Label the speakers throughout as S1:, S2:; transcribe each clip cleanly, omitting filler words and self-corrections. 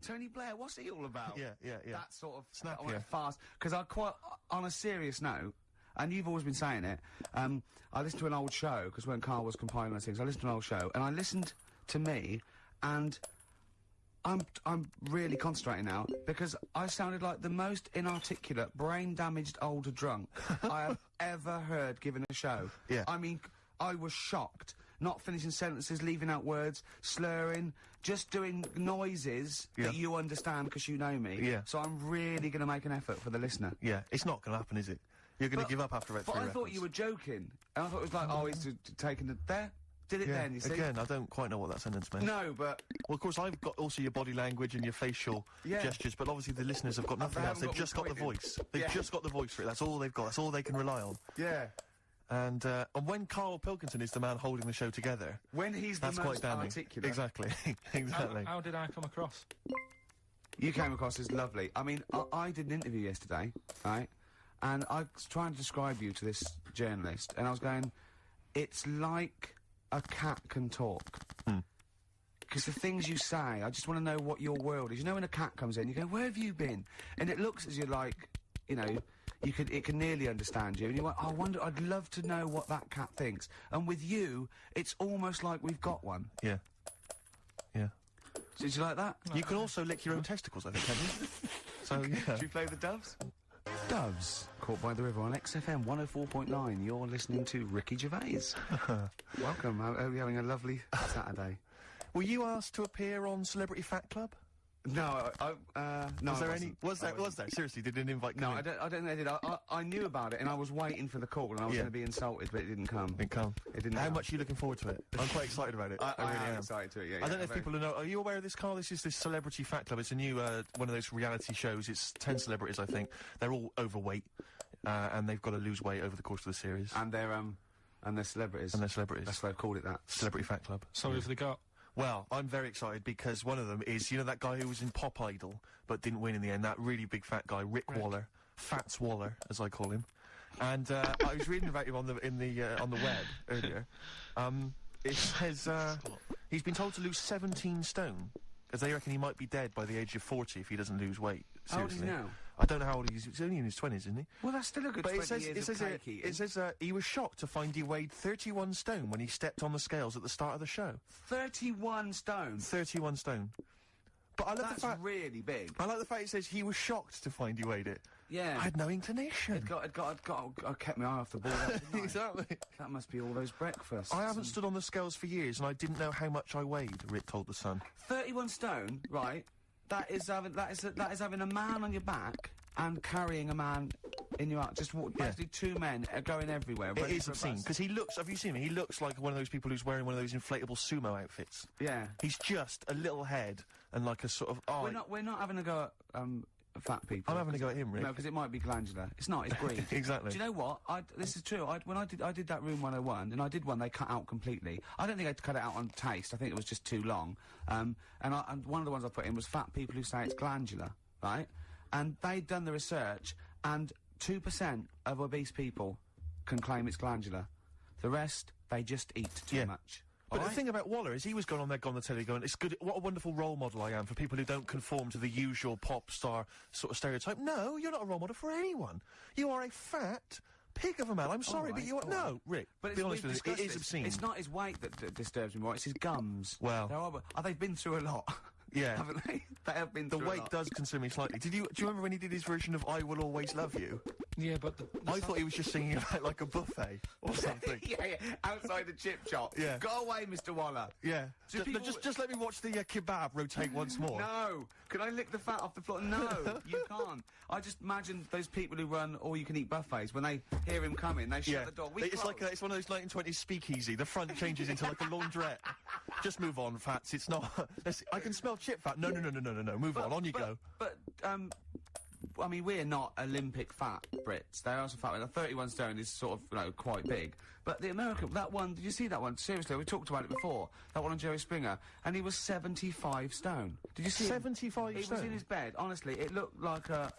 S1: Tony Blair, what's he all about?
S2: Yeah.
S1: That sort of
S2: Snappier.
S1: fast. Because I quite, on a serious note, and you've always been saying it, I listened to an old show, because when Carl was compiling those things, I listened to an old show, and I listened to me, and I'm really concentrating now, because I sounded like the most inarticulate, brain-damaged older drunk I have ever heard given a show.
S2: Yeah.
S1: I mean, I was shocked. Not finishing sentences, leaving out words, slurring, just doing noises that you understand because you know me.
S2: Yeah.
S1: So I'm really going to make an effort for the listener.
S2: Yeah, it's not going to happen, is it? You're going to give up after about 3
S1: But I
S2: records.
S1: thought you were joking. And I thought it was like, oh, he's taking it there. Did it then, you see?
S2: Again, I don't quite know what that sentence meant.
S1: No, but...
S2: Well, of course, I've got also your body language and your facial gestures, but obviously the listeners have got nothing else. They've just got the voice. They've just got the voice for it. That's all they've got. That's all they can rely on.
S1: Yeah.
S2: And when Carl Pilkington is the man holding the show together...
S1: When he's the
S2: that's
S1: most
S2: quite damning.
S1: articulate.
S2: Exactly. Exactly.
S3: How did I come across?
S1: You came across as lovely. I mean, I did an interview yesterday, right? And I was trying to describe you to this journalist, and I was going, it's like a cat can talk. Because the things you say, I just want to know what your world is. You know when a cat comes in, you go, where have you been? And it looks as you're like, you know, it can nearly understand you, and you went, oh, I wonder, I'd love to know what that cat thinks. And with you, it's almost like we've got one.
S2: Yeah. Yeah.
S1: Did you like that?
S2: You can also lick your own testicles, I think, can you? So, yeah.
S1: Should we play the Doves? Doves, Caught by the River on XFM 104.9. You're listening to Ricky Gervais. Welcome. I hope you're having a lovely Saturday.
S2: Were you asked to appear on Celebrity Fat Club?
S1: No, no.
S2: Was there any? Was there? Seriously, did an invite come in?
S1: I don't think they did. I knew about it, and I was waiting for the call, and I was going to be insulted, but it didn't come.
S2: Didn't come.
S1: It didn't.
S2: How
S1: come.
S2: much are you looking forward to it? I'm quite excited about it.
S1: I
S2: really
S1: am
S2: am
S1: excited to it. Yeah.
S2: I don't know if people know. Are you aware of this, Carl? This is this Celebrity Fat Club. It's a new one of those reality shows. It's 10 celebrities, I think. They're all overweight, and they've got to lose weight over the course of the series.
S1: And they're celebrities.
S2: And they're celebrities.
S1: That's why they've called it that.
S2: Celebrity Fat Club.
S3: So who've they got?
S2: Well, I'm very excited because one of them is, you know, that guy who was in Pop Idol but didn't win in the end, that really big fat guy, Rick Waller, Fats Waller, as I call him. And I was reading about him on the web earlier. It says he's been told to lose 17 stone, as they reckon he might be dead by the age of 40 if he doesn't lose weight. Seriously.
S1: How old is he now?
S2: I don't know how old he is. He's only in his 20s, isn't he?
S1: Well, that's still a good 20 years of cake eating.
S2: It says he was shocked to find he weighed 31 stone when he stepped on the scales at the start of the show.
S1: 31 stone?
S2: 31 stone. But I love the fact...
S1: That's really big.
S2: I like the fact it says he was shocked to find he weighed it.
S1: Yeah.
S2: I had no inclination.
S1: I kept my eye off the ball. Didn't I?
S2: Exactly.
S1: That must be all those breakfasts.
S2: I haven't stood on the scales for years, and I didn't know how much I weighed, Rick told The Sun.
S1: 31 stone, right? That is having a man on your back and carrying a man in your arm. Just basically two men are going everywhere.
S2: It is obscene, because he looks... Have you seen him? He looks like one of those people who's wearing one of those inflatable sumo outfits.
S1: Yeah.
S2: He's just a little head and like a sort of... Oh,
S1: we're not having a go at, fat people.
S2: I'm having a go at him, Rick.
S1: No, because it might be glandular. It's not, it's greed.
S2: Exactly.
S1: Do you know what? This is true. When I did that Room 101, and I did one they cut out completely. I don't think I'd cut it out on taste. I think it was just too long. And one of the ones I put in was fat people who say it's glandular, right? And they'd done the research, and 2% of obese people can claim it's glandular. The rest, they just eat too much.
S2: But the thing about Waller is he was going on the telly going, it's good, what a wonderful role model I am for people who don't conform to the usual pop star sort of stereotype. No, you're not a role model for anyone. You are a fat pig of a man. I'm sorry, but you are... No, Rick,
S1: but
S2: be honest with you, it is obscene.
S1: It's not his weight that disturbs me more, it's his gums.
S2: Well...
S1: They've been through a lot.
S2: Yeah.
S1: Haven't they? They have been through a lot.
S2: The weight does concern me slightly. Do you remember when he did his version of I Will Always Love You?
S3: Yeah, but
S2: I thought he was just singing about, like, a buffet or something.
S1: yeah, outside the chip shop.
S2: Yeah.
S1: Go away, Mr. Waller.
S2: Yeah. Just let me watch the kebab rotate once more.
S1: No. Can I lick the fat off the floor? No, you can't. I just imagine those people who run all-you-can-eat buffets, when they hear him coming, they shut the door.
S2: It's like it's one of those 1920s speakeasy. The front changes into, like, a laundrette. Just move on, fats. It's not... I can smell chip fat. No. Move on you go.
S1: But, I mean, we're not Olympic fat Brits. They're also fat. 31 stone is sort of, quite big. But the American, that one, did you see that one? Seriously, we talked about it before. That one on Jerry Springer. And he was 75 stone. Did you see
S2: 75 stone?
S1: He was in his bed. Honestly, it looked like a,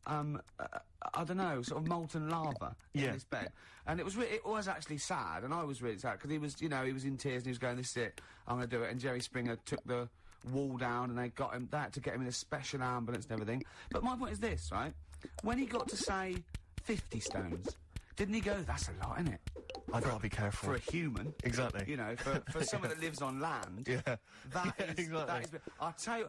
S1: I don't know, sort of molten lava in his bed. And it was actually sad, and I was really sad, because he was, he was in tears, and he was going, this is it, I'm gonna do it. And Jerry Springer took the wall down, and they got him, they had to get him in a special ambulance and everything. But my point is this, right? When he got to say 50 stones, didn't he go, that's a lot, innit?
S2: I've got to be careful.
S1: For a human.
S2: Exactly.
S1: You know, for someone that lives on land.
S2: Yeah.
S1: That
S2: Yeah,
S1: is,
S2: exactly.
S1: that is, I'll tell you,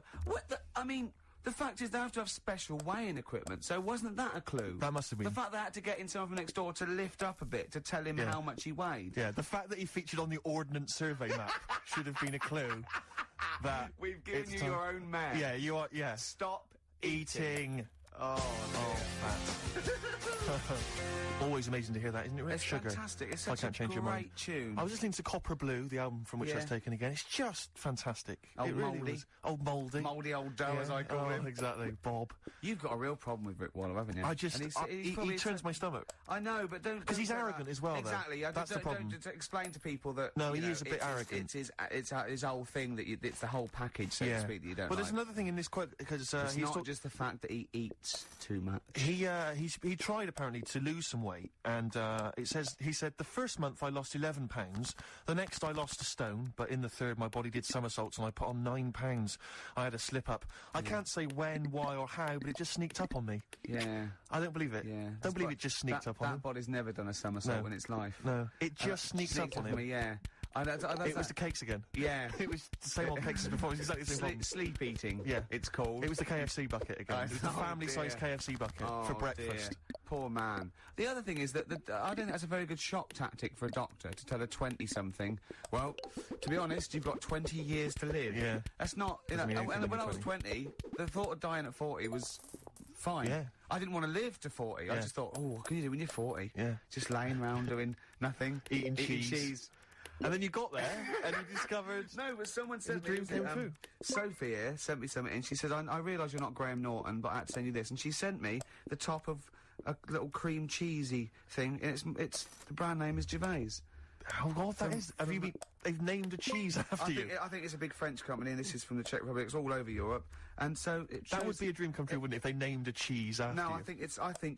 S1: I mean, the fact is they have to have special weighing equipment, so wasn't that a clue?
S2: That must have been.
S1: The fact they had to get in someone from next door to lift up a bit to tell him
S2: Yeah.
S1: how much he weighed.
S2: Yeah, the fact that he featured on the Ordnance Survey map should have been a clue that
S1: We've given
S2: it's
S1: you
S2: time-
S1: your own man.
S2: Yeah, you are. Yeah,
S1: Stop
S2: eating.
S1: Oh,
S2: fat. Always amazing to hear that, isn't it? Red
S1: it's
S2: Sugar.
S1: fantastic. It's
S2: I
S1: such
S2: can't
S1: a
S2: change your mind.
S1: great tune.
S2: I was listening to Copper Blue, the album from which I was
S1: Yeah.
S2: taken again. It's just fantastic.
S1: Old
S2: it really
S1: Mouldy.
S2: was. Old Mouldy.
S1: Mouldy old dough, as I call
S2: oh,
S1: him.
S2: exactly, Bob.
S1: You've got a real problem with Rick Waller, haven't you?
S2: I just,
S1: And
S2: he
S1: probably
S2: turns my stomach.
S1: I know, but don't...
S2: 'Cause he's
S1: don't say
S2: arrogant
S1: that.
S2: as well, though.
S1: Exactly.
S2: That's the problem.
S1: Don't explain to people that...
S2: No,
S1: you
S2: he
S1: know,
S2: is a bit arrogant.
S1: It's his whole thing that it's the whole package, so to speak, that you don't
S2: Well,
S1: like.
S2: there's another thing in this quote, because
S1: It's
S2: he's
S1: not just the fact that he eats too much.
S2: he tried apparently to lose some weight, and he said the first month I lost 11 pounds, the next I lost a stone, but in the third my body did somersaults and I put on 9 pounds. I had a slip up. I can't say when, why, or how, but it just sneaked up on me.
S1: Yeah.
S2: I don't believe it.
S1: Yeah.
S2: Don't believe it just sneaked up on
S1: That
S2: him.
S1: body's never done a somersault
S2: No.
S1: in its life.
S2: No, it just sneaks up on him.
S1: me, yeah.
S2: It was the cakes again.
S1: Yeah.
S2: It was the same old cakes as before. It was exactly the same problem.
S1: Sleep eating.
S2: Yeah.
S1: It's called.
S2: It was the KFC bucket again. It was the
S1: Oh,
S2: family-sized
S1: dear.
S2: KFC bucket
S1: Oh,
S2: for breakfast.
S1: Dear. Poor man. The other thing is that I don't think that's a very good shock tactic for a doctor to tell a 20-something, well, to be honest, you've got 20 years to live.
S2: Yeah.
S1: That's not, you know,
S2: Doesn't mean anything
S1: and when
S2: when
S1: I
S2: you're
S1: was 20, the thought of dying at 40 was fine.
S2: Yeah.
S1: I didn't want to live to 40. I
S2: Yeah.
S1: just thought, oh, what can you do when you're 40?
S2: Yeah.
S1: Just laying around doing nothing.
S2: Eating cheese. And then you got there, and you discovered...
S1: No, but someone sent
S2: The dream came true.
S1: Sophie here sent me something, and she said, I realise you're not Graham Norton, but I had to send you this. And she sent me the top of a little cream cheesy thing, and it's the brand name is Gervais.
S2: Oh, God, that is... Have you been... They've named a cheese after you.
S1: I think it's a big French company, and this is from the Czech Republic. It's all over Europe, and so it
S2: That would
S1: shows-
S2: be a dream come true, wouldn't it, if they named a cheese after
S1: No,
S2: you?
S1: I think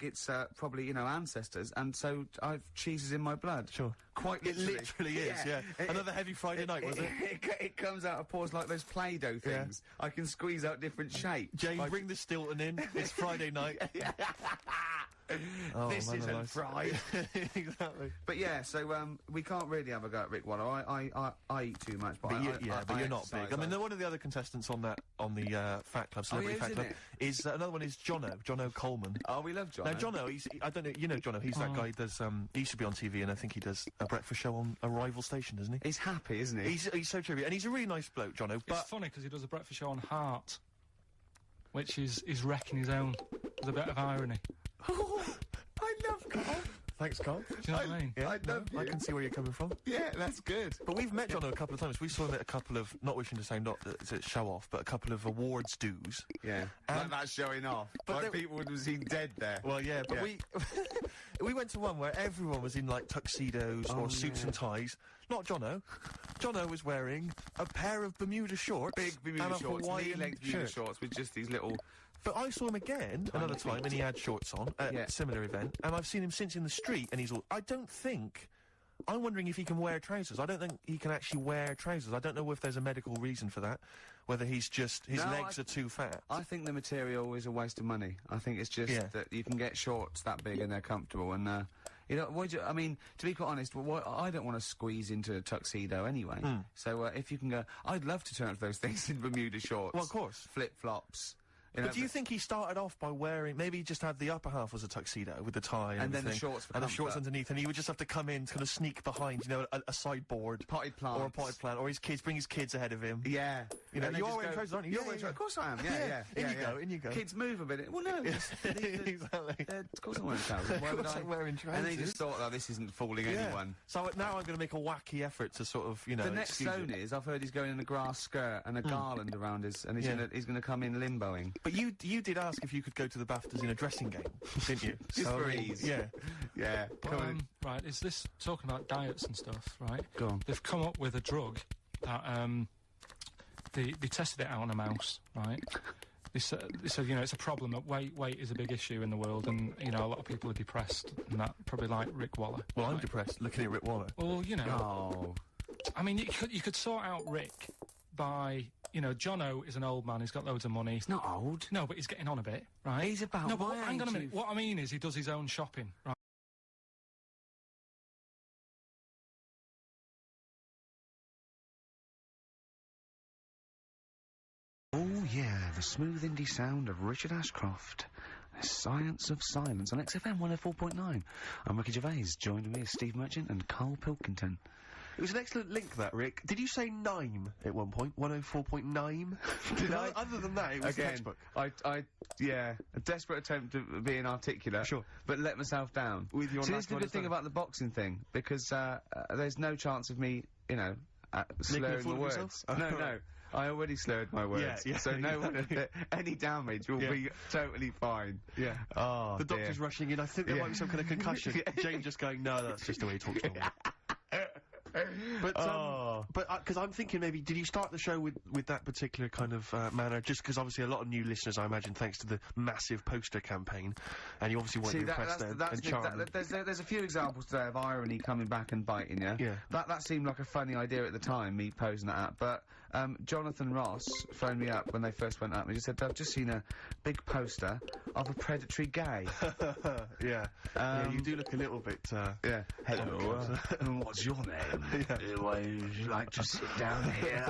S1: it's probably, you know, ancestors, and so I've cheese is in my blood.
S2: Sure.
S1: Quite
S2: It
S1: literally.
S2: literally is, yeah. Another heavy Friday night, was it?
S1: It comes out of pores like those Play-Doh
S2: Yeah.
S1: things. I can squeeze out different shapes.
S2: Jane,
S1: Like-
S2: bring the Stilton in. It's Friday night. Oh,
S1: this
S2: man
S1: isn't
S2: alive.
S1: fried.
S2: Exactly.
S1: But yeah, so we can't really have a go at Rick Waller. I eat too much, but
S2: But
S1: I
S2: you're not
S1: exercise.
S2: big. I mean, one of the other contestants on the Fat Club, Celebrity
S1: is,
S2: Fat
S1: isn't
S2: Club,
S1: it?
S2: is another one is Jono Coleman.
S1: Oh, we love John.
S2: Now, Jono, I don't know, you know Jono, he's that guy who does, he used to be on TV, and I think he does a breakfast show on a rival station, doesn't he?
S1: He's happy, isn't he?
S2: He's so true, and he's a really nice bloke, Jono,
S3: It's
S2: but...
S3: funny because he does a breakfast show on Heart, which is wrecking his own. There's a bit of irony.
S1: I love Carl.
S2: Thanks, Carl.
S3: Do you know what I mean?
S2: Yeah,
S1: I love
S2: I
S1: you.
S2: can see where you're coming from.
S1: Yeah, that's good.
S2: But we've met Jono a couple of times. We saw him at a couple of, not wishing to say not to show off, but a couple of awards dues.
S1: Yeah, like that's showing off.
S2: but
S1: Like
S2: they-
S1: people would have seen dead there.
S2: Well, yeah, but
S1: Yeah.
S2: we we went to one where everyone was in like tuxedos or suits and ties. Not Jono. Jono was wearing a pair of Bermuda shorts,
S1: Big Bermuda
S2: and a
S1: shorts,
S2: Hawaiian
S1: knee-length Bermuda
S2: shirt.
S1: shorts with just these little...
S2: But I saw him again another time, and he had shorts on at
S1: Yeah.
S2: a similar event, and I've seen him since in the street, and he's all. I'm wondering if he can wear trousers. I don't think he can actually wear trousers. I don't know if there's a medical reason for that. Whether he's just his
S1: No,
S2: legs are too fat.
S1: I think the material is a waste of money. I think it's just
S2: Yeah.
S1: that you can get shorts that big and they're comfortable, and you know, I mean, to be quite honest, I don't want to squeeze into a tuxedo anyway. So if you can go, I'd love to turn up those things in Bermuda shorts.
S2: Well, of course.
S1: Flip-flops. You know,
S2: But do you think he started off by wearing, maybe he just had the upper half was a tuxedo with the tie and
S1: And then the
S2: everything,
S1: shorts for
S2: and the shorts
S1: comfort.
S2: underneath, and he would just have to come in to kind of sneak behind, you know, a sideboard.
S1: Potted plants.
S2: Or a potted plant, or his kids, bring his kids ahead of him.
S1: Yeah.
S2: You know,
S1: And they
S2: you
S1: just
S2: are wearing
S1: go,
S2: trousers, aren't you?
S1: You're
S2: Yeah,
S1: wearing
S2: yeah.
S1: trousers. Of course I am,
S2: Yeah,
S1: yeah.
S2: in you go, in you go.
S1: Kids move a bit. Well, no.
S2: Exactly.
S1: Of course I'm wearing trousers. Why
S2: Of
S1: would
S2: course
S1: I?
S2: I'm wearing
S1: And they
S2: trousers.
S1: just thought, oh, this isn't fooling
S2: Yeah.
S1: anyone.
S2: So now I'm going to make a wacky effort to sort of, you know,
S1: The next
S2: excuse
S1: zone
S2: it.
S1: is, I've heard he's going in a grass skirt and a garland around his, and he's
S2: Yeah.
S1: gonna come in limboing.
S2: But you did ask if you could go to the BAFTAs in a dressing gown, didn't you?
S1: Just
S2: So,
S1: for
S2: I mean,
S1: ease.
S2: Yeah.
S1: Yeah,
S3: But,
S1: come on.
S3: right, is this talking about diets and stuff, right?
S1: Go on.
S3: They've come up with a drug that, they tested it out on a mouse, right? They said, you know, it's a problem that weight is a big issue in the world, and, you know, a lot of people are depressed, and that probably like Rick Waller.
S2: Well, I'm
S3: right?
S2: depressed looking at Rick Waller.
S3: Well, you know,
S1: Oh,
S3: I mean, you could sort out Rick by, you know, Jono is an old man. He's got loads of money.
S1: He's not old.
S3: No, but he's getting on a bit, right?
S1: He's about
S3: No, but
S1: my
S3: hang on a
S1: age,
S3: minute. What I mean is he does his own shopping, right?
S1: Oh yeah, the smooth indie sound of Richard Ashcroft. The Science of Silence on XFM 104.9. I'm Ricky Gervais, joined me is Steve Merchant and Carl Pilkington.
S2: It was an excellent link, that, Rick. Did you say Nime at one point? 104.9?
S1: Did I?
S2: Other than that, it was
S1: Again,
S2: textbook.
S1: yeah, a desperate attempt at being articulate.
S2: Sure.
S1: But let myself down.
S2: With your
S1: See,
S2: knack
S1: this is the
S2: to
S1: good thing
S2: understand.
S1: about the boxing thing, because, there's no chance of me, you know, slurring
S2: fool
S1: the
S2: of
S1: words.
S2: yourself?
S1: No, no. I already slurred my words.
S2: Yeah,
S1: so no one,
S2: exactly.
S1: any damage will
S2: Yeah.
S1: be totally fine.
S2: Yeah.
S1: Oh,
S2: The doctor's
S1: dear.
S2: rushing in. I think there
S1: Yeah.
S2: might be some kind of concussion. Jane just going, no, that's just the way he talks normally. But,
S1: Oh.
S2: because I'm thinking maybe, did you start the show with that particular kind of manner? Just because obviously a lot of new listeners, I imagine, thanks to the massive poster campaign, and you obviously want
S1: See,
S2: to impress them and charm them.
S1: there's a few examples today of irony coming back and biting you.
S2: Yeah.
S1: That seemed like a funny idea at the time, me posing that up. But Jonathan Ross phoned me up when they first went up and he said, I've just seen a big poster of a predatory gay.
S2: Yeah. Yeah, you do look a little bit,
S1: Yeah. Hello. What's your name? Would you like to sit down here?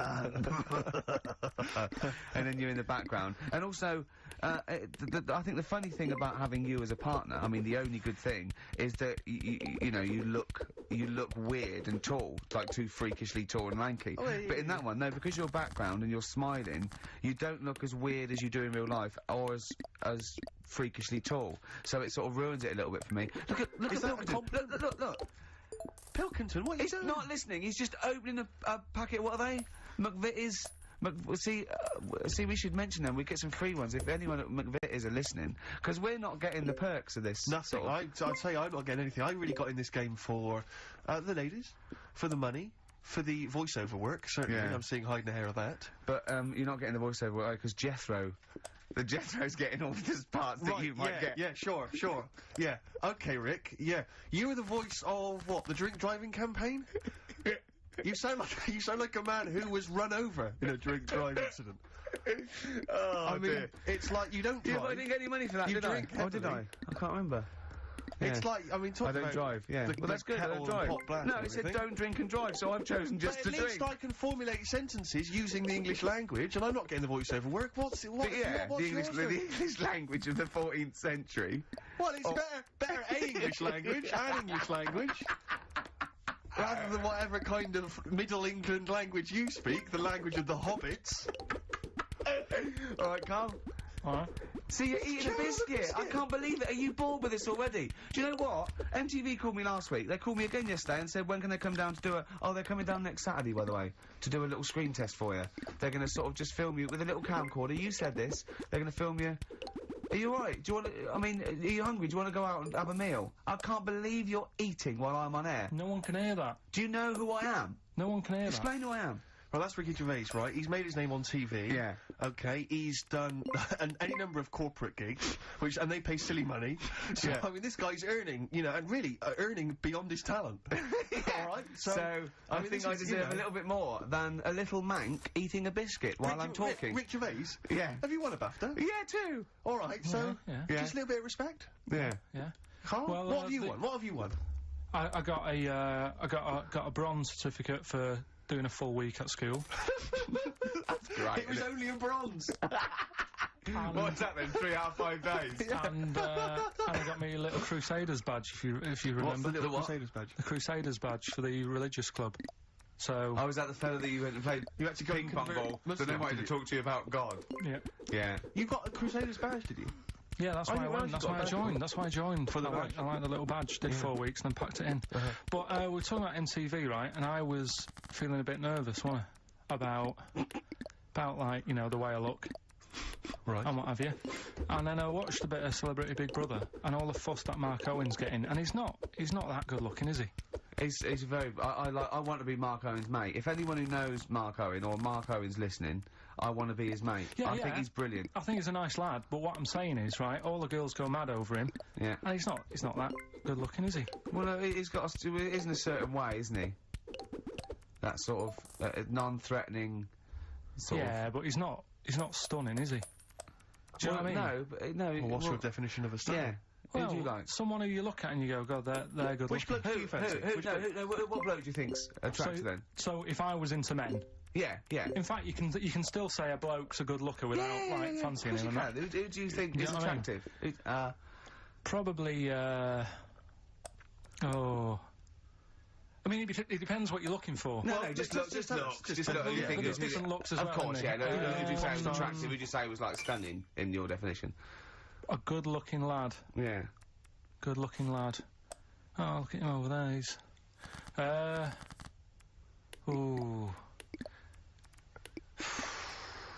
S1: And then you're in the background. And also, I think the funny thing about having you as a partner, I mean, the only good thing is that you know you look weird and tall, like too freakishly tall and lanky.
S2: Oh, yeah,
S1: but in that one, no, because your background and you're smiling, you don't look as weird as you do in real life, or as freakishly tall. So it sort of ruins it a little bit for me. Look at
S2: Is that a
S1: Pilkington. Look.
S2: Pilkington, what are you
S1: He's
S2: doing?
S1: not listening. He's just opening a packet. What are they? McVitie's. See, we should mention them. We get some free ones if anyone at McVitie's are listening, because we're not getting the perks of this.
S2: Nothing.
S1: sort of-
S2: I'd say I'm not getting anything. I really got in this game for the ladies, for the money, for the voiceover work. Certainly,
S1: Yeah.
S2: I'm seeing hide and hair of that.
S1: But you're not getting the voiceover because Jethro's getting all the parts that you might get.
S2: Yeah, sure. Yeah. Okay, Rick. Yeah. You were the voice of what? The drink driving campaign? You sound like a man who was run over in a drink drive incident.
S1: Oh,
S2: I mean, it's like you don't
S1: Yeah,
S2: drive.
S1: but I didn't get any money for that,
S2: You
S1: did I?
S2: drink
S1: Oh, did I?
S2: heavily.
S1: I can't remember.
S2: It's
S1: Yeah.
S2: like, I mean, talk
S1: I don't
S2: about
S1: drive, yeah.
S2: the-
S1: Well, that's
S2: the
S1: good, I
S2: kettle
S1: don't
S2: and
S1: drive.
S2: pot black
S1: No,
S2: and
S1: it said
S2: everything.
S1: don't drink and drive, so I've chosen just
S2: But
S1: to
S2: at least
S1: drink.
S2: I can formulate sentences using the English language, and I'm not getting the voiceover work. What's
S1: But yeah,
S2: what's
S1: the
S2: yours then?
S1: English language of the 14th century.
S2: Well, it's better A English language and English language. Rather than whatever kind of Middle England language you speak, the language of the hobbits.
S1: All right, Carl.
S3: All right.
S1: See, you're eating a
S2: Carl, the
S1: biscuit. I
S2: biscuit.
S1: can't believe it. Are you bored with this already? Do you know what? MTV called me last week. They called me again yesterday and said, when can they come down to do a... Oh, they're coming down next Saturday, by the way, to do a little screen test for you. They're going to sort of just film you with a little camcorder. You said this. They're going to film you... Are you alright? Do you want to... I mean, are you hungry? Do you want to go out and have a meal? I can't believe you're eating while I'm on air.
S3: No one can hear that.
S1: Do you know who I am?
S3: No one can hear that.
S1: Explain who I am.
S2: Well, that's Ricky Gervais, right? He's made his name on TV.
S1: Yeah.
S2: Okay, he's done any number of corporate gigs, and they pay silly money. So,
S1: Yeah.
S2: I mean, this guy's earning, you know, and really earning beyond his talent. All right?
S1: So, I
S2: mean,
S1: think
S2: this
S1: I
S2: is, you
S1: deserve
S2: know-
S1: a little bit more than a little mank eating a biscuit while I'm talking.
S2: Rick Gervais?
S1: Yeah.
S2: Have you won a BAFTA?
S1: Yeah, too.
S2: All right, so
S3: Yeah.
S2: just a little bit of respect.
S1: Yeah.
S3: Yeah.
S2: Carl,
S3: Well,
S2: what have you
S3: the-
S2: won? What have you won?
S3: I got a bronze certificate for doing a full week at school.
S1: Right.
S2: It was only a bronze.
S1: What's that then? 3 out of 5 days?
S3: and I got me a little Crusaders badge, if you
S2: What's
S3: remember.
S2: the little
S1: what?
S2: Crusaders badge?
S3: The Crusaders badge for the religious club. So
S1: I was at the fella that you went and played
S2: You had to go
S1: ping pong
S2: convert
S1: ball, so
S2: Muslim,
S1: they wanted
S2: did
S1: to
S2: you?
S1: talk to you about God.
S3: yeah,
S1: Yeah.
S2: You got a Crusaders badge, did you?
S3: yeah, that's
S2: Oh,
S3: why I
S2: you
S3: went.
S2: actually
S3: That's
S2: got
S3: why
S2: a
S3: I
S2: badge
S3: joined. That's why I joined.
S2: For the
S3: I
S2: badge.
S3: like the little badge. Did 4 weeks and then packed it in. But we were talking about MTV, right? And I was feeling a bit nervous, wasn't I? About like, you know, the way I look
S2: Right.
S3: and what have you. And then I watched a bit of Celebrity Big Brother and all the fuss that Mark Owen's getting. And he's not that good looking, is he?
S1: He's very... I want to be Mark Owen's mate. If anyone who knows Mark Owen or Mark Owen's listening, I want to be his mate.
S3: Yeah,
S1: I think
S3: yeah.
S1: he's brilliant.
S3: I think he's a nice lad, but what I'm saying is, right, all the girls go mad over him,
S1: Yeah.
S3: and he's not that good looking, is he?
S1: Well, he's got... It is in a certain way, isn't he? That sort of non-threatening... sort of.
S3: Yeah, but he's not stunning, is he? Do you know what I mean?
S1: No, but, no.
S2: Well, what's your definition of a stunning?
S1: Yeah.
S3: Well,
S1: Who do you like?
S3: someone who you look at and you go, God, they're good
S2: Which
S3: looking.
S2: bloke do you fancy?
S1: What bloke do you think's attractive then?
S3: So if I was into men,
S1: Yeah, yeah.
S3: in fact, you can still say a bloke's a good looker without fancying him. And that.
S1: Who do you think
S3: You
S1: is
S3: know what I mean?
S1: attractive?
S3: Probably. I mean, it depends what you're looking for.
S1: No,
S2: Well,
S1: just
S2: just
S1: look.
S2: looks.
S1: Just look. You think
S3: there's different looks as
S1: of
S3: well,
S1: course,
S3: isn't
S1: yeah.
S3: there?
S1: No, who do you say was
S3: Um,
S1: attractive? Who do you say was like stunning in your definition?
S3: A good-looking lad.
S1: Yeah.
S3: Good-looking lad. Oh, look at him over there. He's. Ooh.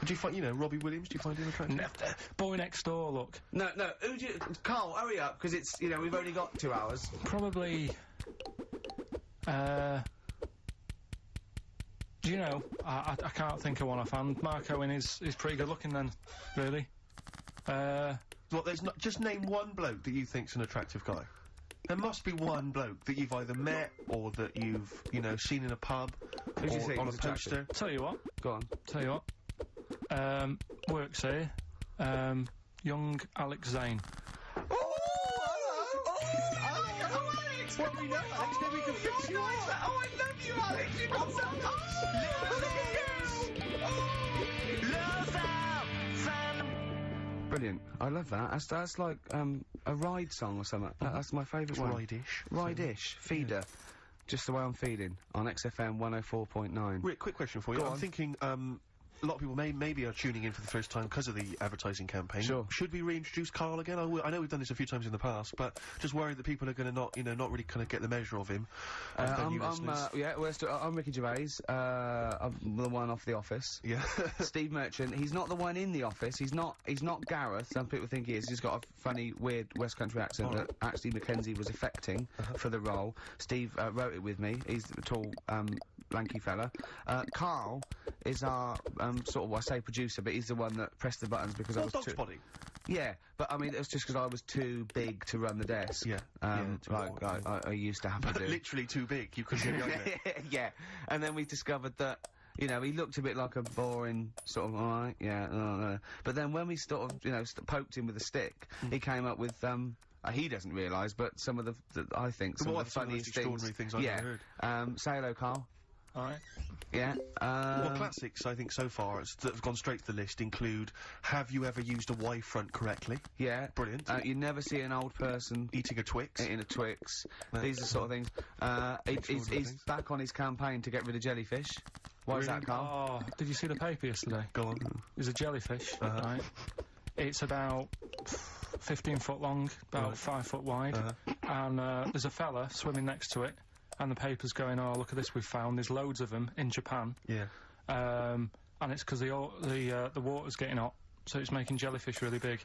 S2: Do you find, Robbie Williams, do you find him attractive?
S3: Boy next door. Look.
S1: No. Who do you? Carl, hurry up, because it's we've only got 2 hours.
S3: Probably. Do you know? I can't think of one offhand. Mark Owen is pretty good looking then, really.
S2: Well, there's not. Just name one bloke that you think's an attractive guy. There must be one bloke that you've either met or that you've, seen in a pub
S1: Who do you
S2: or
S1: think
S2: on a
S1: is attractive?
S2: poster.
S3: Tell you what.
S1: Go on.
S3: Tell you what. Works here. Young Alex Zane.
S1: Alex! Well, we know Alex, then we can fix you up. Oh, I love you, Alex! You've got so much! Brilliant. I love that. That's like, a ride song or something. That's my favourite one.
S2: Ride-ish.
S1: Ride-ish. Feeder. Just the way I'm feeding. On XFM 104.9.
S2: Rick, quick question for you.
S1: Go
S2: I'm
S1: on.
S2: thinking, a lot of people maybe are tuning in for the first time because of the advertising campaign.
S1: Sure.
S2: Should we reintroduce Carl again? I know we've done this a few times in the past, but just worried that people are going to not really kind of get the measure of him.
S1: I'm Ricky Gervais. I'm the one off The Office.
S2: Yeah.
S1: Steve Merchant. He's not the one in The Office. He's not Gareth. Some people think he is. He's got a funny, weird West Country accent that actually Mackenzie was affecting for the role. Steve wrote it with me. He's the tall, lanky fella. Carl is our sort of, I say producer, but he's the one that pressed the buttons because I was
S2: Dog's
S1: too.
S2: body.
S1: Yeah, but I mean, it was just because I was too big to run the desk.
S2: Yeah.
S1: I used to have to do.
S2: Literally too big. You couldn't get it.
S1: Yeah, and then we discovered that, he looked a bit like a boring sort of, alright, yeah, but then when we sort of, poked him with a stick, he came up with, he doesn't realise, but some of the I think, some of the
S2: Some of the most
S1: funniest
S2: extraordinary things I've ever heard.
S1: Say hello, Carl.
S3: Alright.
S1: Yeah,
S2: Well, classics, I think, so far, that have gone straight to the list include, have you ever used a Y-front correctly?
S1: yeah.
S2: Brilliant.
S1: You never see an old person
S2: Eating a Twix?
S1: in a Twix.
S2: No.
S1: These are the sort of things. He's back on his campaign to get rid of jellyfish. Why is that, Carl?
S3: Oh, did you see the paper yesterday?
S2: Go on.
S3: There's a jellyfish, right? It's about 15 foot long, about 5 foot wide, and there's a fella swimming next to it, and the paper's going, oh, look at this we've found, there's loads of them in Japan,
S2: Yeah.
S3: and it's because the water's getting hot, so it's making jellyfish really big.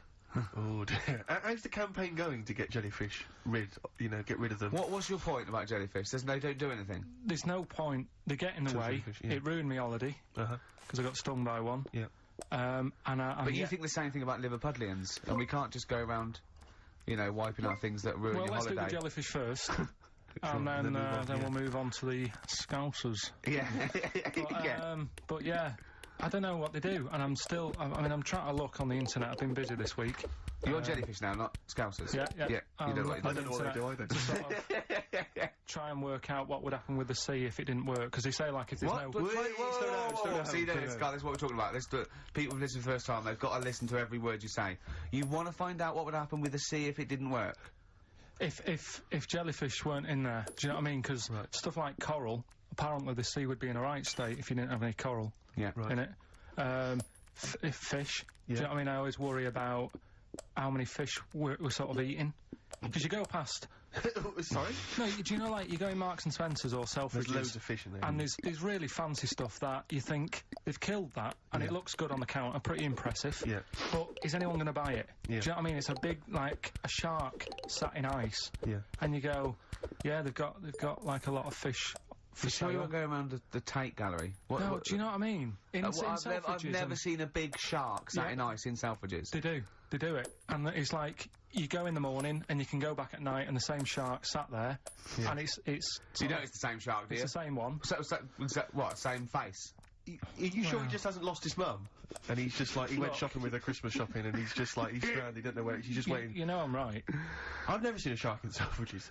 S2: Oh dear. How's the campaign going to get jellyfish get rid of them?
S1: What's your point about jellyfish? They don't do anything.
S3: There's no point, they get in the
S2: To
S3: way,
S2: jellyfish, yeah.
S3: it ruined me holiday, because I got stung by one.
S2: Yeah.
S1: But you think the same thing about Liverpudlians, and we can't just go around, wiping out things that ruin
S3: Well,
S1: your
S3: let's do
S1: holiday.
S3: the jellyfish first, and then we'll move on to the Scousers.
S1: Yeah,
S3: But,
S1: yeah.
S3: but yeah, I don't know what they do, and I'm trying to look on the internet. I've been busy this week.
S1: You're jellyfish now, not Scousers.
S3: Yeah.
S1: You know what
S3: I
S1: you do.
S2: don't know what they do either.
S3: To sort of try and work out what would happen with the sea if it didn't work, because they say, like, if there's
S1: What?
S3: no...
S1: But wait,
S2: slow down.
S1: See, this is what we're talking about. People who've listened for the first time, they've got to listen to every word you say. You want to find out what would happen with the sea if it didn't work?
S3: If jellyfish weren't in there, do you know what I mean? Because stuff like coral, apparently the sea would be in a right state if you didn't have any coral
S1: Yeah.
S3: in it. If fish, do you
S2: Yeah.
S3: know what I mean? I always worry about how many fish we're sort of eating. Because you go past...
S2: Sorry?
S3: No, do you know, like, you go in Marks and Spencer's or Selfridges...
S2: There's loads of fish in there.
S3: And there's really fancy stuff that you think they've killed that, and it looks good on the counter, pretty impressive.
S2: Yeah.
S3: But is anyone going to buy it?
S2: Yeah.
S3: Do you know what I mean? It's a big, like, a shark sat in ice.
S2: Yeah.
S3: And you go, yeah, they've got like a lot of fish for
S1: You sure you
S3: sale.
S1: won't go around the Tate Gallery?
S3: No, do you know what I mean? In
S1: I've
S3: Selfridges
S1: never
S3: and-
S1: seen a big shark sat in ice in Selfridges.
S3: They do it. And it's like, you go in the morning and you can go back at night and the same shark sat there. And it's
S1: So you know it's the same shark, do
S3: it's
S1: you?
S3: the same one.
S1: So, what, same face?
S2: Are you sure he just hasn't lost his mum? And he's just like, he went shopping with her Christmas shopping, and he's just like, he's stranded, he don't know where, he's just waiting.
S3: You know I'm right.
S2: I've never seen a shark in Selfridges.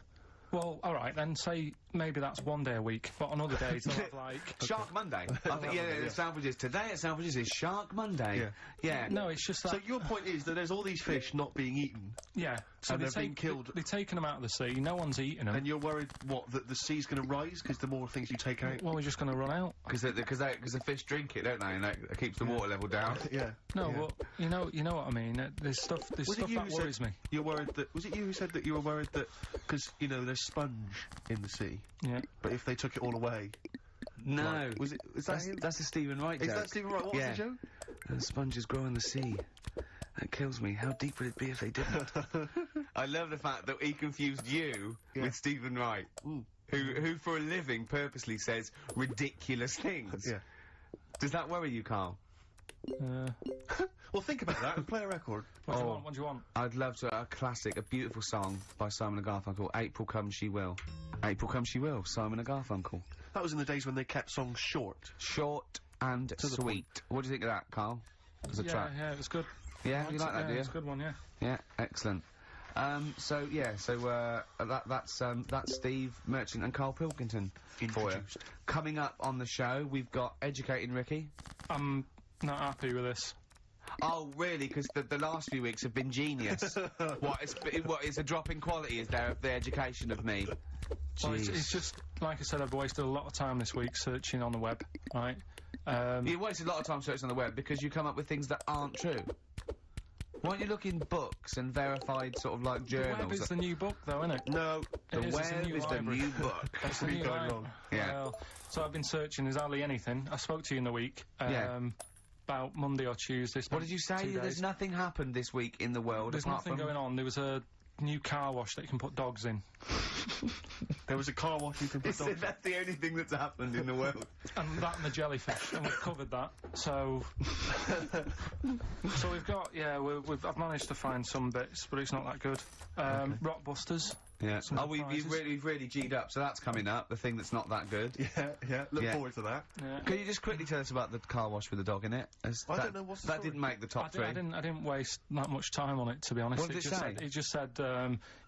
S3: Well, all right, then say maybe that's one day a week, but on other days they'll have like...
S1: Shark Monday. I think, yeah, Selfridges. Today at Selfridges is Shark Monday. Yeah.
S3: No, it's just that...
S2: So your point is that there's all these fish not being eaten,
S3: Yeah. So
S2: and they're being killed.
S3: They're taking them out of the sea, no one's eating them.
S2: and you're worried, what, that the sea's gonna rise because the more things you take out?
S3: Well, we're just going to run out.
S1: Because the fish drink it, don't they? And that keeps the water level down.
S2: Yeah.
S3: No,
S2: yeah.
S3: well, you know what I mean. There's stuff that worries me.
S2: You're worried that... Was it you who said that you were worried that... Because, you know, there's sponge in the sea,
S3: Yeah.
S2: but if they took it all away...
S1: No.
S2: Like, was it... Is that him?
S1: That's the Stephen Wright
S2: Is
S1: joke.
S2: that Stephen Wright? What was the joke?
S1: And sponges grow in the sea. That kills me. How deep would it be if they didn't? I love the fact that he confused you with Stephen Wright, who for a living purposely says ridiculous things.
S2: Yeah.
S1: Does that worry you, Carl?
S2: Well, think about that and play a record.
S3: What do you want? What do you want?
S1: I'd love to, a classic, a beautiful song by Simon & Garfunkel, April Come She Will. April Come She Will, Simon & Garfunkel.
S2: That was in the days when they kept songs short.
S1: Short and sweet. What do you think of that, Carl? As a track?
S3: Yeah, it was good.
S1: Yeah, you like that, do you?
S3: It's a good one, yeah.
S1: Yeah, excellent. That's Steve Merchant and Carl Pilkington for you.
S2: Introduced.
S1: Coming up on the show, we've got Educating Ricky.
S3: I'm not happy with this.
S1: Oh, really? Because the last few weeks have been genius. What is a drop in quality, is there, of the education of me?
S3: Well,
S1: Jeez.
S3: it's just, like I said, I've wasted a lot of time this week searching on the web, right?
S1: You wasted a lot of time searching on the web because you come up with things that aren't true. Why don't you look in books and verified sort of like
S3: The
S1: journals?
S3: web is the new book, though, isn't it?
S2: No.
S1: The
S3: It is, it's a
S1: web
S3: new
S1: is the
S3: library.
S1: new book.
S3: That's the
S2: Been
S3: new
S2: going
S3: library.
S2: wrong.
S1: Yeah.
S3: Well, so I've been searching, there's hardly anything. I spoke to you in the week,
S1: Yeah.
S3: about Monday or Tuesday.
S1: What did you say?
S3: 2 days.
S1: There's nothing happened this week in the world
S3: There's
S1: apart
S3: nothing
S1: from...
S3: going on. There was a new car wash that you can put dogs in.
S2: There was a car wash you can put dogs in.
S1: That's the only thing that's happened in the world.
S3: And that and the jellyfish, and we've covered that. So, so we've got, I've managed to find some bits, but it's not that good. Rockbusters.
S1: Yeah.
S3: Some
S1: Oh, we've
S3: surprises.
S1: really G'd up, so that's coming up, the thing that's not that good.
S2: Yeah. Look
S1: Yeah.
S2: forward to that.
S3: Yeah.
S1: Can you just quickly tell us about the car wash with the dog in it?
S2: I don't know what's the
S1: That
S2: story.
S1: didn't make the top three.
S3: I didn't waste that much time on it, to be honest.
S1: What did it say?
S3: It just said,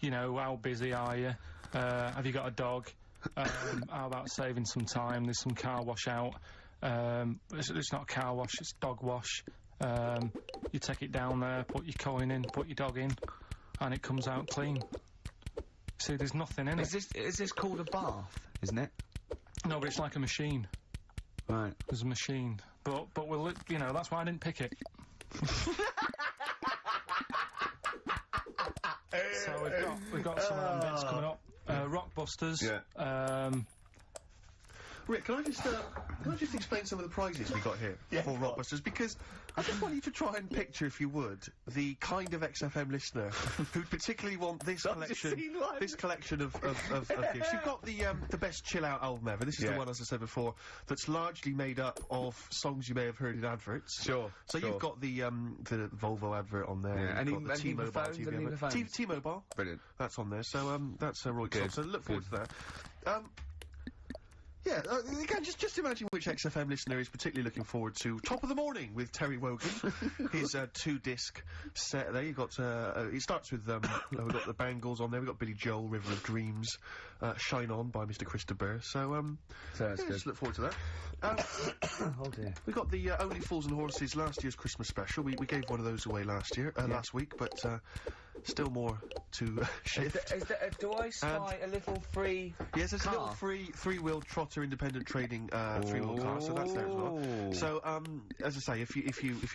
S3: you know, how busy are you? Have you got a dog? How about saving some time? There's some car wash out. It's not car wash, it's dog wash. You take it down there, put your coin in, put your dog in, and it comes out clean. See, there's nothing in it.
S1: Is this called a bath, isn't it?
S3: No, but it's like a machine.
S1: Right.
S3: There's a machine. But we'll, you know, that's why I didn't pick it. So we've got some of them bits coming up. Rockbusters.
S1: Yeah.
S2: Rick, can I just explain some of the prizes we got here for Rockbusters? Because I just want you to try and picture, if you would, the kind of XFM listener who'd particularly want this collection of gifts. You've got the best chill out album ever. This is the one, as I said before, that's largely made up of songs you may have heard in adverts.
S1: Sure.
S2: So you've got the Volvo advert on there.
S1: Yeah.
S2: You've got the
S1: Any
S2: T-Mobile
S1: phones,
S2: TV
S1: any
S2: advert.
S1: phones?
S2: T-Mobile.
S1: Brilliant.
S2: That's on there. So that's Roy
S1: Good,
S2: So look forward
S1: good.
S2: to that. Yeah, again, just imagine which XFM listener is particularly looking forward to Top of the Morning with Terry Wogan, his 2-disc set there. You've got, it starts with, we've got the Bangles on there, we've got Billy Joel, River of Dreams, Shine On by Mr. Chris de Burgh, so
S1: that's good.
S2: just look forward to that.
S1: Oh dear.
S2: We got the Only Fools and Horses last year's Christmas special. We gave one of those away last week, but still more to shift.
S1: Do I spy a little free
S2: Yes, it's a
S1: car?
S2: little free three-wheel trotter independent trading three-wheel car, so that's there as well.
S1: Ooh.
S2: So as I say, if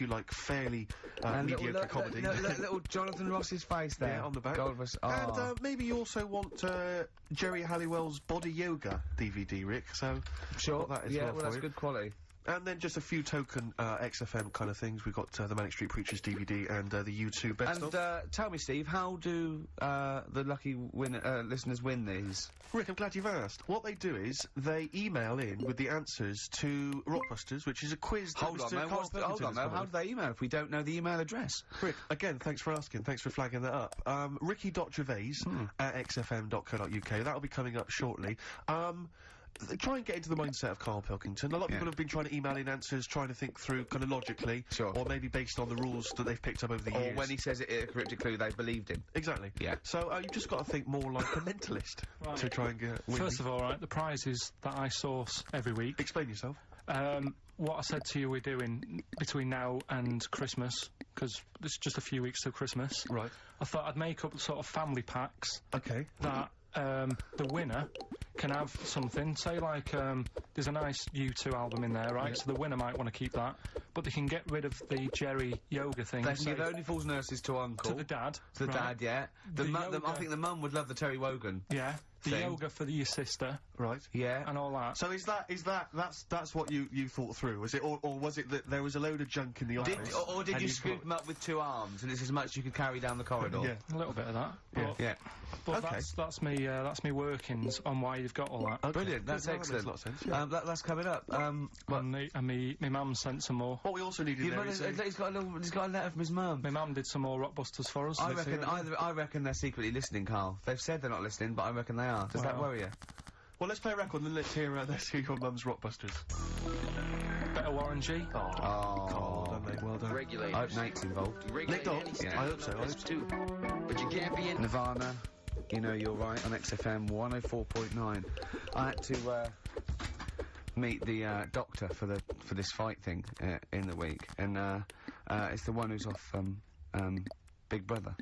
S2: you like fairly
S1: And
S2: mediocre comedy,
S1: little Jonathan Ross's face there.
S2: yeah, on the back.
S1: Goldfuss.
S2: And maybe you also want Jerry Halliwell's Body Yoga DVD, Rick. So
S1: sure.
S2: got that as
S1: Yeah,
S2: well
S1: well,
S2: for
S1: that's
S2: you.
S1: good quality.
S2: And then just a few token XFM kind of things. We've got the Manic Street Preachers DVD and the U2 best
S1: And
S2: of.
S1: tell me, Steve, how do the lucky listeners win these?
S2: Rick, I'm glad you've asked. What they do is they email in with the answers to Rockbusters, which is a quiz. that
S1: Hold on,
S2: Mr.
S1: though.
S2: Carl Pilkington
S1: Hold on,
S2: has
S1: though.
S2: come
S1: How
S2: up
S1: do they email if we don't know the email address?
S2: with. Rick, again, thanks for asking. Thanks for flagging that up. Ricky.gervais at xfm.co.uk. That'll be coming up shortly. try and get into the mindset of Carl Pilkington. A lot of people have been trying to email in answers, trying to think through kind of logically,
S1: Sure.
S2: or maybe based on the rules that they've picked up over the years.
S1: Or when he says it in a cryptic clue, they believed him.
S2: Exactly.
S1: Yeah.
S2: So you've just got to think more like a mentalist
S3: Right.
S2: to try and get.
S3: First of all, right, the prizes that I source every week.
S2: Explain yourself.
S3: What I said to you we're doing between now and Christmas, because it's just a few weeks till Christmas.
S2: Right.
S3: I thought I'd make up sort of family packs
S2: Okay.
S3: that the winner can have something. Say like there's a nice U2 album in there, right?
S2: Yeah.
S3: So the winner might want to keep that, but they can get rid of the Jerry yoga thing.
S1: They can
S3: say,
S1: give Only Fools and Nurses to Uncle.
S3: to the dad.
S1: To the
S3: right?
S1: dad, yeah.
S3: The
S1: I
S3: yoga-
S1: think the mum would love the Terry Wogan.
S3: Yeah. The
S1: thing.
S3: yoga for your sister
S2: Right.
S1: Yeah.
S3: and all that.
S2: So that's what you thought through, was it, or was it that there was a load of junk in the
S1: Did,
S2: office?
S1: or did
S2: and
S1: you
S2: you
S1: scoop
S2: thought-
S1: them up with 2 arms and it's as much you could carry down the corridor?
S2: Yeah.
S3: A little bit of that. But,
S1: Yeah.
S3: but
S2: Okay.
S3: that's me workings on why you've got all that.
S2: Okay.
S1: Brilliant, that's
S2: Good,
S1: excellent.
S2: That makes a lot of sense. Yeah.
S1: That's coming up.
S3: And me mum sent some more.
S2: What we also needed
S1: Your
S2: there
S1: mother's-
S2: is
S1: he's got a letter from his mum.
S3: My mum did some more Rockbusters for us.
S1: I reckon they're secretly listening, Carl. They've said they're not listening, but I reckon they are. Does that
S3: Wow.
S1: worry you?
S2: well, let's play a record and then let's hear your mum's Rockbusters.
S3: Better Warren G.
S2: Oh, well done, mate. Well done.
S4: Regulate.
S1: I hope Nate's involved.
S2: Nick Dog?
S1: Yeah.
S2: I hope so. I hope so.
S4: too. But you can't be in.
S1: Nirvana, you know you're right, on XFM 104.9. I had to meet the doctor for this fight thing in the week, and it's the one who's off Big Brother.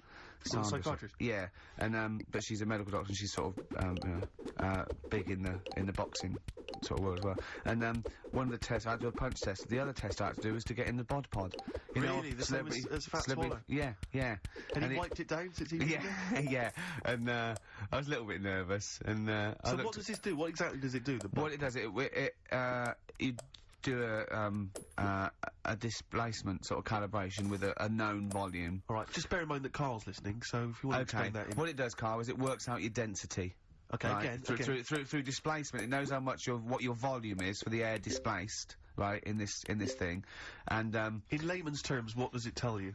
S2: Well, the
S1: Sandra's off-
S2: psychiatrist?
S1: Yeah, and but she's a medical doctor, and she's sort of big in the boxing sort of world as well. And one of the tests I had to do a punch test. The other test I had to do was to get in the bod pod. You know,
S2: Really? The same as Fat
S1: celebrity-
S2: Swallow?
S1: Yeah, yeah.
S2: And he
S1: it-
S2: wiped it down since he was
S1: yeah, yeah, and I was a little bit nervous, and I
S2: So
S1: looked
S2: what does this do? What exactly does it do? The
S1: what it does, you do a displacement sort of calibration with a known volume.
S2: All right, just bear in mind that Carl's listening, so if you want to
S1: Okay.
S2: explain that.
S1: What it does, Carl, is it works out your density.
S2: Okay,
S1: Right?
S2: again.
S1: Through displacement, it knows how much what your volume is for the air displaced, right? In this thing, and
S2: In layman's terms, what does it tell you?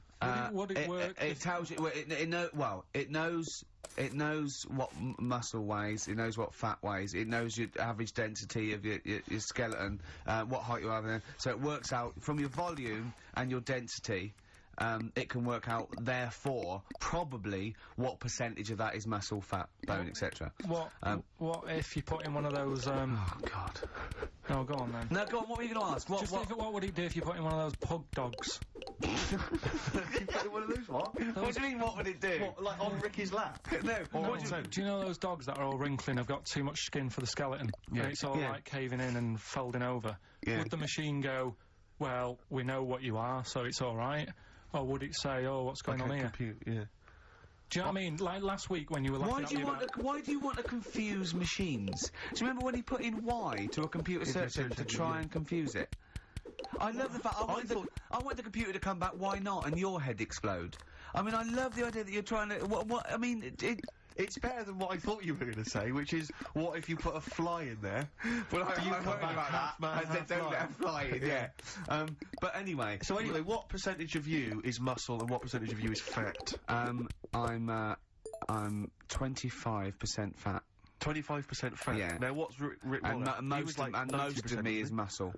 S3: Would it work
S1: It
S3: if-
S1: tells you. Well, it knows what muscle weighs. It knows what fat weighs. It knows your average density of your skeleton, what height you have. So it works out from your volume and your density. It can work out, therefore, probably what percentage of that is muscle, fat, bone, etc.
S3: What if you put in one of those?
S1: Oh God!
S3: No, go on then.
S1: No, go on. What were you going to ask? What?
S3: What would it do if you put in one of those pug dogs?
S2: One of those what?
S1: What do you mean? What would it do?
S2: What, like on Ricky's lap?
S1: No.
S3: No, do you know those dogs that are all wrinkling, have got too much skin for the skeleton,
S1: Yeah.
S3: and it's all
S1: Yeah.
S3: like caving in and folding over?
S1: Yeah.
S3: Would the machine go, well, we know what you are, so it's all right? Or would it say, oh, what's going on here?
S2: Yeah.
S3: Do you know what I mean? Like last week when you were laughing
S1: Why
S3: at
S1: do
S3: me
S1: you
S3: about...
S1: why do you want to confuse machines? Do you remember when he put in Y to a computer search engine to try and confuse it? I love the fact I want the computer to come back. Why not? And your head explode. I mean, I love the idea that you're trying to. What? I mean,
S2: It's better than what I thought you were going to say, which is, what if you put a fly in there?
S1: Well,
S2: Do you
S1: I'm
S2: come
S1: worried
S2: back
S1: about
S2: half
S1: that.
S2: man,
S1: I said
S2: half
S1: don't
S2: fly?
S1: let a fly in. Yeah. But anyway.
S2: So anyway, what percentage of you is muscle and what percentage of you is fat?
S1: I'm 25% fat.
S2: 25% fat.
S1: Yeah.
S2: Now what's Rick
S1: And
S2: Waller? He
S1: most
S2: was like
S1: of
S2: 90%,
S1: me is
S2: wasn't
S1: muscle.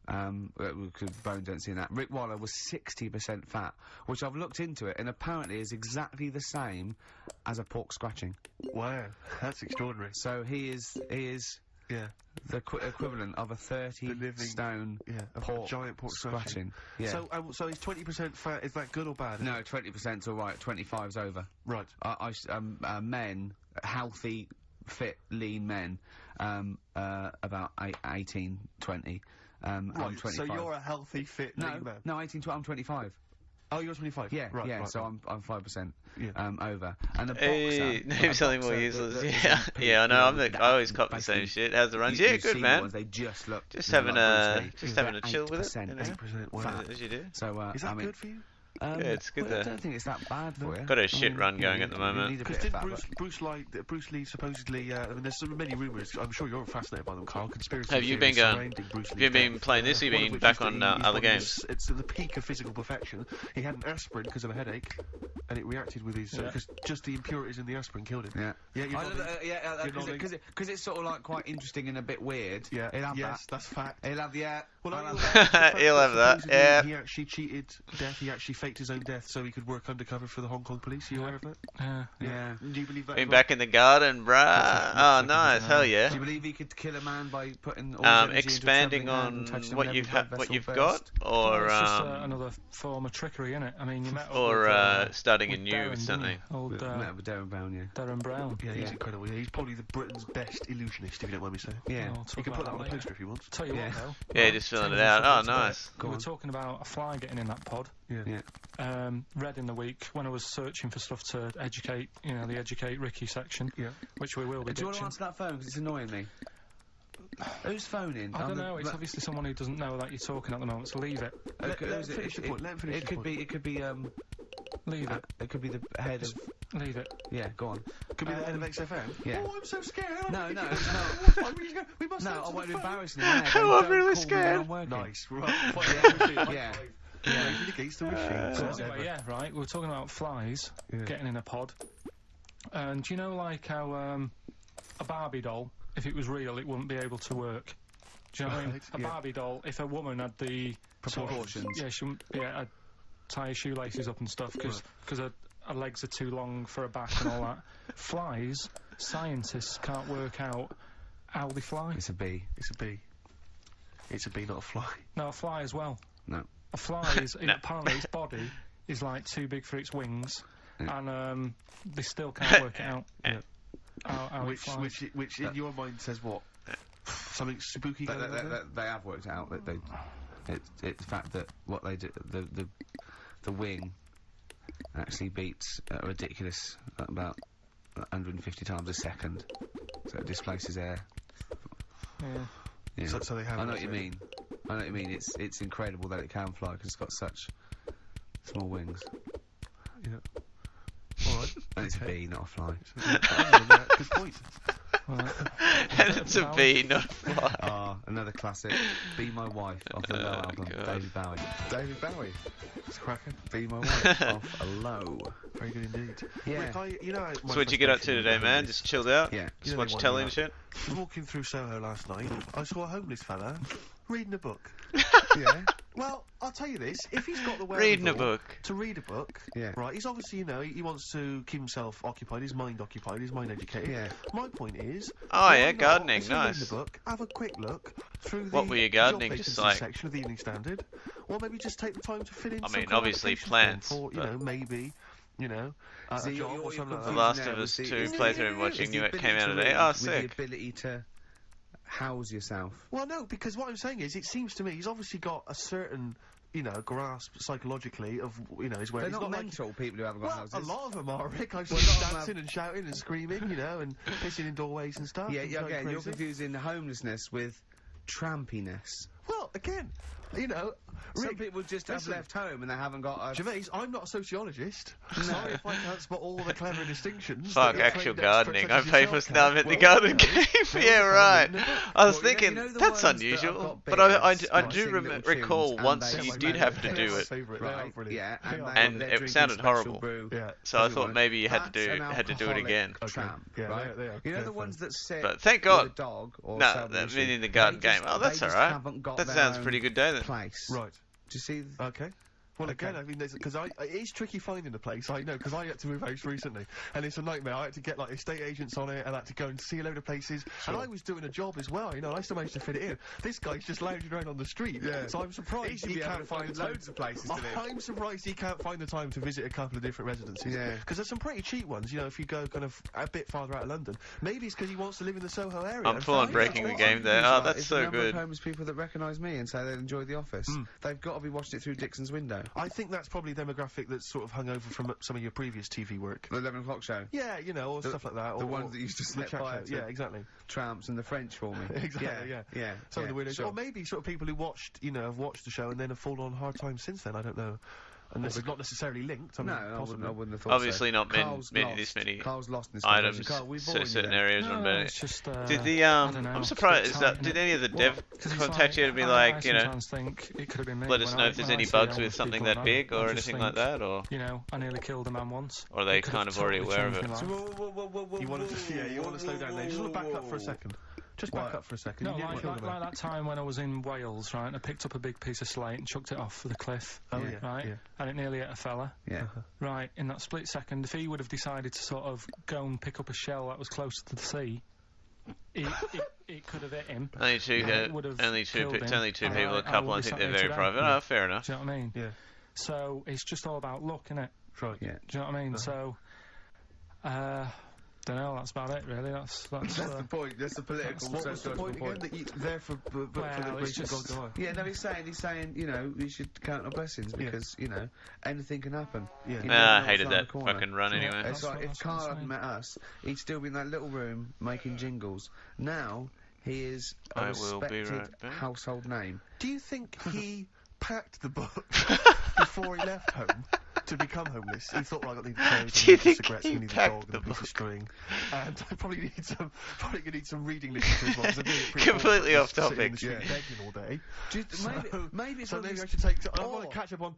S1: Because bone density and that. Rick Waller was 60% fat, which I've looked into it, and apparently is exactly the same as a pork scratching.
S2: he? Wow, that's extraordinary.
S1: So he is
S2: Yeah,
S1: the equivalent of a 30
S2: living-
S1: stone
S2: yeah, a
S1: pork
S2: giant pork scratching.
S1: Yeah.
S2: So is 20% fat, is that good or bad?
S1: No, 20%'s all right. 25's over.
S2: Right.
S1: Men, healthy, fit, lean men, about 18, 20. I'm
S2: Right,
S1: 25.
S2: so you're a healthy, fit, lean man.
S1: No, 18, 20, I'm 25.
S2: Oh, you're 25?
S1: Yeah,
S2: right,
S1: yeah.
S2: right,
S1: So
S2: right.
S1: I'm 5%.
S2: Yeah.
S1: Over. And the
S5: Hey,
S1: boxer.
S5: name something more useless. Yeah, yeah, I know. I always cop the same shit. How's the runs? Yeah, good man.
S1: They just look.
S5: Just
S1: you know,
S5: having
S1: like
S5: a
S1: Bruce Lee.
S5: just having a chill with it.
S1: 8%,
S5: You know?
S2: 8%, wow.
S1: fat.
S5: As you do.
S1: So
S2: Is that
S1: I mean,
S2: good for you?
S5: Yeah, it's good
S1: well, I
S5: there.
S1: don't think it's that bad for you.
S5: Got a
S1: I
S5: shit
S1: mean,
S5: run
S1: you know,
S5: going at the
S1: you
S5: moment.
S1: need a
S2: Because
S1: bit
S2: didn't
S1: of that,
S2: Bruce Lee supposedly, I mean, there's so many rumours, I'm sure you're fascinated by them, Carl, conspiracy
S5: Have you been
S2: theories
S5: going?
S2: surrounding Bruce
S5: Have
S2: Lee's
S5: you been
S2: death.
S5: playing this? Or you
S2: One of
S5: been
S2: which
S5: back
S2: is that
S5: on
S2: he's
S5: other
S2: one of
S5: games?
S2: his- It's at the peak of physical perfection. He had an aspirin because of a headache, and it reacted with his, because just the impurities in the aspirin killed him.
S1: Yeah.
S2: Yeah, you're
S1: I
S2: nodding.
S1: love that,
S2: You're nodding.
S1: because it's sort of like quite interesting and a bit weird.
S2: Yeah,
S1: He'll have
S2: yes, that's fact.
S1: that. He'll have
S2: Well,
S1: I'll
S2: I
S1: have
S2: love
S1: that.
S2: the fact
S5: He'll have that,
S2: supposedly
S5: yeah.
S2: He actually cheated death. He actually faked his own death so he could work undercover for the Hong Kong police. Are you aware of that?
S1: Yeah.
S2: Do you believe that?
S5: Been
S2: as well?
S5: back in the garden, bruh. Oh,
S2: like
S5: nice. Hell yeah.
S1: Do you believe he could kill a man by putting all his energy into a
S5: Expanding
S1: trembling hand
S5: on
S1: and touching
S5: what
S1: them
S5: you've
S1: with every blood
S5: what
S1: vessel
S5: you've
S1: first?
S5: got, or
S3: it's just another form of trickery, isn't it? I mean, you met up
S5: or
S3: with,
S5: starting
S3: with
S5: anew
S3: Darren,
S5: with
S3: didn't
S5: something.
S3: you? Old
S1: Met with Darren Brown, yeah.
S3: Darren Brown.
S2: Yeah, he's
S1: Yeah.
S2: incredible. Yeah, he's probably the Britain's best illusionist, if you don't mind me saying.
S1: Yeah.
S3: I'll talk
S2: You can put
S3: about
S2: that on a
S3: later.
S2: poster if you want.
S3: Tell you
S1: Yeah.
S3: what, though.
S5: Yeah,
S3: right,
S5: just filling
S3: changing
S5: it out.
S3: subject
S5: Oh,
S3: a bit.
S5: nice.
S3: We were talking about a fly getting in that pod.
S2: Yeah.
S1: Yeah.
S3: Read in the week when I was searching for stuff to educate, the Educate Ricky section,
S2: Yeah.
S3: which we will be
S1: Do you want to
S3: ditching.
S1: answer that phone? Because it's annoying me. Who's phoning?
S3: I
S1: On
S3: don't
S1: the-
S3: know, it's obviously someone who doesn't know that you're talking at the moment, so leave it.
S2: Let
S1: who's
S2: him finish your point, let him finish
S1: It
S2: your
S1: could
S2: point.
S1: be. It could be.
S3: Leave it.
S1: It could be the head of.
S3: Leave it.
S1: Yeah. Go on.
S2: Could be the head of XFM.
S1: Yeah.
S2: Oh, I'm so scared.
S1: No, no, no.
S2: We must
S1: No,
S2: answer
S1: I
S2: the
S1: won't be
S2: phone.
S1: embarrassing him.
S5: Oh, I'm really scared.
S2: Nice. Right.
S1: Yeah.
S2: Yeah. Against the machine.
S3: So anyway, yeah, right, we were talking about flies
S2: Yeah.
S3: getting in a pod. And do you know, like, how a Barbie doll, if it was real, it wouldn't be able to work? Do you know what I mean?
S2: Right,
S3: A
S2: yeah.
S3: Barbie doll, if a woman had the
S1: Proportions.
S3: yeah, she wouldn't be able to tie her shoelaces up and stuff because her legs are too long for her back and all that. Flies, scientists can't work out how they fly.
S1: It's a bee.
S2: It's a bee. It's a bee, not a fly.
S3: No, a fly as well.
S1: No.
S3: A fly is apparently its body is like too big for its wings, and they still can't work it out. How it flies.
S2: Which in your mind says what? Something spooky going on there?
S1: They have worked out that it's the fact that what they do, the wing actually beats a ridiculous about 150 times a second, so it displaces air.
S3: Yeah.
S1: Yeah.
S2: So they have.
S1: I know what you mean. It's incredible that it can fly because it's got such small wings.
S2: Yeah. All right.
S1: And it's a bee, not a fly.
S2: Good point.
S5: And it's a bee, not a fly.
S1: Ah, another classic. Be My Wife off the Low
S5: Oh,
S1: album.
S5: God.
S1: David Bowie. David Bowie.
S2: It's cracking.
S1: Be My Wife off a Low.
S2: Very good indeed.
S1: Yeah.
S2: Rick, my
S5: So what'd you get up to
S2: frustration
S5: today,
S2: with
S5: man?
S2: homeless-
S5: Just chilled out?
S1: Yeah.
S5: Just
S2: You know
S5: watch
S2: they want
S5: telly
S2: you
S5: and shit?
S2: Walking through Soho last night, I saw a homeless fella reading a book.
S1: Yeah.
S2: Well, I'll tell you this: if he's got the
S5: Reading a
S2: wherewithal
S5: book.
S2: to read a book,
S1: Yeah.
S2: right? He's obviously, he wants to keep himself occupied, his mind educated.
S1: Yeah.
S2: My point is,
S5: Oh,
S2: why
S5: yeah,
S2: not,
S5: gardening,
S2: if you're reading
S5: nice.
S2: a book, have a quick look through
S5: What
S2: the
S5: were you
S2: job
S5: gardening, just
S2: vacancies
S5: like-
S2: section of the Evening Standard, or maybe just take the time to fill in.
S5: I
S2: some
S5: mean,
S2: kind of
S5: obviously
S2: application
S5: plants,
S2: form for,
S5: but-
S2: maybe, a
S1: See,
S2: job
S1: you're
S2: or something like
S5: The
S2: that.
S5: Last of Us 2 playthrough I'm watching, knew it came out today. Oh, sick.
S1: With the ability to house yourself.
S2: Well, no, because what I'm saying is, it seems to me he's obviously got a certain, grasp psychologically of, his where
S1: They're
S2: he's
S1: not
S2: not like.
S1: mental, people who haven't got
S2: Well,
S1: houses.
S2: a lot of them are, Rick. I've
S1: Well,
S2: seen
S1: a lot of them
S2: dancing and shouting and screaming, and pissing in doorways and stuff.
S1: Yeah,
S2: and
S1: yeah,
S2: going
S1: again, you're
S2: crazy.
S1: confusing homelessness with trampiness.
S2: Well, again,
S1: Some
S2: Rick,
S1: people just have
S2: listen.
S1: left home and they haven't got a...
S2: Gervais, I'm not a sociologist. Sorry if I can't spot all the clever distinctions.
S5: Fuck,
S2: that
S5: actual
S2: trained
S5: gardening.
S2: experts
S5: I
S2: such
S5: pay
S2: as
S5: for
S2: yourself
S5: snub at
S2: can.
S5: the
S2: Well,
S5: garden game. Yeah, right. I was
S1: Well,
S5: thinking,
S1: you know the
S5: that's
S1: ones that
S5: unusual.
S1: have got
S5: But I
S1: beards,
S5: do
S1: like sing little
S5: recall
S1: tunes, and
S5: once
S1: they
S5: you
S1: have
S5: did
S1: like
S5: have to
S1: their
S5: do
S1: hair
S5: it.
S2: Favourite,
S1: Right,
S2: brilliant.
S1: yeah,
S2: They are.
S1: and,
S5: And
S1: they're
S5: it
S1: drinking
S5: sounded
S1: special
S5: horrible.
S1: brew.
S2: Yeah.
S5: So I
S1: Everyone.
S5: thought maybe you had to
S1: That's
S5: do
S1: an
S5: it again.
S1: alcoholic Tramp,
S2: Yeah,
S1: right?
S2: they are
S1: You know the
S2: careful.
S1: ones that sit
S5: But thank
S1: with
S5: God.
S1: a dog or
S5: No,
S1: something,
S5: that
S1: you
S5: meaning
S1: see,
S5: the garden
S1: they
S5: game.
S1: just-
S5: Oh, that's
S1: they just
S5: alright.
S1: haven't got
S5: That
S1: their
S5: sounds
S1: own
S5: pretty good day then.
S1: place.
S2: Right.
S1: Do you see?
S2: Okay. Well, again, I mean, because it is tricky finding a place. I know, because I had to move house recently, and it's a nightmare. I had to get like estate agents on it, and I had to go and see a load of places. And I was doing a job as well. I still managed to fit it in. This guy's just lounging around on the street.
S1: Yeah.
S2: So I'm surprised he can't find the time.
S1: loads of places to live.
S2: I'm surprised he can't find the time to visit a couple of different residences.
S1: Yeah.
S2: Because there's some pretty cheap ones. If you go kind of a bit farther out of London, maybe it's because he wants to live in the Soho area.
S5: I'm full on
S2: Fine,
S5: breaking
S2: that's
S5: the
S2: what
S5: game
S2: I'm
S5: there.
S2: used
S5: Oh,
S2: to.
S5: that's
S1: It's
S5: so
S1: the number
S5: good.
S1: of homeless people that recognise me and say they enjoy The Office. They've got to be watching it through Dixon's window.
S2: I think that's probably demographic that's sort of hung over from some of your previous TV work.
S1: The 11 o'clock show.
S2: Yeah, or stuff like that.
S1: The
S2: or,
S1: ones that used to
S2: the
S1: slip
S2: chat
S1: by
S2: show.
S1: to
S2: Yeah, exactly.
S1: Tramps and the French for me.
S2: Exactly, yeah.
S1: Yeah.
S2: Some of the weirdos.
S1: sure.
S2: Or maybe sort of people who watched, have watched the show and then have fallen on hard times since then. I don't know. unless it's not necessarily linked. I
S1: No,
S2: mean,
S1: I
S2: possibly.
S1: wouldn't have thought
S5: Obviously
S1: so.
S5: not been
S1: Carl's
S5: many,
S1: lost.
S5: this many
S1: Carl's lost in this
S5: items.
S1: conversation. Carl, we've
S5: So
S1: bored you
S5: certain
S1: there.
S5: areas are
S3: No,
S5: unbanned.
S3: it's just,
S5: Did the
S3: I don't know,
S5: I'm
S3: it's
S5: surprised.
S3: exciting,
S5: Did
S3: innit?
S5: any of the dev
S3: 'Cause it's
S5: contact you to be
S3: I
S5: like, you know,
S3: sometimes think it could have been me.
S5: let us
S3: when
S5: know
S3: I-
S5: if there's
S3: when I
S5: any
S3: see
S5: bugs
S3: homeless
S5: with something
S3: people
S5: that
S3: around,
S5: big
S3: I
S5: or
S3: just
S5: anything like
S3: think,
S5: that, or
S3: You know, I nearly killed a man once.
S5: are they
S3: It could
S5: kind
S3: have
S5: of already
S3: totally
S5: aware of
S3: changed
S5: it?
S3: my
S2: So,
S3: life.
S2: you want to slow down there. You just want to back up for a second. Just back
S1: What?
S2: up for a second.
S3: No,
S2: You nearly
S3: like,
S2: killed a man.
S3: that time when I was in Wales, right? I picked up a big piece of slate and chucked it off the cliff.
S2: Oh,
S1: Yeah.
S2: yeah.
S3: Right?
S2: Yeah.
S3: And it nearly hit a fella.
S1: Yeah.
S3: Right, in that split second, if he would have decided to sort of go and pick up a shell that was closer to the sea, it could have hit him.
S5: Only two,
S3: It would have
S5: only two,
S3: killed him.
S5: only two
S3: And
S5: people. A
S3: I
S5: couple.
S3: will
S5: I
S3: be
S5: think
S3: sat
S5: they're
S3: here
S5: very
S3: today.
S5: private. Oh, fair enough.
S3: Do you know what I mean?
S2: Yeah.
S3: So it's just all about luck, innit?
S2: Right.
S1: Yeah.
S3: Do you know what I mean? So, don't know. That's about it, really. That's
S1: That's the point. That's the political.
S2: What was the point again?
S1: point.
S2: That you there for the
S3: Well,
S2: grace
S3: it's
S2: of God
S3: just-
S2: God.
S1: Yeah, no, he's saying, you know, we should count our blessings
S2: Yeah.
S1: because, you know, anything can happen.
S2: Yeah.
S1: You never
S5: Nah,
S1: know
S5: I
S1: what's
S5: hated
S1: around the
S5: that
S1: corner.
S5: fucking run
S3: Yeah.
S5: anyway.
S1: It's
S3: That's
S1: like
S3: what-
S1: if
S3: that's what I'm
S1: Carl hadn't
S3: saying.
S1: met us, he'd still be in that little room making jingles. Now he is a
S5: I will be
S1: respected
S5: right back.
S1: household name.
S2: Do you think he packed the book before he left home to become homeless? He thought, right, I need the clothes,
S5: Do
S2: I
S5: you
S2: need the
S5: think
S2: cigarettes,
S5: he
S2: I need a
S5: packed
S2: dog and
S5: the
S2: a piece
S5: book?
S2: of string, and I probably gonna need some reading literature as well. 'Cause I'm doing it pretty
S5: Completely
S2: bored,
S5: off
S2: just sitting in
S5: topic.
S2: the street
S1: Yeah.
S2: begging all day.
S1: Maybe it's
S2: So
S1: one of
S2: maybe
S1: those-
S2: I should take. I
S1: Or-
S2: want to catch up on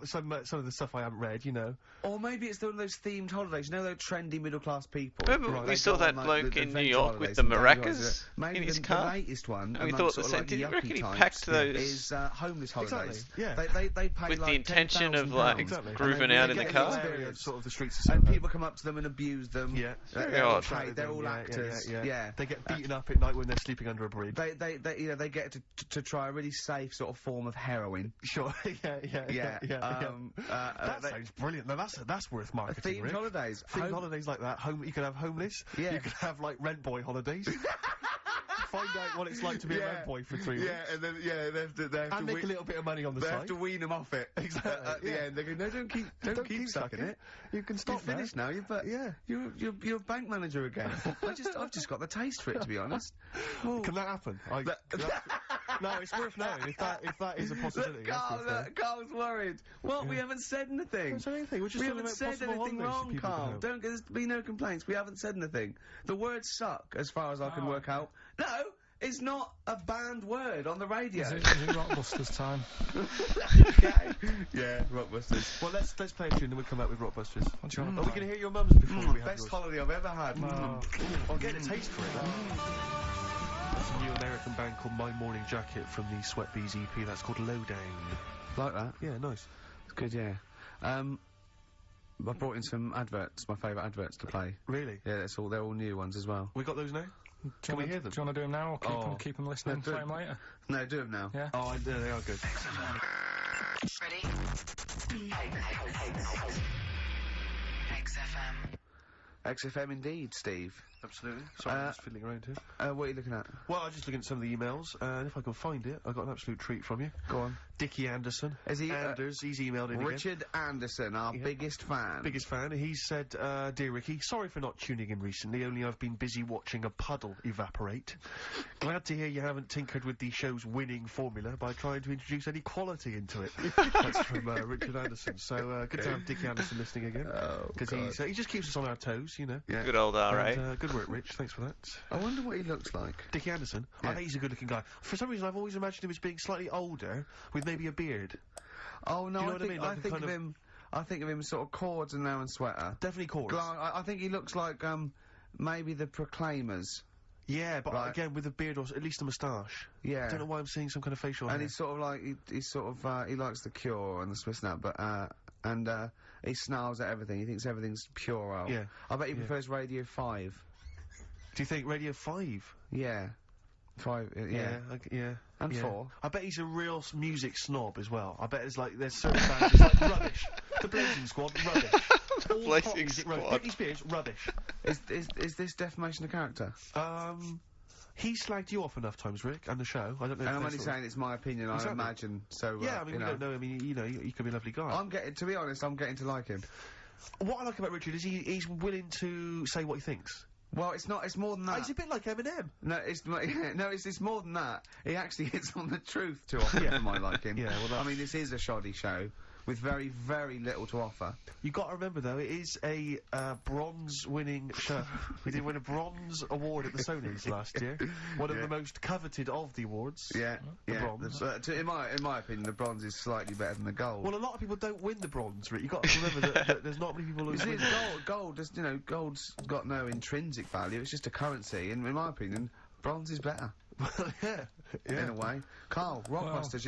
S2: some of the stuff I haven't read. You know.
S1: Or maybe it's one of those themed holidays. You know those trendy middle class people.
S5: Remember
S1: Right,
S5: we
S1: they
S5: saw
S1: go
S5: that
S1: on, like,
S5: bloke
S1: the
S5: in New
S1: adventure
S5: York
S1: holidays
S5: with the
S1: and things like
S5: maracas
S1: that. Maybe
S5: in his
S1: the
S5: car?
S1: latest one,
S5: And we
S1: amongst
S5: thought
S1: sort
S5: the
S1: of
S5: same.
S1: like
S5: Did you reckon
S1: yuppie
S5: he
S1: types,
S5: packed those
S1: is homeless holidays.
S2: Exactly, yeah.
S1: They pay
S5: with
S1: like
S5: the intention of
S1: £10,000
S5: like
S2: Exactly.
S5: grooving
S1: and they
S5: out in the
S1: get
S5: car?
S1: experience.
S2: Sort of the streets of
S1: And
S2: Soho.
S1: people come up to them and abuse them.
S2: Yeah.
S1: They're
S5: odd.
S1: all paid, they're all
S2: Yeah,
S1: actors.
S2: yeah. They get beaten up at night when they're sleeping under a bridge.
S1: They you know they get to try a really safe sort of form of heroin.
S2: Sure. yeah. That
S1: they-
S2: sounds brilliant. Now that's worth marketing.
S1: themed
S2: Rick.
S1: holidays.
S2: Themed
S1: Home-
S2: holidays like that. You could have homeless.
S1: Yeah.
S2: You could have like rent boy holidays. Find out what it's like to be a rent boy for 3 weeks.
S1: and then they have to
S2: And make a little bit of money on the
S1: they
S2: side.
S1: have to wean them off it.
S2: Exactly,
S1: At the
S2: yeah.
S1: end, they go, no, don't keep sucking it.
S2: You can
S1: You're
S2: stop there.
S1: finished now. You're a bank manager again. I've just got the taste for it, to be honest.
S2: Can that happen? No, it's worth knowing if that is a possibility.
S1: Look,
S2: that's
S1: Carl,
S2: worth knowing.
S1: look, Carl's worried. What? We haven't said anything.
S2: Don't say anything. We're just
S1: We
S2: talking
S1: haven't
S2: about
S1: said
S2: possible
S1: anything
S2: holidays for
S1: wrong,
S2: people to
S1: Carl.
S2: have.
S1: Don't there's be no complaints. We haven't said anything. The word "suck," as far as I can
S3: Oh.
S1: work out. No, it's not a banned word on the radio.
S3: Is it Rockbusters time?
S1: Okay. Yeah, Rockbusters.
S2: Well, let's play a tune and we'll come out with Rockbusters.
S3: What do you want
S2: Are
S3: to
S2: we
S3: play?
S2: going to hear your mum's before we have
S1: Best
S2: yours?
S1: holiday I've ever had.
S2: I'm getting a taste for it. It's a new American band called My Morning Jacket from the Sweat Bees EP. That's called Lowdown.
S1: Like that.
S2: Yeah, nice.
S1: It's good, yeah. I brought in some adverts, my favourite adverts to play.
S2: Really?
S1: Yeah, they're all new ones as well.
S2: We got those now? Can we hear them?
S3: Do you want to do them now or keep them listening
S1: No, do
S3: play
S1: it.
S3: them later?
S1: No, do them now.
S3: Yeah?
S2: Oh, they are good.
S6: Ready? XFM.
S1: XFM indeed, Steve.
S2: Absolutely. Sorry, I'm just fiddling around here.
S1: What are you looking at?
S2: Well, I was just looking at some of the emails, and if I can find it, I got an absolute treat from you.
S1: Go on.
S2: Dickie Anderson.
S1: Is he,
S2: Anders, he's emailed in again.
S1: Richard Anderson, our biggest fan.
S2: Biggest fan. He said, Dear Ricky, sorry for not tuning in recently, only I've been busy watching a puddle evaporate. Glad to hear you haven't tinkered with the show's winning formula by trying to introduce any quality into it. That's from Richard Anderson. So, good to have Dickie Anderson listening again.
S1: Oh,
S2: Because he just keeps us on our toes, you know.
S1: Yeah.
S5: Good old RA.
S2: And, good work, Rich. Thanks for that.
S1: I wonder what he looks like.
S2: Dickie Anderson.
S1: Yeah.
S2: I think he's a good-looking guy. For some reason, I've always imagined him as being slightly older, with maybe a beard.
S1: Oh no,
S2: Do you know
S1: I
S2: what I
S1: think
S2: mean? Like
S1: I
S2: a
S1: think
S2: kind
S1: of
S2: of-
S1: him. I think of him sort of cords and now and sweater.
S2: Definitely chords.
S1: I think he looks like maybe the Proclaimers.
S2: Yeah, but
S1: Right.
S2: again, with a beard or at least a moustache.
S1: Yeah.
S2: I don't know why I'm seeing some kind of facial
S1: And
S2: hair.
S1: he's sort of like he's sort of he likes the Cure and the Swiss Nut, but he snarls at everything. He thinks everything's pure.
S2: Yeah.
S1: I bet he
S2: Yeah.
S1: prefers Radio 5.
S2: Do you think Radio 5?
S1: Yeah. 5. Yeah.
S2: Yeah.
S1: And
S2: yeah.
S1: 4.
S2: I bet he's a real music snob as well. I bet there's certain bands, it's like rubbish. The Blazing Squad, rubbish. All pop
S5: Blazing
S2: music, rubbish.
S5: Squad.
S2: Britney Spears, rubbish.
S1: Is this defamation of character?
S2: He slagged you off enough times, Rick, and the show. I don't know.
S1: And
S2: if
S1: I'm
S2: that's
S1: only
S2: sort of-
S1: saying it's my opinion. I
S2: Exactly.
S1: imagine. So
S2: Yeah, I mean,
S1: you
S2: we
S1: know.
S2: don't know. I mean, you know, he could be a lovely guy.
S1: To be honest, I'm getting to like him.
S2: What I like about Richard is he's willing to say what he thinks.
S1: Well, it's not. It's more than that.
S2: He's a bit like Eminem.
S1: No, it's more than that. He actually hits on the truth too often for my liking.
S2: Yeah, well,
S1: I mean, this is a shoddy show, with very, very little to offer.
S2: You got to remember though, it is a bronze-winning show. We did win a bronze award at the Sonys last year. One of the most coveted of the awards.
S1: Yeah,
S2: The
S1: yeah.
S2: bronze.
S1: In my opinion, the bronze is slightly better than the gold.
S2: Well, a lot of people don't win the bronze, Rick. You got to remember that there's not many people who
S1: You see,
S2: win.
S1: it's gold. Just, gold's got no intrinsic value. It's just a currency, and in my opinion, bronze is better
S2: Well, yeah.
S1: in a way. Carl, Rockbusters,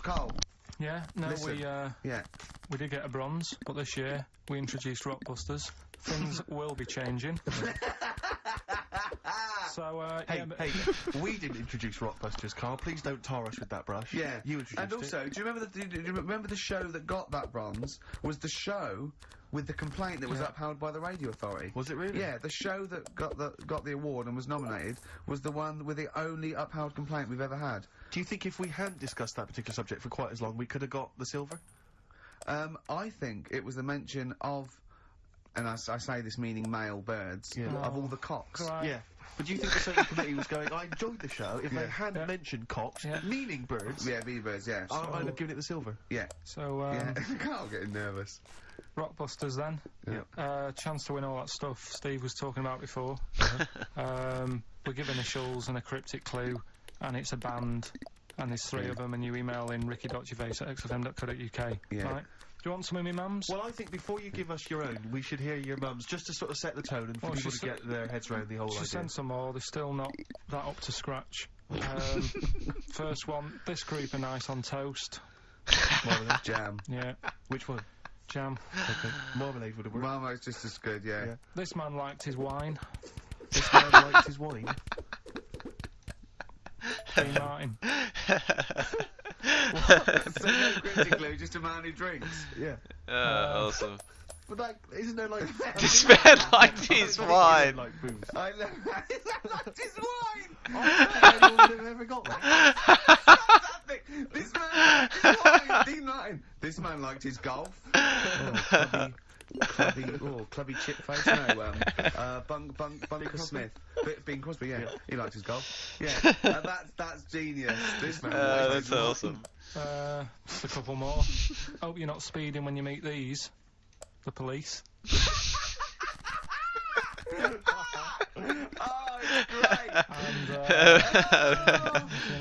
S1: Carl.
S3: Yeah, no,
S1: Listen. Yeah.
S3: we did get a bronze, but this year we introduced Rockbusters. Things will be changing. So,
S2: Hey, we didn't introduce Rockbusters, Carl. Please don't tar us with that brush.
S1: Yeah,
S2: You introduced
S1: and also, do you remember the show that got that bronze was the show with the complaint that was upheld by the radio authority?
S2: Was it really?
S1: Yeah, the show that got the award and was nominated was the one with the only upheld complaint we've ever had.
S2: Do you think if we hadn't discussed that particular subject for quite as long, we could have got the silver?
S1: I think it was the mention of, and I say this meaning male birds, of all the cocks.
S3: Right.
S2: Yeah. But do you think the certain committee was going, I enjoyed the show, if they hadn't mentioned cocks, meaning birds,
S1: Yeah, V-birds, yeah.
S2: I'd have given it the silver.
S1: Yeah.
S3: So,
S1: Yeah. Carl getting nervous.
S3: Rockbusters then.
S1: Yeah.
S3: Chance to win all that stuff Steve was talking about before. We give initials and a cryptic clue, and it's a band, and there's 3 of them, and you email in ricky.gervais@xfm.co.uk.
S1: Yeah.
S3: Right? Do you want some of me mums?
S2: Well, I think before you give us your own, we should hear your mum's, just to sort of set the tone and for
S3: Well,
S2: people
S3: she
S2: to get their heads around the whole
S3: She
S2: idea.
S3: sent some more, they're still not that up to scratch. First one, this group are nice on toast.
S1: Jam.
S3: Yeah,
S2: Which one?
S3: jam.
S2: Okay. Marmalade would have worked.
S1: Marmo's just as good, yeah.
S3: This man liked his wine.
S2: This man likes his wine.
S3: Dean Martin.
S1: So no critically, just a man who drinks.
S2: Yeah.
S5: Awesome.
S2: But like, isn't there like...
S5: This man liked his wine.
S2: Like booze.
S1: I love liked his wine!
S2: I don't know anyone who ever got that.
S1: Fantastic! This man liked his wine! Dean Martin! This man liked his golf. Clubby chip face? No, Bunker Smith. Bing Crosby, yeah. He liked his golf. Yeah, that's genius. This man liked his
S5: That's
S1: wine.
S5: awesome.
S3: Just a couple more. Hope you're not speeding when you meet these. The police.
S1: Oh, it's great!
S3: And,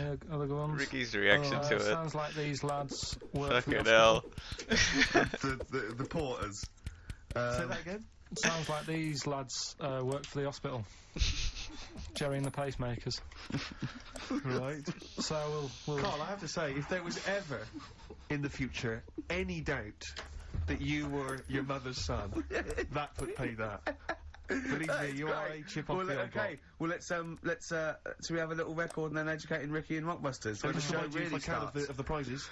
S3: any other good ones?
S5: Ricky's reaction to it.
S3: Sounds like these lads work for the
S5: Fucking
S3: hospital.
S5: hell.
S1: the porters.
S2: Say that again?
S3: Sounds like these lads work for the hospital. Jerry and the pacemakers.
S2: Right.
S3: So we'll
S2: Carl, I have to say, if there was ever, in the future, any doubt that you were your mother's son, that would pay that. Believe me, you are a chip off the old block.
S1: Okay. Well, let's so we have a little record and then educating Ricky and Rockbusters. Where the
S2: Just
S1: show
S2: remind you, if
S1: really
S2: I can,
S1: starts.
S2: of the prizes.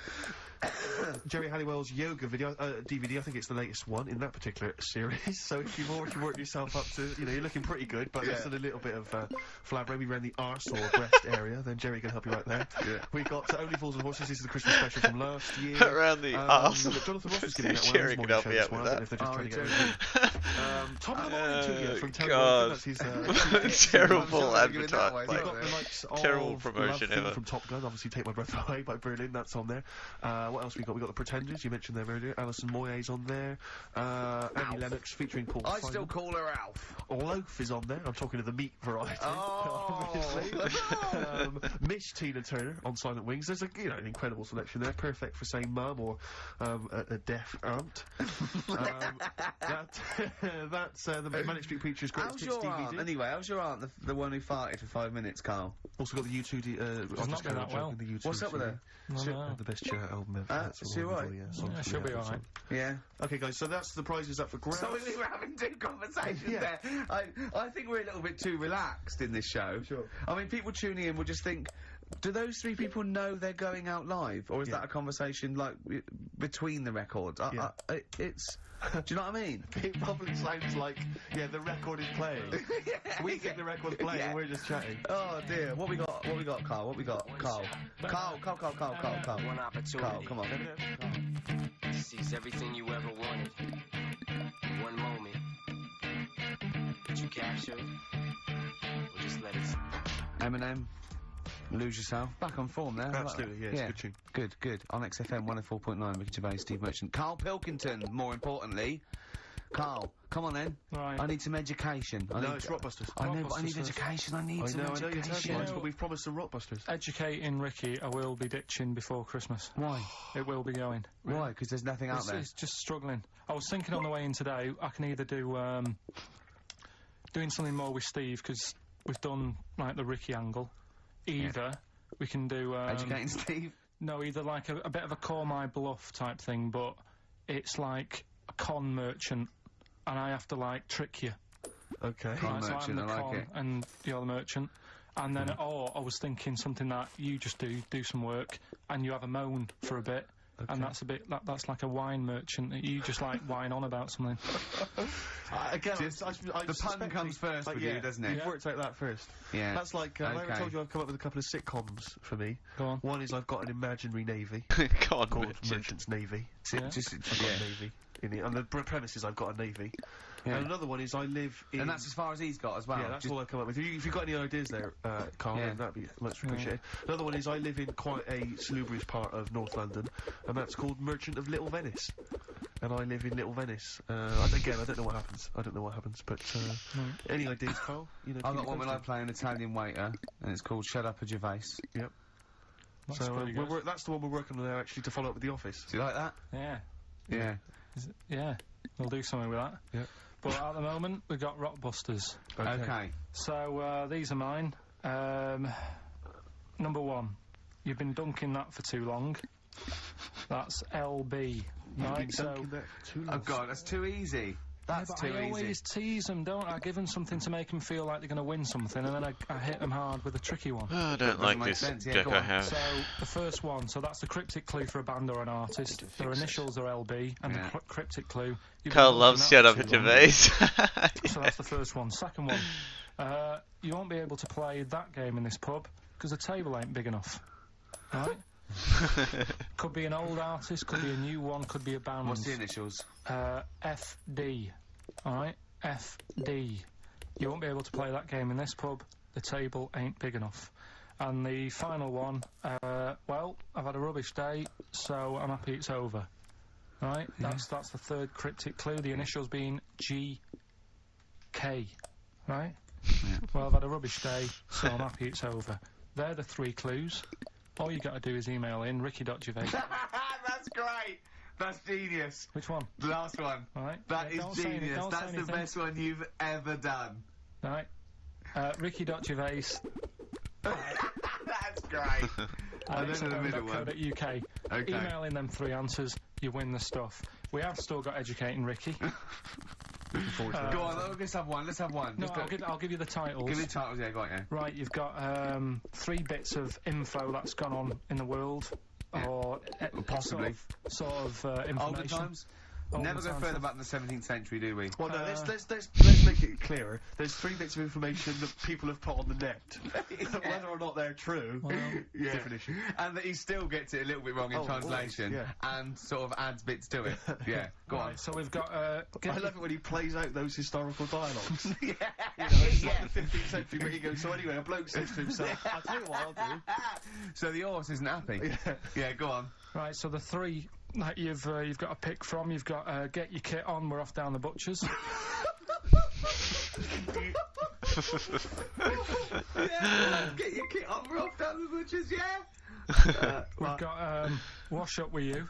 S2: Jerry Halliwell's yoga video, DVD, I think it's the latest one in that particular series. So if you've already worked yourself up to, you're looking pretty good, but there's still a little bit of flab maybe around the arse or breast area, then Jerry can help you right there.
S1: Yeah.
S2: We got Only Fools and Horses, this is the Christmas special from last year.
S5: Around the arse.
S2: Jonathan Ross was giving that one.
S5: Jerry
S2: It was
S5: can help
S2: more
S5: me
S2: show
S5: out
S2: this
S5: with
S2: one. I don't know if they're just
S1: Oh,
S2: trying to get
S1: Jerry.
S2: rid of him. Tom Lamar from Total
S5: God.
S2: that's his
S5: Terrible
S1: I'm giving it that way,
S2: You've
S5: advertisement.
S2: got the likes of
S5: Terrible promotion
S2: Love Theme
S5: ever.
S2: from Top Gun, obviously Take My Breath Away by Berlin, that's on there. What else we got? We got The Pretenders, you mentioned them earlier. Alison Moyet's on there. Annie Lennox featuring Paul
S1: I
S2: Simon.
S1: still call her Alf.
S2: Loaf is on there. I'm talking to the meat variety,
S1: Oh.
S2: obviously. Miss Tina Turner on Silent Wings. There's an incredible selection there. Perfect for saying mum or a deaf aunt. That's the Manic Street Preachers Greatest
S1: How's
S2: Hits
S1: your aunt?
S2: DVD.
S1: Anyway, how's your aunt? The one who farted for 5 minutes, Carl.
S2: Also got the U2
S3: not been that well.
S2: What's
S1: up with her?
S2: The best cheer album ever. That's
S1: is she
S2: all
S1: alright?
S2: wonderful,
S3: Yeah, she'll be alright.
S1: Yeah.
S2: Okay, guys, so that's the prizes up for grabs.
S1: So we were having two conversations
S2: Yeah.
S1: there. I think we're a little bit too relaxed in this show.
S2: Sure.
S1: I mean, people tuning in will just think, do those 3 people know they're going out live? Or is that a conversation, like, between the records?
S2: Yeah.
S1: It's... Do you know what I mean?
S2: It probably sounds like, the record is playing. We think the record's playing and we're just chatting.
S1: Oh dear, what we got, Carl? What we got? Carl,
S4: One opportunity
S1: Carl, come on.
S4: to seize everything you ever wanted. In one moment. Did you capture it? Or just let it...
S1: Eminem, Lose Yourself. Back on form there.
S2: Absolutely, yeah, it's a good tune.
S1: Good, good. On XFM 104.9, Ricky Gervais, Steve Merchant. Carl Pilkington, more importantly. Carl, come on then.
S3: Right.
S1: I need some education.
S2: No, it's Rockbusters.
S1: I know, but I need
S3: Rockbusters first.
S1: education. I need
S2: I
S1: some
S2: know you're
S1: education.
S2: terrible, but we've promised some Rockbusters.
S3: Educating Ricky, I will be ditching before Christmas.
S1: Why?
S3: It will be going.
S1: Why? Because there's nothing out there.
S3: It's just struggling. I was thinking on the way in today, I can either do doing something more with Steve because we've done like the Ricky angle. Either we can do
S1: Educating Steve.
S3: no, either like a bit of a call my bluff type thing, but it's like a con merchant, and I have to like trick you.
S2: Okay.
S1: Con
S3: Right, so
S1: merchant,
S3: I'm the
S1: I like
S3: con
S1: it.
S3: and you're the merchant. And then, or I was thinking something that you just do some work, and you have a moan for a bit, and that's a bit that's like a wine merchant that you just like whine on about something.
S2: Again,
S1: Just-
S2: I
S1: the pun
S2: suspect
S1: comes
S2: the-
S1: first with you, doesn't it?
S2: You've worked out that first.
S1: Yeah.
S2: That's like, I
S1: Okay.
S2: told you I've come up with a couple of sitcoms for me.
S3: Go on.
S2: One is I've got an imaginary navy
S5: God,
S2: called
S5: Merchant.
S2: Merchant's Navy.
S3: Yeah.
S1: Just,
S2: I've got a navy. And the premise is I've got a navy.
S1: Yeah.
S2: And another one is I live in...
S1: And that's as far as he's got as well.
S2: Yeah, that's
S1: Just-
S2: all I've come up with. If you've got any ideas there, Carl,
S1: Yeah.
S2: then that'd be much appreciated. Another one is I live in quite a salubrious part of North London, and that's called Merchant of Little Venice. And I live in Little Venice. Again, I don't know what happens. But any ideas, Carl? You know,
S1: I've
S2: keep
S1: got one
S2: it
S1: where I
S2: posted.
S1: play an Italian waiter, and it's called Shut Up a Gervais.
S2: Yep.
S3: That's
S2: So
S3: pretty good.
S2: that's the one we're working on now, actually, to follow up with The Office.
S1: Do you like that?
S3: Yeah.
S1: Yeah.
S3: Yeah, we'll do something with that.
S2: Yeah.
S3: But at the moment, we've got Rockbusters.
S1: Okay.
S3: So, these are mine. Number one, you've been dunking that for too long. That's LB. Right,
S2: Been
S3: so...
S2: dunking that for too
S1: Oh
S2: long.
S1: God, that's too easy. That's
S3: but
S1: too
S3: I
S1: easy.
S3: always tease them, don't I? I give them something to make them feel like they're going to win something, and then I hit them hard with a tricky one.
S5: Oh, I don't
S1: Doesn't
S5: like
S1: make
S5: this
S1: sense, yeah,
S5: deck
S1: go
S5: I
S1: on.
S5: have.
S3: So, the first one, so that's the cryptic clue for a band or an artist. Their initials are LB, and
S1: Yeah.
S3: the cryptic clue... you've been
S5: Carl
S3: dunking
S5: loves
S3: that
S5: Shut
S3: for
S5: Up
S3: too
S5: at
S3: long.
S5: Gervais.
S3: So that's the first one. Second one, you won't be able to play that game in this pub because the table ain't big enough. Right? Could be an old artist, could be a new one, could be a band.
S1: What's the initials?
S3: FD. Alright? FD. You won't be able to play that game in this pub. The table ain't big enough. And the final one, well, I've had a rubbish day, so I'm happy it's over. Right? That's the third cryptic clue. The initials being GK. Right?
S1: Yeah.
S3: Well, I've had a rubbish day, so I'm happy it's over. They're the three clues. All you got to do is email in ricky.gervais.
S1: That's great. That's genius.
S3: Which one?
S1: The last one.
S3: Right?
S1: That
S3: Yeah,
S1: is
S3: don't say any-
S1: genius.
S3: don't say
S1: That's the
S3: anything.
S1: best one you've ever done.
S3: Right? Ricky.gervais.
S1: That's great. And then the middle one.
S3: UK.
S1: Okay.
S3: Email in them three answers, you win the stuff. We have still got Educating Ricky.
S2: Looking forward to that.
S1: Go on, let's have one. Let's have one.
S3: No,
S1: Just
S3: I'll give you the titles.
S1: give me the titles. Yeah, go on, yeah.
S3: Right, you've got 3 bits of info that's gone on in the world, or
S1: Possibly.
S3: sort of information.
S1: Older times.
S3: Older
S1: Never go
S3: times.
S1: further back than the 17th century, do we?
S2: Well, no, let's make it clearer. There's 3 bits of information that people have put on the net. Whether or not they're true,
S3: Well,
S1: Yeah.
S2: different issue.
S1: And that he still gets it a little bit wrong in
S2: Oh, always,
S1: translation,
S2: yeah.
S1: and sort of adds bits to it. Yeah, go on.
S3: Right, so we've got.
S2: I love it when he plays out those historical dialogues.
S1: Yeah.
S2: You know, it's like the 15th century where he goes, so anyway, a bloke says to himself, I'll tell you what I'll do.
S1: So the horse isn't happy. Yeah, go on.
S3: Right, so the 3 that you've got to pick from, you've got Get Your Kit On, We're Off Down the Butchers.
S1: Yeah, get your kit on, we're off down the butchers, yeah?
S3: We've got Wash Up With You.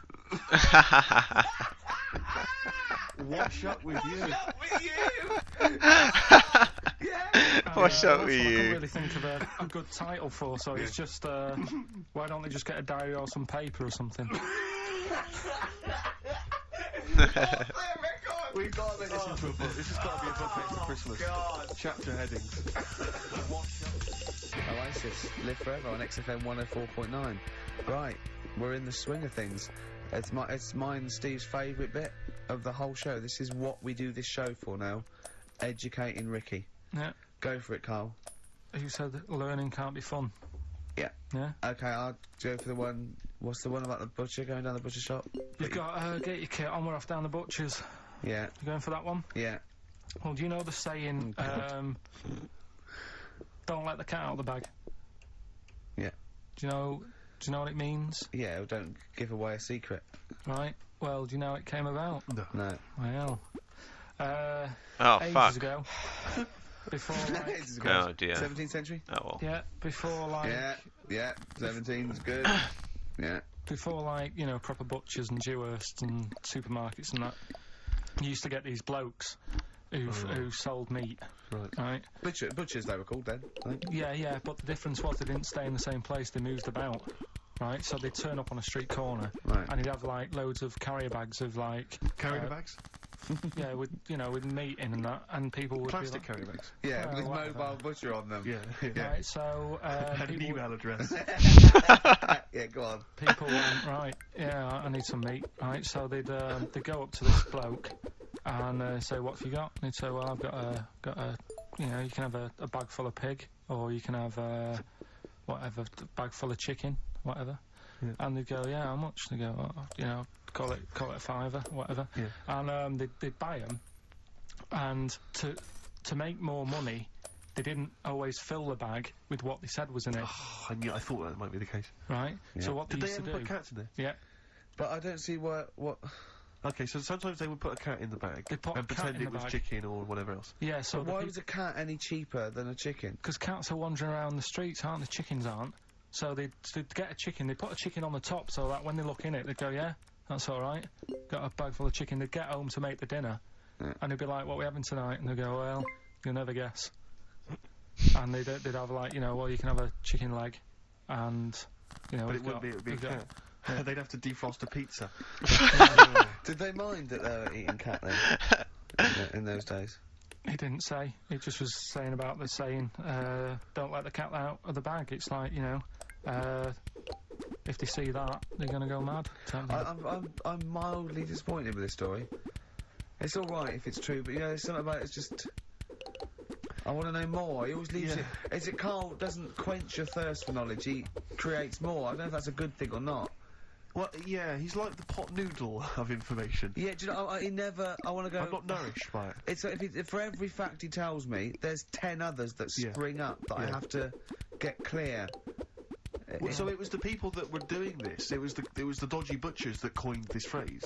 S2: Wash up with you.
S1: Up with you! Yeah!
S3: And,
S5: Wash Up
S3: that's
S5: With
S3: what I couldn't
S5: You.
S3: really think of a good title for, so it's just, why don't they just get a diary or some paper or something?
S2: We've got to make this into a book. This has got to be a book next to Christmas.
S1: God.
S2: Chapter headings.
S1: Oasis, Live Forever on XFM 104.9. Right, we're in the swing of things. It's mine and Steve's favourite bit of the whole show. This is what we do this show for now. Educating Ricky.
S3: Yeah.
S1: Go for it, Carl.
S3: Who said that learning can't be fun?
S1: Yeah.
S3: Yeah?
S1: Okay, I'll go for the one. What's the one about the butcher going down the butcher shop?
S3: You've got Get Your Kit On, We're Off Down the Butchers.
S1: Yeah,
S3: You going for that one?
S1: yeah.
S3: Well, do you know the saying, don't let the cat out of the bag?
S1: Yeah.
S3: Do you know what it means?
S1: Yeah, well, don't give away a secret.
S3: Right. Well, do you know how it came about?
S1: No.
S3: Well,
S5: Oh,
S3: ages
S5: fuck.
S3: ago. Before, like,
S1: Ages ago.
S5: Oh, dear.
S1: 17th century?
S5: Oh, well.
S3: yeah, before like,
S1: Yeah, 17's good. Yeah.
S3: before like, you know, proper butchers and Dewhursts and supermarkets and that, you used to get these blokes who sold meat, right?
S1: Butchers, they were called then, I think.
S3: Yeah, but the difference was they didn't stay in the same place, they moved about, right? So they'd turn up on a street corner,
S1: Right.
S3: and he'd have, like, loads of carrier bags of, like...
S2: Carrier bags?
S3: Yeah, with meat in and that, and people would
S2: Plastic
S3: be like...
S2: carrier bags.
S1: Yeah,
S3: Well,
S1: with
S3: whatever.
S1: mobile butcher on them.
S2: Yeah.
S3: Right, so,
S2: Had an
S3: people,
S2: email address.
S1: Yeah, go on.
S3: people went, right, yeah, I need some meat, right? So they'd go up to this bloke and say, what have you got? And he'd say, well, I've got a you know, you can have a bag full of pig, or you can have whatever, a bag full of chicken, whatever.
S2: Yeah.
S3: And they'd go, yeah, how much? They go, oh, you know, call it a fiver, whatever.
S2: Yeah.
S3: And they'd buy them, and to make more money, they didn't always fill the bag with what they said was in it,
S2: I thought that might be the case.
S3: right?
S1: Yeah.
S3: So what
S2: Did
S3: they
S2: they
S3: used
S2: ever
S3: to
S2: put
S3: do,
S2: cats in there?
S3: yeah,
S1: But I don't see what...
S2: Okay, so sometimes they would put a cat in the bag
S3: They put a
S2: and
S3: cat
S2: pretend
S3: in
S2: it
S3: the
S2: was
S3: bag.
S2: chicken or whatever else.
S3: yeah. So
S1: But why was a cat any cheaper than a chicken?
S3: because cats are wandering around the streets, aren't they? Chickens aren't. So they'd get a chicken, they'd put a chicken on the top so that when they look in it, they'd go, yeah, that's all right. Got a bag full of chicken. They'd get home to make the dinner,
S1: Yeah.
S3: and they'd be like, what are we having tonight? And they'd go, well, you'll never guess. And they'd have, like, you know, well, you can have a chicken leg, and, you know,
S2: But
S3: we've
S2: it would be a
S3: we've got-
S2: cat. They'd have to defrost a pizza.
S1: Did they mind that they were eating cat then? in those days?
S3: He didn't say. He just was saying about the saying, don't let the cat out of the bag. It's like, you know, if they see that, they're going to go mad.
S1: I'm mildly disappointed with this story. It's all right if it's true, but you know, there's something about it's just. I want to know more. He always leaves
S2: Yeah.
S1: it. Is it Carl doesn't quench your thirst for knowledge? He creates more. I don't know if that's a good thing or not.
S2: Well, yeah, he's like the pot noodle of information.
S1: Yeah, do you know? He never. I want to go.
S2: I'm not nourished by it.
S1: It's if for every fact he tells me, there's 10 others that
S2: Yeah.
S1: spring up that I
S2: Yeah.
S1: have to get clear.
S2: Well, so it was the people that were doing this. It was the dodgy butchers that coined this phrase.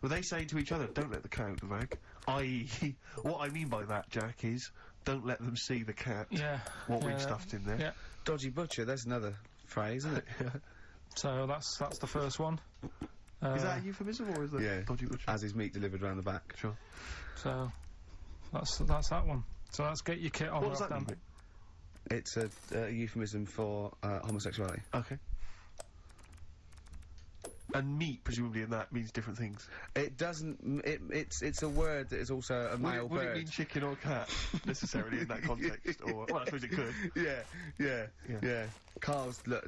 S2: Were they saying to each other, "Don't let the cat out of the bag"? I.e., what I mean by that, Jack, is don't let them see the cat.
S3: Yeah.
S2: What we've
S3: yeah,
S2: stuffed in there.
S3: Yeah.
S1: Dodgy butcher. There's another phrase, isn't it?
S3: So that's the first one.
S2: Is that a euphemism or is that
S1: Yeah.
S2: dodgy butcher?
S1: As his meat delivered round the back.
S2: Sure.
S3: So that's that one. So let's get your kit on.
S2: What does that
S3: Rob,
S2: mean?
S3: then.
S1: It's a euphemism for homosexuality.
S2: Okay. And meat, presumably, in that means different things.
S1: It doesn't. It's a word that is also a male
S2: Would it
S1: bird.
S2: mean chicken or cat, necessarily, in that context? Or, well, I suppose it could.
S1: Yeah. Carl's look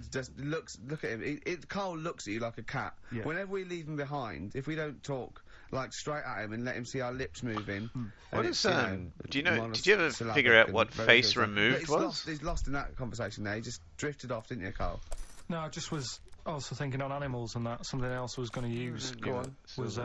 S1: at him. Carl looks at you like a cat.
S2: Yeah.
S1: Whenever we leave him behind, if we don't talk like straight at him and let him see our lips moving.
S5: What
S1: it's,
S5: is, do you know,
S1: monosyllabic
S5: did you ever figure out
S1: and
S5: what
S1: very
S5: face
S1: good.
S5: removed
S1: But
S5: was?
S1: he's lost in that conversation there. He just drifted off, didn't you, Carl?
S3: No, I just was also thinking on animals and that. Something else I was going to use.
S1: Go on.
S3: Was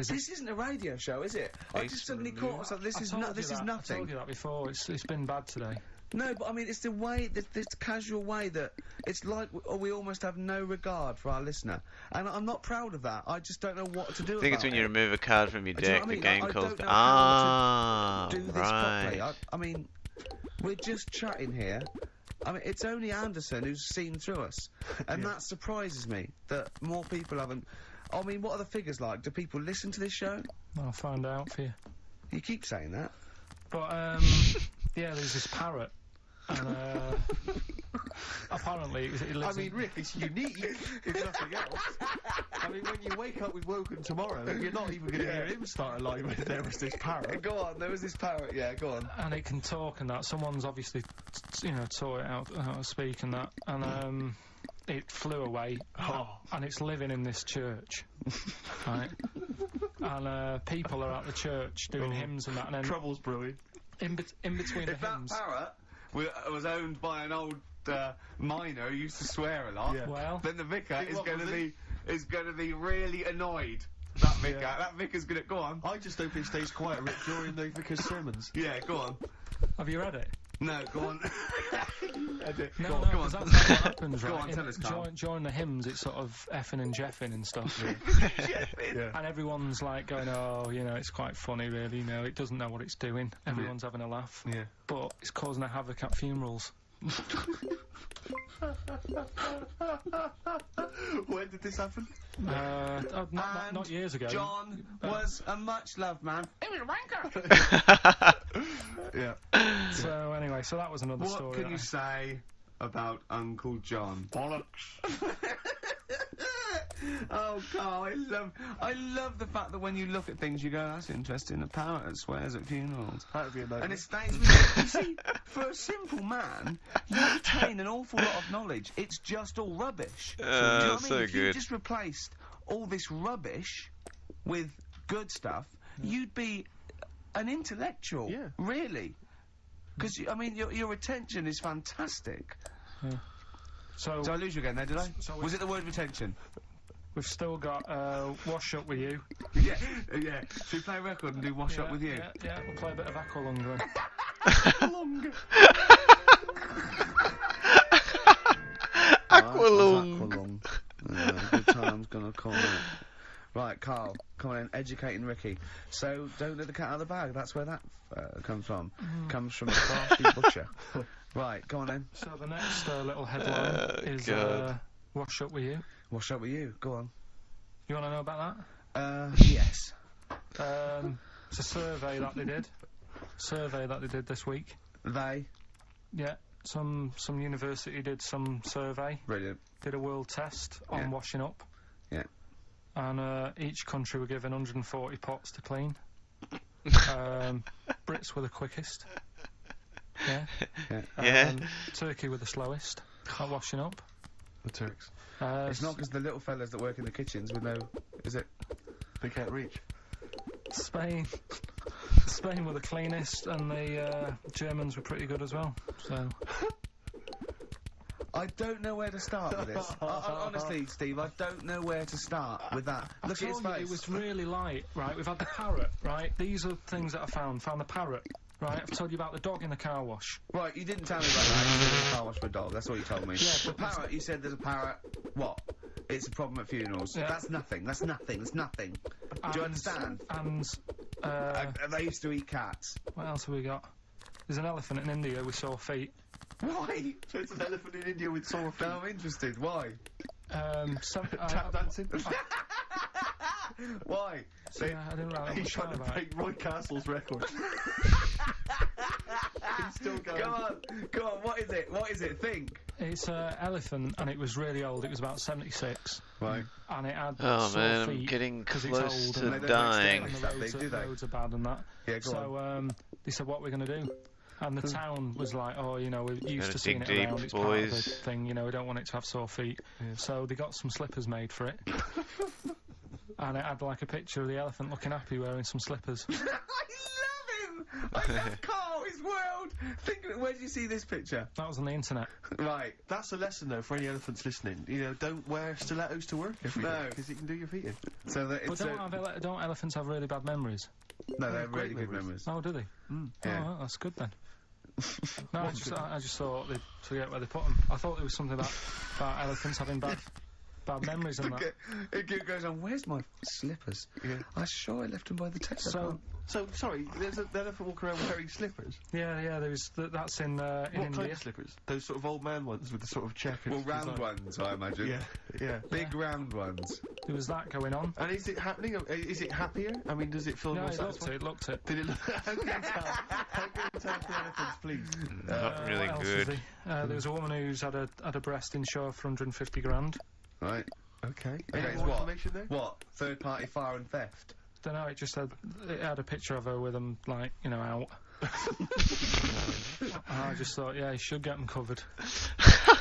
S1: This isn't a radio show, is it? I just suddenly caught myself. This is
S3: I told
S1: nothing.
S3: you that before. It's been bad today.
S1: No, but I mean, it's the way, this casual way that it's like we almost have no regard for our listener, and I'm not proud of that. I just don't know what to do.
S5: I think it's when you remove a card from your
S1: Do you know
S5: deck,
S1: what I
S5: the
S1: mean?
S5: game
S1: I
S5: calls.
S1: don't know
S5: Ah,
S1: how to do this
S5: right.
S1: properly. I mean, we're just chatting here. I mean, it's only Anderson who's seen through us, and that surprises me that more people haven't. I mean, what are the figures like? Do people listen to this show?
S3: I'll find out for you.
S1: You keep saying that.
S3: But yeah, there's this parrot, and apparently it lives.
S2: I mean, Rick, it's unique, if nothing else. I mean, when you wake up with Wogan tomorrow, you're not even going to hear him start a line with "there was this parrot."
S1: Go on, there was this parrot. Yeah, go on.
S3: and it can talk and that. Someone's obviously, you know, taught it how to speak and that. And it flew away, and it's living in this church, right? And people are at the church doing hymns and that. And then
S2: Trouble's brewing.
S3: in between the
S1: If that
S3: hymns,
S1: parrot was owned by an old miner who used to swear a lot,
S2: Yeah.
S3: well,
S1: then the vicar
S2: Think
S1: is
S2: what
S1: going to
S2: was
S1: be really annoyed. That vicar, that vicar's going to go on.
S2: I just hope it stays quiet, Rick, during the vicar's sermons.
S1: Yeah, go on.
S3: have you read it?
S1: No, go on.
S3: No,
S1: Go on,
S3: no,
S1: come on.
S3: 'cause that's what happens,
S1: Go
S3: right?
S1: on, tell us, Carl.
S3: During the hymns, it's sort of effing and jeffing and stuff.
S2: Yeah.
S3: And everyone's like going, oh, you know, it's quite funny, really. You know, it doesn't know what it's doing. Everyone's having a laugh.
S2: Yeah.
S3: But it's causing a havoc at funerals.
S2: When did this happen?
S3: Not years ago.
S1: John was a much loved man. He was a wanker.
S2: Yeah.
S3: So anyway, so that was another
S1: What
S3: story.
S1: can
S3: that
S1: you say about Uncle John?
S2: Bollocks.
S1: Oh, Carl, I love the fact that when you look at things, you go, that's interesting. A parrot that swears at funerals.
S2: That would be a nice.
S1: And it stays with you. You see, for a simple man, you retain an awful lot of knowledge. It's just all rubbish. Do you know what I mean?
S5: so
S1: If you
S5: good.
S1: just replaced all this rubbish with good stuff, you'd be an intellectual.
S2: Yeah.
S1: Really. Because, I mean, your retention is fantastic.
S3: So
S1: Did I lose you again there, did I?
S3: So
S1: Was it the word retention?
S3: we've still got Wash Up With You.
S1: Yeah, yeah. Should we play a record and do Wash Up With You?
S3: Yeah, we'll play a bit of Aqualung then.
S5: Aqualung.
S1: Good time's gonna come in. Right, Carl, come on in, educating Ricky. So, don't let the cat out of the bag, that's where that comes from. Comes from a crafty butcher. Right, go on then.
S3: So the next little headline is
S5: God.
S3: Wash Up With You.
S1: Wash up with you, go on.
S3: You want to know about
S1: Yes.
S3: that? It's a survey that they did. Survey that they did this week.
S1: They.
S3: Yeah, some university did some survey.
S1: Brilliant.
S3: Did a world test on
S1: Yeah.
S3: washing up.
S1: Yeah.
S3: And each country were given 140 pots to clean. Brits were the quickest. Yeah.
S5: Yeah.
S3: Turkey were the slowest at washing up.
S2: The Turks.
S1: It's not because the little fellas that work in the kitchens with no... Is it?
S2: They can't reach.
S3: Spain were the cleanest, and the Germans were pretty good as well. So
S1: I don't know where to start with this. Honestly, Steve, I don't know where to start with that. Look at his
S3: told you
S1: face.
S3: it was really light, right? We've had the parrot, right? These are things that I found. Found the parrot, right? I've told you about the dog in the car wash.
S1: Right, you didn't tell me about that. You said there's a car wash for a dog. That's what you told me.
S3: Yeah,
S1: The
S3: but-
S1: parrot, you said there's a parrot. What? It's a problem at funerals.
S3: Yeah.
S1: That's nothing. That's nothing. That's nothing. Do you understand?
S3: And
S1: They used to eat cats.
S3: what else have we got? There's an elephant in India with sore feet.
S1: Why?
S2: So it's an elephant in India with sore feet.
S1: No, I'm interested. Why?
S2: Tap dancing.
S1: Why?
S3: Yeah, I didn't really
S2: He's trying to
S3: about it.
S2: break Roy Castle's record. He's still going.
S1: Go on. What is it? What is it? Think.
S3: It's an elephant, and it was really old. It was about 76,
S1: Right.
S3: and it had
S5: Oh
S3: sore
S5: man, I'm
S3: feet
S5: getting
S3: 'cause it's
S5: close
S3: old
S5: to
S3: and
S1: they don't
S5: dying.
S1: extend.
S3: and the
S1: They
S3: roads,
S1: do, they?
S3: roads are bad and that.
S1: Yeah, go
S3: So they said, what we're going to do? And the town was like, oh, you know, we're used
S5: Gotta
S3: to seeing
S5: dig
S3: it
S5: deep,
S3: around. It's part of the
S5: boys.
S3: thing, you know, we don't want it to have sore feet. So they got some slippers made for it. And it had like a picture of the elephant looking happy wearing some slippers.
S1: I love him. I love Carl. His world. Think. Where did you see this picture?
S3: That was on the internet.
S1: Right.
S2: That's a lesson though for any elephants listening. You know, don't wear stilettos to work every day
S1: No.
S2: because it can do your feet in.
S1: So that
S3: But
S1: it's
S3: don't elephants have really bad memories?
S1: no, they're really
S2: great
S1: good memories.
S3: Oh, do they?
S1: Yeah.
S3: Oh, well, that's good then. No, I just thought they'd forget where they put them. I thought there was something about elephants having bad memories and that.
S1: It goes on. Where's my slippers?
S2: Yeah.
S1: I'm sure I left them by the test.
S2: So sorry, there's an elephant walking around wearing slippers.
S3: Yeah, there was that's in
S2: What kind
S3: India.
S2: of slippers? Those sort of old man ones with the sort of checkered.
S1: well, round
S2: design.
S1: ones, I imagine.
S2: Yeah.
S1: Big round ones.
S3: There was that going on.
S2: And is it happening? Is it happier? I mean, does it feel
S3: No,
S2: more
S3: it looked
S2: satisfying?
S3: it, looked it.
S2: Did it look? How can you tell? How can you tell the elephants, please?
S5: Not really
S3: what else
S5: good.
S3: was there? There was a woman who's had a breast insured for 150 grand.
S1: Right.
S2: Okay.
S1: Okay,
S2: Any
S1: it's
S2: more
S1: what?
S2: information there?
S1: What? Third party fire and theft.
S3: Don't know. It had a picture of her with them, like, you know, out. And I just thought, yeah, he should get them covered.
S1: He's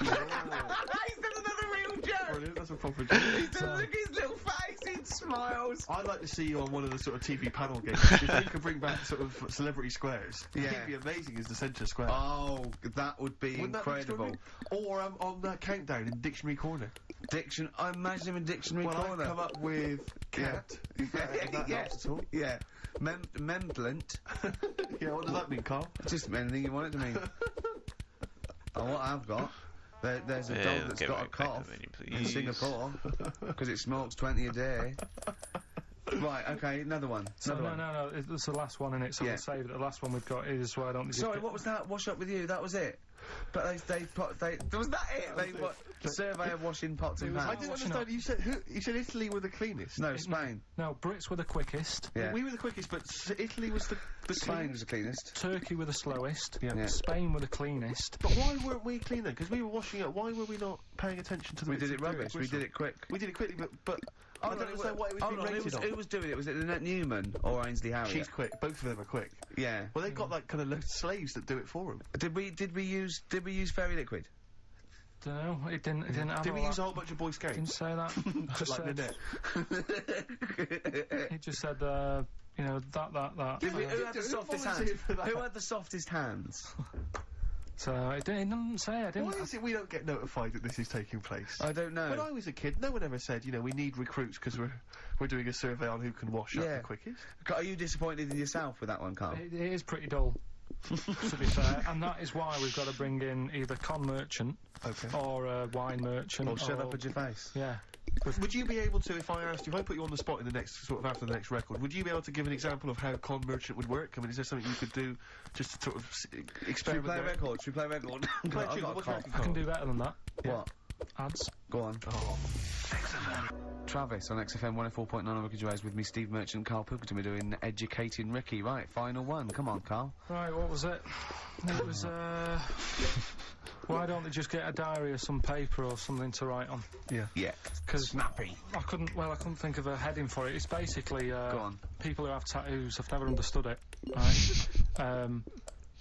S1: done another real joke.
S2: Brilliant. That's a proper joke.
S1: Look at his little face. He smiles.
S2: I'd like to see you on one of the sort of TV panel games. If you could bring back sort of celebrity squares,
S1: Yeah.
S2: it'd be amazing as the centre square.
S1: Oh, that would be
S2: Wouldn't that be
S1: incredible.
S2: extraordinary? Or on that countdown in Dictionary Corner.
S1: I imagine him in Dictionary
S2: Well,
S1: Corner.
S2: I've come up with cat. If that helps at all.
S1: Yeah. Memplent.
S2: Yeah, what does that mean, Carl?
S1: Just anything you want it to mean. And what I've got, there's a
S5: Yeah,
S1: dog that's
S5: get
S1: got a
S5: right back to
S1: cough
S5: the menu,
S1: in
S5: please.
S1: Singapore because it smokes 20 a day. Right, okay, another one.
S3: So
S1: Another one.
S3: no, it's the last one in it, so
S1: Yeah.
S3: we'll save it. The last one we've got is why don't they just
S1: Sorry,
S3: get-
S1: what was that? Wash up with you, that was it? But was that it? They what? Survey of washing pots and
S2: I
S1: pans.
S2: didn't
S3: washing
S2: understand. You said Italy were the cleanest.
S1: No, Spain.
S3: No, Brits were the quickest.
S1: Yeah.
S2: We were the quickest, but Italy was the
S1: Spain
S2: cleanest.
S1: was the cleanest.
S3: Turkey were the slowest.
S1: Yeah.
S3: Spain were the cleanest.
S2: But why weren't we clean then? Because we were washing up. Why were we not paying attention to the
S1: We
S2: bits
S1: did it
S2: of dirt
S1: rubbish. We
S2: gristle?
S1: did it quick.
S2: We did it quickly, but I don't understand what it was being rated on.
S1: Who was doing it? Was it Lynette Newman or Ainsley Harriott?
S2: She's quick. Both of them are quick.
S1: Yeah.
S2: Well, they've got like kind of slaves that do it for them.
S1: Did we use fairy liquid?
S3: Don't know. It didn't have
S2: Did
S3: all
S2: we
S3: that.
S2: use a whole bunch of Boy
S3: Didn't
S2: Scouts?
S3: say that. Just
S2: Like
S3: said,
S2: Lynette.
S3: it just said, you know, that.
S1: Who had the
S2: Who
S1: softest
S2: volunteered
S1: hands?
S2: for that?
S1: Who had the softest hands?
S3: So it didn't say. I didn't.
S2: Why is it we don't get notified that this is taking place?
S1: I don't know.
S2: When I was a kid, no one ever said, you know, we need recruits because we're doing a survey on who can wash up
S1: Yeah.
S2: the quickest.
S1: Are you disappointed in yourself with that one, Carl?
S3: It is pretty dull, to be fair, and that is why we've got to bring in either con merchant
S2: Okay.
S3: or a wine merchant.
S1: Or shut up at your face?
S3: Yeah.
S2: Would you be able to, if I put you on the spot in the next, sort of after the next record, would you be able to give an example of how con merchant would work? I mean, is there something you could do just to sort of
S1: Should we
S2: experiment
S1: play a
S2: there?
S1: record? Should we play a record?
S2: Play a
S1: I've
S2: tune.
S1: got a
S2: What's your
S1: cough.
S2: record
S3: I can
S2: called?
S3: do better than that.
S1: What?
S3: Ads.
S1: Go on.
S2: Oh.
S1: Travis on XFM 104.9 on Ricky Gervais with me, Steve Merchant, Carl Pilkington. We're doing Educating Ricky. Right, final one. Come on, Carl.
S3: Right, what was it? It was, why don't they just get a diary or some paper or something to write on?
S2: Yeah.
S1: Yeah.
S3: Because
S1: Snappy.
S3: I couldn't think of a heading for it. It's basically,
S1: Go on.
S3: people who have tattoos, I've never understood it, right?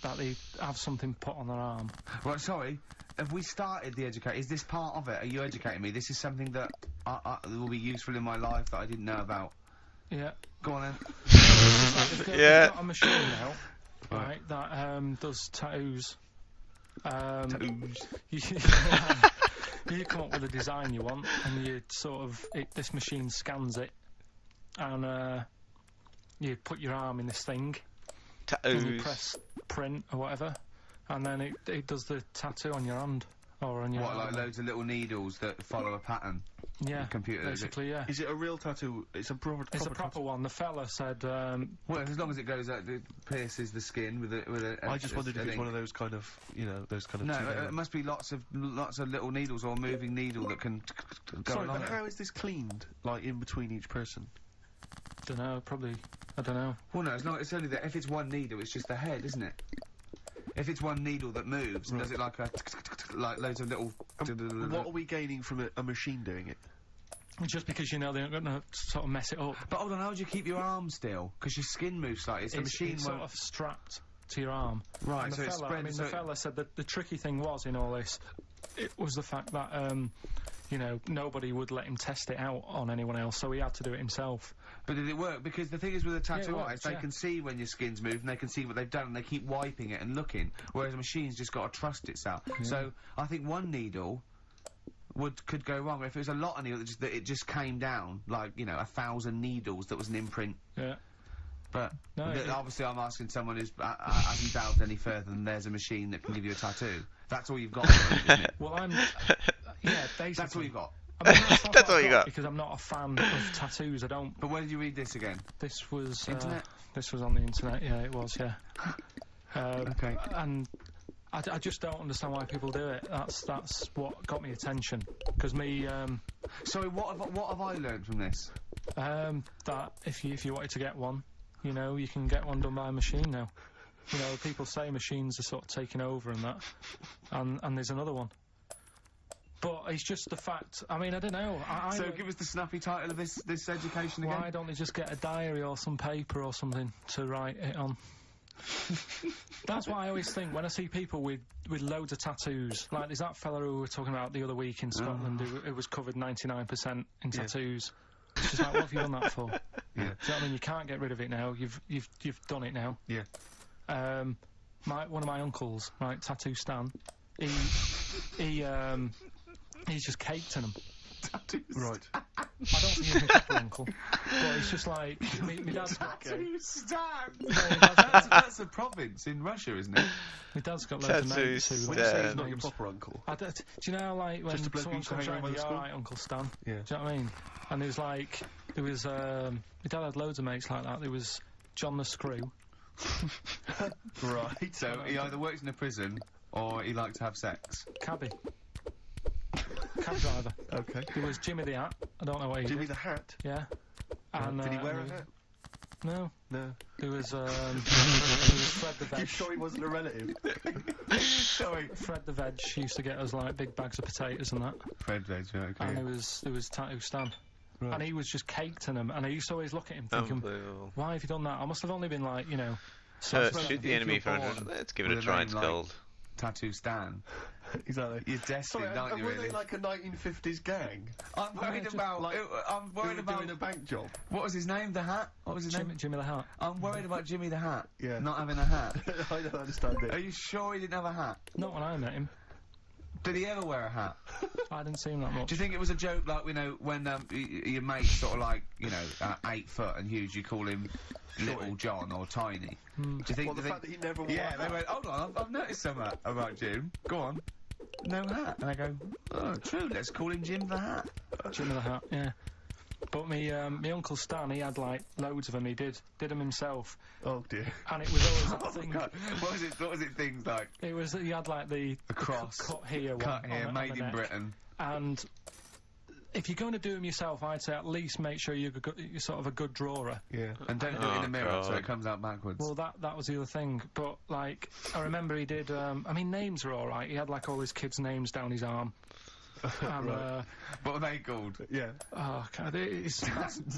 S3: That they have something put on their arm.
S1: Right, sorry. Have we started the educate? Is this part of it? Are you educating me? This is something that will be useful in my life that I didn't know about.
S3: Yeah.
S1: Go on then.
S5: Yeah.
S3: They've got a machine now, right, that does tattoos. You come up with a design you want, and you sort of this machine scans it, and you put your arm in this thing, and you
S5: Tattoos.
S3: press print or whatever, and then it does the tattoo on your hand or on your
S1: What,
S3: arm.
S1: like loads of little needles that follow a pattern?
S3: Yeah,
S1: computer, is it?
S3: basically, yeah.
S2: Is it a real tattoo? It's a proper.
S3: It's a proper one. The fella said,
S1: Well, as long as it goes out, it pierces the skin with a.
S2: I just wondered if it's one of those kind of, you know, those kind of.
S1: No,
S2: two-layer-
S1: it must be lots of little needles or a moving needle that can go
S2: Sorry,
S1: along
S2: but
S1: it.
S2: how is this cleaned, like in between each person?
S3: don't know, probably, I don't know.
S1: Well, no, it's only that if it's one needle, it's just the head, isn't it? If it's one needle that moves, and does it like like loads of little.
S2: What are we gaining from a machine doing it?
S3: Just because you know they're not going to sort of mess it up.
S1: But hold on, how do you keep your arm still? Because your skin moves slightly. It's the machine
S3: it's
S1: won't.
S3: sort of strapped to your arm.
S1: Right,
S3: And
S1: so
S3: the
S1: it's
S3: fella,
S1: spread.
S3: I mean,
S1: so
S3: the fella said that the tricky thing was in all this, it was the fact that, you know, nobody would let him test it out on anyone else, so he had to do it himself.
S1: But did it work? Because the thing is with a tattoo
S3: works,
S1: artist, they
S3: yeah.
S1: can see when your skin's moved and they can see what they've done and they keep wiping it and looking, whereas a machine's just got to trust itself. So I think one needle could go wrong. If it was a lot of needles, that it just came down, like, you know, 1,000 needles that was an imprint.
S3: Yeah.
S1: But
S3: No,
S1: obviously I'm asking someone who's hasn't delved any further than there's a machine that can give you a tattoo. That's all you've got. Isn't it?
S3: Well, yeah, basically.
S1: That's all you've got.
S3: I mean, that's not
S5: That's
S3: what
S5: all
S3: I've
S5: you got.
S3: Because I'm not a fan of tattoos, I don't.
S1: But where did you read this again?
S3: This was...
S1: Internet?
S3: This was on the internet, yeah, it was, yeah.
S1: Okay.
S3: And I just don't understand why people do it. That's what got me attention. Because me,
S1: Sorry, what have I learned from this?
S3: that if you wanted to get one, you know, you can get one done by a machine now. You know, people say machines are sort of taking over and that, and there's another one. But it's just the fact. I mean, I don't know.
S1: So give us the snappy title of this education again.
S3: Why don't they just get a diary or some paper or something to write it on? That's what I always think when I see people with loads of tattoos. Like there's that fella who we were talking about the other week in Scotland who was covered 99% in tattoos. It's just like, what have you done that for?
S1: Yeah.
S3: Do you know what I mean? You can't get rid of it now. You've done it now.
S2: Yeah.
S3: One of my uncles, right, Tattoo Stan, he's just caked in them.
S2: Right.
S3: I don't think he's my proper uncle, but it's just like my dad's got.
S1: That's a province in Russia, isn't it?
S3: My dad's got loads of names too.
S2: When you say he's not your proper uncle.
S3: Do you know how, like, when
S2: Just a bloke
S3: someone
S2: who used to
S3: comes
S2: hang
S3: round,
S2: around
S3: you're
S2: school?
S3: alright, Uncle Stan?
S2: Yeah.
S3: Do you know what I mean? And my dad had loads of mates like that. There was John the Screw.
S2: Right.
S1: So he either works in a prison or he likes to have sex.
S3: Cabby. Cab driver.
S2: Okay.
S3: There was Jimmy the Hat. I don't know what he
S2: Jimmy
S3: did.
S2: the Hat.
S3: Yeah. And,
S2: Did he wear a hat?
S3: No.
S2: No.
S3: There was Fred the Veg.
S2: You sure he wasn't a relative?
S1: Sorry.
S3: Fred the Veg used to get us, like, big bags of potatoes and that.
S1: Fred Veg, okay.
S3: And there was Tattoo Stan.
S2: Right.
S3: And he was just caked in them. And I used to always look at him thinking,
S5: Unbelievable.
S3: why have you done that? I must have only been, like, you know...
S5: Shoot the enemy for 100. Let's give it a
S1: with a
S5: try.
S1: name
S5: It's
S1: like-
S5: gold.
S1: Tattoo Stan.
S2: Exactly.
S1: You're destined,
S2: Sorry,
S1: aren't you,
S2: were
S1: really?
S2: they like a 1950s gang?
S1: I'm worried
S3: just
S1: about...
S2: like-
S1: I'm
S2: Who
S1: worried
S2: were
S1: about...
S2: doing a bank job?
S1: What was his name? The Hat? What was his name?
S3: Jimmy the Hat.
S1: I'm worried about Jimmy the Hat.
S2: Yeah.
S1: Not having a hat.
S2: I don't understand
S1: Are
S2: it.
S1: you sure he didn't have a hat?
S3: Not when I met him.
S1: Did he ever wear a hat?
S3: I didn't see him that much.
S1: Do you think it was a joke, like, you know, when your mate's sort of like, you know, 8 foot and huge, you call him Little John or Tiny? Do you think...
S2: Well, the
S1: do you
S2: fact that
S1: think
S2: he never wore
S1: yeah,
S2: a
S1: they
S2: hat.
S1: went, hold on, I've noticed something about Jim. Go on. No hat. And I go, oh, true, let's call him Jim the Hat.
S3: Jimmy the Hat, yeah. But me Uncle Stan, he had, like, loads of them. He did them himself.
S2: Oh dear.
S3: And it was always that
S1: Oh,
S3: thing.
S1: God. What was it things like?
S3: It was that he had, like, the
S1: cross.
S3: cut here one.
S1: Cut
S3: on
S1: here,
S3: the
S1: made in
S3: neck.
S1: Britain.
S3: And if you're going to do them yourself, I'd say at least make sure you're sort of a good drawer.
S2: Yeah.
S1: And don't do it in
S5: Oh,
S1: the mirror so
S5: God.
S1: it comes out backwards.
S3: Well, that was the other thing. But, like, I remember he did... I mean, names are all right. He had, like, all his kids' names down his arm. And,
S2: Right.
S1: What are they called?
S2: Yeah.
S3: oh, God, it's...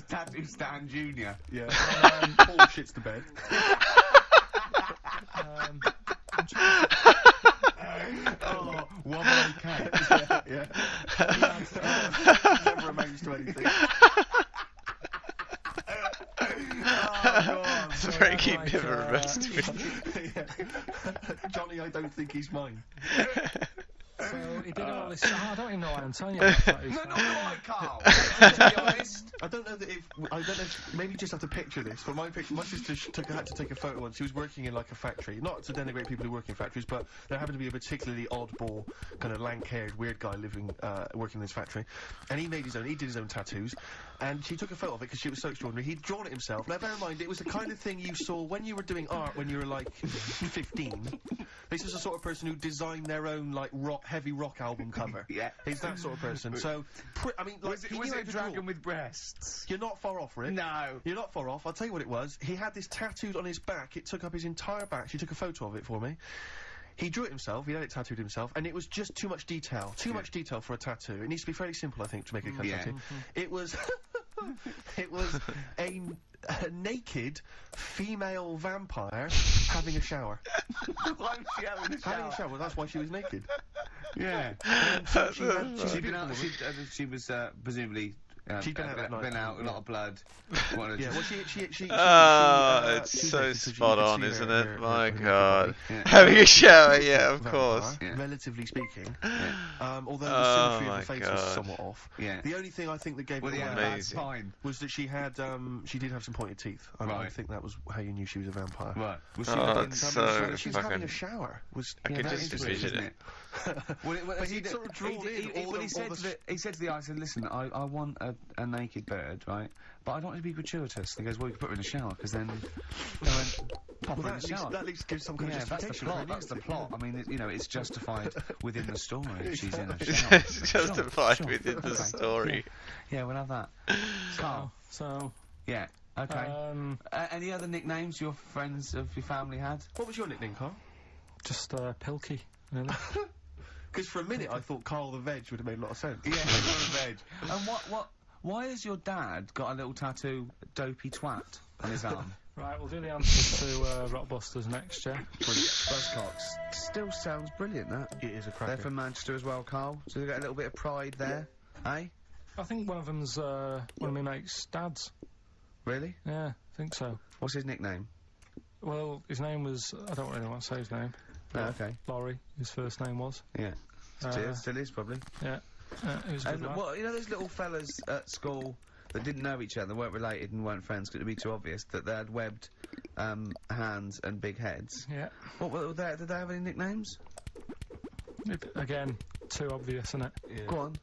S1: Tattoo Stan Jr.
S2: Yeah. Paul shits the bed.
S3: I'm trying to
S1: Oh, wobbly cake.
S2: Yeah. Never amounts to anything.
S1: Oh,
S5: It's
S3: So
S5: very
S3: I'm
S5: keep
S3: like,
S5: never rest.
S2: Yeah. Johnny, I don't think he's mine.
S3: So he did all this... I don't even know why I'm telling you about that.
S1: No, not right, Carl. To be honest.
S2: I don't know if maybe you just have to picture this, but my sister had to take a photo once. She was working in like a factory, not to denigrate people who work in factories, but there happened to be a particularly oddball, kind of lank-haired, weird guy working in this factory, and he did his own tattoos, and she took a photo of it because she was so extraordinary. He'd drawn it himself. Now bear in mind, it was the kind of thing you saw when you were doing art when you were like 15. This is the sort of person who designed their own like heavy rock album cover.
S1: Yeah.
S2: He's that sort of person. So, I mean, like, he
S1: Was
S2: knew how
S1: it
S2: to
S1: dragon
S2: draw.
S1: with breasts?
S2: You're not far off, Rick.
S1: No.
S2: You're not far off. I'll tell you what it was. He had this tattooed on his back. It took up his entire back. She took a photo of it for me. He drew it himself. He had it tattooed himself, and it was just too much detail. Too much detail for a tattoo. It needs to be fairly simple, I think, to make a
S1: Yeah.
S2: tattoo. It was, it was a naked female vampire having a shower.
S1: Why was she having a
S2: Having a shower. That's why she was naked.
S1: Yeah.
S2: So she had,
S1: She'd been out, she was presumably
S2: She'd been out that night.
S1: been out, a lot of blood. Wanted
S2: Yeah,
S1: to-
S2: well, she
S5: It's
S2: she was
S5: so
S2: naked, so you
S5: spot
S2: could
S5: on,
S2: see
S5: isn't
S2: her-
S5: it?
S2: her
S5: My
S2: naked
S5: God.
S2: body.
S1: Yeah.
S5: Having a shower, yeah, of
S2: Vampire,
S5: course.
S1: Yeah.
S2: relatively speaking. Although
S5: Oh,
S2: the symmetry
S5: my
S2: of the face was
S5: God.
S2: somewhat off.
S1: Yeah.
S2: The only thing I think that gave
S1: Well,
S2: it
S1: yeah,
S2: away
S1: bad
S5: Amazing.
S1: spine.
S2: was that she did have some pointed teeth. I
S1: Right.
S2: think that was how you knew she was a vampire.
S1: Right. Was she
S5: Oh,
S1: looking-
S5: it's
S2: She
S5: so
S2: was having
S5: fucking...
S2: a shower.
S5: I could
S1: that
S5: just
S1: is weird,
S5: envision
S1: isn't
S5: it.
S1: Well,
S2: But he'd sort of drawn in all
S1: he
S2: the-
S1: said
S2: all
S1: to
S2: the
S1: he said to the eye, I said, listen, I want a naked bird, right? But I don't want it to be gratuitous. He goes, well, you can put her in the shower, because then... I went, pop her in the shower.
S2: that at least gives some kind
S1: Yeah,
S2: of
S1: that's the
S2: justification.
S1: plot.
S2: really,
S1: That's the
S2: isn't it?
S1: plot. I mean, you know, it's justified within the story. If she's in a shower.
S5: It's justified
S1: Sure,
S5: within the
S1: okay.
S5: story.
S1: Yeah, we'll have that. Carl.
S3: So,
S1: Yeah. Okay. Any other nicknames your friends of your family had?
S2: What was your nickname, Carl?
S3: just Pilkey, really.
S2: Because for a minute I thought Carl the Veg would have made a lot of sense.
S1: Yeah, veg. And why has your dad got a little tattoo, dopey twat, on his arm?
S3: Right, we'll do the answers to Rockbusters next, yeah?
S1: Brilliant. Buzzcocks. Still sounds brilliant, that.
S2: It is a
S1: They're
S2: cracker.
S1: from Manchester as well, Carl. So they've got a little bit of pride there. Eh?
S3: I think one of them's one of my mate's dads.
S1: Really?
S3: Yeah, I think so.
S1: What's his nickname?
S3: Well, his name was... I don't really want to say his name.
S1: Oh, okay.
S3: Laurie, his first name was.
S1: Yeah. Still is, probably.
S3: Yeah. It was a good
S1: And
S3: lad.
S1: what, you know those little fellas at school that didn't know each other, weren't related and weren't friends, because it would be too obvious, that they had webbed hands and big heads?
S3: Yeah.
S1: What were they? Did they have any nicknames?
S3: Again, too obvious, isn't it?
S2: Yeah.
S1: Go on.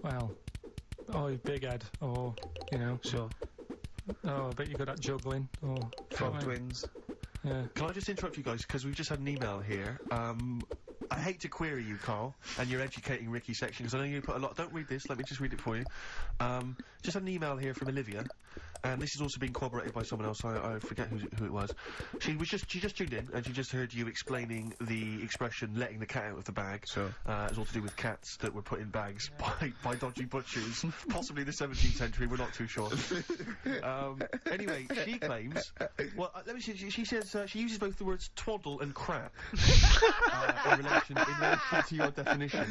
S3: Well, oh, big head, or, you know,
S1: Sure.
S3: oh, I bet you're good at juggling, or...
S1: Frog
S3: something.
S1: twins.
S3: Yeah.
S2: Can I just interrupt you guys, because we've just had an email here. I hate to query you, Carl, and your educating Ricky section, because I know you put a lot... Don't read this, let me just read it for you. Just had an email here from Olivia, and this has also been corroborated by someone else, I forget who it was. She just tuned in, and she just heard you explaining the expression, letting the cat out of the bag.
S1: Sure.
S2: It's all to do with cats that were put in bags by dodgy butchers, possibly the 17th century, we're not too sure. Anyway, she claims... Well, let me see, she says she uses both the words twaddle and crap in relation to your definition.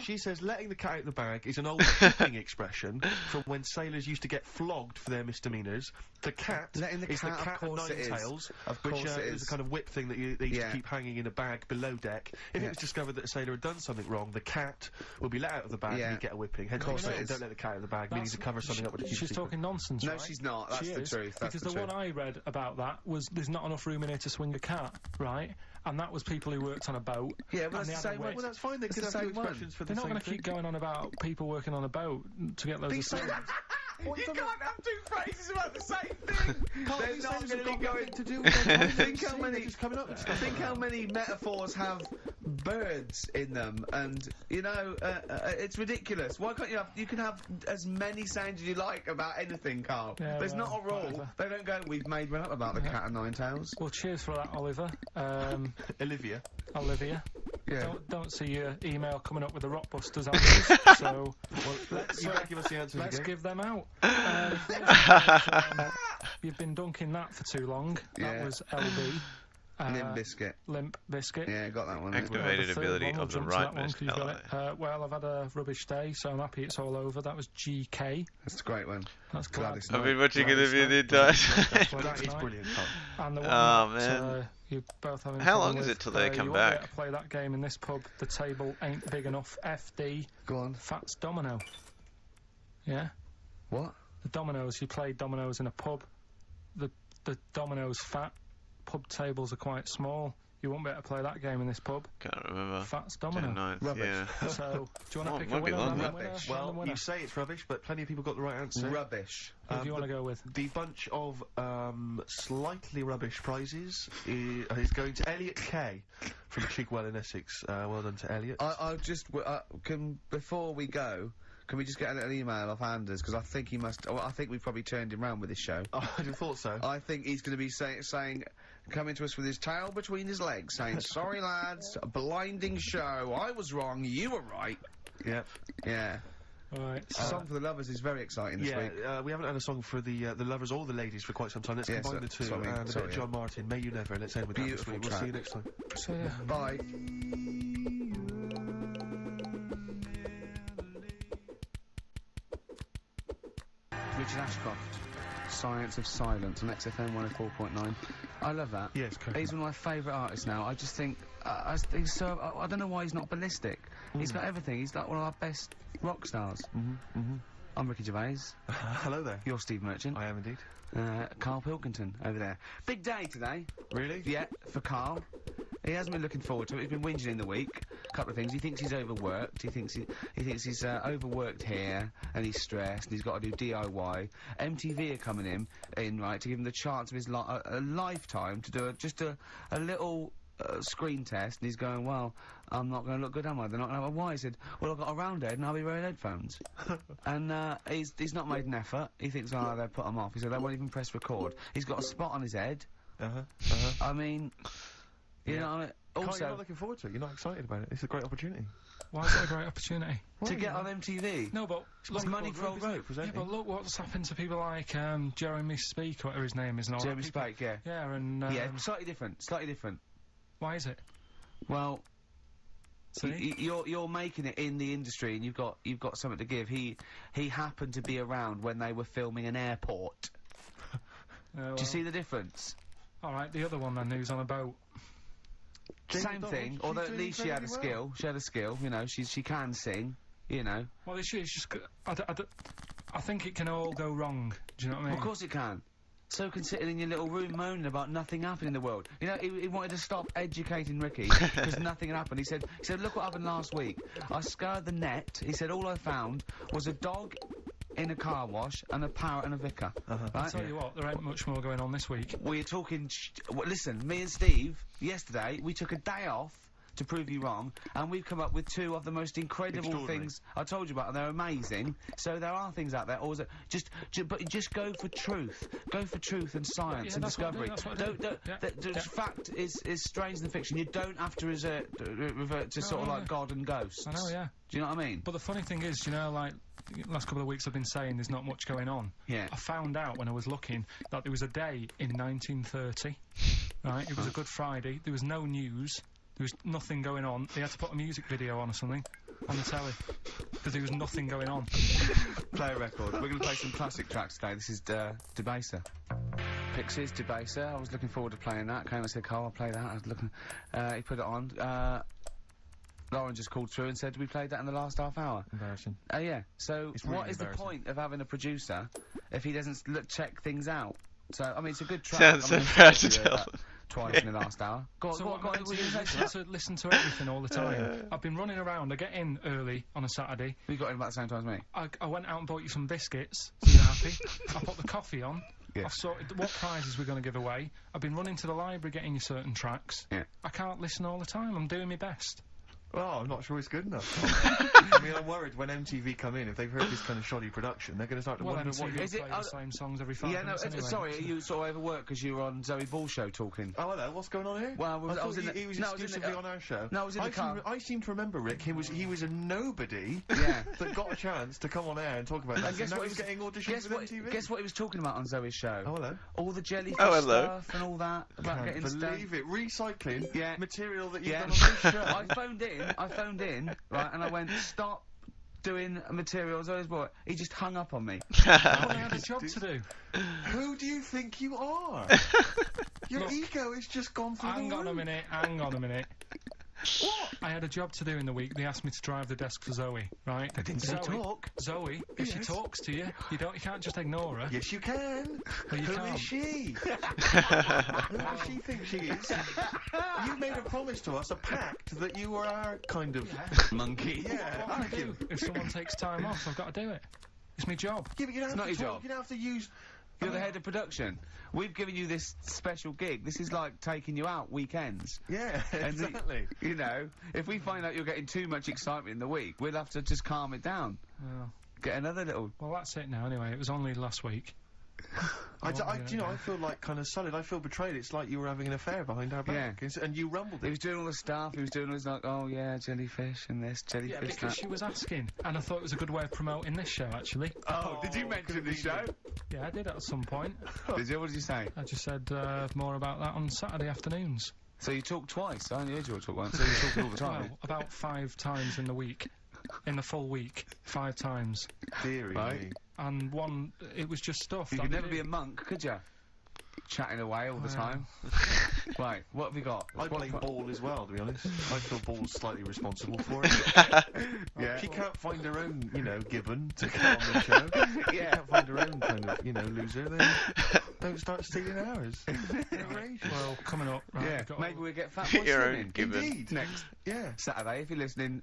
S2: She says letting the cat out of the bag is an old whipping expression from when sailors used to get flogged for their misdemeanours. The cat
S1: Letting the
S2: is
S1: cat,
S2: the cat
S1: of
S2: of
S1: course
S2: nine
S1: it is.
S2: tails,
S1: Of
S2: which
S1: course it
S2: is
S1: is.
S2: a kind of whip thing that they used
S1: Yeah.
S2: to keep hanging in a bag below deck. If
S1: Yeah.
S2: it was discovered that a sailor had done something wrong, the cat would be let out of the bag
S1: Yeah.
S2: and he'd get a whipping. Hence,
S1: course
S2: we
S1: it
S2: say,
S1: is.
S2: don't let the cat out of the bag, meaning to cover something up with a huge
S3: She's
S2: secret.
S3: talking nonsense,
S1: No,
S3: right?
S1: she's not. That's
S3: She
S1: the
S3: is,
S1: truth. That's
S3: because
S1: the
S3: one
S1: truth.
S3: I read about that was there's not enough room in here to swing a cat, right? And that was people who worked on a boat.
S1: Yeah, but
S3: and
S1: that's
S3: they
S1: the
S3: had a
S1: same
S3: whip.
S1: one.
S2: Well, that's fine. They
S1: It's
S2: could
S1: the
S2: have two
S1: same one.
S2: expressions for the
S3: They're not
S2: same
S3: going to
S2: thing.
S3: keep going on about people working on a boat to get loads of sailors.
S1: You can't have two phrases about the same thing. They're
S2: these
S1: not
S2: things
S1: going
S2: have
S1: to
S2: got
S1: be going
S2: nothing to do with their
S1: Think how many.
S2: just coming up with stuff
S1: Think
S2: like
S1: how
S2: that.
S1: many metaphors have birds in them, and you know it's ridiculous. Why can't you have? You can have as many sayings as you like about anything, Carl.
S3: Yeah,
S1: There's
S3: well,
S1: not a rule.
S3: whatever.
S1: They don't go. We've made one up about the cat of nine tails.
S3: Well, cheers for that, Oliver.
S2: Olivia.
S3: Olivia.
S1: Yeah.
S3: Don't see your email coming up with the Rockbusters answers, so
S2: Well,
S3: let's
S2: you better give us the answers
S3: let's
S2: again.
S3: give them out. You've been dunking that for too long. That
S1: Yeah.
S3: was LB.
S1: Limp Biscuit.
S3: Limp Biscuit.
S1: Yeah, got that one.
S5: Activated
S3: The third
S5: ability
S3: one, we'll
S5: of the
S3: jump to that
S5: right
S3: one,
S5: mouse
S3: 'cause you've got it. Well, I've had a rubbish day, so I'm happy it's all over. That was GK.
S1: That's a great one.
S3: That's
S1: Gladys
S3: glad.
S5: I've been watching
S3: Gladys
S5: Olivia
S3: Knight.
S5: the entire time.
S2: That is brilliant, Carl.
S3: And the one
S5: Oh,
S3: that,
S5: man.
S3: you both having
S5: How
S3: trouble
S5: long is
S3: with,
S5: it till they come
S3: you won't be
S5: back?
S3: able to play that game in this pub. The table ain't big enough. FD.
S1: Go on.
S3: Fats Domino. Yeah?
S1: What?
S3: The dominoes, you play dominoes in a pub. The dominoes fat. Pub tables are quite small. You won't be able to play that game in this pub.
S5: Can't remember.
S3: Fats
S5: June
S3: Domino.
S5: 9th,
S1: Rubbish.
S5: yeah.
S3: So, do you want
S5: Oh,
S3: to pick
S5: might
S3: a
S5: be
S3: winner?
S5: longer.
S3: Random winner?
S1: Rubbish.
S2: Well,
S3: Random winner?
S2: you say it's rubbish, but plenty of people got the right answer.
S1: Rubbish.
S3: Who do you want to go with?
S2: The bunch of slightly rubbish prizes is going to Elliot Kay from Chigwell in Essex. Well done to Elliot.
S1: I just can before we go. Can we just get a little email off Anders, because I think he must. Well, I think we've probably turned him round with this show.
S2: Oh, I'd have thought so.
S1: I think he's going to be saying, coming to us with his tail between his legs, saying, "Sorry lads, a blinding show. I was wrong. You were right."
S2: Yep.
S1: Yeah.
S3: Alright.
S1: Song for the Lovers is very exciting this week.
S2: Yeah, we haven't had a song for the lovers or the ladies for quite some time. Let's
S1: Yeah,
S2: combine the two.
S1: sorry,
S2: And a bit
S1: sorry,
S2: of John Martin, May You Never. Let's end with
S1: Beautiful
S2: that this week. We'll see you
S1: track.
S2: next time.
S3: So, yeah.
S1: Bye. Richard Ashcroft, Science of Silence on XFM 104.9. I love that.
S2: Yeah, it's correct.
S1: He's one of my favourite artists now. I just think, he's so, I don't know why he's not ballistic. He's got everything. He's like one of our best rock stars. I'm Ricky Gervais.
S2: Hello there.
S1: You're Steve Merchant.
S2: I am indeed.
S1: Carl Pilkington over there. Big day today.
S2: Really?
S1: Yeah, for Carl. He hasn't been looking forward to it. He's been whinging in the week. A couple of things. He thinks he's overworked. He thinks he's overworked here, and he's stressed. And he's got to do DIY. MTV are coming in right to give him the chance of his a lifetime to do just a little screen test. And he's going, well, I'm not going to look good, am I? They're not going to have a why. He said, well, I've got a round head and I'll be wearing headphones. And he's not made an effort. He thinks, oh, they'll put him off. He said, they won't even press record. He's got a spot on his head. I mean, you know,
S2: Carl, you're
S1: also
S2: not looking forward to it. You're not excited about it. It's a great opportunity.
S3: Why is that a great opportunity?
S1: to get on MTV.
S3: No, but
S1: It's money for old rope.
S3: yeah, but look what's happened to people like Jeremy Speak, whatever his name is, and all
S1: Jeremy
S3: that. People-
S1: Spake, yeah.
S3: Yeah, and
S1: Yeah, slightly different. Slightly different.
S3: why is it?
S1: Well,
S3: See?
S1: you're making it in the industry, and you've got something to give. He happened to be around when they were filming an airport. Do you see the difference?
S3: All right, the other one then, who's on a boat.
S2: Jane
S1: Same
S2: McDonald,
S1: thing.
S2: she's
S1: Although at
S2: doing
S1: least she had a
S2: incredibly well.
S1: skill. She had a skill. You know, she can sing. you know.
S3: Well, it's just. I think it can all go wrong. Do you know what I mean?
S1: Of course it can. So can sitting in your little room moaning about nothing happening in the world. You know, he wanted to stop educating Ricky because nothing had happened. He said, look what happened last week. I scoured the net. He said, all I found was a dog in a car wash and a parrot and a vicar.
S3: I'll
S1: Right?
S3: tell you what, there ain't much more going on this week.
S1: We're talking. Listen, me and Steve yesterday we took a day off to prove you wrong, and we've come up with two of the most incredible
S2: Extraordinary.
S1: things I told you about, and they're amazing. So there are things out there. Or is it but just go for truth. Go for truth and science
S3: Yeah,
S1: and
S3: that's what I do,
S1: discovery.
S3: that's what I do. Yeah,
S1: The
S3: yeah.
S1: fact is stranger than fiction. You don't have to revert to sort of
S3: yeah,
S1: like
S3: yeah.
S1: God and ghosts.
S3: I know, yeah.
S1: Do you know what I mean?
S3: But the funny thing is, you know, like, the last couple of weeks I've been saying there's not much going on.
S1: Yeah.
S3: I found out when I was looking that there was a day in 1930, right? It was a Good Friday. There was no news. There was nothing going on. They had to put a music video on or something on the telly because there was nothing going on.
S1: Play a record. We're going to play some classic tracks today. This is Debaser. Pixies, Debaser. I was looking forward to playing that. Came and said, Carl, I'll play that. I was looking. He put it on. Lauren just called through and said, we played that in the last half hour.
S2: Embarrassing.
S1: Yeah. So
S2: It's really
S1: what is the
S2: embarrassing.
S1: point of having a producer if he doesn't check things out? So, I mean, it's a good track.
S5: Sounds so
S1: I mean,
S5: proud to
S1: it's
S5: tell.
S1: Twice in the last hour. Go on,
S3: So
S1: go
S3: what
S1: on, go on.
S3: am I
S1: What
S3: meant
S1: were you
S3: to
S1: gonna
S3: do?
S1: say?
S3: Listen to everything all the time. I've been running around. I get in early on a Saturday.
S1: We got in about the same time as me.
S3: I went out and bought you some biscuits, so you're happy. I put the coffee on.
S1: Yeah.
S3: I've sorted what prizes we're going to give away. I've been running to the library getting you certain tracks.
S1: Yeah.
S3: I can't listen all the time. I'm doing my best.
S2: Well, I'm not sure it's good enough. I mean, I'm worried when MTV come in, if they've heard this kind of shoddy production, they're going to start to
S3: Well,
S2: wonder
S3: MTV
S2: what
S3: will
S1: Is it-
S3: play the same songs every 5
S1: Yeah, no,
S3: minutes anyway.
S1: sorry, you sort of overworked because you were on Zoe Ball show talking.
S2: Oh, hello, what's going on here?
S1: Well,
S2: I
S1: I
S2: thought
S1: was in the-
S2: he was
S1: no, I was in the-
S2: exclusively on our show.
S1: no, I was in the car.
S2: I seem to remember, Rick, he was a nobody
S1: Yeah.
S2: that got a chance to come on air and talk about
S1: And
S2: this.
S1: guess
S2: And now
S1: what
S2: he's
S1: he was-
S2: getting auditions
S1: Guess
S2: with
S1: what,
S2: MTV.
S1: guess what he was talking about on Zoe's show?
S2: Oh, hello.
S1: All the jellyfish
S5: Oh, hello.
S1: stuff and all that about getting
S2: Can't
S1: stoned.
S2: believe it. Recycling
S1: Yeah.
S2: material that you've
S1: Yeah.
S2: done on this show.
S1: I phoned in, right, and I went, stop doing materials. He just hung up on me.
S3: Well, I had a job to do.
S2: Who do you think you are? Your
S3: Look,
S2: ego has just gone through
S3: Hang
S2: the
S3: on a
S2: roof.
S3: minute. Hang on a minute. What? I had a job to do in the week. They asked me to drive the desk for Zoe, right?
S1: They didn't say
S3: Zoe,
S1: talk.
S3: Zoe, if she
S2: Yes.
S3: talks to you, you can't just ignore her.
S2: Yes, you can.
S3: Well, you
S2: Who
S3: can't.
S2: is she? Who does she think she is? You made a promise to us, a pact, that you were our kind of
S1: Monkey.
S2: Yeah,
S3: What can I do?
S2: Anakin.
S3: If someone takes time off, I've got to do it. It's my job.
S2: Yeah, but you don't have
S1: not
S2: to
S1: your
S2: talk.
S1: job.
S2: You don't have to use.
S1: You're the head of production. We've given you this special gig. This is like taking you out weekends.
S2: Yeah,
S1: And the-
S2: exactly.
S1: You know, if we find out you're getting too much excitement in the week, we'll have to just calm it down.
S3: Well,
S1: Get another little.
S3: well, that's it now. Anyway, it was only last week.
S2: Do you know, I feel like kind of solid. I feel betrayed. It's like you were having an affair behind our back, and you rumbled
S1: He
S2: it.
S1: was doing all the stuff. He was doing all this like, oh yeah, jellyfish and this,
S3: Yeah,
S1: jellyfish
S3: because
S1: that.
S3: she was asking, and I thought it was a good way of promoting this show. Actually,
S1: Oh, did you mention the show?
S3: yeah, I did at some point.
S1: Did you? What did you say?
S3: I just said more about that on Saturday afternoons.
S1: So you talked twice. I only heard you talk once. So you're talking all the time.
S3: Well, about 5 times in the week, in the full week, 5 times,
S2: Deary
S1: Right.
S2: me.
S3: and one it was just stuff.
S1: You
S3: that
S1: could
S3: they
S1: never be a
S3: did.
S1: monk, could you? Chatting away all the
S3: Well.
S1: time. Right, what have we got?
S2: I
S1: What-
S2: blame Ball as well, to be honest. I feel Ball's slightly responsible for it.
S1: Yeah.
S2: She can't find her own, Gibbon to get on the show. She
S1: Yeah.
S2: can't find her own kind of, loser. Then don't start stealing ours.
S3: Well, coming up, right?
S1: Yeah,
S3: we've got
S1: maybe we'll get Fat
S5: Get
S1: Boy
S5: your
S1: Slim
S5: own
S1: in.
S5: Gibbon.
S2: Indeed.
S1: Next
S2: Yeah.
S1: Saturday, if you're listening,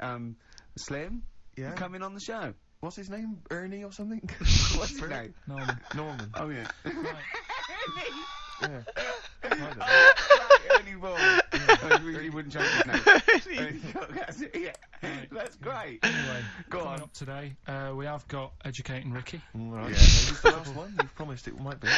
S1: Slim,
S2: Yeah.
S1: coming on the show.
S2: What's his name? Ernie or something?
S1: What's his name?
S3: Norman.
S2: Norman.
S1: Oh yeah.
S3: Right.
S2: Yeah. I don't know.
S1: Ernie Ball. He wouldn't change his name. Ernie Ball, that's it, yeah. That's great.
S3: Anyway,
S1: Go
S3: coming
S1: on.
S3: up today, we have got Educating Ricky.
S2: Right.
S1: Yeah.
S2: Who's the last one? You've promised it might be.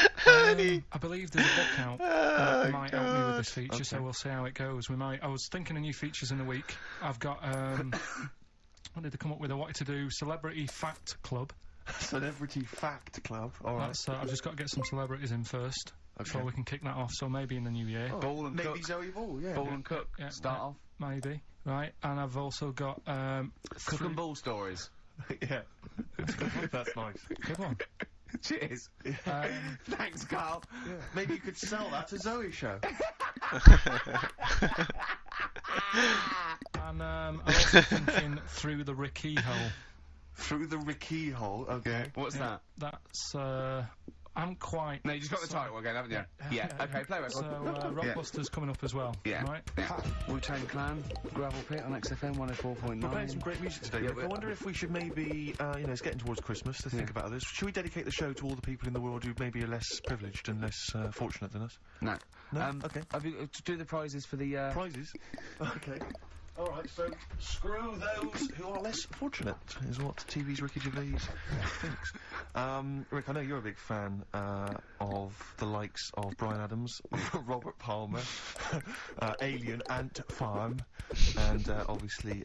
S3: I believe there's a book out that might help me with this feature, so
S2: Okay.
S3: we'll see how it goes. I was thinking of new features in the week. I've got, what did they come up with? I wanted to do Celebrity Fact Club.
S2: Celebrity Fact Club. All right.
S3: That's, I've just got to get some celebrities in first, before we can kick that off, so maybe in the new year.
S1: Ball and
S2: Maybe
S1: Cook.
S2: Zoe Ball, yeah.
S1: Ball and Cook.
S3: Yeah,
S1: Start
S3: yeah.
S1: off.
S3: Maybe, right? And I've also got,
S1: Cook and Ball stories.
S2: Yeah. That's nice.
S3: good one.
S1: Cheers. Thanks, Carl.
S2: Yeah. Maybe you could sell that to Zoe's show.
S3: And I'm also thinking Through the Ricky Hole.
S2: Through the Ricky hole. Okay.
S1: What's that?
S3: That's, I'm quite...
S1: No, you just got the title again, haven't you? Yeah. Okay, play record.
S3: So, Rockbusters coming up as well.
S1: Yeah.
S3: Right?
S1: Wu-Tang Clan, Gravel Pit on XFM 104.9.
S2: We're playing some great music today.
S1: Yeah,
S2: Rick. I wonder if we should maybe, it's getting towards Christmas, to think about this. Should we dedicate the show to all the people in the world who maybe are less privileged and less fortunate than us?
S1: No.
S2: No? Okay.
S1: Have you, to do the prizes for the,
S2: Prizes? Okay. Alright, so screw those who are less fortunate, is what TV's Ricky Gervais thinks. Rick, I know you're a big fan of the likes of Bryan Adams, Robert Palmer, Alien, Ant Farm, and obviously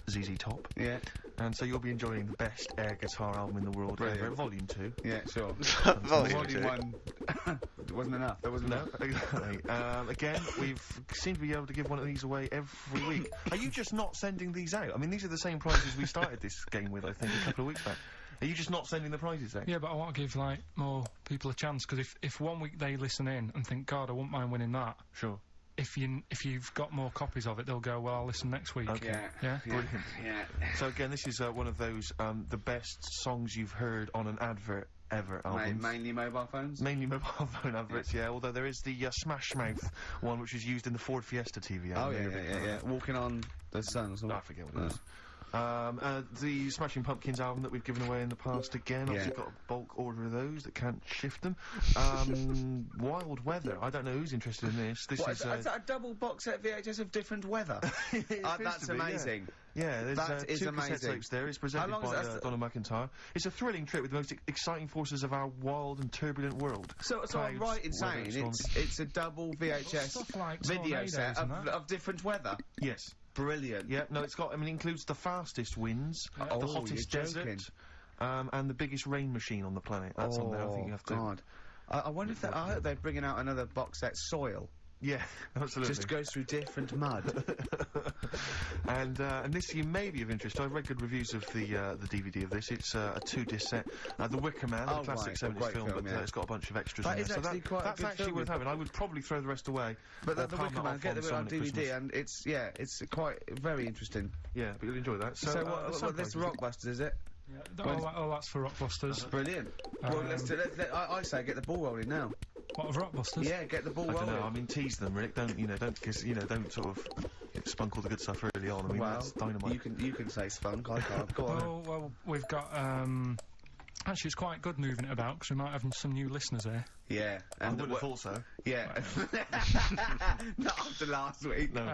S2: ZZ Top.
S1: Yeah.
S2: And so you'll be enjoying the best air guitar album in the world ever, Volume 2.
S1: Yeah, sure.
S5: Volume 2.
S1: One. It wasn't enough. There wasn't
S2: No,
S1: enough.
S2: exactly. Again, we've seemed to be able to give one of these away every week. Are you just not sending these out? I mean, these are the same prizes we started this game with, I think, a couple of weeks back. Are you just not sending the prizes out?
S3: Yeah, but I want to give, like, more people a chance, because if 1 week they listen in and think, God, I wouldn't mind winning that,
S2: Sure.
S3: if you've got more copies of it, they'll go, well, I'll listen next week.
S2: Okay.
S3: Yeah?
S2: Brilliant.
S1: Yeah.
S2: So again, this is one of those, the best songs you've heard on an advert ever albums.
S1: Mainly mobile phones?
S2: Mainly mobile phone adverts, yeah. Although there is the Smash Mouth one, which is used in the Ford Fiesta TV ad.
S1: Oh,
S2: You're a big fan of that.
S1: Walking on the sun or something.
S2: I forget what it is. The Smashing Pumpkins album that we've given away in the past again.
S1: Yeah.
S2: Obviously got a bulk order of those that can't shift them. Wild Weather. I don't know who's interested in this. This
S1: What,
S2: is
S1: is that a double box set VHS of different weather?
S2: it appears
S1: That's
S2: to be, yeah.
S1: amazing.
S2: Yeah, there's
S1: That is
S2: 2
S1: amazing.
S2: cassette tapes there. It's presented
S1: How long
S2: by
S1: is that?
S2: Donna McIntyre. It's a thrilling trip with the most exciting forces of our wild and turbulent world.
S1: So I'm
S2: Clouds,
S1: right in
S2: weather,
S1: saying
S2: storms.
S1: it's a double VHS
S3: Stuff like
S1: video
S3: tornadoes
S1: set
S3: and that.
S1: of different weather.
S2: Yes.
S1: Brilliant.
S2: Yeah, no, it's got, I mean, it includes the fastest winds,
S1: Oh,
S2: the hottest
S1: you're
S2: desert,
S1: joking.
S2: and the biggest rain machine on the planet. That's on there. I think you have to.
S1: God. I wonder if I hope they're bringing out another box set, Soil.
S2: Yeah, absolutely.
S1: Just goes through different mud.
S2: and this you may be of interest. I've read good reviews of the DVD of this. It's a 2-disc set. The Wicker Man,
S1: Oh,
S2: the classic
S1: right,
S2: 70s
S1: great
S2: film,
S1: film,
S2: but
S1: yeah.
S2: it's got a bunch of extras
S1: That
S2: in
S1: is
S2: there.
S1: actually quite a
S2: that's
S1: good
S2: actually
S1: film.
S2: worth having. I would probably throw the rest away.
S1: But
S2: or
S1: the
S2: palm
S1: Wicker
S2: that
S1: Man,
S2: off
S1: get the bit on
S2: someone at
S1: DVD,
S2: Christmas.
S1: and it's quite very interesting.
S2: Yeah, but you'll enjoy that.
S1: So, what this Rockbusters, is it?
S3: Oh, that's for Rockbusters.
S1: Brilliant. Well, I say get the ball rolling now.
S3: What, of Rockbusters?
S1: Yeah, get the ball
S2: I don't
S1: rolling.
S2: know. I mean, tease them, Rick. Don't don't sort of spunk all the good stuff early on. I mean,
S1: Well,
S2: that's dynamite.
S1: you can say spunk. I can't. Go on.
S3: Well, we've got, actually, it's quite good moving it about, because we might have some new listeners here.
S1: Yeah.
S2: I wouldn't have thought so.
S1: Yeah. Not after last week.
S2: No.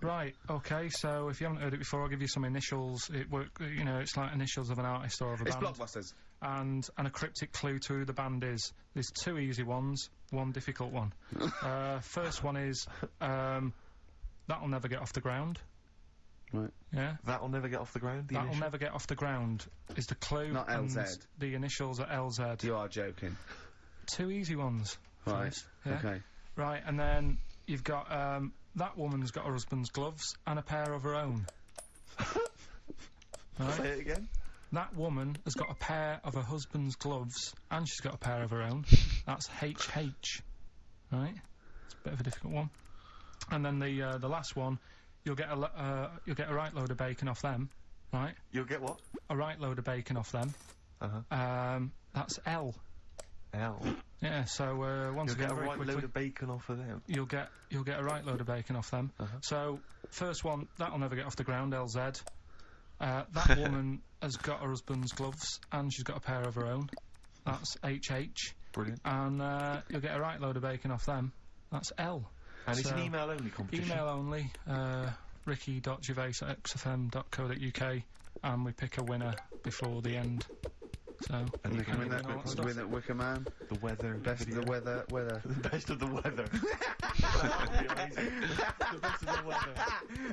S3: Right, okay, so if you haven't heard it before, I'll give you some initials. It's like initials of an artist or of a
S1: It's
S3: band.
S1: Blockbusters.
S3: And a cryptic clue to who the band is. There's 2 easy ones, 1 difficult one. First one is, That'll Never Get Off the Ground.
S1: Right.
S3: Yeah?
S2: That'll never get off the ground. The
S3: That'll
S2: initial?
S3: Never Get Off the Ground is the clue.
S1: Not
S3: and
S1: LZ.
S3: The initials are LZ.
S1: You are joking.
S3: 2 easy ones.
S1: Right.
S3: First, yeah?
S1: Okay.
S3: Right, and then you've got, that woman's got her husband's gloves and a pair of her own. Right?
S2: Say it again.
S3: That woman has got a pair of her husband's gloves and she's got a pair of her own. That's HH. Right? It's a bit of a difficult one. And then the last one, you'll get a right load of bacon off them. Right?
S2: You'll get what?
S3: A right load of bacon off them. That's L.
S2: L.
S3: Yeah, so once
S2: You'll
S3: again,
S2: get a
S3: very
S2: right
S3: quickly,
S2: load of bacon off of them.
S3: you'll get a right load of bacon off them. So first one, That'll Never Get Off the Ground, LZ. That woman has got her husband's gloves and she's got a pair of her own. That's HH.
S2: Brilliant.
S3: And you'll get a right load of bacon off them. That's L.
S2: And it's
S3: So,
S2: an email only competition.
S3: Email only. ricky.gervais@xfm.co.uk, and we pick a winner before the end. So
S2: And you can win that
S1: With that Wicker Man.
S2: The weather.
S1: Best of
S2: video.
S1: the weather.
S2: The best of the weather. That would be amazing. The best of the weather.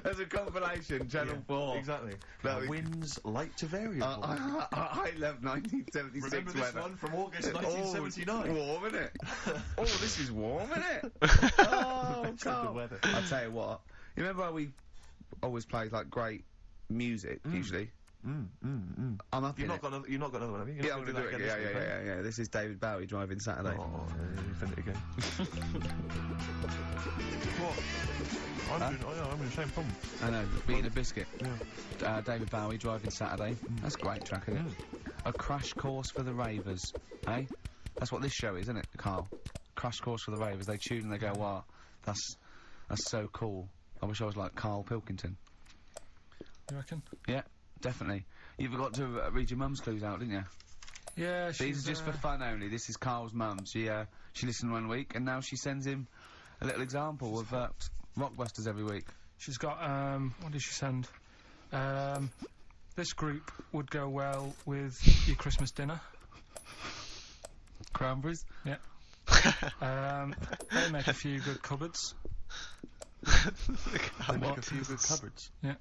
S1: As a compilation, Channel 4.
S2: Exactly.
S1: That was-
S2: Winds light to variable.
S1: I love 1976
S2: Remember this
S1: weather.
S2: one from August 1979?
S1: Warm, isn't it? Oh, this is warm, isn't it? Oh,
S2: Best of the
S1: God.
S2: weather.
S1: I'll tell you what. You remember how we always play like great music, usually? I'm up
S2: You've
S1: in
S2: not got another. You've not got another one, have you? You're
S1: Yeah,
S2: not
S1: I'm
S2: gonna
S1: gonna do it.
S2: that again this week,
S1: Yeah. This is David Bowie driving Saturday.
S2: Oh, Infinity again. What? I'm in the same problem.
S1: I know, beating a biscuit.
S2: Yeah.
S1: David Bowie driving Saturday. That's a great track, isn't it? A crash course for the ravers, eh? That's what this show is, isn't it, Carl? Crash course for the ravers. They tune and they go, wow, that's so cool. I wish I was like Carl Pilkington.
S3: You reckon?
S1: Yeah, definitely. You forgot to read your mum's clues out, didn't you?
S3: Yeah,
S1: These are just for fun only. This is Carl's mum. She listened 1 week and now she sends him a little example of Rockbusters every week.
S3: She's got, what did she send? This group would go well with your Christmas dinner.
S1: Cranberries?
S3: Yeah. They make a few good cupboards.
S2: They make a few good cupboards.
S3: Yeah.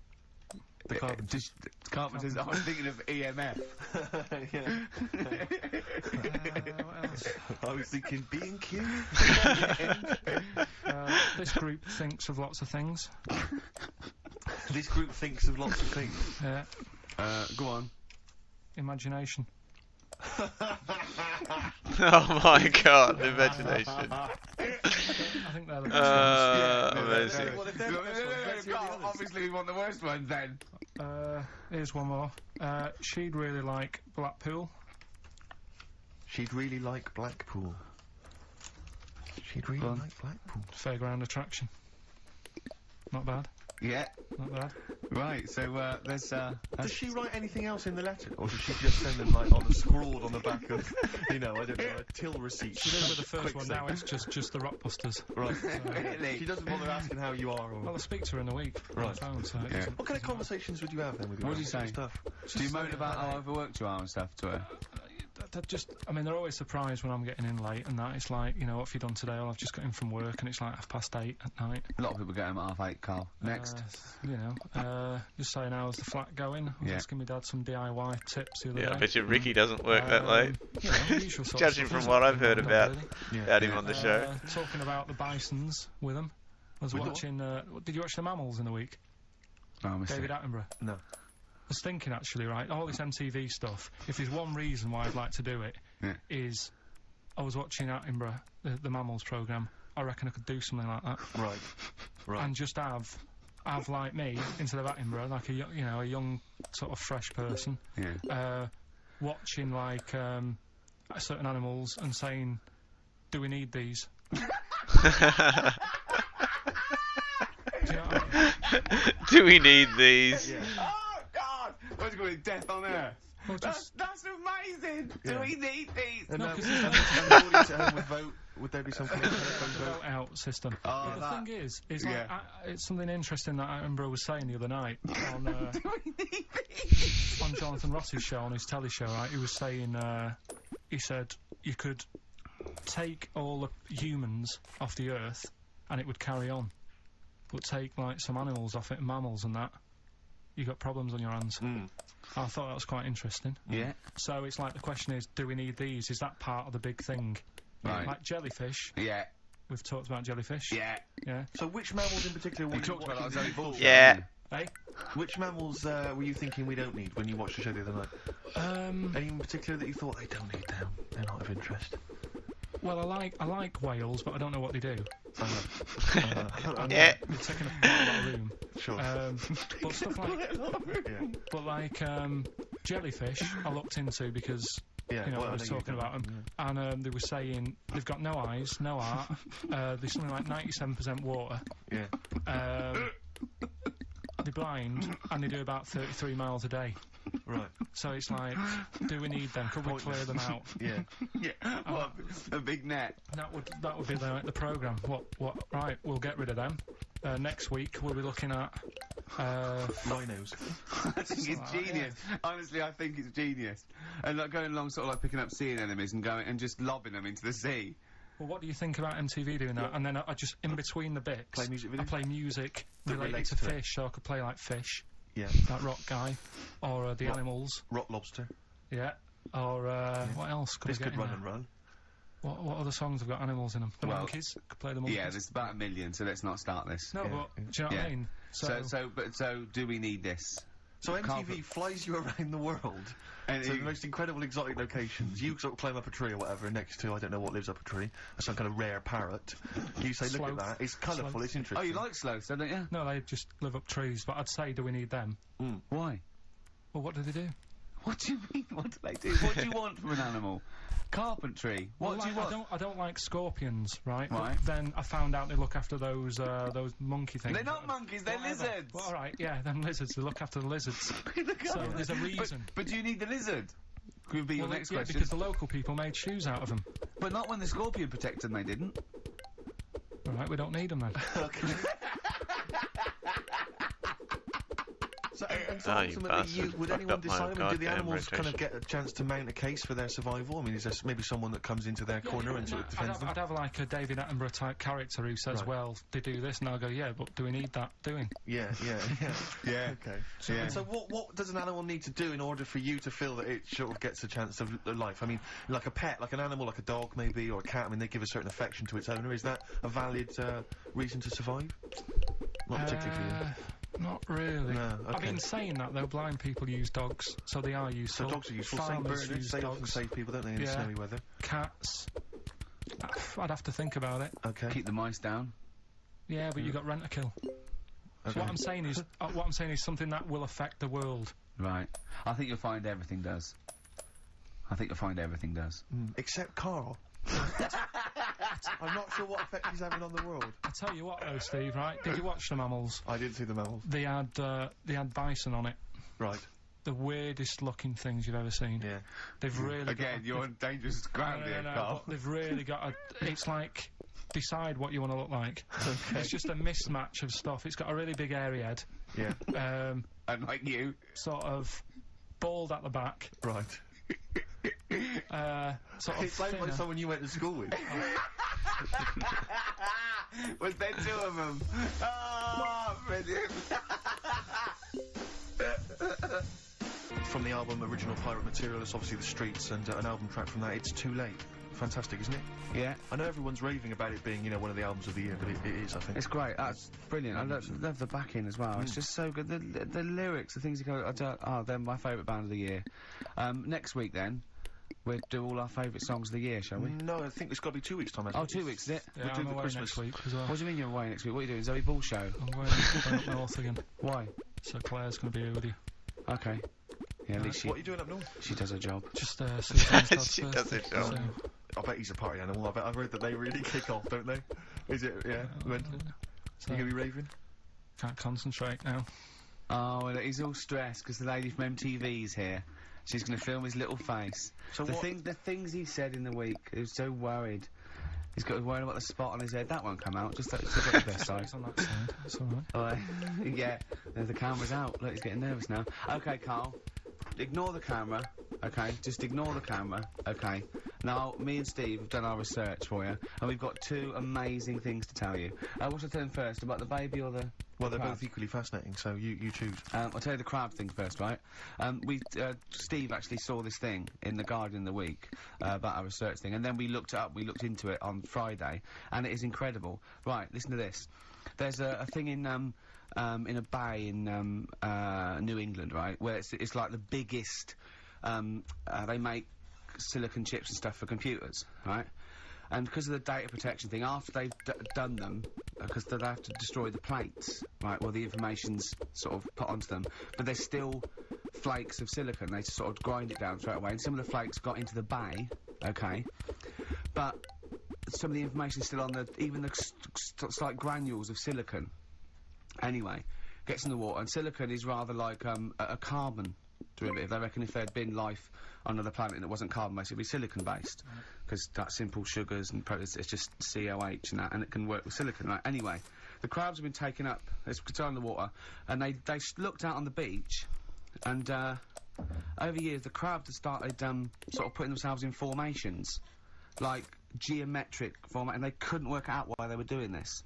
S1: The carpenters. Carpenters. I was thinking of EMF.
S3: What else?
S2: I was thinking B&Q.
S3: This group thinks of lots of things.
S2: This group thinks of lots of things.
S3: Yeah.
S1: Go on.
S3: Imagination.
S5: Oh my god, imagination.
S3: I think they're the best
S5: Amazing.
S2: Well, if they're the best ones, let's hear the
S1: Carl,
S2: others.
S1: obviously we want the worst ones then.
S3: ones. Here's one more. She'd really like Blackpool.
S2: She'd really like Blackpool. She'd really
S1: Go on.
S2: like Blackpool.
S3: Fairground attraction. Not bad.
S1: Yeah.
S3: Not bad.
S1: Right. So there's
S2: Does she write anything else in the letter, or does she just send them like on a scrawled on the back of, I don't know, a till receipt?
S3: She did with the first
S2: Quick
S3: one.
S2: thing.
S3: Now it's just the Rockbusters.
S2: Right.
S1: Really?
S2: She doesn't bother asking how you are, or
S3: Well, I speak to her in the week on the
S2: Right.
S3: phone, so it
S1: Yeah.
S3: doesn't-
S2: what kind of conversations would you have then with your
S1: What do you
S2: mum?
S1: say?
S2: Stuff.
S1: Do you moan about how overworked you are and stuff to her?
S3: I mean, they're always surprised when I'm getting in late and that. It's like, what have you done today? Well, I've just got in from work and it's like 8:30 at night.
S1: A lot of people get home at 8:30, Carl. Next.
S3: Just saying, how's the flat going? I was
S1: Yeah.
S3: asking my dad some DIY tips the other
S5: Yeah, I
S3: day.
S5: bet you Ricky doesn't work that late.
S3: The usual sort of
S5: Judging
S3: stuff,
S5: from
S3: isn't
S5: what
S3: it?
S5: I've heard
S3: Not
S5: about
S3: really.
S5: about him on the show.
S3: Talking about the Bisons with them. I was
S2: With what?
S3: watching, did you watch The Mammals in the week?
S1: Oh, I missed
S3: David
S1: it.
S3: Attenborough.
S2: No.
S3: I was thinking actually, right, all this MTV stuff, if there's one reason why I'd like to do it,
S1: Yeah.
S3: is I was watching Attenborough, the Mammals programme. I reckon I could do something like that.
S2: Right. Right.
S3: And just have like me, instead of Attenborough, like a young sort of fresh person,
S1: Yeah.
S3: watching like certain animals and saying, do we need these? Do you know what I mean?
S5: Do we need these?
S1: Oh God! What's it called? Death on Earth.
S3: Well, just,
S1: That's amazing.
S2: Yeah.
S1: Do we need these?
S2: And
S3: No,
S2: then
S3: 'cause
S2: and
S3: it's
S2: the audience at home would vote. Would there be some kind of telephone
S3: vote
S2: vote?
S3: out system.
S1: Oh,
S3: The
S1: that-
S3: thing is like,
S1: yeah.
S3: it's something interesting that Attenborough was saying the other night on
S1: Do we need these?
S3: on Jonathan Ross's show, on his telly show, right? He was saying, he said you could take all the humans off the earth and it would carry on, but take like some animals off it, mammals and that, you got problems on your hands. I thought that was quite interesting.
S1: Yeah.
S3: So it's like the question is, do we need these? Is that part of the big thing?
S1: Right.
S3: Like jellyfish.
S1: Yeah.
S3: We've talked about jellyfish.
S1: Yeah.
S3: Yeah.
S2: So which mammals in particular were
S1: We
S2: you
S1: talked about that
S2: watching
S1: on Zoe
S2: before?
S1: Bullshit.
S5: Yeah.
S3: Hey?
S2: Which mammals were you thinking we don't need when you watched the show the other night? Any in particular that you thought they don't need them? They're not of interest.
S3: Well, I like whales, but I don't know what they do.
S5: Yeah.
S3: They're taking up quite a lot of room.
S2: Sure.
S3: But stuff like,
S2: Yeah.
S3: but like jellyfish, I looked into because
S2: Yeah.
S3: I
S2: well,
S3: was
S2: know you
S3: talking
S2: don't.
S3: about them, and they were saying they've got no eyes, no heart. There's something like 97% water.
S2: Yeah.
S1: Uh,
S3: They're blind, and they do about 33 miles a day.
S2: Right.
S3: So it's like, do we need them? Could we clear them out?
S2: Yeah.
S1: yeah. What? A big net.
S3: That would be the programme. What? Right, we'll get rid of them. Next week we'll be looking at.
S2: Rhinos.
S1: I think it's genius. Honestly, I think it's genius. And like going along, sort of like picking up sea anemones and going and just lobbing them into the sea.
S3: Well, what do you think about MTV doing that? And then I just, in between the bits,
S2: Play music
S3: I
S2: videos?
S3: play music
S2: That
S3: related
S2: relates
S3: to
S2: to it.
S3: fish, so I could play like fish,
S2: Yeah.
S3: that rock guy, or the
S2: Rock.
S3: animals,
S2: Rock lobster.
S3: yeah, or what else could
S2: This
S3: we get
S2: could
S3: in
S2: run
S3: there?
S2: and run.
S3: What other songs have got animals in them? The
S1: Well,
S3: monkeys, could play the monkeys.
S1: Yeah, there's about 1 million, so let's not start this.
S3: No,
S2: Yeah,
S3: but
S2: yeah.
S3: do you know what
S1: Yeah.
S3: I mean?
S1: So do we need this?
S2: So MTV
S1: carpet-
S2: flies you around the world
S1: And
S2: to the
S1: you-
S2: most incredible exotic locations. You sort of climb up a tree or whatever next to, I don't know what lives up a tree, some kind of rare parrot. You say, look at
S3: Sloth.
S2: that, it's colourful,
S3: Sloth.
S2: it's interesting.
S1: Oh, you like sloths, don't you?
S3: No, they just live up trees. But I'd say, do we need them?
S1: Why?
S3: Well, what do they do?
S1: What do you mean? What do they do? What do you want from an animal? Carpentry. What
S3: Well,
S1: do you
S3: like,
S1: want?
S3: I don't like scorpions, right?
S1: Right.
S3: But then I found out they look after those monkey things.
S1: They're not monkeys, they're
S3: Whatever.
S1: lizards.
S3: Well, all right, yeah, them lizards. They look after the lizards. So there's a reason.
S1: But do you need the lizard? Could be your
S3: Well,
S1: next
S3: yeah,
S1: question.
S3: because the local people made shoes out of them.
S1: But not when the scorpion protected them, they didn't.
S3: All right, we don't need them then.
S2: Okay. So, and so
S5: Oh, you
S2: ultimately,
S5: bastard.
S2: would
S5: Fucked
S2: anyone
S5: up my
S2: decide? I mean, do the
S5: goddamn
S2: animals kind of
S5: rotation.
S2: get a chance to mount a case for their survival? I mean, is there maybe someone that comes into their corner and sort of defends them?
S3: I'd have like a David Attenborough type character who says,
S2: Right.
S3: well, they do this, and I'll go, yeah, but do we need that doing?
S2: Yeah.
S1: Yeah.
S2: Okay. So,
S1: Yeah.
S2: and so what does an animal need to do in order for you to feel that it sort of gets a chance of life? I mean, like a pet, like an animal, like a dog maybe, or a cat, I mean, they give a certain affection to its owner. Is that a valid reason to survive? Not particularly for you.
S3: Not really.
S2: No,
S3: I
S2: okay.
S3: mean, saying that, though, blind people use dogs, so they are
S2: So
S3: useful.
S2: dogs are useful. St.
S3: Farmers
S2: Bernards,
S3: use
S2: they often
S3: dogs.
S2: save people, don't they, in
S3: Yeah.
S2: snowy weather?
S3: Cats. I'd have to think about it.
S2: Okay.
S1: Keep the mice down.
S3: Yeah, but you got rent a kill.
S2: Okay.
S3: What I'm saying is something that will affect the world.
S1: Right. I think you'll find everything does. I think you'll find everything does.
S2: Except Carl. I'm not sure what effect he's having on the world.
S3: I tell you what, though, Steve. Right? Did you watch the mammals?
S2: I didn't see the mammals.
S3: They had bison on it.
S2: Right.
S3: The weirdest looking things you've ever seen.
S2: Yeah.
S3: They've really
S1: Again, you're on dangerous ground here,
S3: no,
S1: Carl.
S3: but they've really got a. It's like decide what you want to look like. It's just a mismatch of stuff. It's got a really big airy head,
S2: Yeah.
S1: Unlike you.
S3: sort of bald at the back,
S2: Right.
S3: sort of
S2: It sounds like
S3: thinner.
S2: someone you went to school with.
S1: Was there two of them? Oh, brilliant.
S2: From the album Original Pirate Material, it's obviously The Streets, and an album track from that, It's Too Late. Fantastic, isn't it?
S1: Yeah,
S2: I know everyone's raving about it being, you know, one of the albums of the year, but it is, I think.
S1: it's great. That's brilliant. I love the backing as well. It's just so good. The lyrics, the things you go, they're my favourite band of the year. Next week, then, we'll do all our favourite songs of the year, shall we?
S2: No, I think it's got to be 2 weeks' time. hasn't
S1: Oh,
S2: it?
S1: 2 weeks, is it?
S3: Yeah,
S2: we'll do
S3: I'm
S2: the
S3: away
S2: Christmas.
S3: next week as well.
S1: What do you mean you're away next week? What are you doing? Zoe Ball show?
S3: I'm going up north again,
S1: Why?
S3: so Claire's going to be here with you.
S1: Okay. Yeah, at least
S2: What are you doing up north?
S1: she does her job.
S3: Just Susan's dad's
S5: She does
S3: birthday,
S5: it, Joe.
S3: so-
S2: I bet he's a party animal. I've heard that they really kick off, don't they? Is it? Yeah. When?
S3: So,
S2: You gonna be raving?
S3: can't concentrate now.
S1: Oh, and he's all stressed because the lady from MTV's here. She's going to film his little face.
S2: So
S1: the
S2: what?
S1: the things he said in the week, he was so worried. He's got worried about the spot on his head. That won't come out. Just look at the best side.
S3: It's on that side. It's all right.
S1: Oh, yeah, the camera's out. Look, he's getting nervous now. Okay, Carl. Ignore the camera, okay? Just ignore the camera, okay? Now, me and Steve have done our research for you, and we've got two amazing things to tell you. What should I tell them first, about the baby or the...
S2: Well, they're
S1: crab?
S2: both equally fascinating, so you choose.
S1: I'll tell you the crab thing first, right? Steve actually saw this thing in The Guardian the week about our research thing, and then we looked it up, we looked into it on Friday, and it is incredible. Right, listen to this. There's a thing in a bay in New England, right, where it's like the biggest. They make silicon chips and stuff for computers, right? And because of the data protection thing, after they've done them, because they have to destroy the plates, right, well, the information's sort of put onto them, but there's still flakes of silicon. They sort of grind it down straight away, and some of the flakes got into the bay, okay, but some of the information's still on even the slight granules of silicon. Anyway, gets in the water, and silicon is rather like a carbon derivative. They reckon if there'd been life on another planet and it wasn't carbon-based, it'd be silicon-based. Because that's simple sugars and it's just COH and that, and it can work with silicon, right? Anyway, the crabs have been taken up, it's in the water, and they looked out on the beach, and over years the crabs have started sort of putting themselves in formations, like geometric format, and they couldn't work out why they were doing this.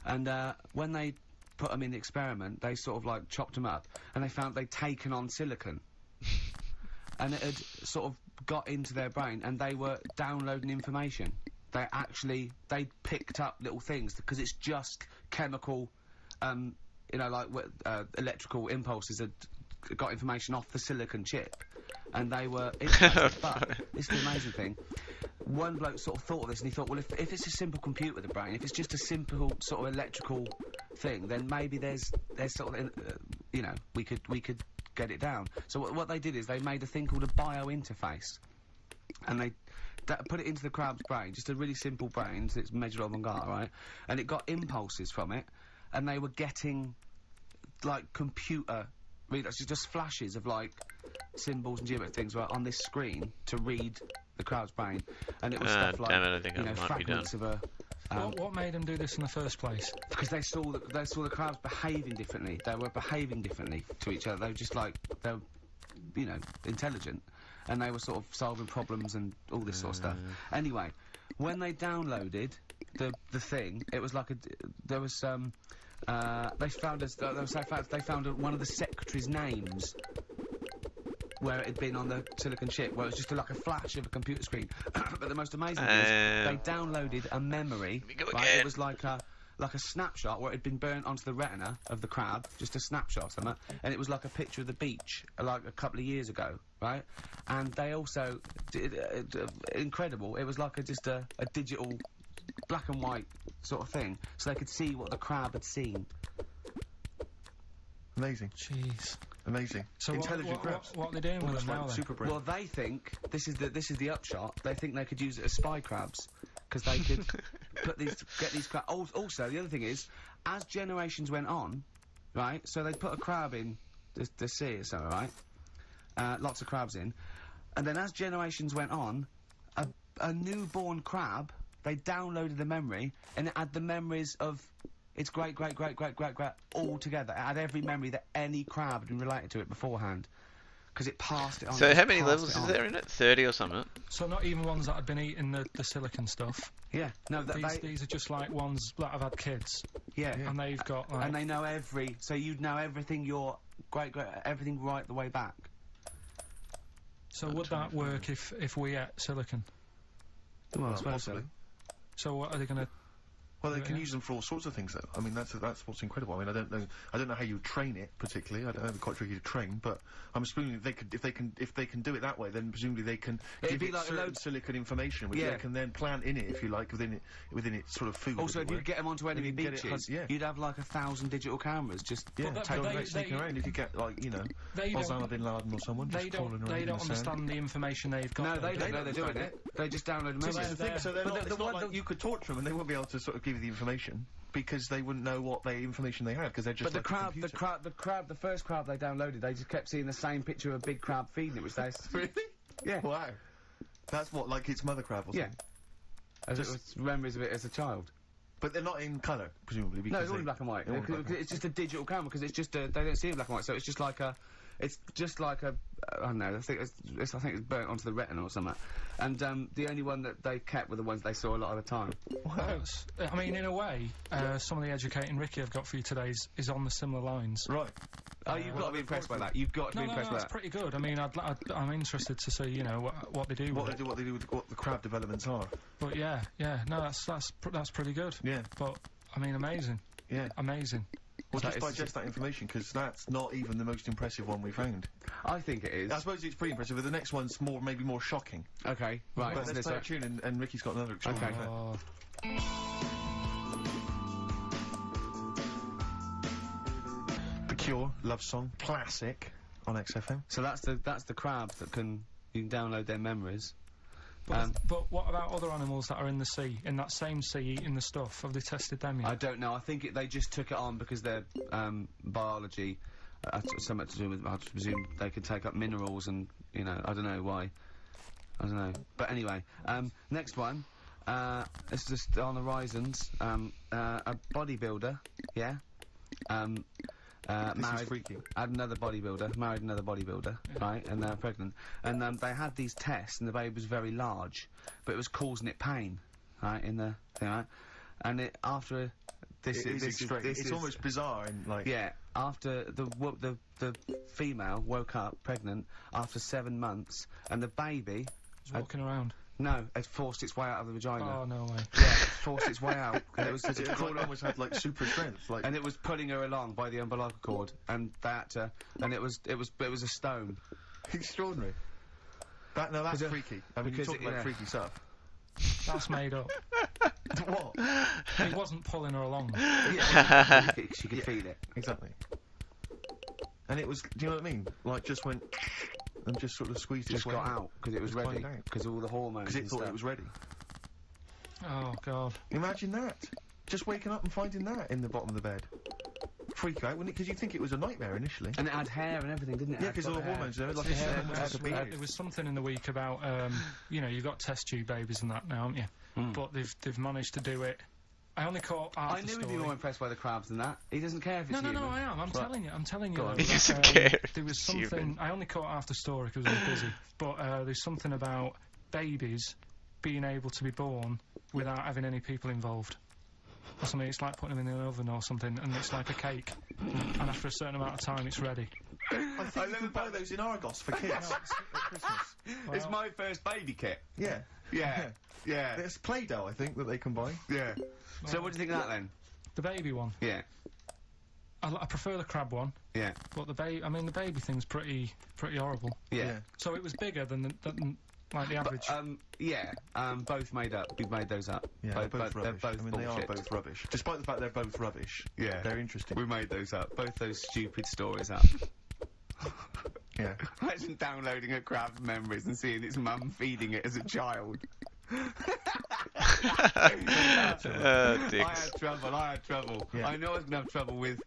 S1: And when they put them in the experiment, they sort of like chopped them up, and they found they'd taken on silicon. And it had sort of got into their brain, and they were downloading information. They picked up little things, because it's just chemical, you know, like electrical impulses are got information off the silicon chip, and they were. But this is the amazing thing. One bloke sort of thought of this, and he thought, well, if it's a simple computer with a brain, if it's just a simple sort of electrical thing, then maybe there's sort of, you know, we could get it down. So what they did is they made a thing called a bio-interface, and they put it into the crab's brain, just a really simple brain, so it's measured on Vanguard, right? And it got impulses from it, and they were getting, like, computer, just flashes of, like, symbols and geometric things were on this screen to read the crab's brain, and it was stuff like,
S5: damn it, I think
S1: you
S5: I
S1: know,
S5: might be done.
S1: fragments of a...
S3: What made them do this in the first place?
S1: Because they saw the crabs behaving differently. They were behaving differently to each other. They were just like, they were, you know, intelligent. And they were sort of solving problems and all this sort of stuff. Anyway, when they downloaded the thing, it was like there was they found one of the secretary's names where it had been on the silicon chip, where it was just like a flash of a computer screen. But the most amazing thing is they downloaded a memory. Right? It was like a snapshot where it had been burnt onto the retina of the crab, just a snapshot or something, and it was like a picture of the beach, like a couple of years ago, right? And they also did incredible. It was like just a digital, black and white sort of thing, so they could see what the crab had seen.
S2: Amazing.
S3: Jeez.
S2: Amazing.
S3: So
S2: intelligent crabs.
S3: What are they doing with
S2: Almost
S3: them now,
S2: like
S3: then?
S2: super brain.
S1: Well, they think this is the upshot. They think they could use it as spy crabs, because they could get these crabs. Also, the other thing is, as generations went on, right? So they put a crab in the sea or something, right? Lots of crabs in, and then as generations went on, a newborn crab, they downloaded the memory, and it had the memories of its great all together. It had every memory that any crab had been related to it beforehand, because it passed it on.
S5: So how many levels is there in it? 30 or something?
S3: So not even ones that had been eating the silicon stuff.
S1: Yeah, no,
S3: These are just like ones that have had kids.
S1: yeah,
S3: And they've got like...
S1: and they know so you'd know everything everything right the way back.
S3: So would that work if we ate silicon?
S1: Well, I suppose so.
S2: possibly.
S3: So what are they going to...
S2: Well, they can
S3: Yeah.
S2: use them for all sorts of things, though. I mean, that's what's incredible. I mean, I don't know how you train it particularly. I don't know, it'd be quite tricky to train, but I'm assuming if they can do it that way, then presumably they can
S1: It'd
S2: give
S1: be
S2: it
S1: like
S2: certain silicon information, which
S1: Yeah.
S2: they can then plant in it, if you like, within its sort of food.
S1: Also,
S2: as
S1: if
S2: it
S1: you
S2: were.
S1: get them onto enemy
S2: you can get it
S1: beaches,
S2: yeah.
S1: you'd have like 1,000 digital cameras just
S2: Yeah,
S3: But
S2: totally
S3: they-
S2: sneaking
S3: they-
S2: around. If you get like
S3: They
S2: Osama
S3: don't,
S2: bin Laden or someone
S3: they
S2: just crawling
S3: don't,
S2: around
S3: they
S2: in
S3: don't
S2: the sand.
S3: understand the information they've got.
S1: No,
S3: though,
S1: they
S3: do
S1: don't know they're doing
S2: understand
S1: it. They just download
S3: So
S1: memories.
S2: That's the thing, so they're
S1: But
S2: not,
S1: the
S2: it's not
S1: one-
S2: like you could torture them and they wouldn't be able to sort of give you the information because they wouldn't know what information they had because they're just
S1: But
S2: like
S1: the first crab they downloaded, they just kept seeing the same picture of a big crab feeding it, which they...
S2: Really?
S1: Yeah.
S2: Wow. That's what, like its mother crab or
S1: Yeah.
S2: something?
S1: As it was memories of it as a child.
S2: But they're not in colour, presumably,
S1: No,
S2: because
S1: it's all in black and white.
S2: they're all in black and white.
S1: It's just a digital camera, because it's just they don't see it in black and white, so it's just like a... It's just like a... I don't know, I think it's burnt onto the retina or something. And the only one that they kept were the ones they saw a lot of the time.
S3: I mean, in a way, some of the educating Ricky I've got for you today is on the similar lines.
S2: Right.
S1: Oh, you've got to be impressed by that. You've got to be impressed by
S3: that's
S1: that.
S3: pretty good. I mean, I'm interested to see, you know, what they do with it.
S2: What they do with what the crab developments are.
S3: But yeah, no, that's pretty good.
S2: Yeah.
S3: But I mean, amazing,
S2: Yeah.
S3: amazing.
S2: Well,
S1: So
S2: just
S1: it's-
S2: digest that information, because that's not even the most impressive one we found.
S1: I think it is.
S2: I suppose it's pretty impressive, but the next one's maybe more shocking.
S1: Okay, right.
S2: But
S1: so
S2: let's
S1: this-
S2: play a tune, and Ricky's got another extraordinary fact.
S3: Oh,
S2: The Cure, Love Song, classic on XFM.
S1: So that's the crab that you can download their memories.
S3: but what about other animals that are in the sea, in that same sea, eating the stuff? Have they tested them yet?
S1: I don't know. I think they just took it on because their biology, something to do with. I presume they could take up minerals, and you know, I don't know why. I don't know. But anyway, next one. It's just on the horizons. A bodybuilder, yeah.
S2: This is
S1: Married,
S2: freaky.
S1: had another bodybuilder, married another bodybuilder, right, and they're pregnant. And they had these tests, and the baby was very large, but it was causing it pain, right, in the thing, right? And after this
S2: It is
S1: this
S2: extreme.
S1: this
S2: It's
S1: is-
S2: almost bizarre, and like
S1: yeah, after the female woke up pregnant after 7 months, and the baby
S3: Just walking around.
S1: No, it forced its way out of the vagina.
S3: Oh, no way.
S1: Yeah, it forced its way out, and it was just
S2: It almost had like super strength. Like,
S1: and it was pulling her along by the umbilical cord, and that, and it was a stone.
S2: extraordinary. That's
S1: Because,
S2: freaky. I mean, you
S1: because
S2: talk
S1: it-
S2: about
S1: yeah.
S2: freaky stuff.
S3: That's made up.
S2: What?
S3: He wasn't pulling her along.
S1: She could feel it.
S2: Exactly. And it was, do you know what I mean? Like, just went and just sort of squeezed its
S1: Just
S2: way
S1: got out because it was
S2: Just
S1: ready.
S2: climbed out.
S1: Because all the hormones.
S2: because it
S1: and
S2: thought
S1: stuff.
S2: it was ready.
S3: Oh, God.
S2: Imagine that. Just waking up and finding that in the bottom of the bed. Freak out, wouldn't it? Because you'd think it was a nightmare initially.
S1: And it had hair and everything, didn't it?
S2: Yeah,
S1: It had
S2: because all the
S1: proper hair.
S2: hormones there, like a
S3: Yeah,
S2: hair,
S3: there
S2: like a beard.
S3: there was something in the week about, you know, you've got test tube babies and that now, haven't you? But they've managed to do it. I only caught half
S1: I
S3: the
S1: knew
S3: story.
S1: he'd be more impressed by the crabs than that. He doesn't care if it's
S3: No,
S1: human.
S3: I am. I'm telling you.
S1: Go on.
S3: though,
S5: He doesn't
S3: that,
S5: care if
S3: There was
S5: it's
S3: something.
S5: human.
S3: I only caught half the story because I was busy. But there's something about babies being able to be born without having any people involved. Or something. It's like putting them in an oven or something, and it's like a cake. And after a certain amount of time, it's ready.
S2: I think you can buy those in Argos for kids at Christmas.
S1: It's my first baby kit.
S2: Yeah.
S1: Yeah. Yeah.
S2: There's Play-Doh, I think, that they can buy.
S1: Yeah. So what do you think of that then?
S3: The baby one.
S1: Yeah.
S3: I prefer the crab one,
S1: Yeah.
S3: but the baby thing's pretty horrible.
S1: Yeah.
S3: So it was bigger than like the average.
S1: Yeah. Both made up. We've made those up.
S2: Yeah,
S1: both,
S2: they're both
S1: they're
S2: rubbish.
S1: both
S2: I mean,
S1: bullshit.
S2: they are both rubbish. Despite the fact they're both rubbish,
S1: Yeah.
S2: they're interesting.
S1: We made those up. Both those stupid stories up.
S2: Yeah.
S1: Imagine downloading a crab's memories and seeing its mum feeding it as a child. I had trouble.
S2: Yeah.
S1: I knew I was going to have trouble with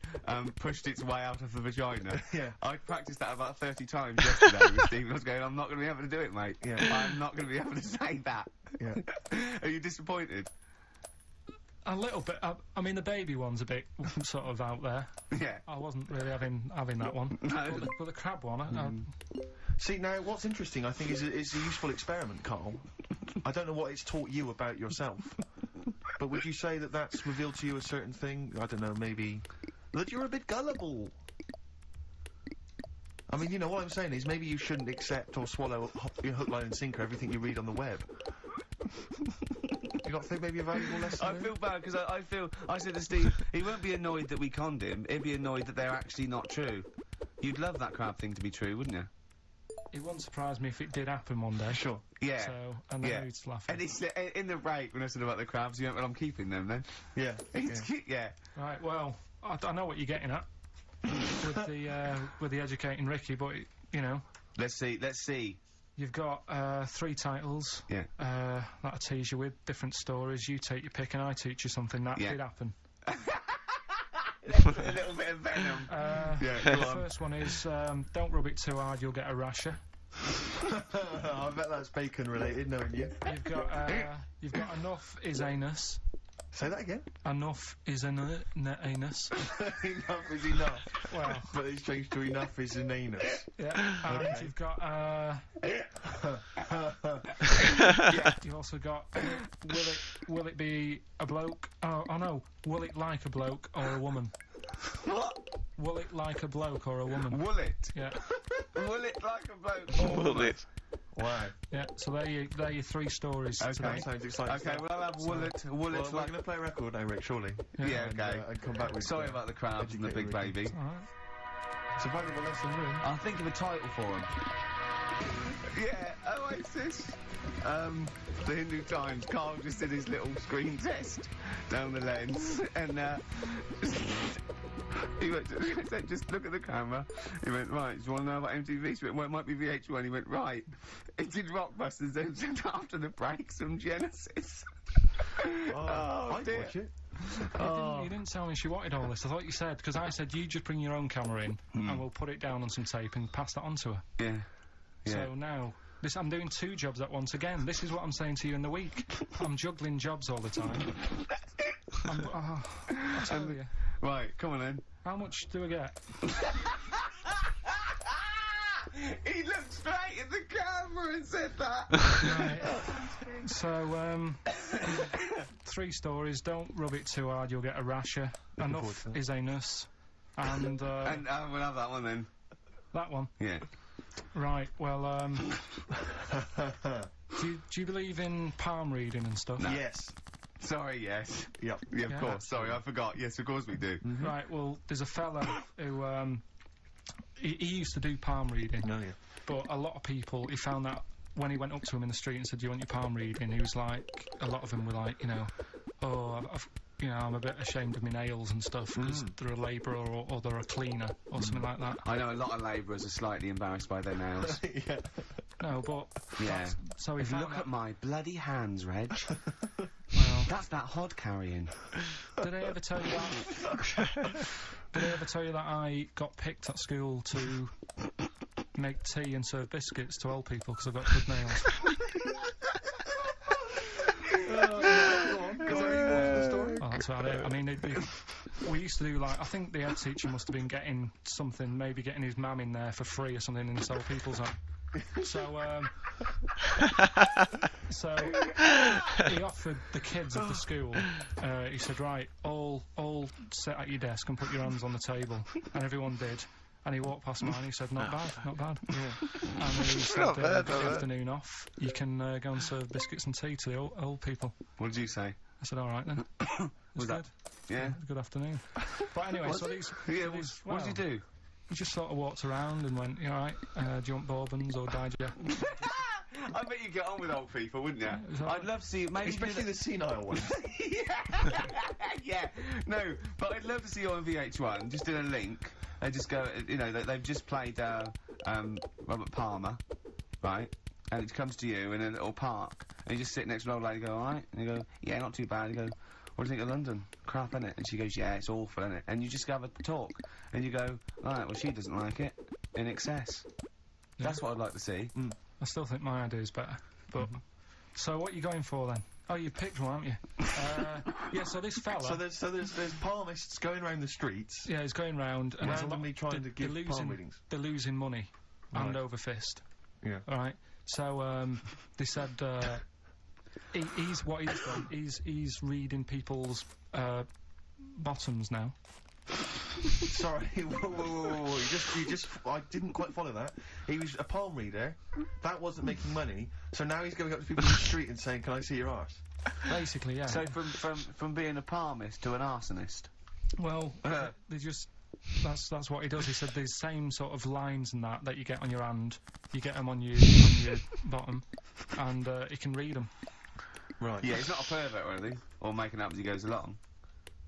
S1: pushed its way out of the vagina.
S2: Yeah.
S1: I practiced that about 30 times yesterday with Stephen. I was going, I'm not going to be able to do it, mate.
S2: Yeah.
S1: I'm not going to be able to say that.
S2: Yeah.
S1: Are you disappointed?
S3: A little bit. I mean, the baby one's a bit sort of out there.
S1: Yeah.
S3: I wasn't really having that one.
S1: No.
S3: But the crab one,
S2: See, now, what's interesting, I think, is a useful experiment, Carl. I don't know what it's taught you about yourself. But would you say that that's revealed to you a certain thing? I don't know, maybe... that you're a bit gullible. I mean, you know, what I'm saying is maybe you shouldn't accept or swallow hook, line and sinker everything you read on the web. You got to think maybe a valuable lesson
S1: I
S2: there?
S1: feel bad because I said to Steve, he won't be annoyed that we conned him, he'd be annoyed that they're actually not true. You'd love that crab thing to be true, wouldn't you?
S3: it wouldn't surprise me if it did happen one day.
S2: Sure.
S1: Yeah.
S3: So, and then
S1: Yeah.
S3: who's laughing?
S1: And it's in the break when I said about the crabs, you went, well, I'm keeping them then.
S2: Yeah.
S1: Yeah.
S3: Right, well, I know what you're getting at with the educating Ricky, but you know,
S1: Let's see.
S3: you've got 3 titles.
S1: Yeah.
S3: That I tease you with different stories. You take your pick, and I teach you something that
S1: Yeah.
S3: did happen.
S1: A little bit of venom. Yeah,
S3: The
S1: go on.
S3: first one is don't rub it too hard, you'll get a rasher.
S2: I bet that's bacon related, knowing you.
S3: You've got enough is anus.
S2: Say that again.
S3: Enough is anus.
S2: Enough is enough.
S3: Well,
S2: But it's changed to enough is an anus.
S3: yeah. And
S2: Okay.
S3: you've got you've also got will it be a bloke? Oh no. Will it like a bloke or a woman?
S1: What?
S3: Will it like a bloke or a woman?
S1: Will it?
S3: Yeah.
S1: Will it like a bloke?
S5: Will it?
S2: Wow.
S3: Yeah. So there you 3 stories
S1: Okay.
S3: today.
S2: That sounds exciting.
S1: Okay, well, I'll have will it
S2: Well, we're
S1: like...
S2: going to play a record now, Rick, surely.
S1: Yeah,
S2: And,
S1: okay.
S2: and come back with...
S1: Sorry about the crabs and the big
S2: educated
S1: baby.
S3: All right.
S2: It's a valuable lesson learned.
S1: I'll think of a title for him. Yeah, Oasis. The Hindu Times. Carl just did his little screen test down the lens, and he went, just look at the camera. He went, right, do you want to know about MTV? She went, well, it might be VH1. He went, right. It did Rockbusters, then said after the break, some Genesis.
S2: I'd
S1: dear.
S2: watch it.
S3: You didn't tell me she wanted all this. I thought you said, because I said you just bring your own camera in and we'll put it down on some tape and pass that on to her.
S1: Yeah. Yeah.
S3: So now, I'm doing 2 jobs at once again. This is what I'm saying to you in the week. I'm juggling jobs all the time. I tell you.
S1: Right, come on then.
S3: How much do I get?
S1: He looked straight at the camera and said that.
S3: Right. So, 3 stories. Don't rub it too hard, you'll get a rasher. Enough
S2: forward to
S3: is anus. And,
S1: And we'll have that one then.
S3: that one.
S1: Yeah.
S3: Right, well, Do you believe in palm reading and stuff?
S2: Yes.
S1: Sorry, yes.
S2: Yep.
S1: Yeah, of
S3: Yeah.
S1: course. Sorry, I forgot. Yes, of course we do.
S3: Right, well, there's a fella who, he used to do palm reading,
S2: No, yeah.
S3: but a lot of people, he found that when he went up to him in the street and said, do you want your palm reading, he was like, a lot of them were like, you know, oh, I'm a bit ashamed of my nails and stuff, because they're a labourer or they're a cleaner, or something like that.
S1: I know a lot of labourers are slightly embarrassed by their nails.
S2: Yeah.
S3: No, but...
S1: Yeah.
S3: So he
S1: If you
S3: found
S1: look
S3: that,
S1: at my bloody hands, Reg,
S3: well,
S1: that's that hod carrying.
S3: did I ever tell you that? Did I ever tell you that I got picked at school to make tea and serve biscuits to old people because I've got good nails? Oh, that's about it. I mean, we used to do like, I think the head teacher must have been getting something, maybe getting his mum in there for free or something in the old people's home. So he offered the kids of the school, he said, right, all sit at your desk and put your hands on the table, and everyone did. And he walked past mine and he said, not bad. Yeah. And he said,
S5: Not bad,
S3: "Got
S5: not
S3: the
S5: bad."
S3: afternoon off, you can go and serve biscuits and tea to the old people.
S1: What did you say?
S3: I said, all right then.
S1: Was that-
S3: good.
S1: Yeah.
S3: Good afternoon. But anyway, so these...
S1: Yeah,
S3: so
S1: what
S3: these-
S1: did you
S3: well,
S1: do?
S3: He just sort of walked around and went, you all right, do you want bourbons or digest?
S1: I bet you get on with old people, wouldn't you?
S3: Is that
S1: I'd love to see you, maybe
S2: Especially the senile ones.
S1: yeah, no, but I'd love to see you on VH1, just in a link, and just go, you know, they've just played, Robert Palmer, right, and it comes to you in a little park, and you just sit next to an old lady and go, alright, and you go, yeah, not too bad, you go, what do you think of London? Crap, innit? And she goes, yeah, it's awful, innit? And you just have a talk, and you go, alright, well, she doesn't like it, in excess. That's what I'd like to see.
S3: I still think my idea is better. But so what are you going for then? Oh, you picked one, haven't you? Yeah. So this fella.
S2: So there's palmists going around the streets.
S3: Yeah, he's going round and there's a lot-
S2: Randomly trying to
S3: they're
S2: give palm
S3: losing,
S2: readings.
S3: They're losing money, hand
S2: Right.
S3: over fist.
S2: Yeah.
S3: All right. So they said he's what he's done. He's reading people's bottoms now.
S2: Sorry, whoa. You just, I didn't quite follow that. He was a palm reader, that wasn't making money, so now he's going up to people in the street and saying, can I see your arse?
S3: Basically, yeah.
S1: So from being a palmist to an arsonist.
S3: Well, they just. That's what he does. He said the same sort of lines and that you get on your hand, you get them on your bottom, and he can read them.
S2: Right.
S1: Yeah, he's not a pervert or anything, or making up as he goes along.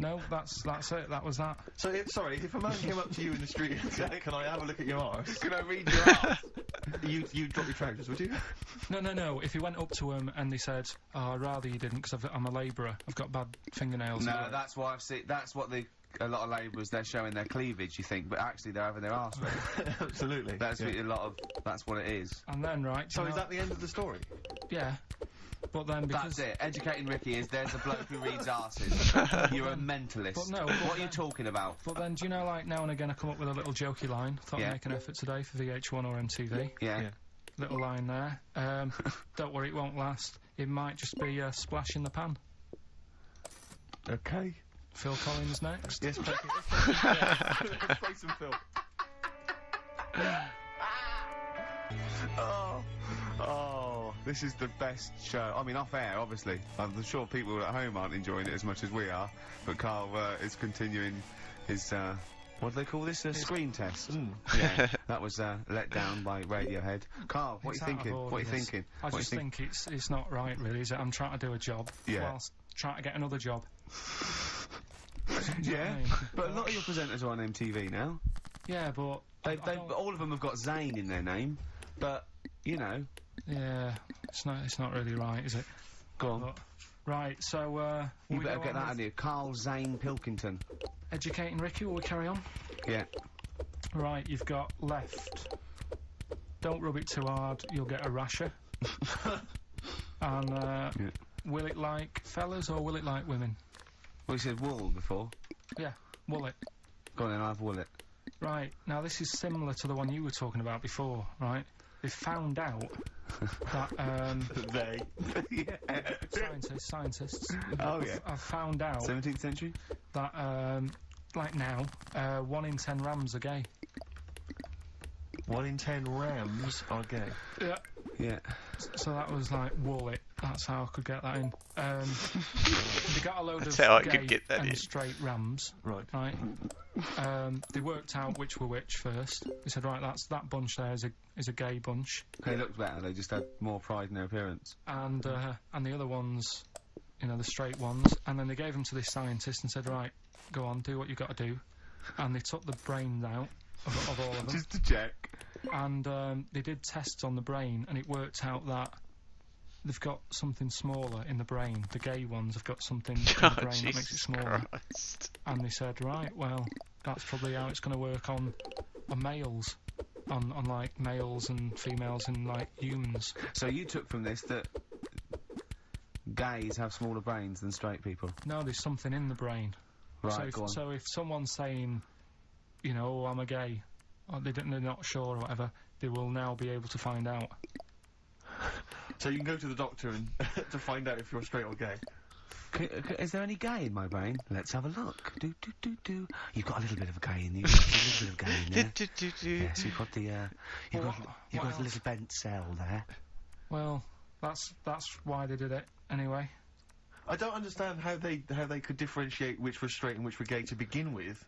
S3: No, that's it. That was that.
S2: So, if a man came up to you in the street and said, can I have a look at your arse?
S1: Can I read your arse?
S2: You'd drop your trousers, would you?
S3: No. If he went up to him and they said, "Oh, I'd rather you didn't, because I'm a labourer. I've got bad fingernails."
S1: No, that's why I've seen. That's what a lot of labourers, they're showing their cleavage. You think, but actually they're having their arse read.
S2: Absolutely.
S1: That's
S2: yeah.
S1: That's what it is.
S3: And then right.
S2: So
S3: you
S2: is
S3: know-
S2: that the end of the story?
S3: Yeah. But then because
S1: That's it. Educating Ricky is there's a bloke who reads arses. You're a mentalist.
S3: But no,
S1: what
S3: but
S1: are you
S3: then-
S1: talking about?
S3: But then, do you know, like now and again, I come up with a little jokey line. Thought
S1: Yeah.
S3: I'd make an effort today for VH1 or MTV.
S1: Yeah.
S2: Yeah.
S3: Little line there. Don't worry, it won't last. It might just be a splash in the pan.
S2: Okay.
S3: Phil Collins next.
S2: Yes, let's play some film.
S1: Oh, this is the best show. I mean, off air, obviously. I'm sure people at home aren't enjoying it as much as we are. But Carl is continuing his, what do they call this? A screen test. Yeah, that was let down by Radiohead. Carl, what are
S3: It's
S1: you
S3: out of
S1: thinking?
S3: order,
S1: What are you
S3: this.
S1: thinking?
S3: I
S1: What
S3: just
S1: you
S3: think it's not right, really, is it? I'm trying to do a job
S1: Yeah.
S3: whilst trying to get another job. Do you know what
S1: Yeah,
S3: I mean?
S1: but a lot of your presenters are on MTV now.
S3: Yeah, but I don't-
S1: All of them have got Zayn in their name. But, you know,
S3: yeah, it's not really right, is it?
S1: go on.
S3: But, right, so
S1: You
S3: we
S1: better
S3: go
S1: get
S3: on
S1: that
S3: with
S1: out of here. Carl Zane Pilkington.
S3: educating Ricky. Will we carry on?
S1: Yeah.
S3: Right, you've got left. Don't rub it too hard, you'll get a rasher. And will it like fellas or will it like women?
S1: Well, you said wool before.
S3: Yeah, will it?
S1: Go on then, I'll have wool it.
S3: Right, now this is similar to the one you were talking about before, right? They found out that
S2: They.
S3: scientists
S1: Oh, yeah.
S3: have found out
S1: 17th century?
S3: that like now 1 in 10 rams are gay.
S2: 1 in 10 rams are gay.
S3: Yeah.
S1: Yeah.
S3: So that was like Wallet. That's how I could get that in. They got a load
S5: That's
S3: of
S5: how I
S3: gay
S5: could get that
S3: and
S5: in.
S3: straight rams.
S2: Right.
S3: Right. They worked out which were which first. They said, right, that bunch there is a gay bunch,
S1: They looked better. They just had more pride in their appearance.
S3: and the other ones, you know, the straight ones. And then they gave them to this scientist and said, right, go on, do what you got to do. And they took the brains out of all of them.
S1: Just to check.
S3: And they did tests on the brain, and it worked out that they've got something smaller in the brain. The gay ones have got something in the
S5: Oh,
S3: brain that makes it
S5: Jesus
S3: smaller.
S5: Christ.
S3: And they said, right, well, that's probably how it's going to work on males, on like males and females and like humans.
S1: So you took from this that gays have smaller brains than straight people.
S3: No, there's something in the brain.
S1: Right, go on.
S3: So if someone's saying, you know, oh, I'm a gay, or they're not sure or whatever, they will now be able to find out.
S2: So you can go to the doctor and to find out if you're straight or gay.
S1: Is there any gay in my brain? Let's have a look. Do. You've got a little bit of a gay in you. You've got a little bit of gay in there. Yes, you've got the, you've
S3: Well,
S1: got
S3: what
S1: a little bent cell there.
S3: Well, that's why they did it anyway.
S2: I don't understand how they could differentiate which were straight and which were gay to begin with,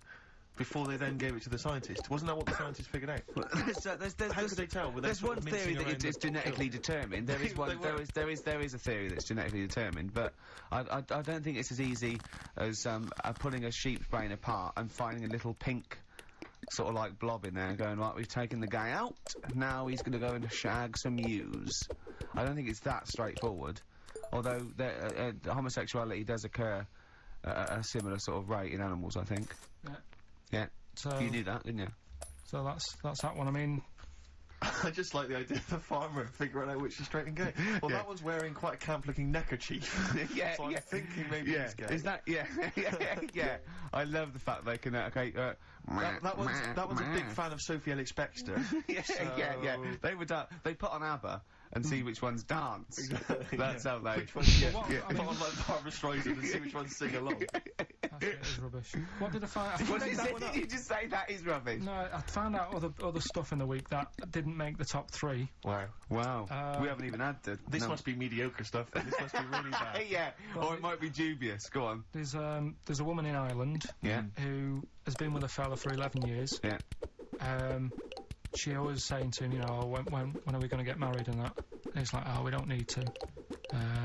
S2: before they then gave it to the scientist. Wasn't that what the scientist figured out? How could they tell? Were they
S1: There's
S2: sort
S1: one
S2: of
S1: theory
S2: mincing
S1: that
S2: around
S1: it's
S2: the
S1: genetically
S2: pill?
S1: determined. There is one.
S2: They were.
S1: There is a theory that's genetically determined, but I don't think it's as easy as pulling a sheep's brain apart and finding a little pink sort of like blob in there and going, right, we've taken the guy out, now he's going to go and shag some ewes. I don't think it's that straightforward. Although homosexuality does occur at a similar sort of rate in animals, I think.
S3: Yeah.
S1: Yeah.
S3: So
S1: You knew that, didn't you?
S3: So that's that one. I mean,
S2: I just like the idea of the farmer figuring out which is straight and gay. Well,
S1: Yeah.
S2: that one's wearing quite a camp-looking neckerchief.
S1: Yeah,
S2: so I'm
S1: yeah.
S2: thinking maybe he's gay.
S1: Is that yeah? I love the fact they can
S2: That one's a big fan of Sophie Ellis Bextor.
S1: yeah. They would they put on ABBA and see which ones dance. That's how they.
S2: Which ones get?
S3: Well,
S2: Yeah.
S3: I mean-
S2: Put on like Barbara Streisand and see which ones sing along.
S3: that shit is rubbish. What did I find? I
S1: What
S3: found
S1: did you
S3: that
S1: say?
S3: one out.
S1: Did you just say that is rubbish?
S3: No, I found out other stuff in the week that didn't make the top 3.
S2: Wow.
S1: Wow. We haven't even had the.
S2: This
S1: no.
S2: must be mediocre stuff. Then. This must be really bad.
S1: Yeah, or it might be dubious. Go on.
S3: There's a woman in Ireland
S1: Yeah.
S3: who has been with a fella for 11 years.
S1: Yeah.
S3: She always saying to him, you know, when are we going to get married and that. And he's like, oh, we don't need to.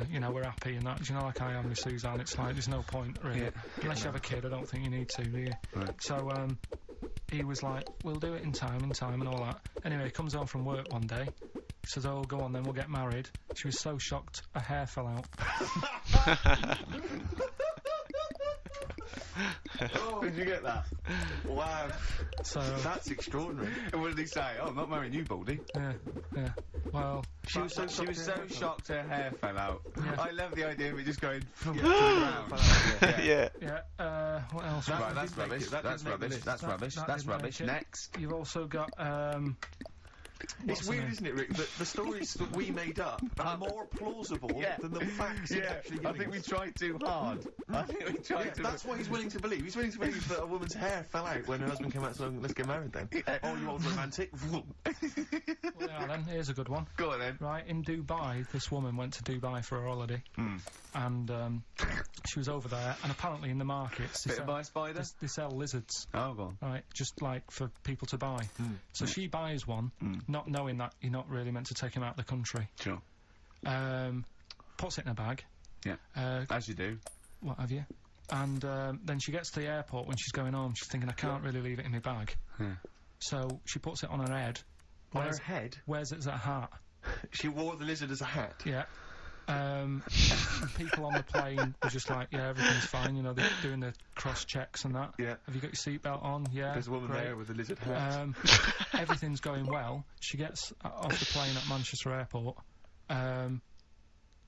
S3: You know, we're happy and that. Do you know, like I am with Suzanne, it's like there's no point really.
S1: Yeah.
S3: Unless you have a kid, I don't think you need to, do you?
S1: Right.
S3: So he was like, we'll do it in time and all that. Anyway, he comes home from work one day. He says, oh, go on then, we'll get married. She was so shocked, her hair fell out.
S1: Did you get that?
S2: Wow.
S3: So,
S2: That's extraordinary.
S1: And what did he say? Oh, I'm not marrying you, Baldy.
S3: yeah. Well,
S2: She was so
S1: shocked her hair fell out.
S3: Yeah.
S1: I love the idea of it just going to the
S2: Yeah.
S1: ground.
S5: Yeah.
S3: yeah, what else?
S2: That
S1: Right, that's
S2: didn't make
S1: rubbish.
S2: it. That
S1: That's
S2: didn't make the
S1: rubbish.
S2: list.
S1: That's
S3: That-
S1: rubbish.
S3: that
S1: That's
S3: didn't make
S1: rubbish.
S3: it.
S1: Next.
S3: You've also got,
S2: It's
S3: what's the
S2: weird,
S3: name?
S2: isn't it, Rick? That the stories that we made up are more plausible than the facts he's actually
S1: I
S2: giving
S1: think we
S2: us.
S1: tried too hard. I think we tried
S2: Yeah,
S1: too.
S2: that's what he's willing to believe. He's willing to believe that a woman's hair fell out when her husband came out saying, let's get married then. Oh, you old romantic.
S3: well, yeah, then, here's a good one.
S1: Go on then.
S3: Right, in Dubai, this woman went to Dubai for a holiday. And she was over there, and apparently in the markets,
S1: Bit of by spider.
S3: they sell lizards,
S1: Oh, go on.
S3: right, just like for people to buy. So she buys one, not knowing that you're not really meant to take him out of the country.
S1: Sure.
S3: Puts it in a bag,
S1: Yeah. As you do.
S3: what have you. And then she gets to the airport when she's going home, she's thinking, I can't really leave it in my bag.
S1: Yeah.
S3: So she puts it on her head,
S2: On her
S3: wears,
S2: head,
S3: wears it as a hat.
S2: she wore the lizard as a hat.
S3: Yeah. People on the plane were just like, yeah, everything's fine, you know, they're doing the cross checks and that.
S2: Yeah.
S3: Have you got your seatbelt on? Yeah.
S2: There's a woman
S3: great.
S2: there with a lizard hat.
S3: Everything's going well. She gets off the plane at Manchester Airport.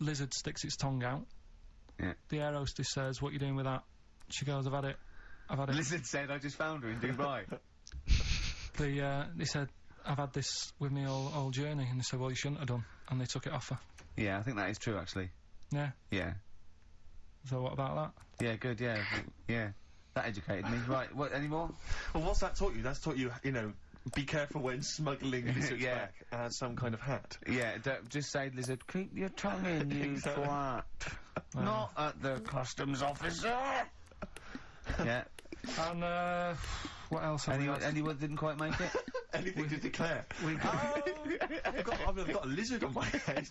S3: Lizard sticks its tongue out.
S1: Yeah.
S3: The air hostess says, what are you doing with that? She goes, I've had it.
S1: Lizard said, I just found her in Dubai.
S3: They said, I've had this with me all journey. And they said, well, you shouldn't have done. And they took it off her.
S1: Yeah, I think that is true, actually.
S3: Yeah.
S1: Yeah.
S3: So what about that?
S1: Yeah, good, yeah. Yeah. That educated me. Right, what, any more?
S2: Well, what's that taught you? That's taught you, you know, Be careful when smuggling lizards
S1: Yeah.
S2: back as some kind of hat.
S1: Yeah, don't just say, lizard, keep your tongue in, you
S2: Exactly.
S1: twat. Not at the customs officer. Yeah.
S3: And what else have we got?
S1: Anyone didn't quite make it?
S2: Anything to declare? I've got a lizard on my head.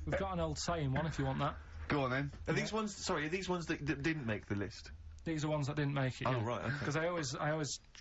S3: We've got an old saying one if you want that.
S1: Go on then.
S2: Are these ones? Sorry, are these ones that didn't make the list?
S3: These are ones that didn't make it.
S2: Oh, right, okay.
S3: Because I always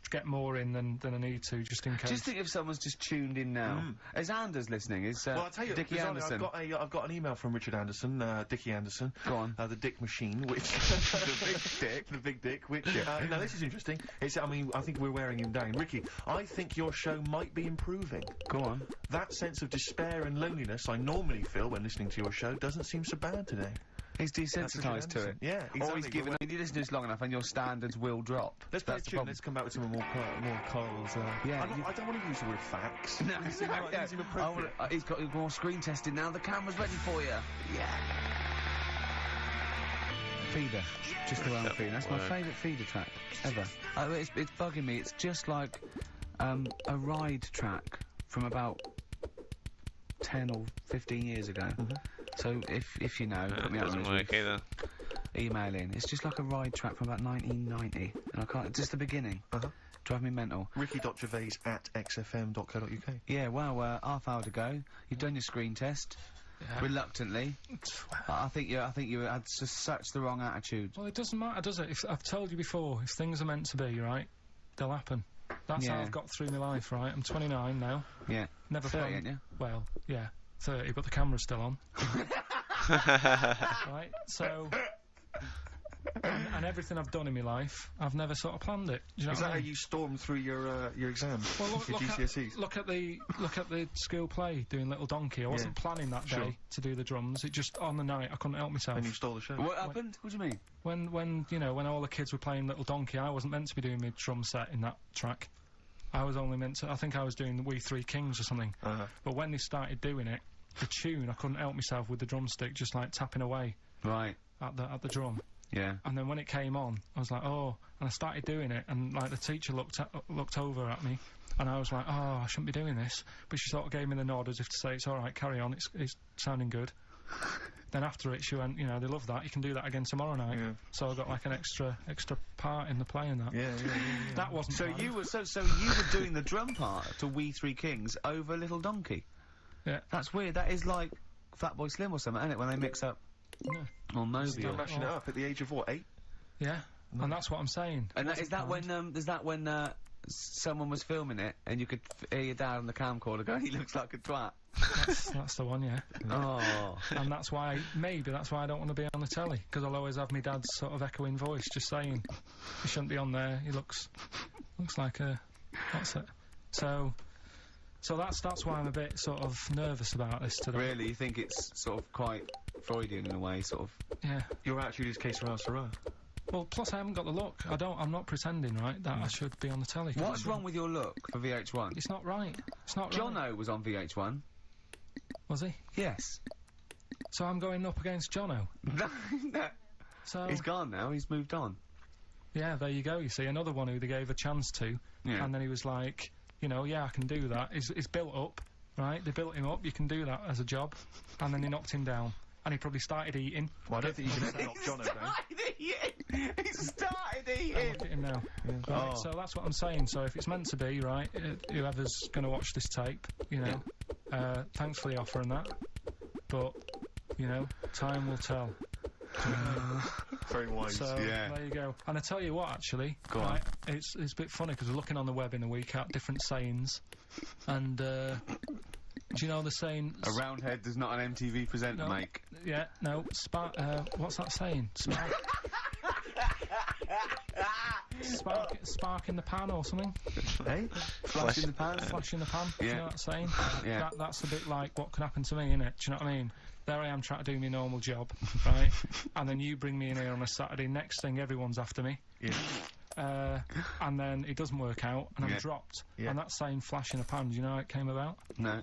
S3: get more in than I need to, just in case.
S1: Just think if someone's just tuned in now. Is Anders listening? Is
S2: Well, I'll tell you,
S1: Dickie
S2: bizarrely,
S1: Anderson?
S2: I've got an email from Richard Anderson, Dickie Anderson.
S1: Go on.
S2: The Dick Machine, which the big dick, which now this is interesting. I think we're wearing him down. Ricky, I think your show might be improving.
S1: Go on.
S2: That sense of despair and loneliness I normally feel when listening to your show doesn't seem so bad today.
S1: He's desensitized to it.
S2: Yeah, exactly.
S1: Or he's given. You listen to this long enough, and your standards will drop.
S2: Let's play a
S1: That's the
S2: tune.
S1: problem.
S2: Let's come back with some more Carl's.
S1: Yeah,
S2: I don't want to use the word facts.
S1: No,
S2: They seem like- they seem appropriate.
S1: he's got more screen testing now. The camera's ready for you. Yeah. Feeder, just the one feeder. That's my favourite feeder track ever. It's bugging me. It's just like a ride track from about 10 or 15 years ago. So if you know, put me
S5: It
S1: up
S5: doesn't
S1: on
S5: work either.
S1: email in. It's just like a ride track from about 1990, and I can't. Just the beginning. Drive me mental.
S2: Ricky.gervais@xfm.co.uk.
S1: Yeah, well, half hour to go. You've done your screen test. Reluctantly. I think you had such the wrong attitude.
S3: Well, it doesn't matter, does it? If I've told you before, if things are meant to be, right, they'll happen. That's how
S1: Yeah.
S3: I've got through my life, right? I'm 29 now.
S1: Yeah.
S3: Never
S1: 30,
S3: planned.
S1: ain't you?
S3: Well, yeah, 30, but the camera's still on. Right? So... and everything I've done in my life, I've never sort of planned it. Do you know
S2: Is
S3: what
S2: that
S3: I
S2: how
S3: mean?
S2: you stormed through your exams?
S3: Well,
S2: your GCSEs?
S3: look at the school play doing Little Donkey. I wasn't planning that
S2: Sure.
S3: day to do the drums. It just on the night I couldn't help myself.
S2: And you stole the show.
S1: What happened? What do you mean?
S3: When all the kids were playing Little Donkey, I wasn't meant to be doing my drum set in that track. I was only meant to. I think I was doing the We Three Kings or something. But when they started doing it, the tune, I couldn't help myself with the drumstick, just like tapping away
S1: Right.
S3: at the drum.
S1: Yeah.
S3: And then when it came on, I was like, oh, and I started doing it, and like the teacher looked over at me, and I was like, oh, I shouldn't be doing this, but she sort of gave me the nod as if to say, it's all right, carry on, it's sounding good. Then after it, she went, they love that, you can do that again tomorrow night.
S2: Yeah.
S3: So I got like an extra part in the play and that.
S2: Yeah.
S3: That wasn't
S1: So
S3: planned.
S1: you were doing the drum part to We Three Kings over Little Donkey.
S3: Yeah.
S1: That's weird. That is like Fatboy Slim or something, isn't it? When they mix up.
S3: Yeah.
S1: Or Moby.
S2: Still
S1: or-
S2: mashing it up at the age of what, 8?
S3: Yeah. And that's what I'm saying.
S1: And
S3: It
S1: is that
S3: wasn't
S1: when someone was filming it and you could hear your dad on the camcorder going, he looks like a twat?
S3: That's the one, yeah.
S1: Oh.
S3: And that's why I don't want to be on the telly, because I'll always have my dad's sort of echoing voice just saying, he shouldn't be on there, he looks like a... That's it. So that's why I'm a bit sort of nervous about this today.
S1: Really? You think it's sort of quite Freudian in a way, sort of?
S3: Yeah.
S2: Your attitude is que sera, sera.
S3: Well, plus I haven't got the look. I'm not pretending, right, that I should be on the telly. 'cause
S1: What's wrong with your look for VH1?
S3: It's not right. It's not right.
S1: Jono was on VH1.
S3: Was he?
S1: Yes.
S3: So I'm going up against Jono. So
S1: He's gone now, he's moved on.
S3: yeah, there you go. You see, another one who they gave a chance to,
S1: Yeah.
S3: and then he was like, yeah, I can do that. He's built up, right? They built him up. You can do that as a job, and then they knocked him down, and he probably started eating.
S2: Well, I don't think you can knock Jono down.
S1: He started
S3: Look
S1: eating!
S3: at him now. Right, so that's what I'm saying. So if it's meant to be, right, whoever's going to watch this tape, thanks for the offer and that, but time will tell.
S2: Very wise.
S3: So there you go. And I tell you what, actually,
S1: Go on.
S3: right, it's a bit funny because we're looking on the web in the week at different sayings, and do you know the saying?
S1: A round head does not an MTV presenter
S3: No.
S1: make.
S3: Yeah, no. What's that saying? Spark in the pan or something.
S1: Hey? Flash in the pan?
S3: Flash in the pan. Do you
S1: Yeah.
S3: know what I'm saying?
S1: Yeah.
S3: That's a bit like what can happen to me, innit? Do you know what I mean? There I am trying to do my normal job, right? And then you bring me in here on a Saturday. Next thing, everyone's after me.
S2: Yeah.
S3: And then it doesn't work out, and I'm
S1: Yeah.
S3: dropped.
S2: Yeah.
S3: And that saying "flash in a pan," do you know how it came about?
S1: No.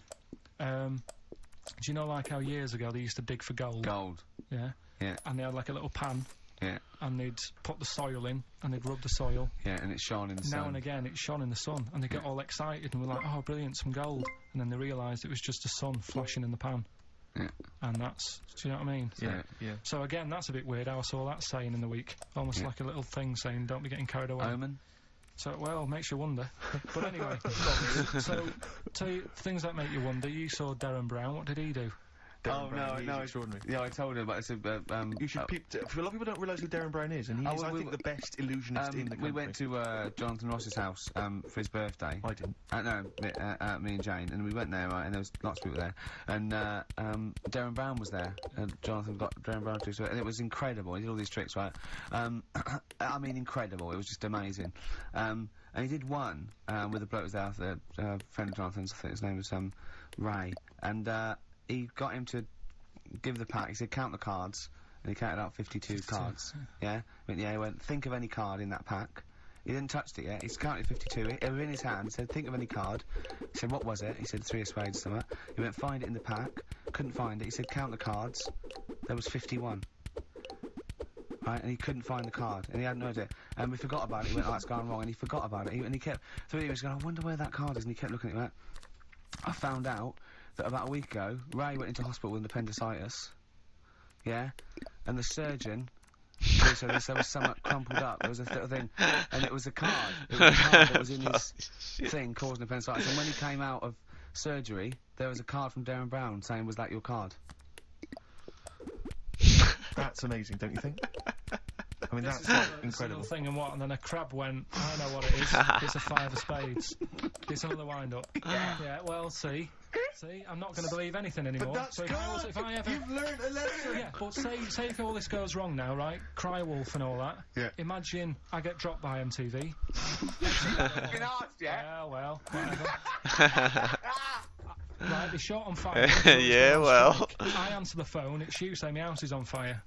S3: Do you know like how years ago they used to dig for gold?
S1: Gold.
S3: Yeah.
S1: Yeah.
S3: And they had like a little pan
S1: Yeah.
S3: and they'd put the soil in, and they'd rub the soil.
S1: Yeah, and it's shone in the sun.
S3: Now and again, it shone in the sun, and they get all excited and were like, "Oh, brilliant, some gold!" And then they realised it was just the sun flashing in the pan.
S1: Yeah.
S3: And that's, do you know what I mean?
S2: Yeah, yeah.
S3: So again, that's a bit weird. How I saw that saying in the week, almost like a little thing saying, "Don't be getting carried away."
S1: Omen?
S3: So, well, makes you wonder. But anyway, so things that make you wonder. You saw Darren Brown. What did he do?
S2: Darren
S1: Oh,
S2: Brown,
S1: no,
S2: he's extraordinary.
S1: Yeah, I told him about this.
S2: You should peep. A lot of people don't realise who Darren Brown is, and he is, I think, the best illusionist in the country.
S1: we went to Jonathan Ross's house for his birthday.
S2: I didn't.
S1: No, me and Jane, and we went there, right, and there was lots of people there, and Darren Brown was there, and Jonathan got Darren Brown to, and it was incredible. He did all these tricks, right? I mean, incredible. It was just amazing. And he did one with a bloke who was there, a friend of Jonathan's. I think his name was Ray, and he got him to give the pack. He said, "Count the cards," and he counted out 52 cards. Yeah, he went, "Think of any card in that pack." He didn't touch it yet. He's counted 52. It was in his hand. He said, "Think of any card." He said, "What was it?" He said, "3 of spades or something." He went, "Find it in the pack." Couldn't find it. He said, "Count the cards." There was 51. Right, and he couldn't find the card, and he had no idea. And we forgot about it. He went, "Oh, that's gone wrong," and he forgot about it. And he kept, so he was going, "I wonder where that card is," and he kept looking at it. Went, I found out that about a week ago, Ray went into hospital with appendicitis. Yeah, and the surgeon. So there was something crumpled up. There was a little thing, and it was a card. It was a card that was in his thing causing appendicitis. And when he came out of surgery, there was a card from Darren Brown saying, "Was that your card?"
S2: That's amazing, don't you think? I mean, that's incredible.
S3: Thing and what? And then a crab went, "I know what it is. It's a 5 of spades. It's another wind-up." Yeah. Well, see, I'm not going to believe anything anymore.
S2: But that's
S3: so if I ever,
S2: you've learned a lesson.
S3: yeah, but say if all this goes wrong now, right? Cry Wolf and all that.
S1: Yeah.
S3: Imagine I get dropped by MTV.
S1: Been asked yet?
S3: Yeah, well, whatever. Right, they shot on fire.
S5: Yeah, well.
S3: I answer the phone. It's you saying my house is on fire.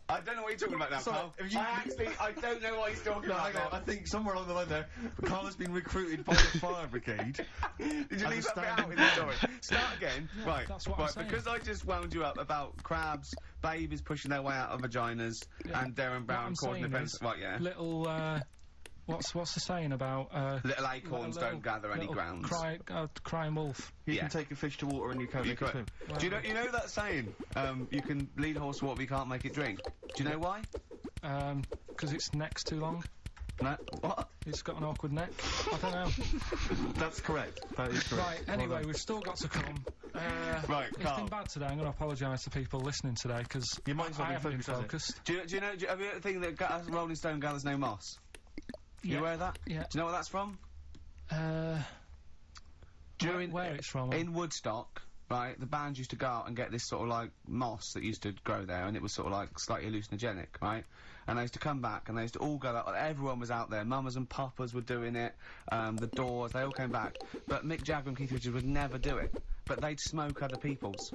S1: I don't know what you're talking about now,
S2: Sorry,
S1: Carl.
S2: have you-
S1: I don't know what he's talking
S2: No,
S1: about
S2: hang on,
S1: now.
S2: I think somewhere along the line there, Carl has been recruited by the fire brigade.
S1: Did you leave that bit
S2: Understand.
S1: out in the story? Start again.
S3: Yeah,
S1: right,
S3: that's what I'm
S1: right.
S3: saying.
S1: Because I just wound you up about crabs, babies pushing their way out of vaginas,
S3: Yeah.
S1: and Darren
S3: What
S1: Brown
S3: I'm
S1: causing
S3: saying
S1: offence.
S3: is
S1: Right, yeah.
S3: Little, what's the saying about,
S1: Little acorns
S3: little-
S1: don't gather any
S3: little
S1: grounds.
S3: Crying wolf.
S2: You
S1: Yeah.
S2: can take a fish to water and you can't
S1: You
S2: make it
S1: could.
S2: swim.
S1: Do you know that saying? You can lead a horse to water, but you can't make it drink. Do you know why?
S3: Because its neck's too long.
S1: No. What?
S3: It's got an awkward neck. I don't know.
S2: That's correct. That is correct.
S3: Right, anyway, we've still got to come.
S1: Right,
S3: It's
S1: Carl.
S3: been bad today. I'm going to apologise to people listening today because
S2: Your mind's not
S3: I
S2: been
S3: haven't been
S2: focused, has it?
S3: focused.
S1: Do you know? Have you ever think that Rolling Stone gathers no moss? You
S3: Yeah.
S1: aware of that?
S3: Yeah.
S1: Do you know what that's from? During
S3: Where it's from?
S1: in Woodstock, right? The bands used to go out and get this sort of like moss that used to grow there, and it was sort of like slightly hallucinogenic, right? And they used to come back, and they used to all go out. Everyone was out there. Mamas and papas were doing it. The Doors, they all came back. But Mick Jagger and Keith Richards would never do it. But they'd smoke other people's.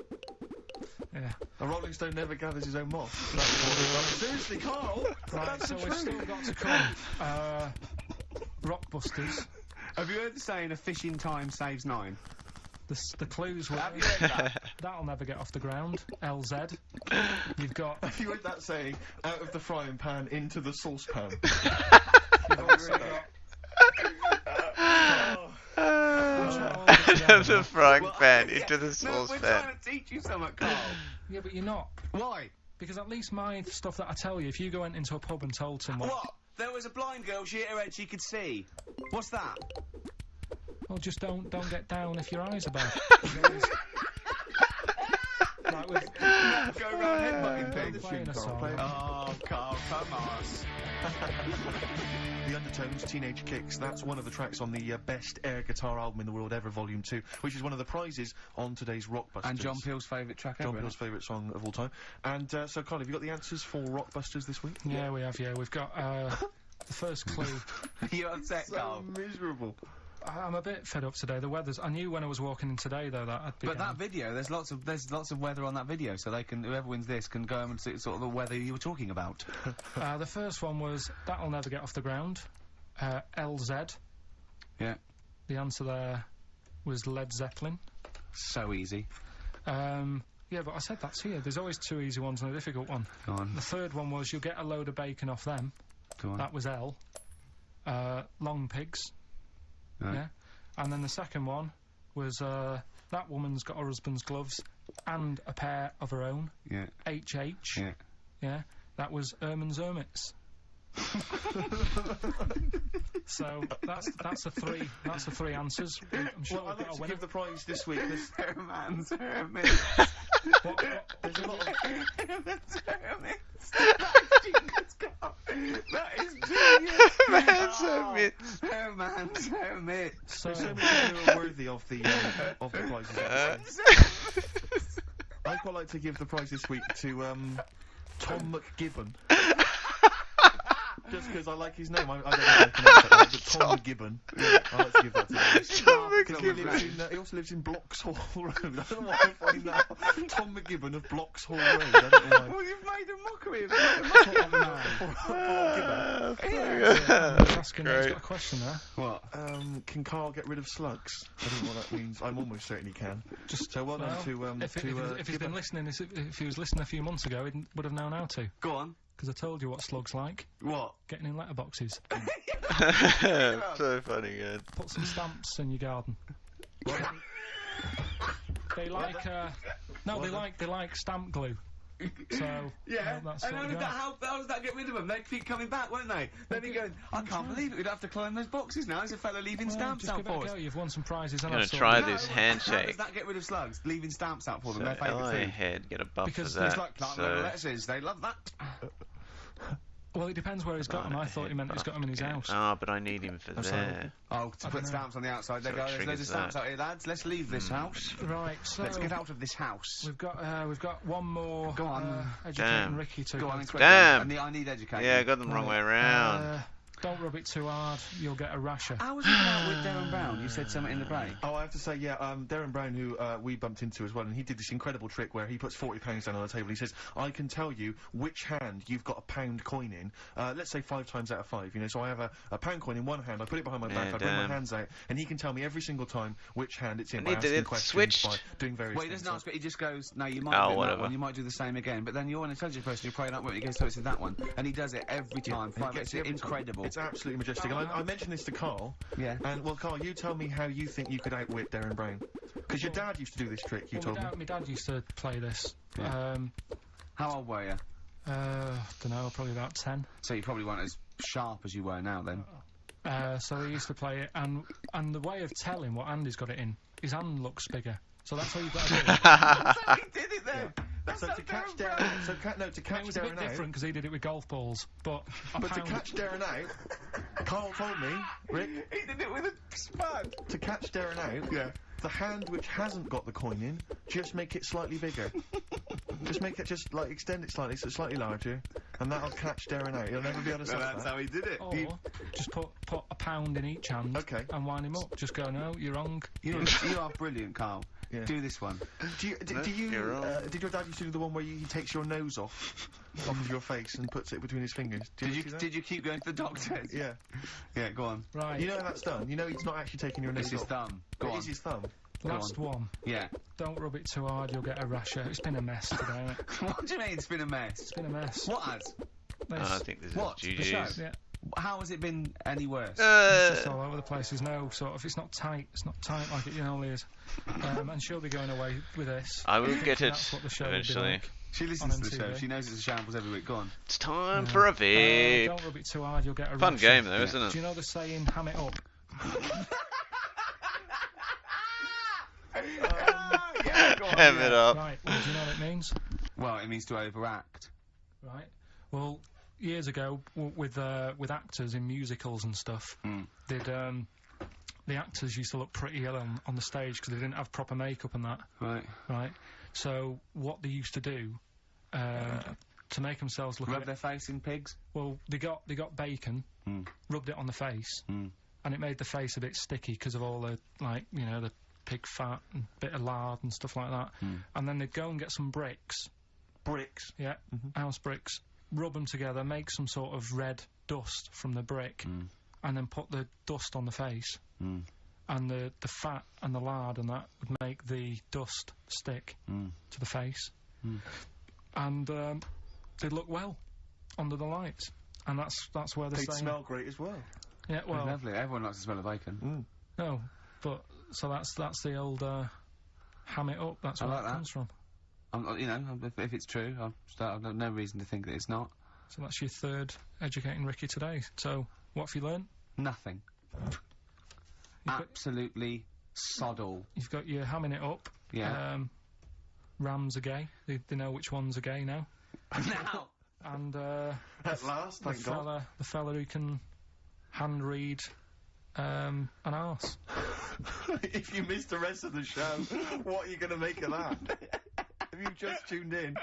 S3: Yeah.
S2: A Rolling Stone never gathers his own moss. Seriously, Carl?
S3: Right,
S2: That's
S3: so
S2: the
S3: we've
S2: truth.
S3: still got to come. Rockbusters.
S1: Have you heard the saying, "A fish in time saves 9"?
S3: The clues were.
S1: Have you heard that?
S3: That'll never get off the ground. LZ. You've got.
S2: Have you heard that saying, out of the frying pan into the saucepan?
S3: You've also got.
S5: The frying
S1: Well,
S5: pan
S1: yeah.
S5: into the
S1: No, we're
S5: saucepan.
S1: trying to teach you something, Carl.
S3: Yeah, but you're not.
S1: Why?
S3: Because at least my stuff that I tell you, if you went into a pub and told someone,
S1: What? There was a blind girl, she hit her head, she could see. What's that?
S3: well, just don't get down if your eyes are bad. Right, we've
S1: Go around headbutting things.
S3: playing a song.
S1: Oh, Carl, come on.
S2: The Undertones, Teenage Kicks, that's one of the tracks on the best air guitar album in the world ever, Volume 2, which is one of the prizes on today's Rockbusters.
S1: And John Peel's favourite track
S2: John
S1: ever.
S2: Peel's favourite song of all time. And so, Carl, have you got the answers for Rockbusters this week?
S3: Yeah, we have. Yeah, we've got the first clue.
S1: You upset, Carl?
S2: miserable.
S3: I'm a bit fed up today. The weather's. I knew when I was walking in today though that I'd be.
S1: But that video, there's lots of weather on that video, so they can, whoever wins this can go and see sort of the weather you were talking about.
S3: The first one was That'll Never Get Off the Ground. LZ.
S1: Yeah.
S3: The answer there was Led Zeppelin.
S1: So easy.
S3: Yeah, Yeah, but I said that to you. There's always 2 easy ones and a difficult one.
S1: Go on.
S3: The third one was you'll get a load of bacon off them.
S1: Go on.
S3: That was L. Long pigs.
S1: Right.
S3: Yeah. And then the second one was that woman's got her husband's gloves and a pair of her own.
S1: Yeah.
S3: HH.
S1: Yeah.
S3: Yeah. That was Erman's Hermits. So that's the 3. That's the 3 answers. I'm sure
S2: Well, I'd
S3: we've
S2: like
S3: got a
S2: to
S3: winner.
S2: give the prize this week.
S1: Herman's Hermits.
S3: What?
S2: There's a lot of...
S1: Herman's Hermits. That's genius, Carl. That is genius.
S5: Herman's Hermits.
S1: Herman's Hermits.
S3: So,
S2: There's so many people who are worthy of the prizes. I'd quite like to give the prize this week to Tom McGibbon. Just because I like his name. I don't know how to pronounce that right, but Tom McGibbon. I'd like to give that to him.
S5: Tom
S2: Because he also lives in Bloxhall Road. I don't know why I find that. Tom McGibbon of Bloxhall Road. I don't know why.
S1: Well, you've made a mockery of
S3: Just asking he's got a question there.
S1: What?
S2: Can Carl get rid of slugs? I don't know what that means. I'm almost certain he can. Just so well done to
S3: If he's
S2: Gibbon.
S3: been listening, if he was listening a few months ago, he would have known how to.
S1: Go on.
S3: Because I told you what slugs like.
S1: What?
S3: Getting in letterboxes.
S5: So funny, good.
S3: Put some stamps in your garden. They like, they like stamp glue. So, that's what they got.
S1: how does that get rid of them? They keep coming back, won't they? Then you go, I can't believe it, we'd have to climb those boxes now. There's a fella leaving
S3: Well,
S1: stamps
S3: just
S1: out
S3: give it
S1: for
S3: a
S1: us.
S3: go. You've won some prizes. And
S5: Gonna
S3: I've
S5: try
S3: sorted it.
S5: this
S1: How
S5: handshake.
S1: does that get rid of slugs? Leaving stamps out for them, their
S5: So
S1: favourite
S5: I
S1: thing.
S5: head get a buff
S3: Because
S5: for that.
S1: It's like climbing over
S5: So
S1: letters, they love that.
S3: Well, it depends where he's got them. I thought he meant he's got them in his house.
S5: Ah, but I need him for there.
S1: Oh, to put stamps on the outside. They
S5: So
S1: go,
S5: it
S1: there's loads
S5: triggers
S1: of stamps
S5: that.
S1: out here, lads. Let's leave this house.
S3: Right, so
S1: Let's get out of this house.
S3: we've got one more.
S1: Go on.
S3: Educating
S5: Damn.
S3: Ricky to
S1: Go on,
S3: go
S1: explain.
S5: Damn.
S1: I need educating.
S5: Yeah, I got them the wrong way around.
S3: Don't rub it too hard. You'll get a rasher.
S1: How was it out with Darren Brown? You said something in the break.
S2: Oh, I have to say, yeah, Darren Brown, who we bumped into as well, and he did this incredible trick where he puts £40 down on the table. He says, I can tell you which hand you've got a pound coin in. Let's say 5 times out of 5, you know, so I have a pound coin in one hand, I put it behind my back, I bring my hands out, and he can tell me every single time which hand it's in by
S5: need to
S2: asking questions,
S5: switch.
S2: by doing various
S1: Well, he
S2: things.
S1: doesn't ask it, he just goes, no, you might
S5: Oh,
S1: do that
S5: whatever.
S1: one, you might do the same again. But then you're an intelligent person, you're praying up with it, he goes, so it's that one. And he does it every time.
S2: And he
S1: It's
S2: gets it every time.
S1: incredible.
S2: It's absolutely majestic. And I mentioned this to Carl.
S1: Yeah.
S2: And, well, Carl, you tell me how you think you could outwit Darren Brown. Because your dad used to do this trick, you told me.
S3: My dad used to play this.
S1: Yeah. How old were you?
S3: Don't know, probably about 10.
S1: So you probably weren't as sharp as you were now then.
S3: So he used to play it, and the way of telling what hand he's got it in, his hand looks bigger. So that's how you've got to do it.
S1: That's how he did it then. That's
S2: So
S1: how
S2: to catch
S1: Darren
S2: Darren, to catch
S3: It was a bit
S2: Darren out.
S3: different because he did it with golf balls, but
S2: But to catch Darren out, Carl told me, Rick,
S1: He did it with a spud.
S2: to catch Darren out, the hand which hasn't got the coin in, just make it slightly bigger. Just make it, like, extend it slightly, so it's slightly larger, and that'll catch Darren out. He'll never be able to
S1: Well,
S2: stop
S1: that's
S2: that.
S1: how he did it.
S3: or just put a pound in each hand and wind him up. Just go, no, you're wrong.
S1: You are brilliant, Carl.
S2: Yeah.
S1: Do this one.
S2: Do you, did your dad used to do the one where he takes your nose off of your face and puts it between his fingers?
S1: Did you keep going to the doctor?
S2: Yeah.
S1: Yeah, go on.
S3: Right.
S2: You know how that's done? You know he's not actually taking your nose
S1: It's his
S2: off.
S1: thumb. Go
S2: It
S1: on.
S2: is his thumb.
S3: Last one.
S1: Yeah.
S3: Don't rub it too hard, you'll get a rasher. It's been a mess today, hasn't it?
S1: What do you mean it's been a mess?
S3: It's been a mess.
S1: What has?
S5: I think this is
S1: What? The
S5: GG's.
S3: Yeah.
S1: How has it been any worse?
S3: It's just all over the place. There's no sort of. It's not tight like it normally is. And she'll be going away with this.
S5: I will get it
S3: That's what the show will be
S5: eventually.
S3: like.
S1: She listens
S3: on
S1: to the show.
S3: MTV.
S1: She knows it's a shambles every week. Go on.
S5: It's time for a vape.
S3: Don't rub it too hard, you'll get a
S5: Fun
S3: rasher.
S5: game though, isn't
S3: Do
S5: it?
S3: you know the saying, ham it up?
S1: Yeah, go on.
S5: Ham it up.
S3: Right, well, do you know what it means?
S1: Well, it means to overact.
S3: Right. Well, years ago, with actors in musicals and stuff, the actors used to look pretty ill on the stage because they didn't have proper makeup and that.
S1: Right.
S3: Right. So what they used to do to make themselves look a
S1: Rub
S3: bit,
S1: their face in pigs.
S3: well, they got bacon, rubbed it on the face, and it made the face a bit sticky because of all the the pig fat and bit of lard and stuff like that. And then they'd go and get some bricks.
S2: Bricks.
S3: Yeah, house bricks. Rub them together, make some sort of red dust from the brick, and then put the dust on the face. and the fat and the lard and that would make the dust stick to the face, and they'd look well under the lights, and that's where
S2: They'd smell great as well.
S3: Yeah, well,
S1: Lovely. Everyone likes the smell of bacon.
S3: no, but so that's the old ham it up. That's
S1: I
S3: where
S1: like
S3: that
S1: that.
S3: comes from.
S1: You know, if it's true, I've no reason to think that it's not.
S3: So that's your third educating Ricky today. So what have you learned?
S1: Nothing. Absolutely sod all.
S3: You've got your hamming it up.
S1: Yeah.
S3: Rams are gay. They know which ones are gay now.
S1: Now.
S3: And
S2: At last, thank God.
S3: the fella who can hand read an arse.
S2: If you missed the rest of the show, what are you going to make of that? Have you just tuned in?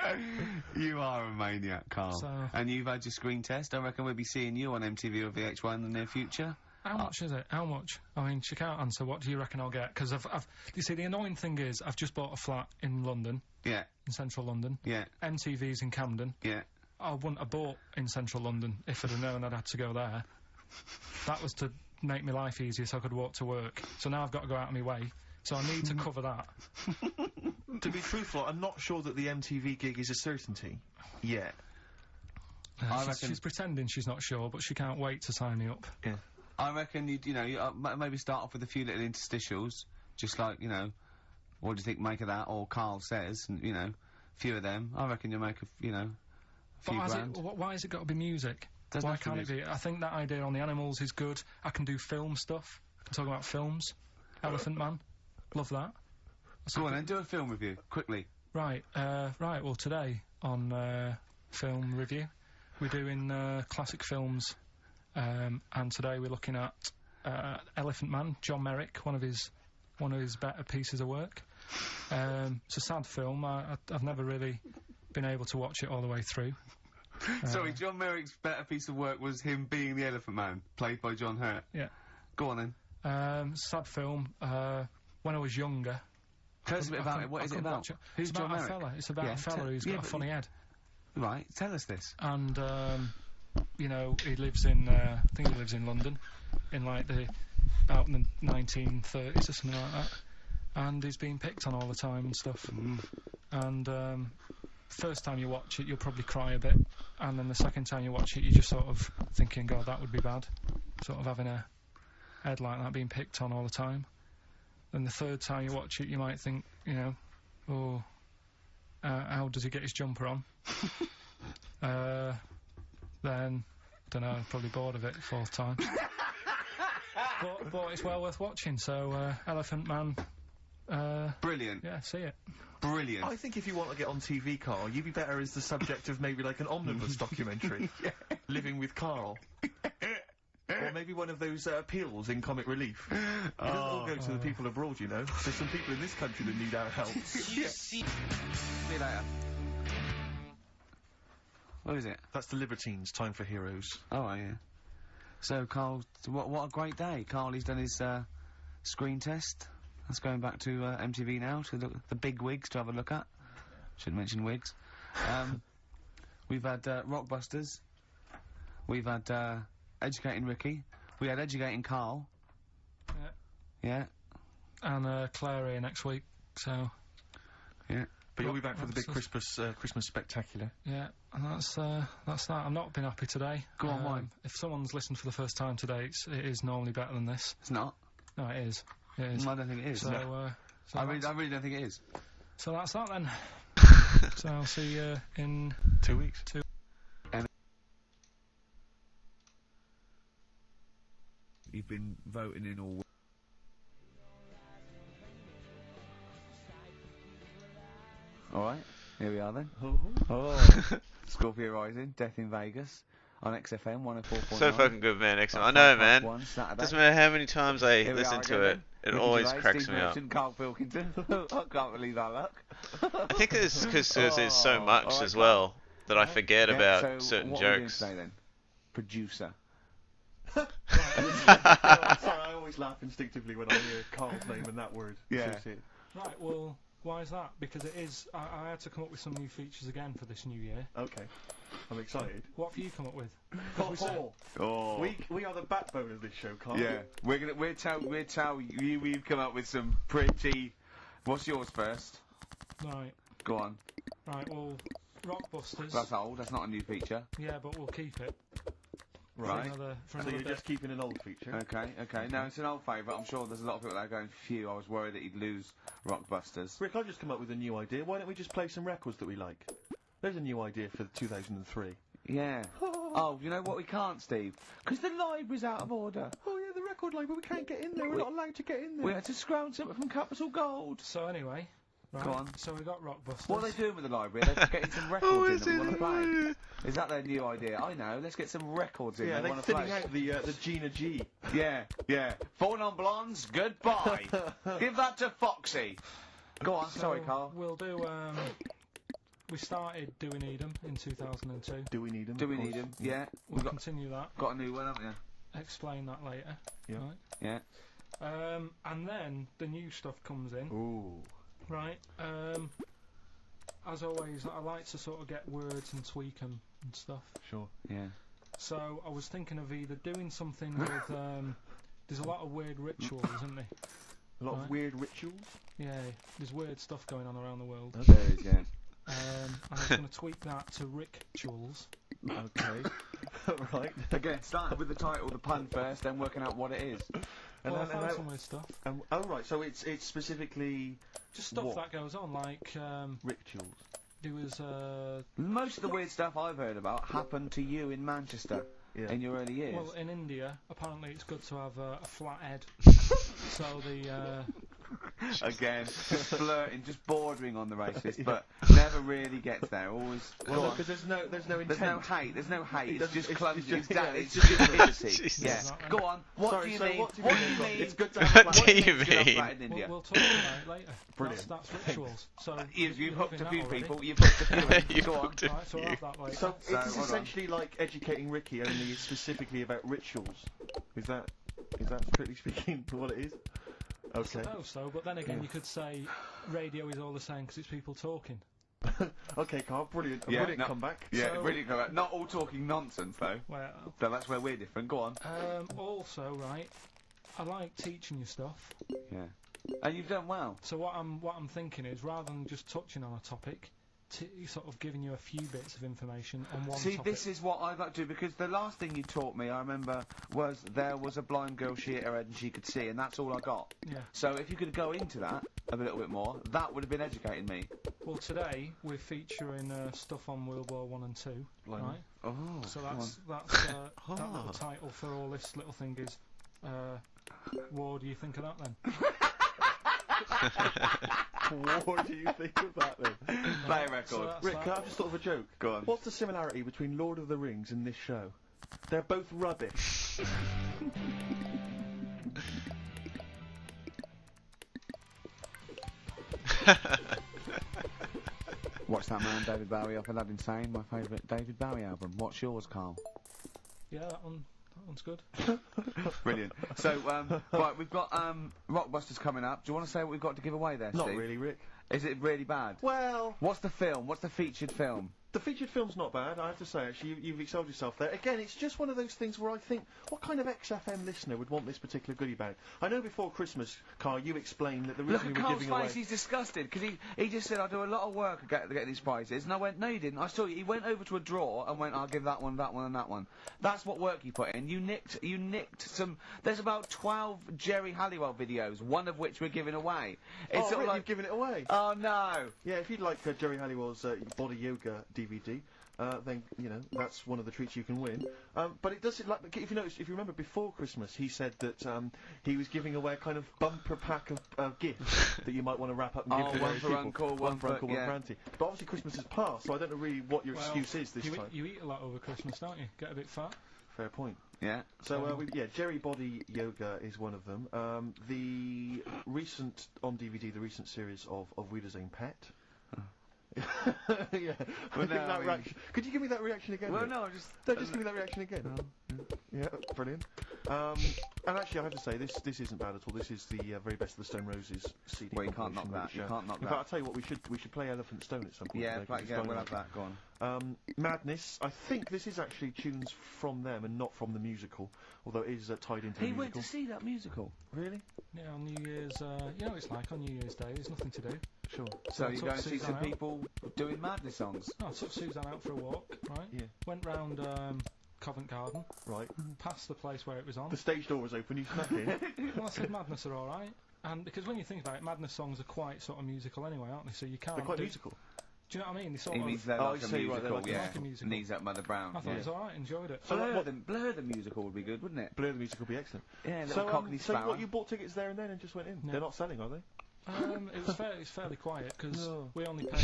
S1: You are a maniac, Carl.
S3: So-
S1: And you've had your screen test. I reckon we'll be seeing you on MTV or VH1 in the near future.
S3: How much is it? How much? I mean, she can't answer. What do you reckon I'll get? Because you see, the annoying thing is, I've just bought a flat in London,
S1: Yeah,
S3: in central London.
S1: yeah,
S3: MTV's in Camden.
S1: yeah.
S3: I wouldn't have bought in central London if I'd have known I'd had to go there. That was to make my life easier so I could walk to work. So now I've got to go out of my way. So I need to cover that.
S2: To be truthful, I'm not sure that the MTV gig is a certainty yet.
S1: I reckon-
S3: She's pretending she's not sure, but she can't wait to sign me up.
S2: Yeah.
S1: I reckon you maybe start off with a few little interstitials, just like, what do you think make of that? Or Carl says, and, a few of them. I reckon you'll make a few grand.
S3: Why has it got to be music?
S1: Doesn't
S3: Why
S1: have to be
S3: can't it be? I think that idea on the animals is good. I can do film stuff. I can talk about films. Elephant Man. Love that.
S1: Go on then, do a film review, quickly.
S3: Right, well today on film review we're doing classic films, and today we're looking at Elephant Man, John Merrick, one of his better pieces of work. It's a sad film. I've never really been able to watch it all the way through.
S1: Sorry, John Merrick's better piece of work was him being the Elephant Man, played by John Hurt.
S3: Yeah.
S1: Go on then.
S3: Sad film. When I was younger.
S1: Tell us a bit about it. What is it about?
S3: It's
S1: Who's John
S3: about a
S1: Merrick?
S3: fella. It's about a fella who's got a funny head.
S1: Right, tell us this.
S3: And, he lives in, I think he lives in London, in like about in the 1930s or something like that. And he's being picked on all the time and stuff. And, first time you watch it, you'll probably cry a bit. And then the second time you watch it, you're just sort of thinking, God, that would be bad. Sort of having a head like that being picked on all the time. Then the third time you watch it, you might think, how does he get his jumper on? Then, don't know, probably bored of it the fourth time. but it's well worth watching, so, Elephant Man,
S1: Brilliant.
S3: yeah, see it.
S1: Brilliant.
S2: I think if you want to get on TV, Carl, you'd be better as the subject of maybe like an omnibus documentary. Living with Carl. Or maybe one of those appeals in Comic Relief. It doesn't all go to the people abroad, you know. There's some people in this country that need our help.
S1: See you later. What is it?
S2: That's the Libertines, Time for Heroes.
S1: Oh, yeah. So, Carl, what a great day. Carl, he's done his screen test. That's going back to MTV now, to the big wigs to have a look at. Shouldn't mention wigs. We've had Rockbusters. We've had Educating Ricky. We had Educating Carl. Yeah.
S3: And Claire here next week, so...
S1: Yeah.
S2: But you'll be back for the big
S3: Rockbusters.
S2: Christmas spectacular.
S3: Yeah, and that's that. I've not been happy today.
S1: Go on, why?
S3: If someone's listened for the first time today, it is normally better than this.
S1: It's not.
S3: No, it is. It is.
S1: I don't think it is.
S3: So,
S1: No.
S3: so
S1: I
S3: that's-
S1: really don't think it is.
S3: So that's that then. So I'll see you in
S2: 2 weeks.
S1: You've been voting in all. Alright, here we are then. Oh. Scorpio Rising, Death in Vegas, on XFM 104.9.
S5: So fucking good, man. Excellent. I
S1: on
S5: know,
S1: 5
S5: man.
S1: past 1 Saturday.
S5: Doesn't matter how many times I
S1: Here we
S5: listen
S1: are
S5: to
S1: again,
S5: it,
S1: then.
S5: it
S1: Ricky
S5: always
S1: Gervais,
S5: cracks
S1: Steve
S5: me up.
S1: Merchant, Carl Pilkington. I can't believe our luck.
S5: I think it's because there's so much
S1: alright,
S5: as
S1: Carl.
S5: well that I forget
S1: Yeah,
S5: about
S1: so
S5: certain
S1: what are we doing
S5: jokes.
S1: today then? Producer.
S2: Sorry, I always laugh instinctively when I hear Carl's name and that word.
S1: Yeah.
S2: associated.
S3: Right, well, why is that? Because it is... I had to come up with some new features again for this new year.
S2: Okay. I'm excited.
S3: What have you come up with?
S1: Oh.
S2: We are the backbone of this show, Carl.
S1: Yeah, we'll tell you we've come up with some pretty. What's yours first?
S3: Right.
S1: Go on.
S3: Right. Well, Rockbusters.
S1: That's old. That's not a new feature.
S3: Yeah, but we'll keep it.
S1: Right.
S3: For
S2: So
S3: another
S2: you're
S3: bit.
S2: just keeping an old feature.
S1: Okay. No, it's an old favourite. I'm sure there's a lot of people that are going, phew, I was worried that he'd lose Rockbusters.
S2: Rick, I've just come up with a new idea. Why don't we just play some records that we like? There's a new idea for 2003.
S1: Yeah. Oh, you know what we can't, Steve? Because the library's out of order.
S2: Oh yeah, the record label, we can't get in there. We're not allowed to get in there.
S1: We had to scrounge something from Capital Gold.
S3: So anyway. Right.
S1: Go on.
S3: So we got Rockbusters.
S1: What are they doing with the library? They're getting some records in that we want to play. Is that their new idea? I know. Let's get some records in
S2: Yeah,
S1: they
S2: they're
S1: want to
S2: thinning
S1: play.
S2: out the Gina G.
S1: Yeah. Four non-blondes, goodbye. Give that to Foxy. Go on,
S3: So
S1: sorry, Carl.
S3: We'll do. We started Do We Need 'Em in 2002.
S2: Do we need them?
S1: Do we need him? Yeah.
S3: We'll
S1: We've
S3: continue that.
S1: got a new one, haven't you?
S3: Explain that later.
S2: Yeah.
S3: Right.
S1: Yeah.
S3: And then the new stuff comes in.
S2: Ooh.
S3: Right. As always, I like to sort of get words and tweak them and stuff.
S2: Sure.
S1: Yeah.
S3: So I was thinking of either doing something with. There's a lot of weird rituals, isn't there?
S2: A lot of
S3: Right.
S2: weird rituals.
S3: Yeah. There's weird stuff going on around the world.
S1: There is, yeah.
S3: And I was going to tweak that to rituals.
S2: Okay. Right.
S1: Again, starting with the title, the pun first, then working out what it is.
S2: And
S3: Well, I
S2: then-
S3: found some weird stuff.
S2: oh right, so it's specifically
S3: Just stuff
S2: What?
S3: that goes on, like
S2: rituals.
S3: there was
S1: Most of the weird stuff I've heard about happened to you in Manchester
S2: Yeah.
S1: in your early years.
S3: well in India apparently it's good to have a flat head. So the
S1: Again, flirting, just bordering on the racist, but never really gets there. Always. Go
S2: Well,
S1: on.
S2: because there's no
S1: There's
S2: intent.
S1: no hate. There's no hate. It's
S2: doesn't-
S1: just
S2: it's-
S1: clumsy.
S2: it's just-
S1: It's
S2: yeah,
S1: it's just stupidity.
S5: Jesus.
S1: Yeah.
S3: Exactly.
S1: Go on. What
S2: Sorry,
S1: do you
S2: so
S1: mean?
S2: what do you
S1: What
S2: mean?
S1: do you mean?
S2: It's good to
S5: What
S2: have
S5: do
S2: flat-
S5: you
S1: Good to have
S5: mean?
S1: flat in India.
S3: we'll talk about it later.
S2: Brilliant.
S3: That's rituals. So
S1: You've
S3: you're
S1: hooked a
S3: having
S1: few
S3: that already.
S1: people. You've hooked a few. in.
S5: You've
S1: Go on.
S5: hooked a
S3: Right, so I'll have that later.
S2: So
S1: So,
S2: it's
S1: hold on.
S2: essentially like educating Ricky, only specifically about rituals. Is that strictly speaking what it is?
S3: I
S2: Okay.
S3: suppose so, but then again you could say radio is all the same because it's people talking.
S2: Okay, Carl. Brilliant.
S1: Yeah,
S2: Brilliant
S1: no-
S2: comeback.
S1: Yeah,
S3: So-
S1: really good. Not all talking nonsense though.
S3: Well,
S1: So that's where we're different. Go on.
S3: also right, I like teaching you stuff.
S1: Yeah. And you've done well.
S3: So what I'm thinking is rather than just touching on a topic, sort of giving you a few bits of information on one
S1: See,
S3: topic.
S1: this is what I'd like to do, because the last thing you taught me, I remember, was there was a blind girl, she hit her head and she could see, and that's all I got.
S3: Yeah.
S1: So if you could go into that a little bit more, that would have been educating me.
S3: Well, today we're featuring stuff on World War 1 and 2,
S2: Blimey.
S3: right?
S1: Oh,
S3: So
S1: come
S3: that's that little title for all this little thing is. What do you think of that then?
S2: What do you think of that then?
S1: Play a
S3: So
S1: record.
S3: that's
S2: Rick,
S3: that.
S2: I've just thought of a joke.
S1: Go on.
S2: What's the similarity between Lord of the Rings and this show? They're both rubbish.
S1: Watch that man, David Bowie, off Aladdin Sane, my favourite David Bowie album. What's yours, Carl?
S3: Yeah, that one's good.
S1: Brilliant. So, right, we've got Rockbusters coming up. Do you want to say what we've got to give away there,
S2: Not
S1: Steve?
S2: really, Rick.
S1: Is it really bad?
S2: Well,
S1: What's the film? What's the featured film?
S2: the featured film's not bad, I have to say, actually. You've excelled yourself there. Again, it's just one of those things where I think, what kind of XFM listener would want this particular goodie bag? I know before Christmas, Carl, you explained that the
S1: Look
S2: reason
S1: at
S2: we were
S1: Carl's
S2: giving away...
S1: face, he's disgusted, because he just said, I do a lot of work to get these prizes, and I went, no you didn't, I saw you, he went over to a drawer and went, I'll give that one, and that one. That's what work you put in. You nicked some, there's about 12 Jerry Halliwell videos, one of which we're giving away. It's
S2: Oh,
S1: sort
S2: Rick,
S1: of
S2: you've given it away.
S1: oh no!
S2: Yeah, if you'd like Jerry Halliwell's Body Yoga DVD, then, you know, that's one of the treats you can win. But it does, like, if you notice, if you remember before Christmas, he said that he was giving away a kind of bumper pack of gifts that you might want to wrap up and give
S1: Oh,
S2: to
S1: one
S2: various
S1: for
S2: people.
S1: Uncle,
S2: one
S1: one
S2: for
S1: for-
S2: Uncle, one
S1: yeah.
S2: for Auntie. But obviously Christmas has passed, so I don't know really what your excuse is this time.
S3: You eat a lot over Christmas, don't you? Get a bit fat.
S2: Fair point.
S1: Yeah.
S2: So, Jerry Body Yoga is one of them. The recent, on DVD, the recent series of Wiedersehen Pet. Yeah.
S1: Well, no,
S2: that
S1: I mean-
S2: reaction. Could you give me that reaction again?
S1: Well,
S2: Rick?
S1: no, just
S2: No, just give me that reaction again. Yeah, brilliant. And actually, I have to say, this isn't bad at all. This is the very best of the Stone Roses CD.
S1: Well, you can't knock
S2: compilation,
S1: that. You can't knock
S2: in
S1: that.
S2: fact, I'll tell you what, we should play Elephant Stone at some point.
S1: Yeah,
S2: today, 'cause it's
S1: we'll
S2: going
S1: have
S2: well.
S1: that. Go on.
S2: Madness. I think this is actually tunes from them and not from the musical, although it is tied into the
S1: He
S2: musical.
S1: went to see that musical.
S2: Really?
S3: Yeah, on New Year's, you know what it's like on New Year's Day, there's nothing to do.
S2: Sure.
S1: So
S3: I
S1: you
S3: took
S1: go and see
S3: Suzanne
S1: some
S3: out.
S1: people doing Madness songs.
S3: No, I took Suzanne out for a walk, right?
S2: Yeah.
S3: Went round Covent Garden,
S2: Right.
S3: past the place where it was on.
S2: The stage door was open. You snuck in.
S3: Well, I said Madness are alright. And because when you think about it, Madness songs are quite sort of musical anyway, aren't they? So you can't
S2: They're quite
S3: do...
S2: musical.
S3: Do you know what I mean? They sort
S1: He
S3: of...
S1: means they're
S2: Oh,
S1: like
S2: I
S1: a
S2: see, right,
S1: musical,
S2: they're like a-
S1: yeah.
S3: like a musical.
S1: Knees up Mother Brown.
S3: I thought it was alright, enjoyed it.
S2: So
S1: Blur,
S2: what-
S1: Blur the musical would be good, wouldn't it?
S2: Blur the musical would be excellent.
S1: Yeah, little
S2: So,
S1: Cockney
S2: so
S1: Sparrow.
S2: what, you bought tickets there and then and just went in?
S3: No.
S2: They're not selling, are they?
S3: It was fairly quiet because
S2: No.
S3: we only paid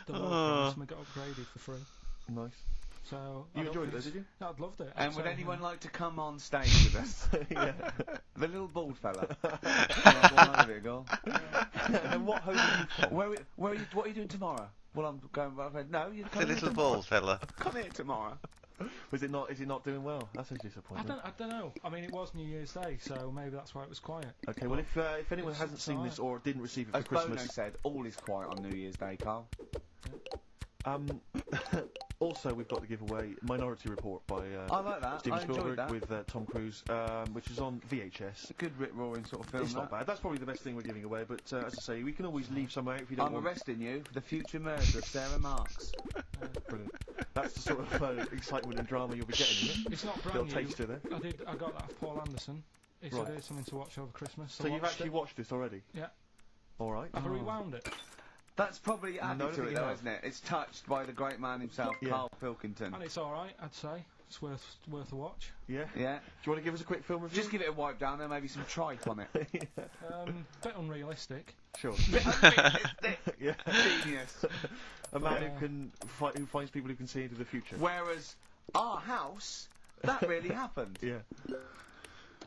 S3: the low price and we got upgraded for free.
S2: Nice.
S3: So
S2: You
S3: I don't
S2: enjoyed it
S3: think
S2: though, did you?
S3: No, I'd loved it.
S1: And
S3: I'd
S1: would
S3: say,
S1: anyone like to come on stage with us?
S2: Yeah.
S1: The little bald fella. Come on over here, girl.
S2: And what home are you from?
S1: Where are you, what are you doing tomorrow? Well, I'm going with my friend. No, you
S5: The
S1: come here
S5: little
S1: tomorrow.
S5: bald fella.
S1: Come here tomorrow.
S2: Is it not doing well? That's actually
S3: I
S2: disappointing.
S3: don't know. I mean, it was New Year's Day, so maybe that's why it was quiet.
S2: Okay, well if anyone
S3: It's
S2: hasn't seen
S3: alright.
S2: this or didn't receive it for
S1: As Bono
S2: Christmas,
S1: said, all is quiet on New Year's Day, Carl.
S2: also we've got the giveaway Minority Report by
S1: I like that.
S2: Steven
S1: I enjoyed
S2: Spielberg
S1: that.
S2: with Tom Cruise, which is on VHS.
S1: It's a good rip-roaring sort of film.
S2: It's not
S1: that.
S2: bad. That's probably the best thing we're giving away. But as I say, we can always leave some out if you don't
S1: I'm
S2: want.
S1: arresting you for the future murder of Sarah Marks.
S2: Brilliant. That's the sort of excitement and drama you'll be getting, isn't it?
S3: It's not
S2: Little
S3: brand new.
S2: taster there.
S3: I got that off Paul Anderson. He said
S2: Right.
S3: here's something to watch over Christmas.
S2: So you've actually watched this already?
S3: Yeah.
S2: All right.
S3: Have I rewound it?
S1: That's probably
S2: I
S1: added
S2: don't
S1: to
S2: think
S1: it,
S2: you
S1: though,
S2: have.
S1: isn't it? It's touched by the great man himself,
S2: Yeah.
S1: Carl Pilkington.
S3: And it's alright, I'd say. It's worth a watch.
S2: Yeah.
S1: Yeah.
S2: Do you want to give us a quick film review?
S1: Just give it a wipe down there, maybe some tripe on it.
S3: Bit unrealistic.
S2: Sure.
S1: It's
S2: Yeah.
S1: genius.
S2: A man
S3: Yeah.
S2: who can who finds people who can see into the future.
S1: Whereas our house, that really happened.
S2: Yeah.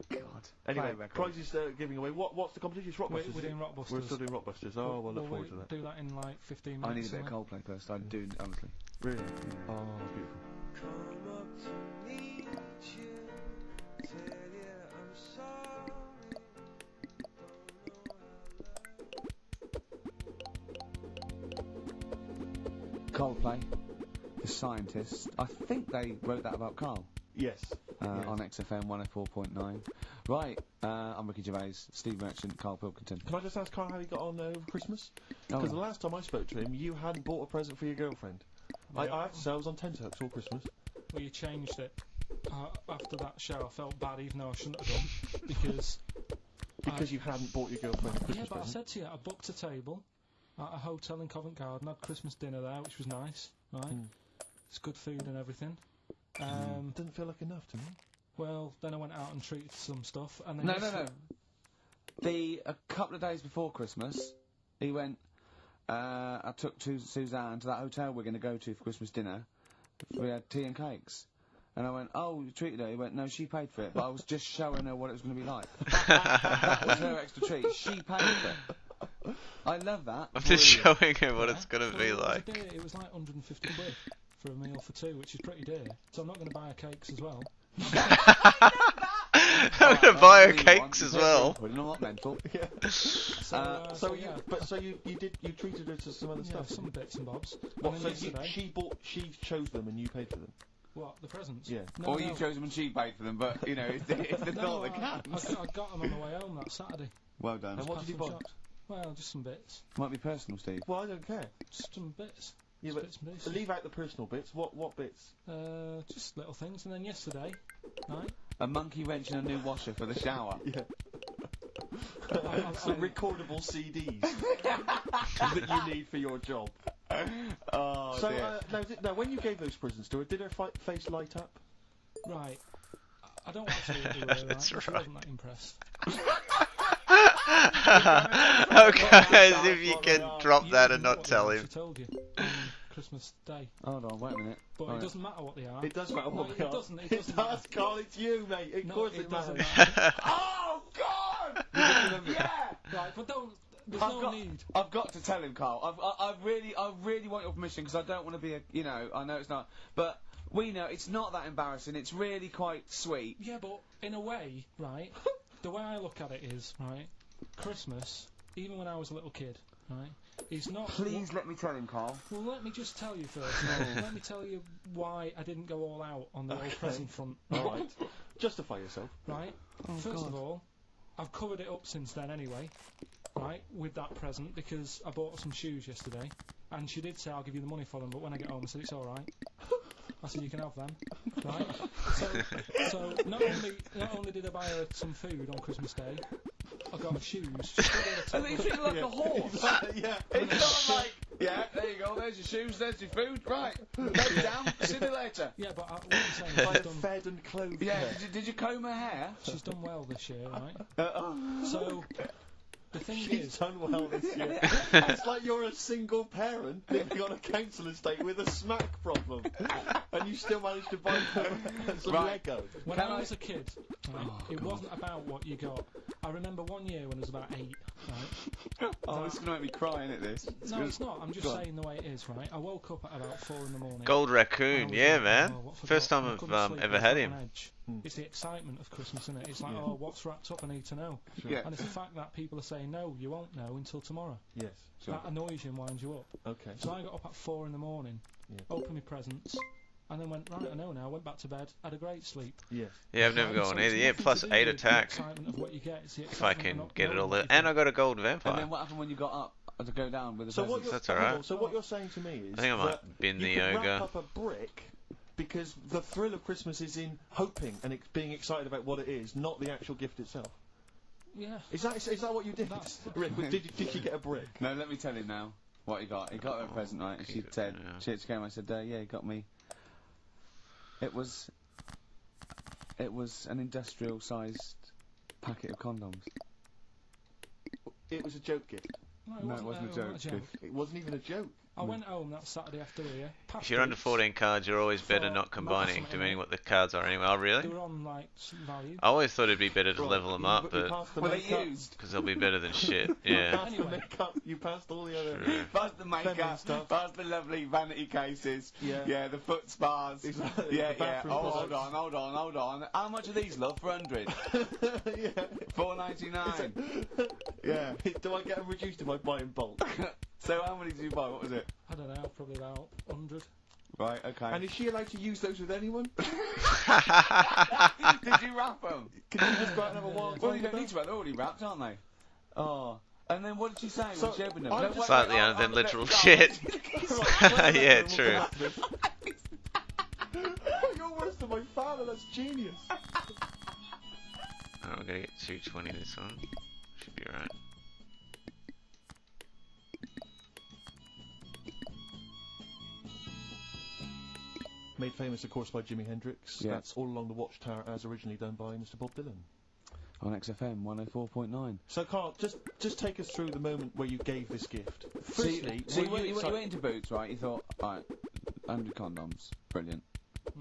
S1: God.
S2: Anyway,
S1: Play record.
S2: prizes giving away. What's the competition? It's Rockbusters.
S3: We're doing Rockbusters.
S2: We're still doing Rockbusters. Oh, we'll look forward to that.
S3: Do that in like 15 minutes.
S1: I need a bit of
S3: something.
S1: Coldplay first. I do, honestly.
S2: Really? Oh, beautiful.
S1: Coldplay, the scientists. I think they wrote that about Carl
S2: Yes. Yes.
S1: on XFM 104.9. Right, I'm Ricky Gervais, Steve Merchant, Carl Pilkington.
S2: Can I just ask Carl how he got on over Christmas?
S1: Oh.
S2: Because the last time I spoke to him, you hadn't bought a present for your girlfriend. I have to say, I was on tenterhooks all Christmas.
S3: Well, you changed it. After that show, I felt bad, even though I shouldn't have done, because...
S2: Because you hadn't bought your girlfriend a
S3: Yeah,
S2: Christmas
S3: but I
S2: present.
S3: said to you, I booked a table at a hotel in Covent Garden, had Christmas dinner there, which was nice, right? It's good food and everything.
S2: Didn't feel like enough to me.
S3: Well, then I went out and treated some stuff, and then
S1: No. A couple of days before Christmas, he went. I took Suzanne to that hotel we're going to go to for Christmas dinner. We had tea and cakes, and I went, "Oh, you treated her." He went, "No, she paid for it, but I was just showing her what it was going to be like." That was her extra treat. She paid for it. I love that.
S5: I'm just
S1: Brilliant.
S5: showing him what
S3: Yeah.
S5: it's gonna
S3: Well,
S5: be
S3: it was a
S5: like.
S3: dear, it was like 150 quid for a meal for two, which is pretty dear. So I'm not going to buy her cakes as well.
S5: I'm gonna buy her
S1: Really
S5: cakes
S1: want
S5: as
S1: to
S5: well.
S1: put it on not mental.
S2: Yeah.
S3: So,
S2: you,
S3: yeah.
S2: but you treated her to some other
S3: Yeah,
S2: stuff.
S3: some bits and bobs.
S2: What,
S3: And
S2: so
S3: then yesterday,
S2: she chose them and you paid for them.
S3: what, the presents?
S2: Yeah.
S3: No,
S1: Or
S3: no.
S1: you chose them and she paid for them, but you know, it's the
S3: No,
S1: thought that
S3: I
S1: counts.
S3: got them on the way home that Saturday.
S1: Well done.
S2: And what
S3: Past
S2: did you
S3: some
S2: buy?
S3: shops. Well, just some bits.
S1: Might be personal, Steve.
S2: Well, I don't care.
S3: Just some bits.
S2: Yeah,
S3: Just
S2: but
S3: bits and pieces.
S2: leave out the personal bits. What bits?
S3: Just little things. And then yesterday, right?
S1: A monkey wrench and a new washer for the shower.
S2: Yeah.
S3: I-
S2: Some recordable CDs that you need for your job.
S1: Oh,
S2: So
S1: dear.
S2: now, when you gave those presents to her, did her face light up?
S3: Right. I don't want to say what they were, right?
S5: That's
S3: She
S5: right.
S3: wasn't that impressed.
S5: Okay, as if you
S2: what
S5: can
S2: they are.
S5: drop
S3: You
S5: that
S3: didn't
S5: and
S3: know
S5: not
S3: what they
S5: tell
S3: are,
S5: him.
S3: She told you on Christmas Day.
S1: Hold on, wait a minute.
S3: But
S1: Right.
S3: it doesn't matter what they are.
S2: It does matter what
S3: No,
S2: they
S3: it
S2: are.
S3: doesn't, it
S2: It
S3: doesn't
S2: does,
S3: matter.
S2: Carl. It's you, mate. Of
S3: No,
S2: course
S3: it
S2: it
S3: doesn't
S2: does.
S3: matter.
S1: Oh, God!
S2: Yeah.
S3: Right, but don't There's no need.
S1: I've got to tell him, Carl. I really want your permission because I don't want to be I know it's not, but we know it's not that embarrassing. It's really quite sweet.
S3: Yeah, but in a way, right, the way I look at it is, right, Christmas, even when I was a little kid, right, is not...
S1: Please let me tell him, Carl.
S3: Well, let me just tell you first. Let me tell you why I didn't go all out on the old present front.
S7: Alright. Justify yourself.
S3: Right? First of all, I've covered it up since then anyway, right, with that present, because I bought some shoes yesterday, and she did say I'll give you the money for them, but when I get home I said it's alright. I said you can have them, right? So not only did I buy her some food on Christmas Day, I got her shoes.
S1: And they feel like a horse.
S7: Yeah.
S1: It's not like, yeah, there you go, there's your shoes, there's your food, right. Lay down, see you later.
S3: Yeah, but what I'm saying is
S7: By
S3: she's done,
S7: fed and clothed.
S1: Yeah, did you comb her hair?
S3: she's done well this year, right? So, the thing
S7: She's
S3: is...
S7: done well this year. It's like you're a single parent living on a council estate with a smack problem, and you still managed to buy some Lego.
S3: When I was a kid, right, it wasn't about what you got. I remember one year when I was about 8, right?
S1: Oh, it's going to make me cry, isn't it, this?
S3: No, it's not. I'm just saying the way it is, right? I woke up at about 4 in the morning.
S5: Gold raccoon,
S3: and I was
S5: yeah,
S3: like,
S5: man.
S3: oh, what have I
S5: First
S3: got?
S5: time
S3: I
S5: I've
S3: couldn't sleep,
S5: ever
S3: I was
S5: had
S3: on
S5: him.
S3: edge. It's the excitement of Christmas, isn't it? It's like, oh, what's wrapped up? I need to know.
S1: Yeah.
S3: And it's the fact that people are saying, no, you won't know until tomorrow.
S7: Yes.
S3: That annoys you and winds you up.
S7: Okay.
S3: So I got up at 4 in the morning, opened my presents, and then went, right, I know now, went back to bed, had a great sleep.
S7: Yes.
S5: Yeah, I've never
S3: And
S5: got
S3: so
S5: one
S3: it's
S5: either. Yeah,
S3: nothing
S5: plus
S3: to do
S5: 8
S3: with
S5: attack.
S3: The excitement of what you get. It's the
S5: If I
S3: excitement of
S5: can
S3: not
S5: get it
S3: knowing
S5: all
S3: what
S5: there.
S3: you
S5: And
S3: get.
S5: I got a gold
S1: And then
S5: vampire.
S1: what happened when you got up to go down with the
S7: So what
S1: presents?
S7: you're,
S5: That's alright.
S7: So what you're saying to me is
S5: I think I might
S7: that
S5: bin
S7: you
S5: the
S7: can
S5: ogre.
S7: wrap up a brick because the thrill of Christmas is in hoping and being excited about what it is, not the actual gift itself.
S3: Yeah.
S7: Is that what you did?
S3: That's-
S7: Rick, did you get a brick?
S1: No, let me tell you now what he got. He got her a present, right? And she said,
S5: Yeah.
S1: she came. I said, yeah, he got me. It was an industrial-sized packet of condoms.
S7: It was a joke gift.
S1: No, it wasn't a joke.
S7: It wasn't even a joke.
S3: I went home that Saturday after here.
S5: If you're under 14 cards, you're always better
S3: For
S5: not combining,
S3: maximum
S5: depending
S3: amount.
S5: what the cards are anyway. Oh, really?
S3: They were on, like, some value.
S5: I always thought it'd be better to
S7: Right,
S5: level them
S7: you-
S5: up,
S7: you
S5: but
S7: passed the
S1: Were they
S7: makeup,
S1: used?
S5: because they'll be better than shit.
S7: You
S5: Yeah.
S7: passed the
S3: Anyway.
S7: makeup, you passed all the other...
S5: True.
S1: Past the
S7: Feminine
S1: makeup,
S7: stuff.
S1: past the lovely vanity cases,
S7: Yeah.
S1: the foot spas,
S7: Exactly,
S1: yeah,
S7: the bathroom
S1: Oh, hold
S7: products.
S1: on. How much are these, love? For 100?
S7: Yeah.
S1: $4.99. Yeah.
S7: Do I get them reduced if I buy in bulk?
S1: So how many did you buy? What was it?
S3: I don't know, probably about 100.
S1: Right. Okay.
S7: And is she allowed to use those with anyone?
S1: Did you wrap them?
S7: Can you just go out and have a wild
S1: Well,
S7: time
S1: you
S7: with
S1: don't need to. They're already wrapped, aren't they? Oh. And then what did she say
S7: So,
S1: when she opened them?
S7: I'm
S1: No,
S7: just-
S1: wait,
S5: Slightly
S1: wait,
S5: other than
S1: I'm-
S5: literal
S1: no,
S5: shit.
S7: Right,
S5: Yeah,
S7: we'll
S5: true.
S7: come back to this. You're worse than my father, that's genius.
S5: Oh, I'm gonna get 220 this one. Should be alright.
S7: Made famous, of course, by Jimi Hendrix.
S1: Yeah.
S7: That's All Along the Watchtower, as originally done by Mr. Bob Dylan.
S1: On XFM 104.9.
S7: So, Carl, just take us through the moment where you gave this gift. Firstly,
S1: So
S7: were
S1: you
S7: excited-
S1: went into Boots, right? You thought, alright, 100 condoms. Brilliant.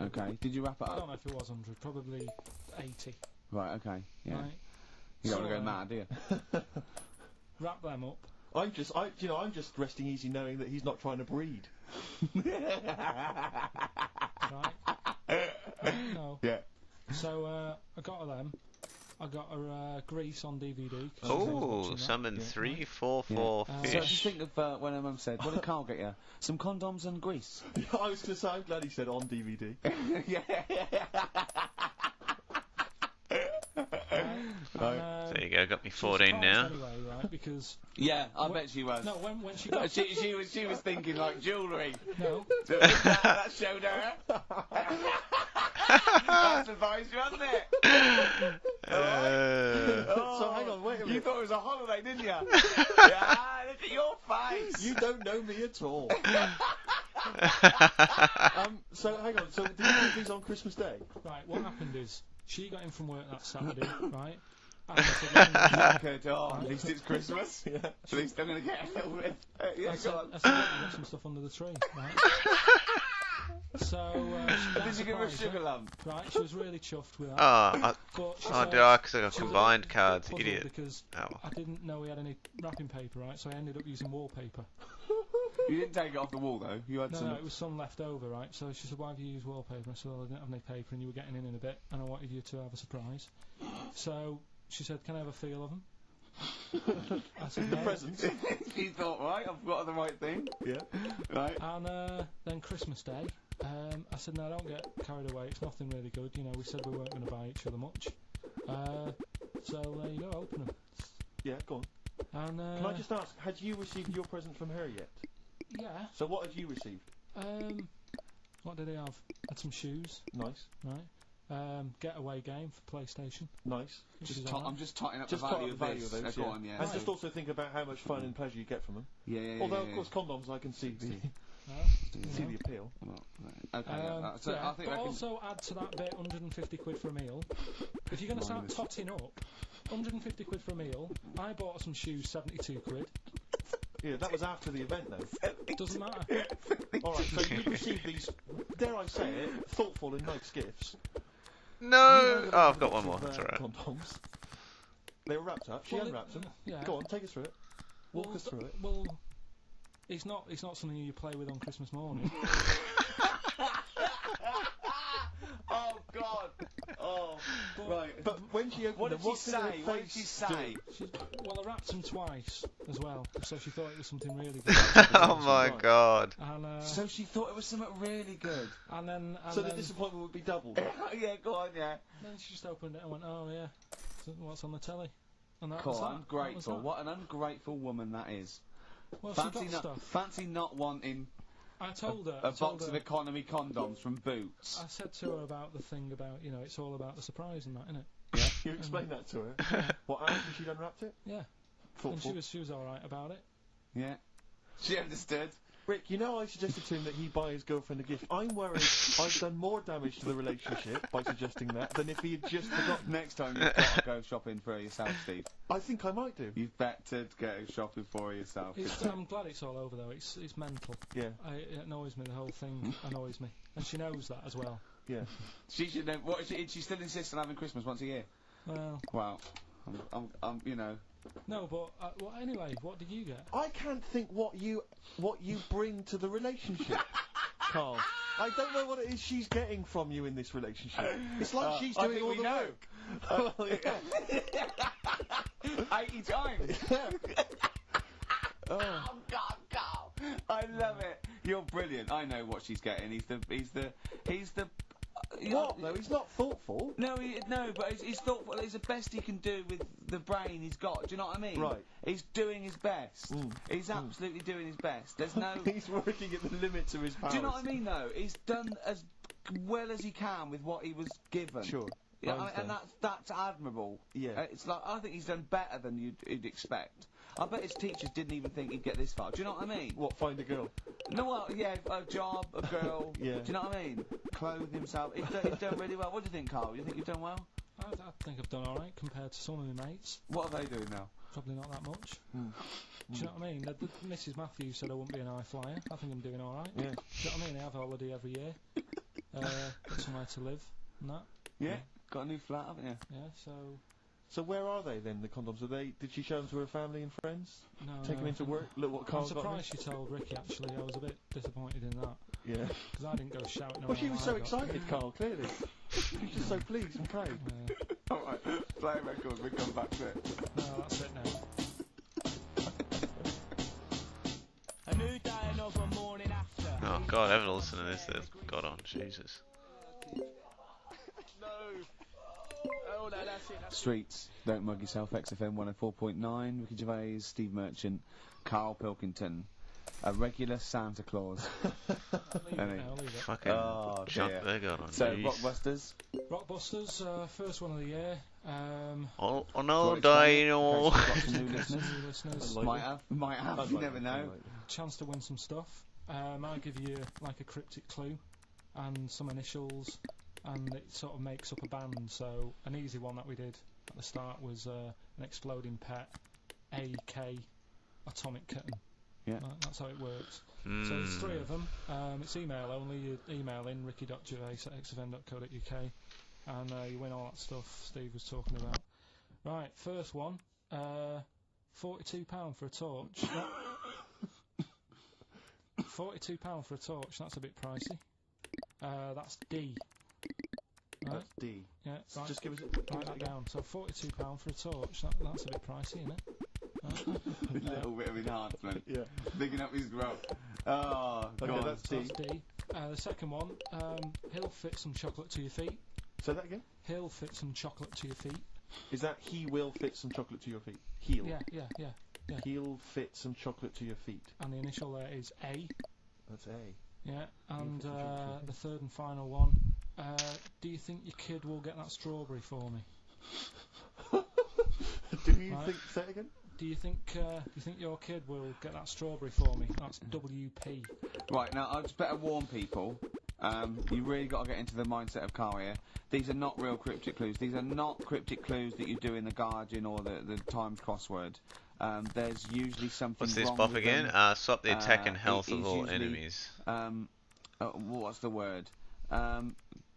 S1: Okay. Did you wrap it
S3: I don't
S1: up?
S3: know if it was 100, probably 80.
S1: Right, okay. Yeah.
S3: Right?
S1: You don't
S3: So,
S1: want to go mad, do you?
S3: Wrap them up.
S7: I'm just resting easy knowing that he's not trying to breed.
S3: Right? No.
S1: Yeah.
S3: So, I got her them. I got her Grease on DVD. 'cause she was
S5: Oh,
S3: watching that.
S5: summon
S7: Yeah.
S5: 344
S3: Yeah.
S1: So
S5: fish.
S1: just think of when her mum said, what did Carl get you? Some condoms and grease.
S7: I was going to say, I'm glad he said on DVD.
S1: Yeah.
S3: And,
S5: There you go, got me
S3: she was
S5: 14
S3: surprised
S5: now.
S3: Anyway, right? Because
S1: Yeah, I bet she was.
S3: no, when she got
S1: She was thinking like jewellery.
S3: no,
S1: that showed her. That surprised you, wasn't it?
S7: So hang on, wait a
S1: You
S7: minute.
S1: thought it was a holiday, didn't you? Yeah, look at your face.
S7: You don't know me at all. So hang on. So did you do these on Christmas Day?
S3: right. What happened is she got in from work that Saturday, right? And I said, "Let me-"
S1: Good. Oh, at least it's Christmas.
S7: Yeah.
S1: At least I'm going to get a little bit. Yeah,
S3: I
S1: go
S3: said,
S1: on.
S3: "Let me get some stuff under the tree, right?" So,
S1: Did you give her a sugar lump?
S3: Right, she was really chuffed with that.
S5: Oh,
S3: But she
S5: oh,
S3: said
S5: did I? Because I got
S3: she was
S5: combined
S3: a bit
S5: cards,
S3: puzzled
S5: idiot.
S3: Because
S5: Oh.
S3: I didn't know we had any wrapping paper, right? So I ended up using wallpaper.
S1: You didn't take it off the wall though. You had
S3: No,
S1: some.
S3: no, it was some left over, right? So she said, why have you used wallpaper? I said, well, I didn't have any paper and you were getting in a bit and I wanted you to have a surprise. So she said, can I have a feel of them? I said, no.
S7: Presents.
S1: You thought, right, I've got the right thing.
S7: Yeah.
S1: Right.
S3: And then Christmas Day, I said, no, don't get carried away. It's nothing really good. You know, we said we weren't going to buy each other much. So there you go, open them.
S7: Yeah, go on.
S3: And,
S7: Can I just ask, had you received your present from her yet?
S3: yeah.
S7: So what had you received?
S3: What did he have? Had some shoes,
S7: Nice.
S3: right? Getaway game for PlayStation.
S7: Nice.
S3: Which is
S1: I'm
S3: alright.
S1: just totting up
S7: Just
S1: the
S7: part
S1: value
S7: of the value
S1: this.
S7: of those,
S1: Go
S7: yeah.
S1: on, yeah.
S7: And
S3: Right.
S7: just also think about how much fun and pleasure you get from them.
S1: Yeah.
S7: Although, of course, condoms, I can see the see the appeal.
S1: Well, right. Okay. Yeah. So
S3: yeah,
S1: I think
S3: but
S1: I can.
S3: also add to that bit 150 quid for a meal. If you're going to start
S1: Minus.
S3: totting up, 150 quid for a meal. I bought some shoes, 72 quid.
S7: Yeah, that was after the event, though.
S3: Doesn't matter.
S7: All right, so you received these, dare I say it, thoughtful and nice gifts.
S5: No!
S7: You
S5: Oh, I've got one more.
S7: of,
S5: That's alright.
S7: Condoms. They were wrapped up. She
S3: Well,
S7: unwrapped them.
S3: Yeah.
S7: Go on, take us through it. Walk us through it.
S3: Well, it's not something you play with on Christmas morning.
S1: Oh God. Oh. Right.
S7: But when she opened
S1: What
S7: them,
S1: did she
S7: what did her
S1: say? What did she
S7: face
S1: say?
S3: Well, I wrapped them twice as well, so she thought it was something really good.
S5: Oh my god.
S3: And,
S1: So she thought it was something really good.
S3: and then,
S7: do? So the
S3: then,
S7: disappointment would be doubled.
S1: Yeah. Go on. Yeah.
S3: then she just opened it and went, oh yeah, so what's on the telly? And that
S1: Cool.
S3: was that.
S1: Ungrateful.
S3: That was
S1: What an ungrateful woman that is.
S3: that. Well, she got stuff.
S1: Fancy not wanting
S3: I told her.
S1: a box of economy condoms from Boots.
S3: I said to her about the thing about, you know, it's all about the surprise and that, innit?
S7: You explained that to her. What, after she'd unwrapped it?
S3: Yeah. And
S7: Thoughtful.
S3: she was alright about it.
S1: Yeah. She understood.
S7: Rick, you know I suggested to him that he buy his girlfriend a gift. I'm worried I've done more damage to the relationship by suggesting that than if he had just forgotten.
S1: Next time you've got to go shopping for yourself, Steve.
S7: I think I might do.
S1: You've better go shopping for yourself.
S3: I'm glad it's all over though. It's mental.
S7: Yeah,
S3: It annoys me. The whole thing annoys me, and she knows that as well.
S7: yeah.
S1: She should know. What, she still insists on having Christmas once a year.
S3: Well,
S1: Wow. I'm you know.
S3: no, but well, anyway, what did you get?
S7: I can't think what you bring to the relationship, Carl. I don't know what it is she's getting from you in this relationship. It's like she's
S1: I
S7: doing
S1: think
S7: all
S1: we
S7: the
S1: know.
S7: work. Well, yeah.
S1: 80 times. Oh God, Carl. I love it. You're brilliant. I know what she's getting. He's the.
S7: What though? He's not thoughtful.
S1: No, but he's thoughtful. It's the best he can do with the brain he's got. Do you know what I mean?
S7: Right.
S1: He's doing his best. He's absolutely doing his best. There's no.
S7: He's working at the limits of his powers.
S1: Do you know what I mean? Though he's done as well as he can with what he was given.
S7: Sure.
S1: Yeah,
S7: I understand.
S1: and that's admirable.
S7: Yeah.
S1: It's like I think he's done better than you'd expect. I bet his teachers didn't even think he'd get this far. Do you know what I mean?
S7: What? Find a girl.
S1: No, well, yeah, a job, a girl.
S7: Yeah.
S1: Do you know what I mean? Clothe himself. He's done really well. What do you think, Carl? You think you've done well?
S3: I think I've done alright compared to some of my mates.
S1: What are they doing now?
S3: Probably not that much. Do you know what I mean? Mrs. Matthews said I wouldn't be an high flyer. I think I'm doing alright.
S7: Yeah.
S3: Do you know what I mean? I have a holiday every year. Got somewhere to live and that.
S1: Yeah. Got a new flat, haven't you?
S3: Yeah, so...
S7: So where are they then? The condoms? Are they? Did she show them to her family and friends?
S3: No,
S7: Take them into work. Look what
S3: I'm
S7: Carl's got.
S3: surprised she told Ricky, actually. I was a bit disappointed in that.
S7: Yeah.
S3: Because I didn't go shouting
S7: Well, she
S3: around
S7: was
S3: what
S7: so
S3: I got.
S7: excited, Carl. Clearly, she was just so pleased and proud.
S1: All right. Play a record. We come back to it.
S3: No, that's it now.
S8: A new day, another morning after.
S5: Oh god, everyone listening to this, they've got on, Jesus.
S8: Oh, no, that's it.
S1: Streets. Don't mug yourself. XFM 104.9. Ricky Gervais, Steve Merchant, Carl Pilkington. A regular Santa Claus.
S3: Leave it
S1: Any?
S3: now, leave it.
S5: Fucking
S1: Oh,
S5: chunk
S1: dear.
S5: they got on,
S1: So,
S5: jeez.
S1: Rockbusters.
S3: Rockbusters, first one of the year.
S5: Oh
S1: Do
S5: no,
S1: you want to explain it?
S5: Dino!
S1: In case we've got some new listeners.
S3: New listeners.
S7: Like
S1: Might have.
S7: I'd
S1: You
S7: like
S1: never
S7: it,
S1: know.
S7: I'd like it.
S3: Chance to win some stuff. I give you like a cryptic clue and some initials, and it sort of makes up a band. So an easy one that we did at the start was an exploding pet, AK, Atomic Kitten.
S1: Yeah.
S3: Right, that's how it works. So there's 3 of them. It's email only. You email in ricky.gervais@xfm.co.uk and you win all that stuff Steve was talking about. Right, first one, £42 for a torch. £42 for a torch, that's a bit pricey. That's D. Right?
S7: That's D.
S3: Yeah, right.
S7: Just give us
S3: Write that down. So £42 for a torch, that's a bit pricey, isn't it?
S1: A little bit of enhancement.
S7: Yeah.
S1: Bigging up his growth. Oh,
S7: Okay,
S1: God.
S7: that's
S3: So
S7: D.
S3: that's D. The second one, he'll fit some chocolate to your feet.
S7: Say that again.
S3: He'll fit some chocolate to your feet.
S7: Is that he will fit some chocolate to your feet? He'll.
S3: Yeah.
S7: He'll fit some chocolate to your feet.
S3: And the initial there is A.
S7: That's A.
S3: Yeah. And
S7: fit some chocolate to your
S3: the third and final one, do you think your kid will get that strawberry for me?
S7: Do you
S3: Right.
S7: think? Say it again.
S3: Do you think your kid will get that strawberry for me? That's WP.
S1: Right, now, I just better warn people. You really got to get into the mindset of Carl here. These are not real cryptic clues. These are not cryptic clues that you do in the Guardian or the Times crossword. There's usually something
S5: What's this
S1: wrong
S5: buff
S1: with
S5: again?
S1: them.
S5: Stop the attack and health
S1: it
S5: of
S1: is
S5: all
S1: usually,
S5: enemies.
S1: What's the word?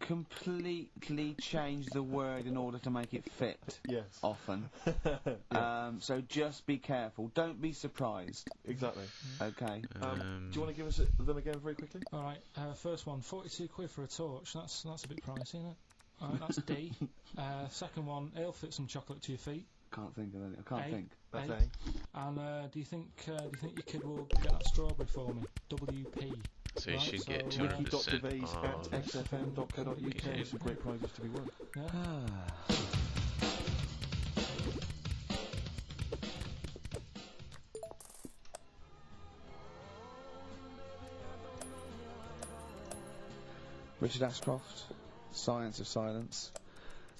S1: Completely change the word in order to make it fit.
S7: Yes.
S1: Often.
S7: Yeah.
S1: So just be careful. Don't be surprised.
S7: Exactly.
S1: Okay.
S7: Do you want to give us them again very quickly?
S3: All right. First one, 42 quid for a torch. That's a bit pricey, isn't it? All right, that's D. Second one, he'll fit some chocolate to your feet.
S1: Can't think of it. I can't
S3: A.
S1: think.
S7: That's
S3: A.
S7: A.
S3: And do you think your kid will get that strawberry for me? WP.
S5: So you
S3: Right,
S5: should
S3: so,
S5: get
S7: Ricky
S5: 200%
S7: Gervais
S5: off.
S7: at xfm.co.uk
S5: Okay.
S7: with some great prizes to be won.
S3: Yeah.
S1: Richard Ashcroft, Science of Silence.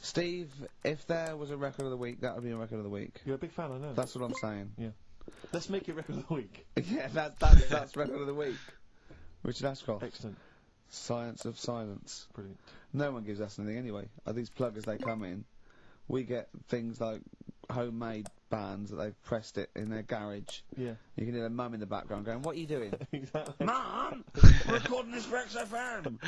S1: Steve, if there was a record of the week, that would be a record of the week.
S7: You're a big fan, I know.
S1: That's what I'm saying.
S7: Let's make it record of the week.
S1: Yeah, that's record of the week. Richard Ashcroft,
S7: Excellent.
S1: Science of Silence.
S7: Brilliant.
S1: No one gives us anything anyway. These pluggers, they come in. We get things like homemade bands that they've pressed it in their garage.
S7: Yeah.
S1: You can hear their mum in the background going, "What are you doing?"
S7: Exactly.
S1: Mum! We're recording this for XFM!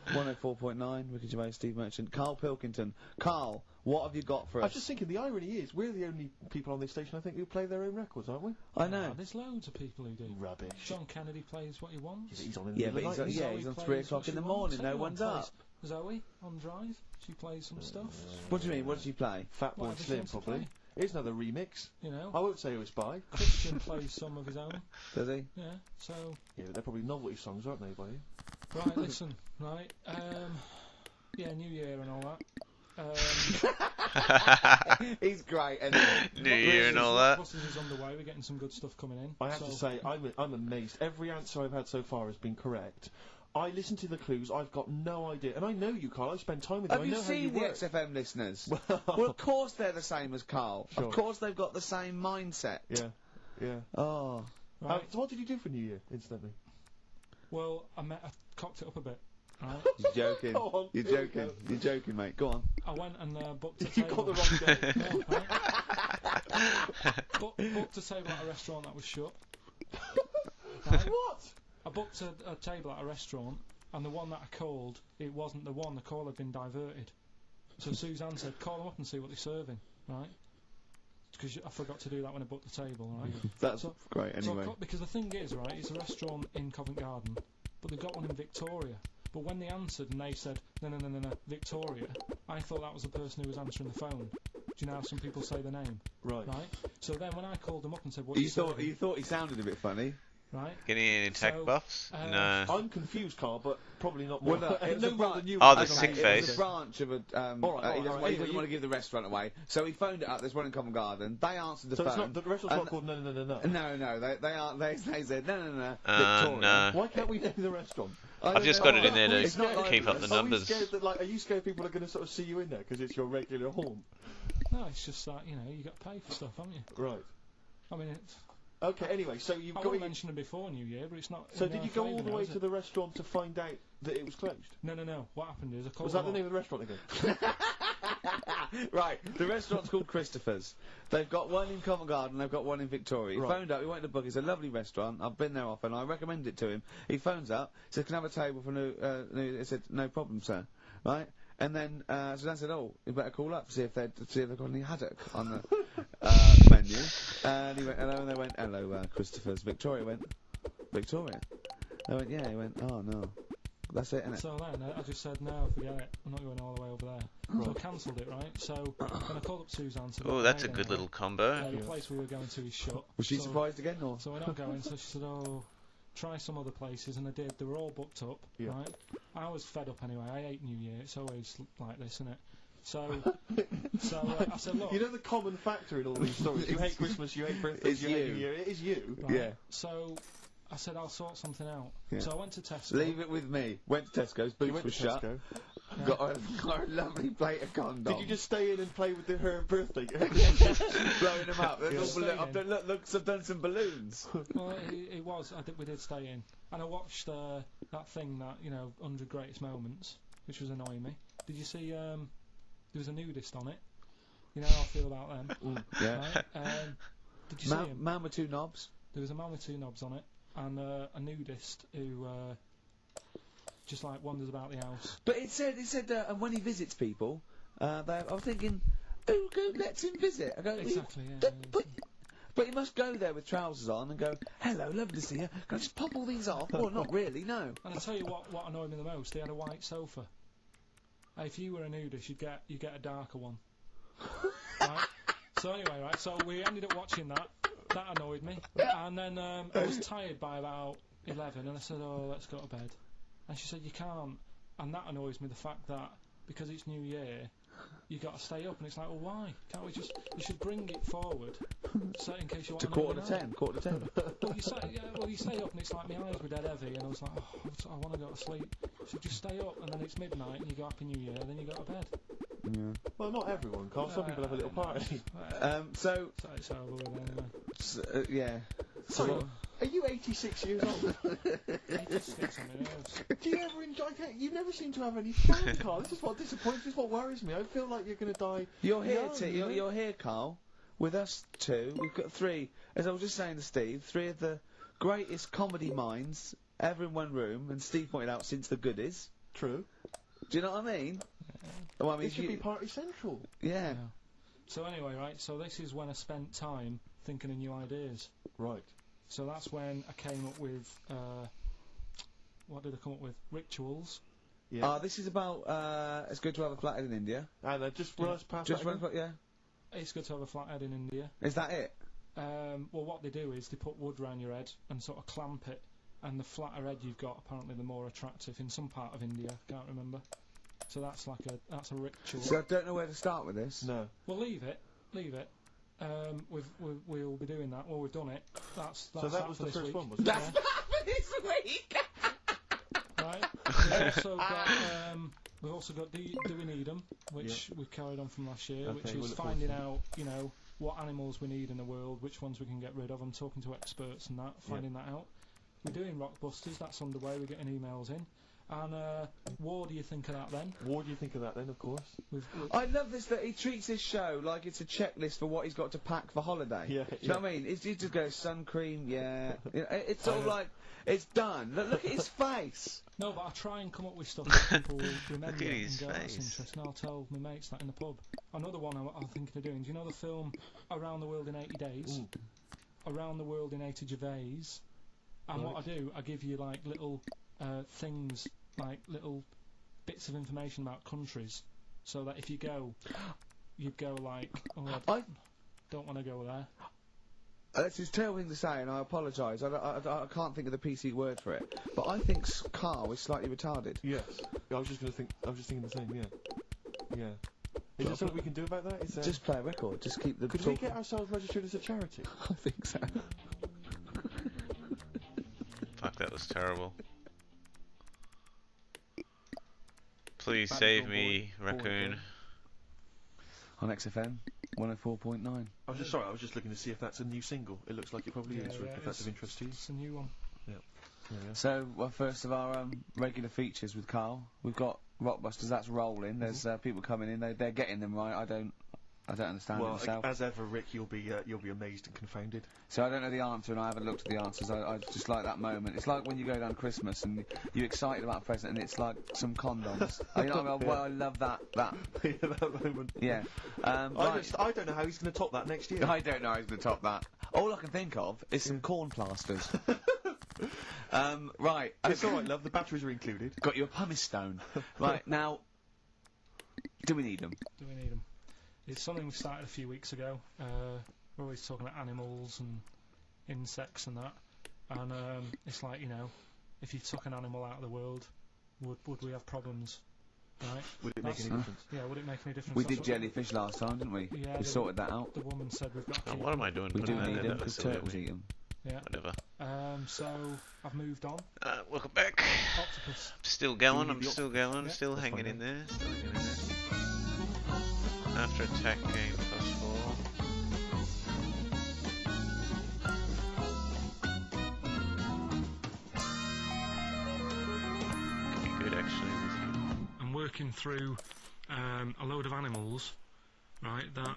S1: 104.9, Ricky Gervais, Steve Merchant. Carl Pilkington. Carl, what have you got for
S7: I
S1: us?
S7: was just thinking, the irony is, we're the only people on this station, I think, who play their own records, aren't we?
S1: I know.
S3: There's loads of people who do.
S7: Rubbish.
S3: John Kennedy plays what he wants.
S7: He's on in the
S1: Yeah, but
S7: middle
S1: he's
S7: of
S1: on,
S7: the night.
S1: yeah, he's on
S3: plays
S1: 3
S3: what
S1: o'clock
S3: she
S1: in the
S3: wants.
S1: morning, no
S3: Everyone
S1: one's
S3: plays.
S1: up.
S3: Zoe on Drive, she plays some stuff.
S1: What do you mean? What does he play?
S7: Fatboy
S3: Whatever she
S7: Slim,
S3: wants to
S7: probably.
S3: play.
S7: Here's another remix.
S3: You know,
S7: I won't say who it's by.
S3: Christian plays some of his own.
S1: Does he?
S3: Yeah, so
S7: Yeah, but they're probably novelty songs, aren't they, by you?
S3: right, listen, right, yeah, New Year and all that.
S1: He's great, isn't he?
S5: New Year and all that.
S3: Buses is underway. We're getting some good stuff coming in.
S7: I have
S3: so
S7: to say, I'm amazed. Every answer I've had so far has been correct. I listen to the clues, I've got no idea. And I know you, Carl, I've spent time with you.
S1: Have
S7: I
S1: you
S7: know how you
S1: seen the
S7: work.
S1: XFM listeners?
S7: Well,
S1: Well, of course they're the same as Carl.
S7: Sure.
S1: Of course they've got the same mindset.
S7: yeah, yeah.
S1: Oh.
S3: right,
S7: So what did you do for New Year, incidentally?
S3: well, I cocked it up a bit. Right,
S1: You're joking.
S7: Go on,
S1: You're
S7: here we
S1: joking.
S7: go.
S1: You're joking, mate. Go on.
S3: I went and booked a
S7: You
S3: table.
S7: got the wrong day.
S3: Yeah, right. Booked a table at a restaurant that was shut. Right?
S7: What?
S3: I booked a table at a restaurant, and the one that I called, it wasn't the one. The call had been diverted. So Suzanne said, "Call them up and see what they're serving." Right? Because I forgot to do that when I booked the table. Right?
S1: That's
S3: So-
S1: great,
S3: So
S1: anyway.
S3: because the thing is, right, it's a restaurant in Covent Garden, but they've got one in Victoria. But when they answered and they said, no, Victoria, I thought that was the person who was answering the phone. Do you know how some people say the name?
S7: Right.
S3: Right? So then when I called them up and said, what
S1: You
S3: you
S1: thought
S3: serving?
S1: you thought he sounded a bit funny.
S3: Right?
S5: Getting any tech
S3: So,
S5: buffs?
S3: uh,
S5: No.
S7: I'm confused, Carl, but probably not more.
S1: Well, no, it was a
S7: no more
S1: bra-
S7: than you.
S5: Oh, the
S7: were.
S5: sick
S1: It
S5: face.
S1: was a branch of a.
S7: All right,
S1: he doesn't,
S7: anyway,
S1: want to give the restaurant away, so he phoned it up. There's one in Covent Garden. They answered the
S7: So it's
S1: phone.
S7: not, the restaurant's
S1: and
S7: not called No.
S1: No, they said no.
S5: No.
S7: Why can't we name the restaurant?
S5: I've just got it in there
S1: It's not
S5: to
S1: like
S5: keep up the
S7: Are we
S5: numbers.
S7: scared that, like, are you scared people are going to sort of see you in there because it's your regular haunt?
S3: No, it's just that, you know, you got to pay for stuff, haven't you?
S7: Right.
S3: I mean, it's,
S7: Okay. Anyway, so you've
S3: I
S7: got.
S3: wouldn't mention it before New Year, but it's not.
S7: So
S3: in
S7: did
S3: our
S7: you go all
S3: flavour
S7: the
S3: now,
S7: way
S3: is
S7: to
S3: it?
S7: the restaurant to find out that it was closed?
S3: No. What happened is I called
S7: Was that the
S3: them
S7: name
S3: up.
S7: of the restaurant again?
S1: Right, the restaurant's called Christopher's. They've got one in Covent Garden, they've got one in Victoria. He
S7: Right.
S1: phoned up, he went to book, it's a lovely restaurant, I've been there often, I recommend it to him. He phones up, says, can I have a table for he said, no problem, sir. Right? And then, so Dan said, oh, you better call up, see if they've got any haddock on the, menu. And he went, hello, and they went, hello, Christopher's. Victoria went, Victoria? They went, yeah, he went, oh no. That's it, innit?
S3: So then I just said, no, forget it. I'm not going all the way over there. So I cancelled it, right? So when I called up Suzanne to
S5: Oh, that's a good little combo.
S3: the place we were going to is shut.
S1: Was she
S3: So-
S1: surprised again, or?
S3: So we're not going. So she said, "Oh, try some other places," and I did. They were all booked up,
S7: Yeah.
S3: right? I was fed up anyway. I hate New Year. It's always like this, isn't it? So, I said, "Look."
S7: You know the common factor in all these stories. You hate Christmas, you hate birthdays,
S1: It's
S7: you hate
S1: you.
S7: New Year. It is you.
S3: Right?
S1: Yeah.
S3: So I said, "I'll sort something out."
S1: Yeah.
S3: So I went to Tesco.
S1: Leave it with me. Went to Tesco's,
S7: You
S1: boots
S7: went
S1: were
S7: to
S1: shut.
S7: Tesco.
S1: Got a lovely plate of condoms.
S7: Did you just stay in and play with her birthday?
S1: blowing them up?
S3: Yeah.
S1: I've done, look, I've done some balloons.
S3: Well, it was. We did stay in, and I watched that thing that 100 Greatest Moments, which was annoying me. Did you see? There was a nudist on it. You know how I feel about them.
S1: Yeah.
S3: Right? Did you see him?
S1: Man with two knobs.
S3: There was a man with two knobs on it, and a nudist who just like wanders about the house.
S1: But it said, and when he visits people, I was thinking, who lets him visit? I go,
S3: Exactly, yeah.
S1: But he must go there with trousers on and go, hello, lovely to see you. Can I just pop all these off? Well, not really, no.
S3: And I tell you what annoyed me the most. They had a white sofa. If you were a nudist, you'd get a darker one. Right? So anyway, right. So we ended up watching that. That annoyed me. And then I was tired by about 11, and I said, "Oh, let's go to bed." And she said, "You can't." And that annoys me. The fact that because it's New Year, you got to stay up, and it's like, well, why can't we just? You should bring it forward, so in case you want
S1: To quarter to 10.
S3: Well, you stay up, and it's like my eyes were dead heavy, and I was like, oh, I want to go to sleep. So just stay up, and then it's midnight, and you go Happy New Year, and then you go to bed.
S1: Yeah.
S7: Well, not everyone, Carl. Some people have a little party.
S1: So,
S3: It's over with anyway.
S1: yeah.
S7: Sorry, are you 86 years old?
S3: It just gets on my nerves.
S7: Do you ever enjoy? You never seem to have any fun, Carl. This is what disappoints. This is what worries me. I feel like you're going to die.
S1: You're here,
S7: young,
S1: you're here, Carl, with us two. We've got three, as I was just saying to Steve, three of the greatest comedy minds ever in one room, and Steve pointed out since the goodies.
S7: True.
S1: Do you know what I mean? Well, I mean,
S7: It should be party central.
S1: yeah.
S3: Yeah. So anyway, right. So this is when I spent time thinking of new ideas.
S7: Right.
S3: So that's when I came up with. What did I come up with? Rituals.
S7: Yeah.
S1: This is about, it's good to have a flathead in India.
S7: And just run us past
S1: Just
S7: that
S1: run,
S7: again.
S1: yeah.
S3: It's good to have a flathead in India.
S1: Is that it?
S3: Well, what they do is they put wood around your head and sort of clamp it, and the flatter head you've got, apparently, the more attractive in some part of India. Can't remember. So that's a ritual.
S1: So I don't know where to start with this.
S7: No.
S3: Well, leave it. We'll be doing that. Well, we've done it. That's
S7: So that was
S3: for
S7: the
S3: this
S7: first
S3: week.
S7: one, was it?
S1: That's this week!
S3: Right. We've also got Do We Need 'Em, which we've carried on from last year,
S7: Okay,
S3: which
S7: we'll
S3: is
S7: look forward
S3: finding
S7: to that.
S3: out, what animals we need in the world, which ones we can get rid of. I'm talking to experts and that, finding that out. We're doing Rockbusters, that's underway, we're getting emails in. And what do you think of that then?
S7: What do you think of that then, of course?
S1: I love this that he treats his show like it's a checklist for what he's got to pack for holiday.
S7: Yeah,
S1: Do you know what I mean? He just goes sun cream, yeah. It's all like it's done. Look at his face.
S3: No, but I try and come up with stuff that people will remember
S5: Look at
S3: and
S5: his
S3: go, that's
S5: face.
S3: interesting. I'll tell my mates that in the pub. Another one I'm thinking of doing. Do you know the film Around the World in 80 Days? Around the World in 80 Gervais. And what I do, I give you like little things, like little bits of information about countries, so that if you go, you'd go like, oh, I don't want to go there.
S1: That's his terrible thing to say, and I apologise. I can't think of the PC word for it. But I think Carl is slightly retarded.
S7: Yes. I was just thinking the same. Yeah. Yeah. Is there something we can do about that? Is there...
S1: Just play a record. Just keep the.
S7: Could we get ourselves registered as a charity?
S1: I think so.
S5: Fuck, that was terrible. Please save me, raccoon.
S1: On XFM 104.9.
S7: I was just looking to see if that's a new single. It looks like it probably is, Rick, if that's of interest to you.
S3: It's a new one.
S7: Yeah.
S1: So, well, first of our regular features with Carl, we've got Rockbusters, that's rolling. There's people coming in. They're getting them right. I don't understand it
S7: Well,
S1: myself.
S7: as ever, Rick, you'll be amazed and confounded.
S1: So I don't know the answer, and I haven't looked at the answers. I just like that moment. It's like when you go down Christmas and you're excited about a present, and it's like some condoms. You know what I mean? Well, I love that.
S7: That moment.
S1: Yeah. Right.
S7: I don't know how he's going to top that next year.
S1: I don't know how he's going to top that. All I can think of is some corn plasters. Right.
S7: It's all right, love. The batteries are included.
S1: Got you a pumice stone. Right, now, do we need them?
S3: Do we need them? It's something we've started a few weeks ago. We're always talking about animals and insects and that. And it's like, you know, if you took an animal out of the world, would we have problems? Right?
S7: Would it make any difference?
S3: Yeah, would it make any difference?
S1: We
S3: That's
S1: did
S3: what
S1: jellyfish last time, didn't we?
S3: Yeah,
S1: We sorted that out.
S3: the woman said we've got to
S5: Oh,
S3: keep
S5: what am I doing?
S1: We do
S5: Putting that
S1: need
S5: in?
S1: them
S5: That
S1: because
S5: was silly.
S1: turtles eat them.
S3: Yeah.
S5: Whatever.
S3: So I've moved on.
S5: Welcome back.
S3: Octopus.
S5: Still going,
S7: Do
S5: I'm
S7: we need
S5: still going,
S3: Yeah,
S5: still
S7: that's
S5: hanging
S7: fine,
S5: in there, still hanging in there. After attack game +4. Could be good actually with you.
S3: I'm working through a load of animals, right, that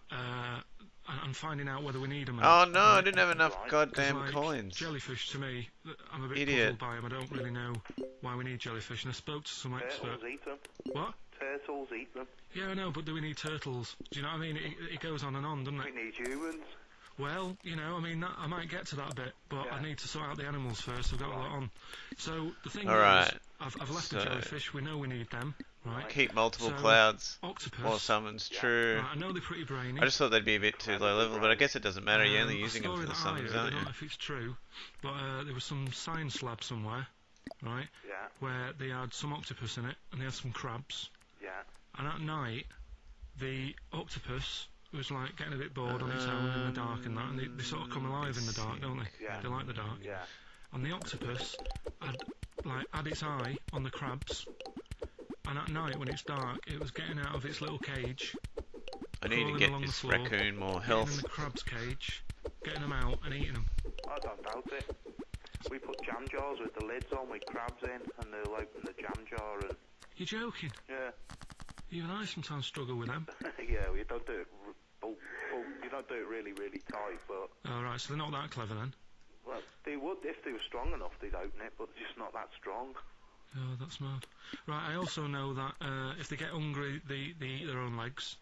S3: and finding out whether we need them.
S5: Oh no, I didn't have enough goddamn
S3: like,
S5: coins.
S3: Jellyfish, to me, I'm a bit
S5: Idiot.
S3: puzzled by them. I don't really know why we need jellyfish, and I spoke to some expert.
S9: Turtles eat them.
S3: What?
S9: Turtles eat them.
S3: Yeah, I know, but do we need turtles? Do you know what I mean? It goes on and on, doesn't
S9: We
S3: it?
S9: need humans.
S3: Well, you know, I mean, that, I might get to that bit, but I need to sort out the animals first. I've got a lot on. So the thing
S5: Alright,
S3: is, I've left the
S5: so-
S3: jellyfish. We know we need them, right?
S5: Keep multiple
S3: So,
S5: clouds.
S3: Octopus.
S5: More summons, true.
S3: Right, I know they're pretty brainy.
S5: I just thought they'd be a bit too low level, but I guess it doesn't matter. You're only using them for the
S3: I
S5: summons,
S3: heard, I
S5: aren't
S3: don't
S5: you?
S3: know if it's true, but there was some science lab somewhere, right,
S9: Yeah,
S3: where they had some octopus in it, and they had some crabs,
S9: yeah.
S3: and at night, the octopus was like getting a bit bored on its own in the dark and that, and they sort of come alive in the dark, don't they?
S9: Yeah.
S3: They like the dark.
S9: Yeah.
S3: And the octopus had its eye on the crabs, and at night when it's dark, it was getting out of its little cage,
S5: I need to
S3: crawling
S5: get
S3: along the
S5: this
S3: floor,
S5: raccoon more
S3: getting in
S5: health.
S3: the crab's cage, getting them out and eating them.
S9: I don't doubt it. We put jam jars with the lids on with crabs in, and they'll open the jam jar and...
S3: You're joking?
S9: Yeah.
S3: Even I sometimes struggle with them.
S9: Yeah, we don't do it... you don't do it really, really tight, but...
S3: Oh, right, so they're not that clever then.
S9: Well, they would, if they were strong enough, they'd open it, but they're just not that strong.
S3: Oh, that's mad. Right, I also know that if they get hungry, they eat their own legs.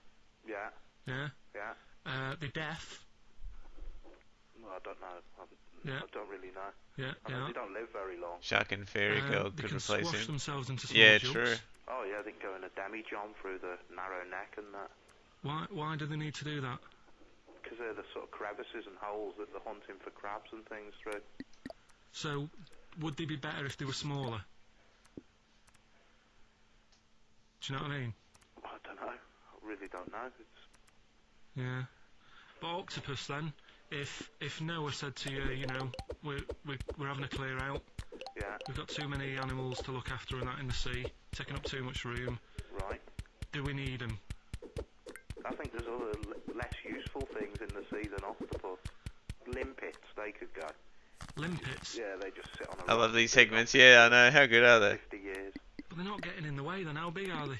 S9: Yeah,
S3: Yeah?
S9: yeah.
S3: They're deaf.
S9: Well, I don't know.
S3: Yeah.
S9: I don't really know.
S3: Yeah,
S9: I know they don't live very long.
S5: Shark and Fairy Girl
S3: they
S5: could
S3: can
S5: replace
S3: squash
S5: him.
S3: themselves into small
S5: Yeah,
S3: jumps.
S5: true.
S9: Oh, yeah, they can go in a demi-john through the narrow neck and that.
S3: Why do they need to do that?
S9: Because they're the sort of crevices and holes that they're hunting for crabs and things through.
S3: So, would they be better if they were smaller? Do you know what I mean?
S9: I don't know. I really don't know. It's...
S3: Yeah. But octopus then, if Noah said to you, you know, we're having a clear out,
S9: Yeah,
S3: we've got too many animals to look after and that in the sea, taking up too much room,
S9: right.
S3: do we need them?
S9: I think there's other less useful things in the sea than octopus. Limpets, they could go.
S3: Limpets?
S9: Yeah, they just sit on a
S5: I
S9: rock
S5: love these
S9: for
S5: segments. Yeah, I know. How good are they?
S9: 50 years.
S3: But they're not getting in the way then, how big are they?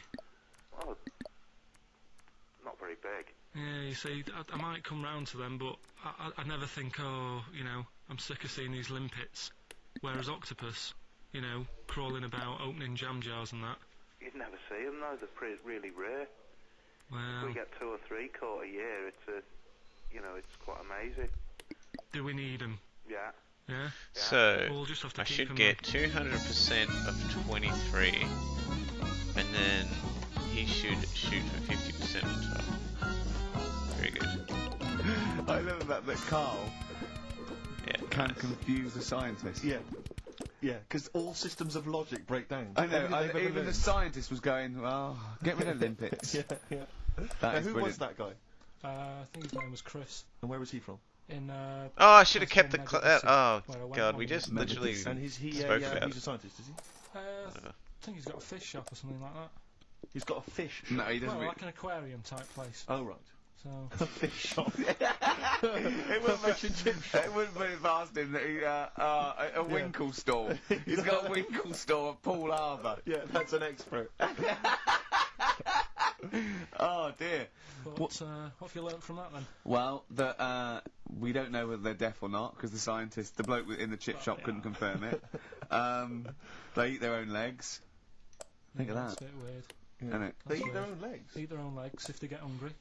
S9: Oh, not very big.
S3: Yeah, you see, I might come round to them, but I never think, oh, you know, I'm sick of seeing these limpets. Whereas octopus, you know, crawling about, opening jam jars and that.
S9: You'd never see them though, they're really rare.
S3: Well,
S9: We get 2 or 3 caught a year, it's quite amazing.
S3: do we need them?
S9: Yeah.
S3: Yeah?
S5: So,
S3: We'll just have to
S5: I
S3: keep
S5: should
S3: them
S5: get 200% of 23, and then he should shoot for 50% on top. Very good.
S1: I love that Carl
S5: Yeah.
S1: can
S5: nice.
S1: confuse a scientist.
S7: Yeah. Yeah, because all systems of logic break down.
S1: I know,
S7: Everything they've ever
S1: even the
S7: learned.
S1: scientist was going, well, get rid of limpets.
S7: Yeah, yeah.
S1: That
S7: Now,
S1: is
S7: who
S1: brilliant.
S7: was that guy?
S3: I think his name was Chris.
S7: And where was he from?
S3: In,
S5: Oh, I should have kept the.
S3: Medical
S5: Oh,
S3: where I went
S5: God,
S3: on
S5: we just
S3: medical
S5: literally
S7: And he's
S5: spoke about
S7: he's
S5: it.
S7: a scientist, is he?
S3: I
S5: Whatever.
S3: think he's got a fish shop or something like that.
S7: He's got a fish.
S1: No, he doesn't.
S3: Well, like an aquarium type place.
S7: Oh right.
S3: So
S7: Fish shop.
S1: It wouldn't
S7: Fish and chip shop.
S1: It wouldn't put it past him that he, a Winkle store. He's got a Winkle store at Poole Harbour.
S7: Yeah, that's an expert.
S1: Oh dear.
S3: but, what have you learnt from that then?
S1: Well, that we don't know whether they're deaf or not because the bloke in the chip shop couldn't confirm it. They eat their own legs. Think of
S3: That's
S1: that.
S3: a bit weird.
S1: Isn't it?
S7: They
S3: That's
S7: eat their
S3: weird.
S7: own legs.
S3: They eat their own legs if they get hungry.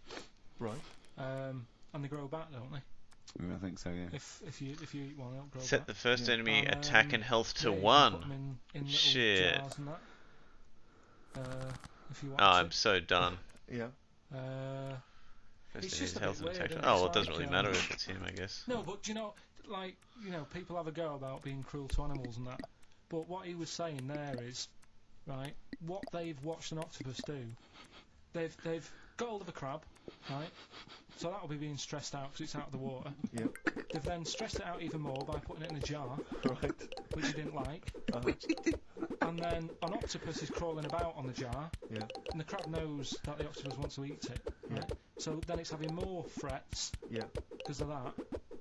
S7: Right.
S3: And they grow back, don't they?
S1: I think so. Yeah.
S3: If you eat one, it'll grow
S5: Set
S3: back.
S5: the first
S1: Yeah.
S5: enemy
S3: And,
S5: attack and health to
S3: yeah, you can
S5: 1.
S3: put 'em in little
S5: Shit.
S3: jars and that. If you want
S5: Oh,
S3: to.
S5: I'm so done.
S7: Yeah.
S5: First
S3: It's
S5: enemy's
S3: just a
S5: health
S3: bit
S5: and
S3: weird,
S5: attack.
S3: and
S5: Oh,
S3: it's
S5: well, it doesn't
S3: like,
S5: really matter if it's him, I guess.
S3: No, but people have a go about being cruel to animals and that. But what he was saying there is, right, what they've watched an octopus do, they've got hold of a crab, right, so that'll be being stressed out because it's out of the water.
S7: Yeah.
S3: They've then stressed it out even more by putting it in a jar,
S7: Right.
S3: which he didn't like. And then an octopus is crawling about on the jar,
S7: Yeah.
S3: and the crab knows that the octopus wants to eat it, right? So then it's having more threats
S7: Yeah.
S3: because of that,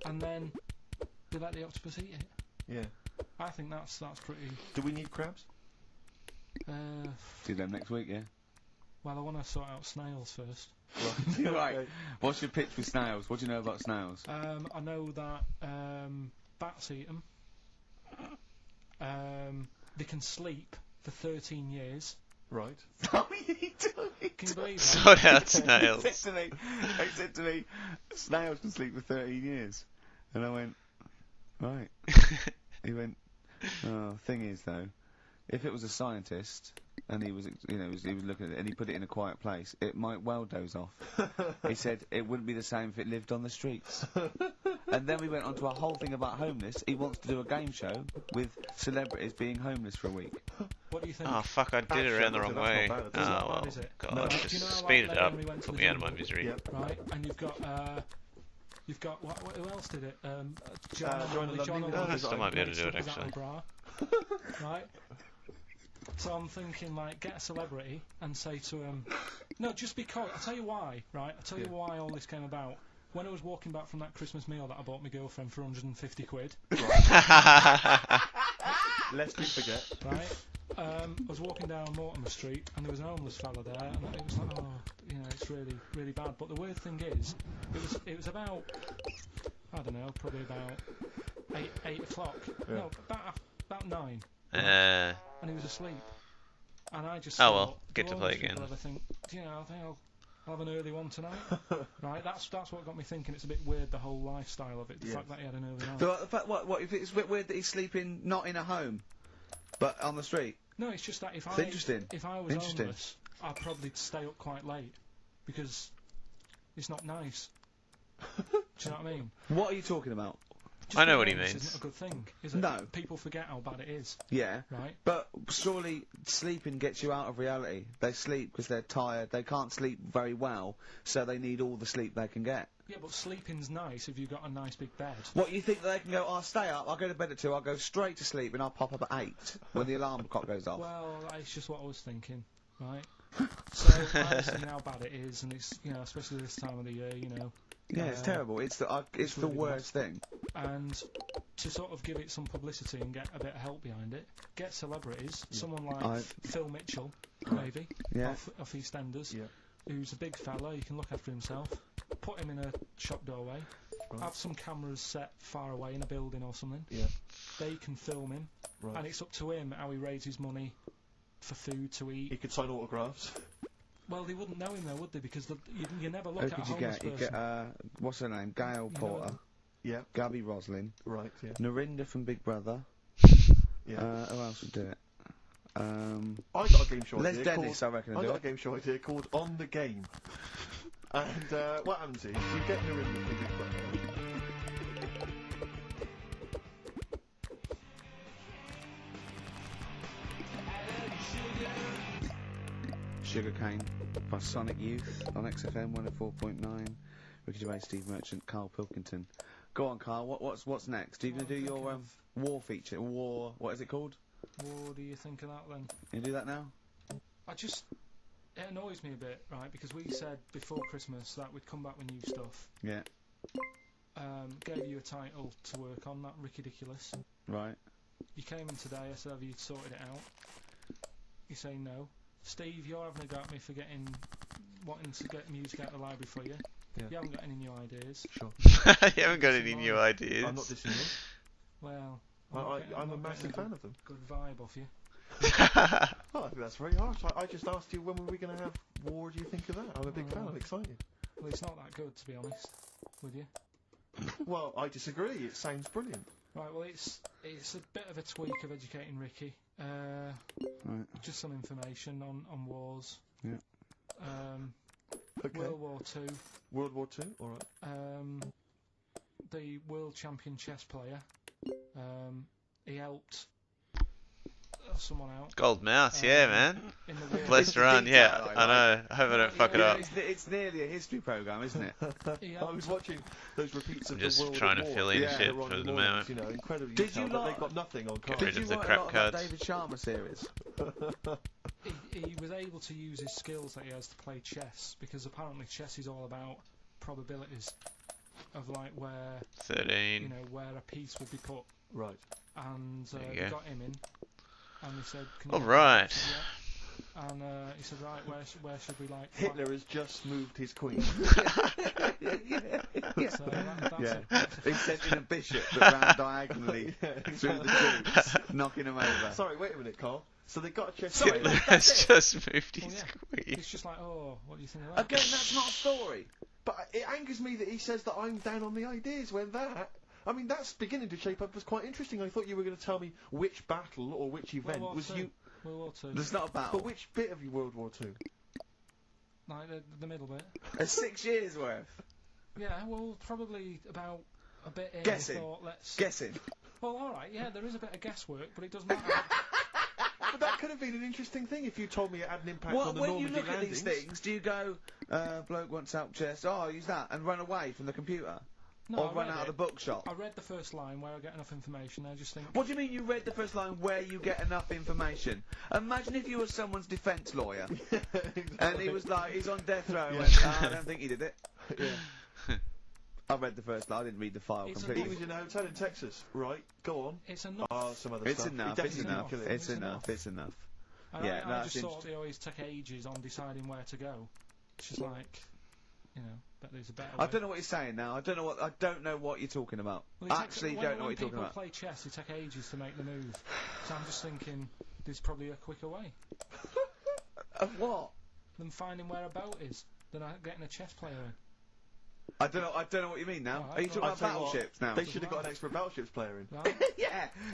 S3: and then they let the octopus eat it.
S7: Yeah.
S3: I think that's pretty.
S7: Do we need crabs?
S1: Do them next week. Yeah.
S3: Well, I want to sort out snails first.
S1: Right.
S7: Okay.
S1: What's your pitch with snails? What do you know about snails?
S3: I know that bats eat them. They can sleep for 13 years.
S7: Right.
S1: Oh, you told me.
S3: Can you believe that?
S5: Sort out
S1: He
S5: snails.
S1: said to me, snails can sleep for 13 years. And I went, right. He went, oh, thing is though, if it was a scientist and he was, he was looking at it and he put it in a quiet place, it might well doze off. He said it wouldn't be the same if it lived on the streets. And then we went on to a whole thing about homeless. He wants to do a game show with celebrities being homeless for a week.
S3: What do you think?
S5: Oh, fuck, I did it around the wrong
S7: That's
S5: way.
S7: not bad,
S5: Oh,
S7: is it?
S3: Not bad,
S5: well.
S3: is it?
S5: God,
S3: No.
S5: just
S3: Do you know how
S5: speed
S3: like
S5: it
S3: that
S5: up.
S3: when we went to
S5: Put
S3: the
S5: me out of my
S3: jungle?
S5: misery.
S7: Yep.
S3: Right, and you've got who else did it?
S7: John and Lovely
S3: John and
S7: Design.
S3: Lovely
S5: I still might be able to do it,
S3: Design,
S5: actually.
S3: bra. Right. So I'm thinking, like, get a celebrity and say to him, no, just because. I'll tell you why. Right. I'll tell you why all this came about. When I was walking back from that Christmas meal that I bought my girlfriend for 150 quid.
S7: Lest you forget.
S3: Right. I was walking down Mortimer Street and there was an homeless fella there, and it was like, oh, it's really, really bad. But the weird thing is, it was about, I don't know, probably about 8 o'clock.
S7: Yeah.
S3: No, about 9.
S5: Uh,
S3: And he was asleep. And I just
S5: Oh,
S3: thought,
S5: well, get
S3: do
S5: to
S3: homeless
S5: play
S3: people
S5: again.
S3: ever think, I think I'll have an early one tonight. Right. That's what got me thinking. It's a bit weird, the whole lifestyle of it. The fact that he had an early night.
S1: So, the fact, what if it's a bit weird that he's sleeping not in a home, but on the street?
S3: No, it's just that
S1: It's interesting.
S3: if I was
S1: Interesting.
S3: homeless, I'd probably stay up quite late because it's not nice. Do you know what I mean?
S1: What are you talking about?
S3: Just
S5: I know
S3: being
S5: what he
S3: homeless
S5: means.
S3: Isn't a good thing, is it?
S1: No.
S3: People forget how bad it is,
S1: Yeah.
S3: right?
S1: But surely sleeping gets you out of reality. They sleep because they're tired. They can't sleep very well, so they need all the sleep they can get.
S3: Yeah, but sleeping's nice if you've got a nice big bed.
S1: What, you think they can go, I'll stay up, I'll go to bed at 2, I'll go straight to sleep and I'll pop up at 8 when the alarm clock goes off?
S3: Well, it's just what I was thinking, right? So I was thinking how bad it is, and it's especially this time of the year,
S1: Yeah, it's terrible. It's the
S3: really
S1: worst thing.
S3: And to sort of give it some publicity and get a bit of help behind it, get celebrities, someone like Phil Mitchell, maybe,
S1: Yeah.
S3: off EastEnders,
S7: Yeah.
S3: who's a big fella, he can look after himself, put him in a shop doorway, have some cameras set far away in a building or something,
S7: Yeah.
S3: they can film him,
S7: Right.
S3: and it's up to him how he raises money for food to eat.
S7: He could sign autographs.
S3: Well, they wouldn't know him though, would they? Because you never
S1: Who
S3: look at a
S1: could you
S3: homeless
S1: get? You
S3: person.
S1: get, what's her name? Gail
S3: You
S1: Porter,
S3: know
S7: Yeah.
S1: Gabby Roslin,
S7: Right. Yeah.
S1: Narinda from Big Brother.
S7: Yeah.
S1: Who else would do it?
S7: I got a game show
S1: Les
S7: idea
S1: Dennis,
S7: called,
S1: I reckon,
S7: I
S1: do
S7: got
S1: it.
S7: a game show idea called On the Game. And what happens is you get Narinda from Big Brother.
S1: Sugarcane by Sonic Youth on XFM 104.9. Ricky Gervais, Steve Merchant, Carl Pilkington. Go on, Carl. What's next? Are you going to do your war feature? War. What is it called?
S3: What do you think of that then?
S1: You do that now?
S3: I just it annoys me a bit, right? Because we said before Christmas that we'd come back with new stuff.
S1: Yeah.
S3: Gave you a title to work on, that Ridiculous.
S1: Right.
S3: You came in today, I said, have you sorted it out? You say no. Steve, you're having a go at me for wanting to get music out of the library for you.
S2: Yeah.
S3: You haven't got any new ideas.
S2: Sure.
S5: You haven't got any new ideas.
S2: I'm not dissing you.
S3: Well,
S2: I'm a
S3: not
S2: massive
S3: getting
S2: fan of them.
S3: Good vibe off you.
S2: Oh, I think that's very harsh. I just asked you when were we going to have war. Do you think of that? I'm a big fan. I'm excited.
S3: Well, it's not that good, to be honest with you.
S2: Well, I disagree. It sounds brilliant.
S3: Right, well, it's a bit of a tweak of Educating Ricky.
S1: Right.
S3: Just some information on wars.
S1: Yeah.
S2: Okay.
S3: World War II.
S2: World War II. All right.
S3: The world champion chess player. He helped someone out.
S5: Gold Mouse, yeah, man.
S3: In the war.
S5: Blessed run, yeah. I know. I hope I don't fuck it
S3: Yeah,
S5: up.
S1: It's nearly a history programme, isn't it?
S2: I was watching those repeats of
S5: I'm just
S2: the World
S5: trying
S2: at
S5: to
S2: War.
S5: fill in
S1: Yeah,
S5: shit
S2: They're on
S5: for the
S2: walls,
S5: moment.
S2: You know, incredibly
S1: Did
S2: detailed,
S1: you
S2: but
S1: lot-
S2: they've got nothing on
S5: Get
S2: card.
S5: rid
S1: Did
S5: of
S1: you
S5: the
S1: like
S5: crap
S1: a lot of
S5: cards.
S1: that David Sharma series?
S3: He was able to use his skills that he has to play chess, because apparently chess is all about probabilities of like where
S5: 13.
S3: where a piece will be put,
S2: Right.
S3: and
S5: There you
S3: they
S5: go.
S3: got him in, and he said, "Can you
S5: All
S3: do
S5: right.
S3: that?" Yeah. And he said, "Right, where should we like?"
S2: Hitler has just moved his queen.
S3: So that's
S1: Yeah.
S3: that's
S1: He sent in a bishop that ran diagonally through the troops, knocking them over.
S2: Sorry, wait a minute, Carl. So they got a chess
S1: Sorry,
S2: player.
S5: Hitler has just moved
S3: Oh,
S5: his
S3: yeah.
S5: queen.
S3: It's just like, oh, what do you think of that?
S1: Again, that's not a story.
S2: But it angers me that he says that I'm down on the ideas when that... I mean, that's beginning to shape up as quite interesting. I thought you were going to tell me which battle or which event
S3: World War
S2: was
S3: II.
S2: you...
S3: World War II.
S1: There's not a battle.
S2: But which bit of your World War II?
S3: Like the middle bit.
S1: It's 6 years worth.
S3: Yeah, well, probably about a bit in.
S1: Guessing.
S3: I thought, let's...
S1: Guessing.
S3: Well, alright, yeah, there is a bit of guesswork, but it doesn't matter.
S2: But that could have been an interesting thing if you told me it had an impact
S1: Well,
S2: on the
S1: when you
S2: Normandy
S1: look at
S2: landings.
S1: these things, do you go, bloke wants help chest, oh, use that, and run away from the computer?
S3: No,
S1: or
S3: I
S1: run
S3: read
S1: out of
S3: it.
S1: the bookshop?
S3: I read the first line where I get enough information, I just think...
S1: What do you mean you read the first line where you get enough information? Imagine if you were someone's defence lawyer, and he was like, he's on death row, and went, I don't think he did it.
S2: Yeah.
S1: I read the first line, I didn't read the file
S3: It's
S2: He
S1: completely.
S2: was in a hotel in Texas. Right, go on.
S3: It's enough.
S2: Oh, some other
S1: It's
S2: stuff.
S1: enough,
S2: He
S1: it's
S2: definitely
S1: enough,
S2: didn't kill it.
S1: it's enough, it's enough.
S3: And
S1: Yeah,
S3: I
S1: that's
S3: just thought
S1: interesting.
S3: they always took ages on deciding where to go. It's just like, but there's a better
S1: I
S3: way.
S1: don't know what you're saying now, I don't know what you're talking about.
S3: Well, it
S1: I
S3: takes-
S1: actually
S3: when-
S1: don't know what you're talking
S3: When
S1: about.
S3: people play chess, it takes ages to make the move. So I'm just thinking, there's probably a quicker way
S1: Of what?
S3: than finding where a boat is, than getting a chess player in.
S1: I don't know what you mean now.
S3: Alright,
S1: Are you talking
S3: well,
S1: about
S2: I'll tell you what,
S1: battleships now?
S2: They should have got an expert battleships player in.
S3: Right?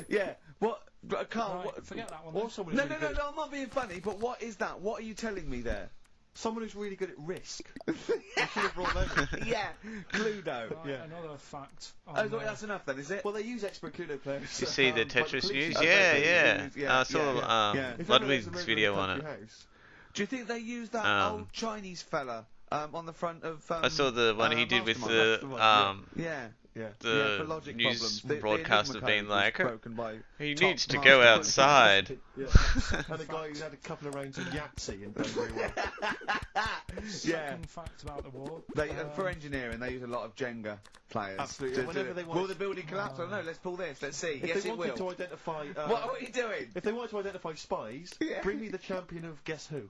S1: yeah. What? Carl,
S3: Right,
S1: what?
S3: forget that one.
S2: Or
S3: then.
S2: someone
S1: No,
S2: who's
S1: no,
S2: really
S1: no,
S2: good
S1: no, I'm not being funny, but what is that? What are you telling me there?
S2: Someone who's really good at risk. They should have brought them in.
S1: Yeah, Cluedo.
S3: Right,
S2: Yeah.
S3: Another fact. On,
S1: Oh, that's enough then, is it?
S2: Well, they use expert Cluedo players.
S5: You see the
S2: like
S5: Tetris
S2: police
S5: news?
S2: use.
S5: Yeah,
S1: okay,
S5: yeah.
S1: yeah,
S5: I saw
S1: yeah.
S2: If anyone has a
S5: Ludwig's
S2: murder in
S5: video
S2: the
S5: on it.
S2: country house,
S1: Do you think they use that old Chinese fella on the front of?
S5: I saw the one he did with the
S1: Mastermind? Yeah.
S2: yeah.
S1: Yeah, for
S5: the
S1: logic
S5: news
S1: problems. The
S5: broadcaster
S1: Enigma
S5: being
S1: code was
S5: like,
S1: broken by
S5: he
S1: top
S5: needs to go
S1: mastermind."
S5: outside.
S2: Yeah. And a guy who's had a couple of rounds of Yahtzee and done very well.
S1: Yeah.
S3: Second fact about the war.
S1: They, for engineering, they use a lot of Jenga players.
S2: Absolutely.
S1: to
S2: Whenever
S1: do it.
S2: they want
S1: Will
S2: to-
S1: the building collapse? I don't know. Let's pull this. Let's see.
S2: If
S1: Yes,
S2: they
S1: it
S2: wanted
S1: will.
S2: to identify,
S1: What are you doing?
S2: if they wanted to identify spies,
S1: Yeah.
S2: bring me the champion of Guess Who.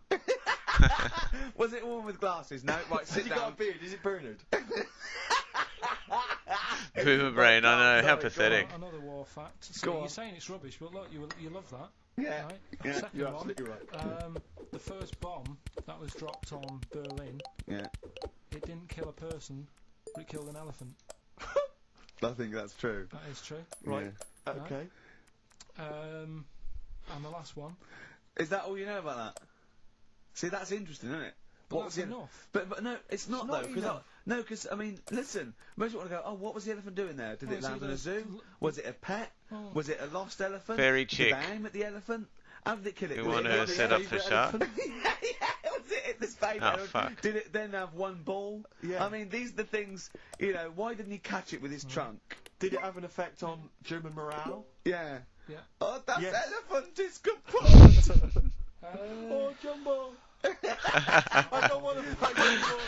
S1: Was it a woman with glasses? No. Right,
S2: Has
S1: sit
S2: he got a
S1: down.
S2: beard? Is it Bernard?
S5: Boomer brain, I know, how
S1: Sorry,
S5: pathetic.
S3: Another war fact. So
S1: Go
S3: you're
S1: on.
S3: saying it's rubbish, but look, you love that.
S1: Yeah.
S3: Right?
S1: Yeah,
S3: Second
S2: You're
S3: one.
S2: absolutely right.
S3: The first bomb that was dropped on Berlin,
S1: Yeah.
S3: it didn't kill a person, but it killed an elephant.
S1: I think that's true.
S3: That is true.
S2: Right.
S1: Yeah.
S2: Okay.
S3: And the last one.
S1: Is that all you know about that? See, that's interesting, isn't it?
S3: But
S1: What
S3: that's
S1: was the-
S3: enough.
S1: But no, it's not
S2: not
S1: though. Cause
S2: enough.
S1: no, because I mean, listen. Most people want to go. Oh, what was the elephant doing there? Did
S3: Well,
S1: it
S3: it's
S1: land in
S3: either
S1: a zoo?
S3: l-
S1: Was it a pet?
S3: Oh.
S1: Was it a lost elephant?
S5: Fairy
S1: Did
S5: chick.
S1: they aim at the elephant? How did it kill it?
S5: We
S1: Did
S5: want
S1: it
S5: to
S1: hit the
S5: set up
S1: favourite
S5: for shark.
S1: elephant? yeah, was it hit the favourite
S5: Oh,
S1: elephant?
S5: fuck.
S1: Did it then have one ball?
S2: Yeah.
S1: I mean, these are the things. You know, why didn't he catch it with his trunk?
S2: Did it have an effect on German morale?
S1: Yeah.
S3: Yeah.
S1: Oh, that
S2: Yes.
S1: elephant is kaput.
S2: Oh, Jumbo!
S7: I don't want to fight anymore.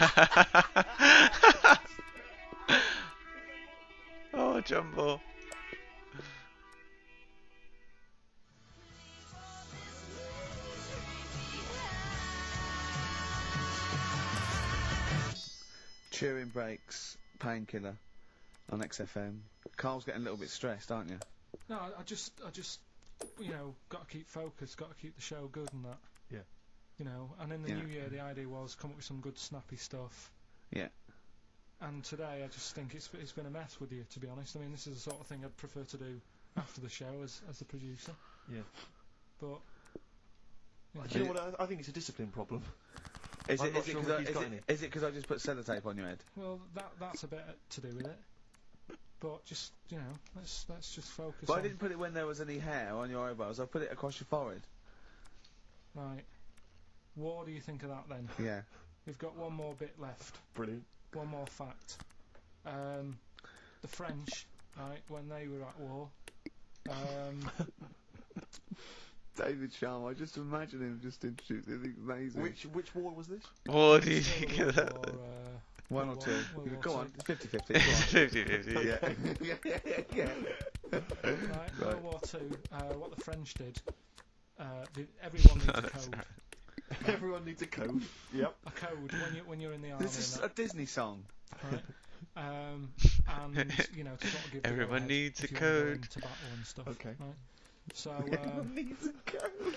S5: Oh, Jumbo.
S1: Chewing breaks, painkiller on XFM. Carl's getting a little bit stressed, aren't you?
S3: No, I just, you know, got to keep focused, got to keep the show good and that.
S2: Yeah.
S3: You know, and in the
S1: Yeah.
S3: new year, the idea was come up with some good snappy stuff.
S1: Yeah.
S3: And today, I just think it's been a mess with you, to be honest. I mean, this is the sort of thing I'd prefer to do after the show as the producer.
S2: Yeah.
S3: But you know,
S7: Do you know what? I think it's a discipline problem.
S1: Is
S7: I'm
S1: it
S7: not sure Ricky's got any.
S1: because I just put sellotape on your head?
S3: well, that's a bit to do with it. But just, you know, let's just focus.
S1: But
S3: on
S1: I didn't put it when there was any hair on your eyebrows. I put it across your forehead.
S3: Right. What do you think of that then?
S1: Yeah.
S3: We've got one more bit left.
S7: Brilliant.
S3: One more fact. The French, right, when they were at war,
S1: David Sharma, I just imagine him just introducing. It's amazing.
S7: Which war was this?
S5: What do you
S3: Still
S5: think
S3: the
S5: of
S3: World
S5: that?
S3: War,
S1: One or
S3: World
S1: two.
S3: War- World
S1: Go
S3: War
S1: on,
S3: Two.
S1: 50-50.
S5: It's 50-50.
S1: Yeah.
S3: Right, World War II, what the French did, everyone needs a
S5: That's
S3: code.
S7: Everyone needs a code. Yep.
S3: A code when you're in the army.
S1: This is
S3: and
S1: a Disney song.
S3: that, right? And you know, to sort of give the
S5: Everyone
S3: go-ahead
S5: needs
S3: if
S5: a
S3: you wanna go
S5: code.
S3: into battle and stuff.
S7: Okay.
S3: Right? So,
S1: Everyone needs a code.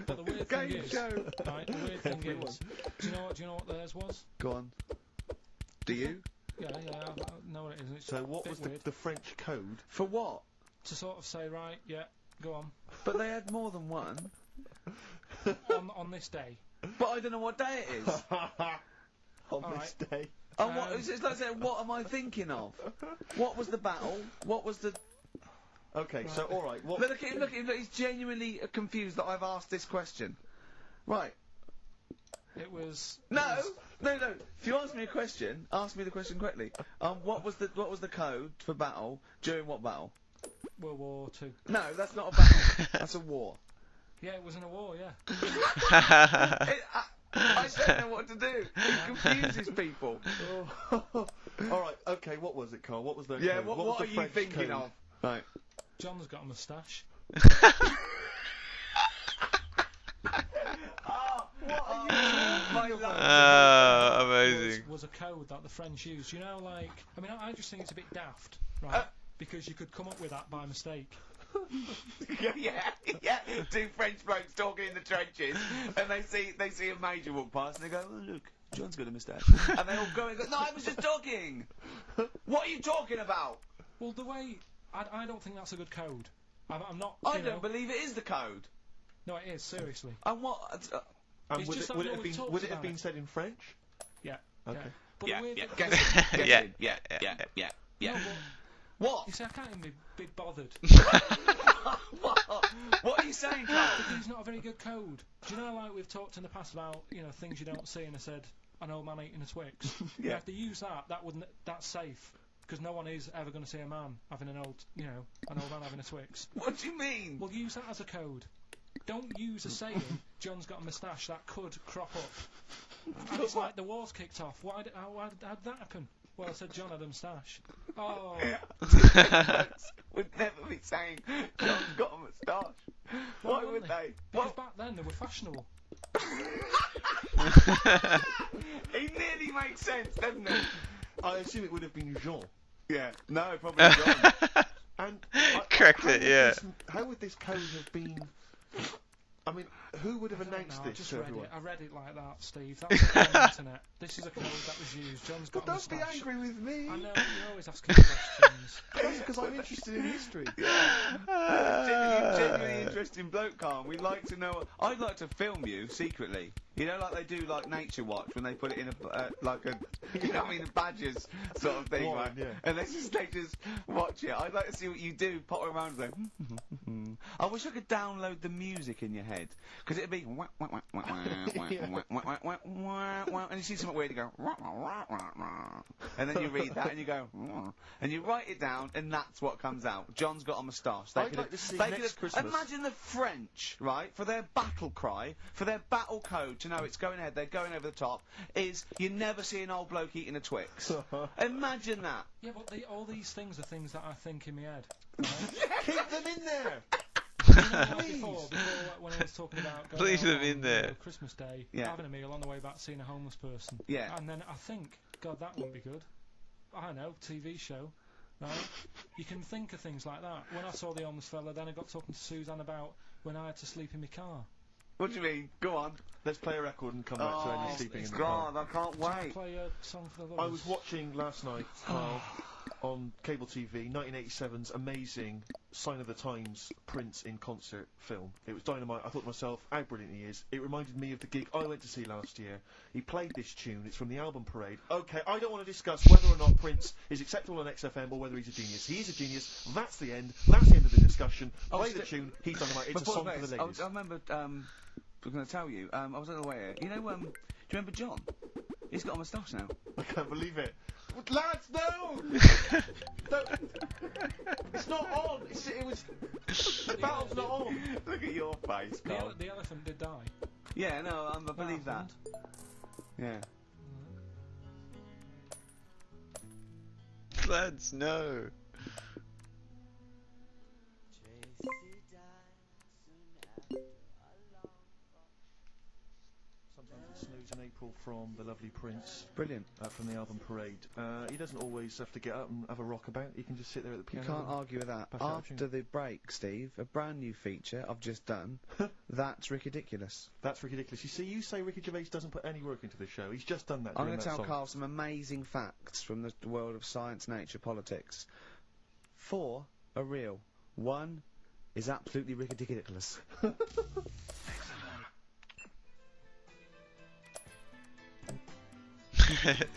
S3: but the weird thing
S1: Game
S3: is,
S1: show.
S3: right? The weird thing
S7: Everyone.
S3: is, do you know what theirs was?
S1: Go on. Do you?
S3: Yeah, I know what it is. It's
S7: So
S3: a
S7: what
S3: bit
S7: was
S3: weird
S7: the French code?
S1: For what?
S3: to sort of say, right, yeah, go on
S1: But they had more than one.
S3: on this day.
S1: But I don't know what day it is.
S7: On
S3: All
S7: this day.
S1: Oh, what, it's like saying, what am I thinking of? What was the battle? What was the...
S7: Okay, so alright, what...
S1: Look at him, look, he's genuinely confused that I've asked this question. Right.
S3: It was
S1: No. If you ask me a question, ask me the question correctly. What was the code for battle during what battle?
S3: World War II.
S1: No, that's not a battle. That's a war.
S3: Yeah, it was in a war. Yeah.
S1: I don't know what to do. It confuses people.
S7: Alright, okay, what was it, Carl? What was the
S1: Yeah,
S7: code?
S1: what
S7: was
S1: are
S7: the
S1: you
S7: French
S1: thinking
S7: code?
S1: of? Right.
S3: John's got a moustache.
S1: What are you talking
S7: My
S5: Ah, amazing.
S3: Was a code that the French used. You know, like, I mean, I just think it's a bit daft, right? Because you could come up with that by mistake.
S1: yeah. Two French blokes talking in the trenches, and they see a major walk past, and they go, "Oh, look, John's got a moustache," and they all go and go, "No, I was just talking. What are you talking about?"
S3: Well, the way I don't think that's a good code. I'm not.
S1: I
S3: you know,
S1: don't believe it is the code.
S3: No, it is seriously.
S1: And what?
S7: And
S3: It's
S7: would
S3: just
S7: it,
S3: that
S7: would
S3: no
S7: it have
S3: one
S7: been
S3: talks
S7: would it have
S3: about
S7: been
S3: it.
S7: said in French?
S3: Yeah.
S7: Okay.
S3: Yeah. But the weird thing-
S1: Yeah.
S3: No, but
S1: What?
S3: you see, I can't even be bothered.
S1: What are you saying, Carl?
S3: Because it's not a very good code. Do you know, like we've talked in the past about, you know, things you don't see, and I said an old man eating a Twix.
S1: Yeah.
S3: If they use that's safe. Because no one is ever going to see a man having an old man having a Twix.
S1: What do you mean?
S3: Well, use that as a code. Don't use a saying, John's got a moustache, that could crop up. And it's like the war's kicked off. How did that happen? Well, I said John had a moustache. Oh.
S1: Would never be saying John's got a moustache. Why would they?
S3: Because back then they were fashionable.
S1: He nearly makes sense, doesn't he?
S7: I assume it would have been Jean.
S1: Yeah. No, probably John.
S7: And
S5: Correct
S7: how
S5: it,
S7: would
S5: yeah.
S7: How would this code have been? I mean, who would have
S3: I don't
S7: announced
S3: know, I
S7: this
S3: just
S7: to
S3: read
S7: everyone?
S3: it. I read it like that, Steve. That's on the internet. This is a code that was used. John's got
S7: But
S3: a
S7: don't be
S3: moustache.
S7: angry with me.
S3: I know, you're always asking questions.
S7: That's because I'm interested in history.
S1: Genuinely interesting bloke, Carl. We'd like to know. I'd like to film you secretly. You know, like they do, like Nature Watch, when they put it in a like a, you know what I mean, a Badgers sort of thing,
S7: Warren,
S1: right?
S7: yeah.
S1: And they just watch it. I'd like to see what you do, potter around and go. I wish I could download the music in your head, because it'd be wah, wah, wah, wah, wah, wah, wah, wah, wah, wah, wah, and you see something weird, you go wah, wah, wah, wah, wah. And then you read that and you go wah, and you write it down, and that's what comes out. John's got a moustache.
S7: I'd like to see
S1: they
S7: next
S1: could have-
S7: Christmas.
S1: Imagine the French, right, for their battle cry, for their battle code, you know it's going ahead, they're going over the top, is you never see an old bloke eating a Twix. Imagine that.
S3: Yeah, but all these things are things that I think in my head.
S7: Keep them in there.
S3: Before when I was talking about going
S5: Leave
S3: out
S5: them
S3: on,
S5: in there.
S3: Christmas Day,
S1: Yeah.
S3: having a meal on the way back, seeing a homeless person.
S1: Yeah.
S3: And then I think, God, that wouldn't be good. I don't know, TV show, right? You can think of things like that. When I saw the homeless fella, then I got talking to Suzanne about when I had to sleep in my car.
S1: What do you mean? Go on.
S7: Let's play a record and come back to Andy sleeping in the car.
S1: God, I can't
S3: Do you wanna
S1: wait.
S3: play a song for the
S7: I
S3: lovers?
S7: was watching last night on cable TV 1987's amazing Sign of the Times Prince in concert film. It was dynamite. I thought to myself, how brilliant he is. It reminded me of the gig I went to see last year. He played this tune. It's from the album Parade. Okay, I don't want to discuss whether or not Prince is acceptable on XFM or whether he's a genius. He is a genius. That's the end. That's the end of the discussion. Play the tune. He's dynamite. It's a song for the ladies.
S1: I remember, I'm going to tell you, I was on the way here. You know, do you remember John? He's got a moustache now.
S7: I can't believe it. Lads, no! No! It's not on! It was... The battle's not on!
S1: Look at your face, Carl.
S3: The elephant did die.
S1: Yeah, no, I believe that. Yeah.
S5: Lads, no.
S7: Sometimes it snows in April from the lovely Prince.
S1: Brilliant.
S7: From the album Parade. He doesn't always have to get up and have a rockabout. He can just sit there at the
S1: You
S7: piano.
S1: can't argue with that.
S7: Pass out a
S1: After
S7: tune.
S1: the break, Steve, a brand new feature I've just done. That's ridiculous.
S7: That's ridiculous. You see, you say Ricky Gervais doesn't put any work into the show. He's just done that.
S1: I'm
S7: during
S1: going to
S7: that
S1: tell
S7: song.
S1: Carl some amazing facts from the world of science, nature, politics. 4 are real. 1 is absolutely ridiculous.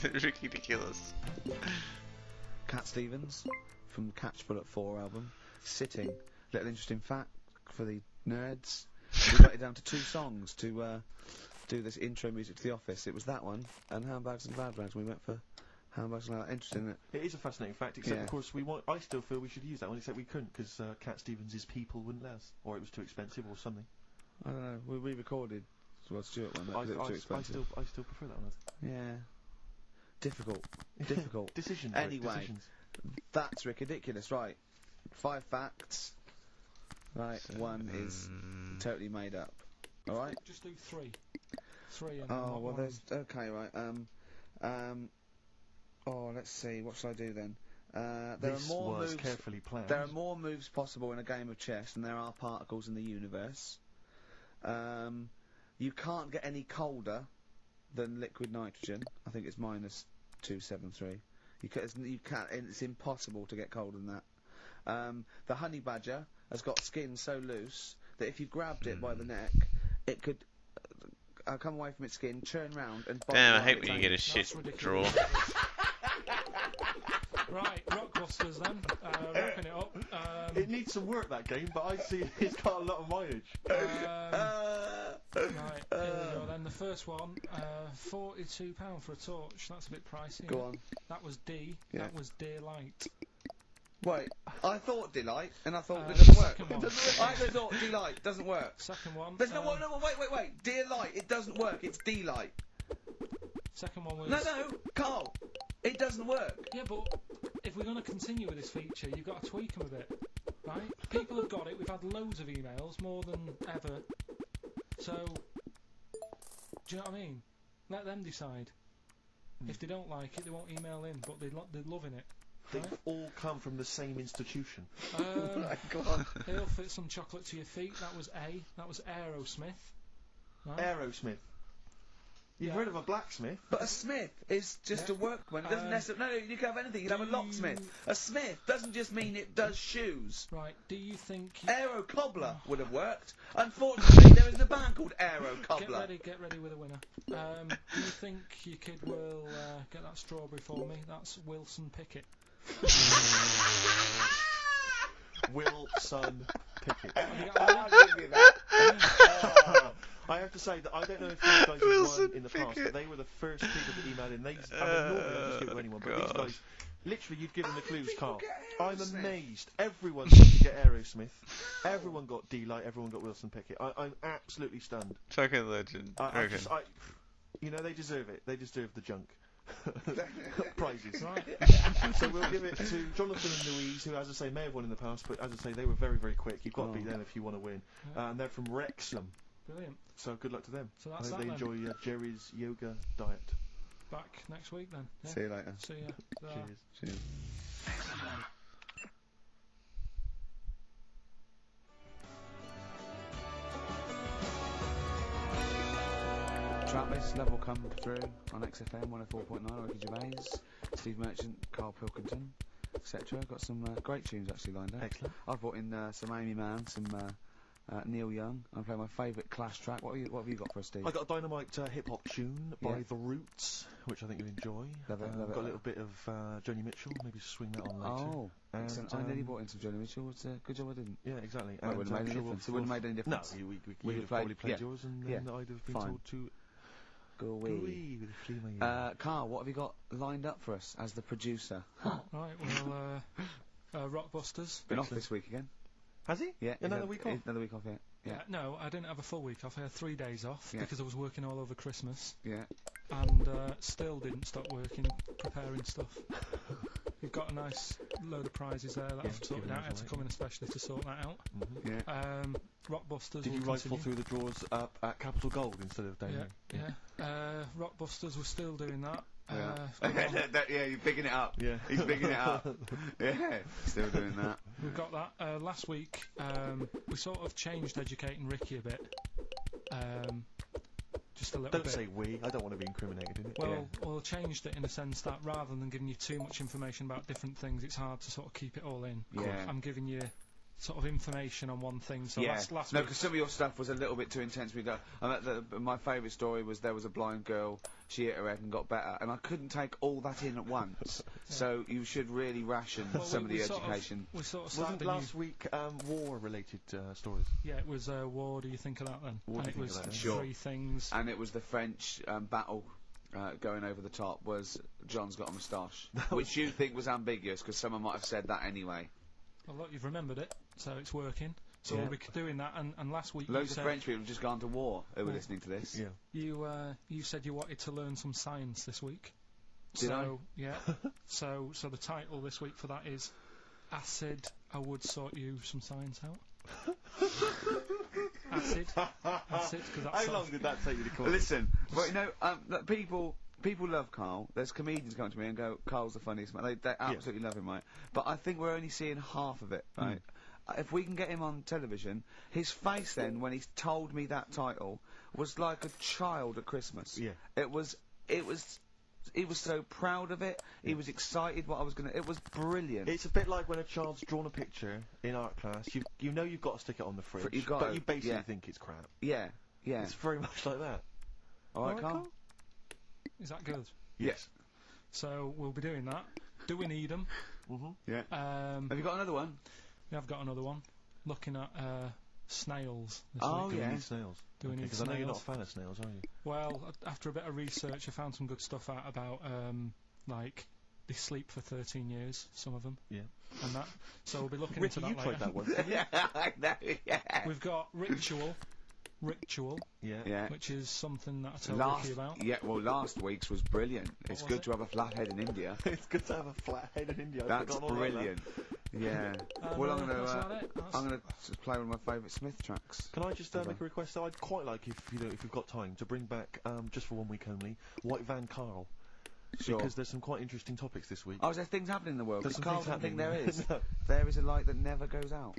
S5: Ridiculous.
S1: Cat Stevens from Catch Bullet 4 album. Sitting. Little interesting fact for the nerds. We got it down to 2 songs to do this intro music to The Office. It was that one and Handbags and Bad Bags. We went for Handbags and Bad Bags. Interesting, isn't it?
S7: It is a fascinating fact, except
S1: Yeah.
S7: of course I still feel we should use that one, except we couldn't because Cat Stevens' People wouldn't let us, or it was too expensive or something.
S1: I don't know. We re-recorded Rod Stewart one. That was too
S7: I
S1: expensive.
S7: still prefer that one.
S1: Yeah. Difficult. Difficult.
S7: Decisions. Rick,
S1: Anyway.
S7: decisions.
S1: That's ridiculous, right? 5 facts. Right, 1 is totally made up. Alright?
S3: Just do 3. 3 and
S1: Oh,
S3: not
S1: well,
S3: one.
S1: there's... Okay, right. Oh, let's see. What shall I do then? There
S7: This
S1: are more
S7: was
S1: moves...
S7: carefully planned.
S1: There are more moves possible in a game of chess than there are particles in the universe. You can't get any colder than liquid nitrogen. I think it's minus 273. You can't, it's impossible to get colder than that. The honey badger has got skin so loose that if you grabbed it by the neck, it could come away from its skin, turn round and bite
S5: Damn, I
S1: you
S5: hate
S1: right
S5: when
S1: at
S5: you
S1: the
S5: get a shit
S3: ridiculous.
S5: draw.
S3: Right, Rockbusters then. Wrapping it up.
S7: It needs some work, that game, but I see it's got a lot of mileage.
S3: Right, here we go then. The first one, £42 for a torch. That's a bit pricey.
S1: Go on.
S3: That was D.
S1: Yeah.
S3: That was Dear Light.
S1: Wait, I thought Delight, and I thought
S3: The
S1: it doesn't work.
S3: second one.
S1: I thought Delight doesn't work.
S3: Second one.
S1: There's no, wait. Dear Light, it doesn't work. It's Delight.
S3: Second one was.
S1: No, Carl, it doesn't work.
S3: Yeah, but if we're going to continue with this feature, you've got to tweak them a bit, right? People have got it. We've had loads of emails, more than ever. So, do you know what I mean? Let them decide. If they don't like it, they won't email in, but they're loving it.
S7: They've all come from the same institution.
S1: Go on.
S3: He'll fit some chocolate to your feet. That was A. That was Aerosmith. Right?
S7: Aerosmith. You've heard of a blacksmith?
S1: But a smith is just a workman. It doesn't necessarily. No, you can have anything. You can have a locksmith. A smith doesn't just mean it does shoes.
S3: Right. Do you think?
S1: Aero Cobbler would have worked. Unfortunately, there isn't a band called Aero Cobbler.
S3: Get ready with a winner. Do you think your kid will get that strawberry for me? That's Wilson Pickett.
S7: Wilson Pickett.
S1: I'll give you that.
S7: I have to say that I don't know if these guys have
S5: Wilson
S7: won in the past,
S5: Pickett.
S7: but they were the first people to email in. They, I mean, normally I just give it to anyone, but these
S5: God.
S7: guys, literally, you've given the clues, Carl. I'm amazed. Everyone seemed to get Aerosmith. Everyone got D-Light. Everyone got Wilson Pickett. I'm absolutely stunned.
S5: Fucking legend. Okay.
S7: You know, they deserve it. They deserve the junk. Prizes.
S3: Right.
S7: So we'll give it to Jonathan and Louise, who, as I say, may have won in the past, but as I say, they were very, very quick. You've got to beat them if you want to win. And they're from Wrexham.
S3: Brilliant.
S7: So good luck to them.
S3: So
S7: I
S3: that's
S7: hope
S3: that
S7: they
S3: then.
S7: enjoy Jerry's yoga diet.
S3: Back next week then. Yeah.
S1: See you later.
S3: See ya. Ta.
S7: Cheers.
S1: Cheers. Trap list level come through on XFM 104.9. Ricky Gervais, Steve Merchant, Carl Pilkington, etc. Got some great tunes actually lined up.
S7: Excellent.
S1: I've brought in some Amy Mann, some Neil Young. I'm playing my favourite Clash track. What have you got for us, Steve?
S7: I got a dynamite hip-hop tune by
S1: Yeah.
S7: The Roots, which I think you'll enjoy.
S1: Love it, love it.
S7: Got a little bit of Joni Mitchell, maybe swing that on later.
S1: Oh,
S7: And,
S1: excellent. I nearly brought in some Joni Mitchell. It's a good job I didn't.
S7: Yeah, exactly.
S1: Well, it wouldn't have made any
S7: sure
S1: difference. It wouldn't have made any difference.
S7: No, we
S1: We'd
S7: would
S1: have
S7: have probably
S1: played-
S7: played
S1: yeah.
S7: yours, and
S1: Yeah.
S7: then I'd have been
S1: Fine.
S7: told to
S1: Go
S7: go
S1: away.
S7: away with a flea in my ear.
S1: Carl, what have you got lined up for us as the producer?
S3: Right. Well, Rockbusters.
S1: Been off
S7: Excellent.
S1: this week again?
S7: Has he?
S1: Yeah.
S7: Another week off?
S1: Another week off, yeah. Yeah.
S3: No, I didn't have a full week off. I had 3 days off
S1: Yeah.
S3: because I was working all over Christmas,
S1: Yeah.
S3: and still didn't stop working, preparing stuff. We've got a nice load of prizes there that
S7: Yeah,
S3: I've sorted
S7: giving
S3: out. I
S7: those
S3: had to
S7: away,
S3: come in especially to sort that out.
S1: Yeah.
S3: Rockbusters.
S7: Did you
S3: will
S7: rifle
S3: continue.
S7: through the drawers up at Capital Gold instead of down
S3: Yeah, yeah. Rockbusters, we're still doing that.
S1: Yeah.
S3: we've got-
S1: Yeah, you're bigging it up.
S7: Yeah.
S1: He's bigging it up. Yeah. Still doing that.
S3: We've got that. Last week, we sort of changed Educating Ricky a bit. Just a little
S7: Don't
S3: bit.
S7: say we. I don't want to be incriminated in it.
S3: Well, changed it in a sense that rather than giving you too much information about different things, it's hard to sort of keep it all in.
S1: Yeah.
S3: I'm giving you sort of information on one thing. So
S1: Yeah.
S3: last
S1: No,
S3: week,
S1: because some of your stuff was a little bit too intense. My favourite story was there was a blind girl, she hit her head and got better, and I couldn't take all that in at once. So you should really ration
S3: Well,
S1: some of the
S3: sort
S1: education.
S3: we sort of
S7: Wasn't
S3: started a
S7: last week war-related stories?
S3: yeah, it was War. Do you think of that then?
S7: What
S3: and
S7: do you
S3: it
S7: think
S3: was
S7: of that then?
S1: Sure.
S3: 3 things.
S1: And it was the French battle going over the top was John's got a moustache, which you think was ambiguous because someone might have said that anyway.
S3: Well, look, you've remembered it, so it's working. So
S7: Yeah.
S3: we'll be doing that. And last week
S1: Loads
S3: you
S1: of
S3: said
S1: French people have just gone to war who were listening to this.
S7: Yeah.
S3: you said you wanted to learn some science this week.
S1: Did
S3: so yeah. so the title this week for that is Acid. I would sort you some science out. Acid. Acid. Because that's
S7: How
S3: sort
S7: long
S3: of-
S7: did that take you to call?
S1: Listen, but you know, look, people love Carl. There's comedians come to me and go, Carl's the funniest man. They absolutely love him, right? But I think we're only seeing half of it, right? If we can get him on television, his face then, when he told me that title, was like a child at Christmas.
S7: Yeah.
S1: He was so proud of it. He was excited what I was gonna. It was brilliant.
S7: It's a bit like when a child's drawn a picture in art class. You know you've got to stick it on the fridge,
S1: you've got
S7: but
S1: to,
S7: you basically
S1: yeah.
S7: think it's crap.
S1: yeah.
S7: It's very much like that.
S1: All right, Carl.
S3: Is that good?
S1: Yes.
S3: So we'll be doing that. Do we need them?
S1: Yeah. Have you got another one?
S3: Yeah, I've got another one. Looking at snails this
S1: Oh,
S3: week.
S7: Do
S1: yeah.
S7: we need snails?
S3: Do we need
S7: Because I know you're not a
S3: snails?
S7: fan of snails, are you?
S3: Well, after a bit of research, I found some good stuff out about like they sleep for 13 years, some of them.
S7: Yeah.
S3: And that. So we'll be looking
S7: Ricky,
S3: into
S7: you
S3: that
S7: tried
S3: later.
S7: that once.
S1: Yeah, I know. Yeah.
S3: We've got Ritual,
S7: Yeah.
S1: Yeah.
S3: which is something that I told
S1: Last,
S3: Ricky about.
S1: yeah, well, last week's was brilliant. It's
S3: was
S1: good
S3: it?
S1: to have a flat head in India.
S7: It's good to have a flat head in India. I've
S1: That's
S7: forgotten all about that.
S1: brilliant. Yeah.
S3: And,
S1: Well, I'm
S3: that's about
S1: gonna
S3: it. That's-
S1: I'm gonna just play one of my favourite Smith tracks.
S7: Can I just make a request? So I'd quite like if you've got time to bring back just for 1 week only White Van Carl.
S1: Sure.
S7: Because there's some quite interesting topics this week.
S1: Oh, is there things happening in the world?
S7: There's
S1: Because
S7: some
S1: Carl
S7: things
S1: doesn't think there
S7: happening.
S1: is.
S7: No.
S1: There is a light that never goes out.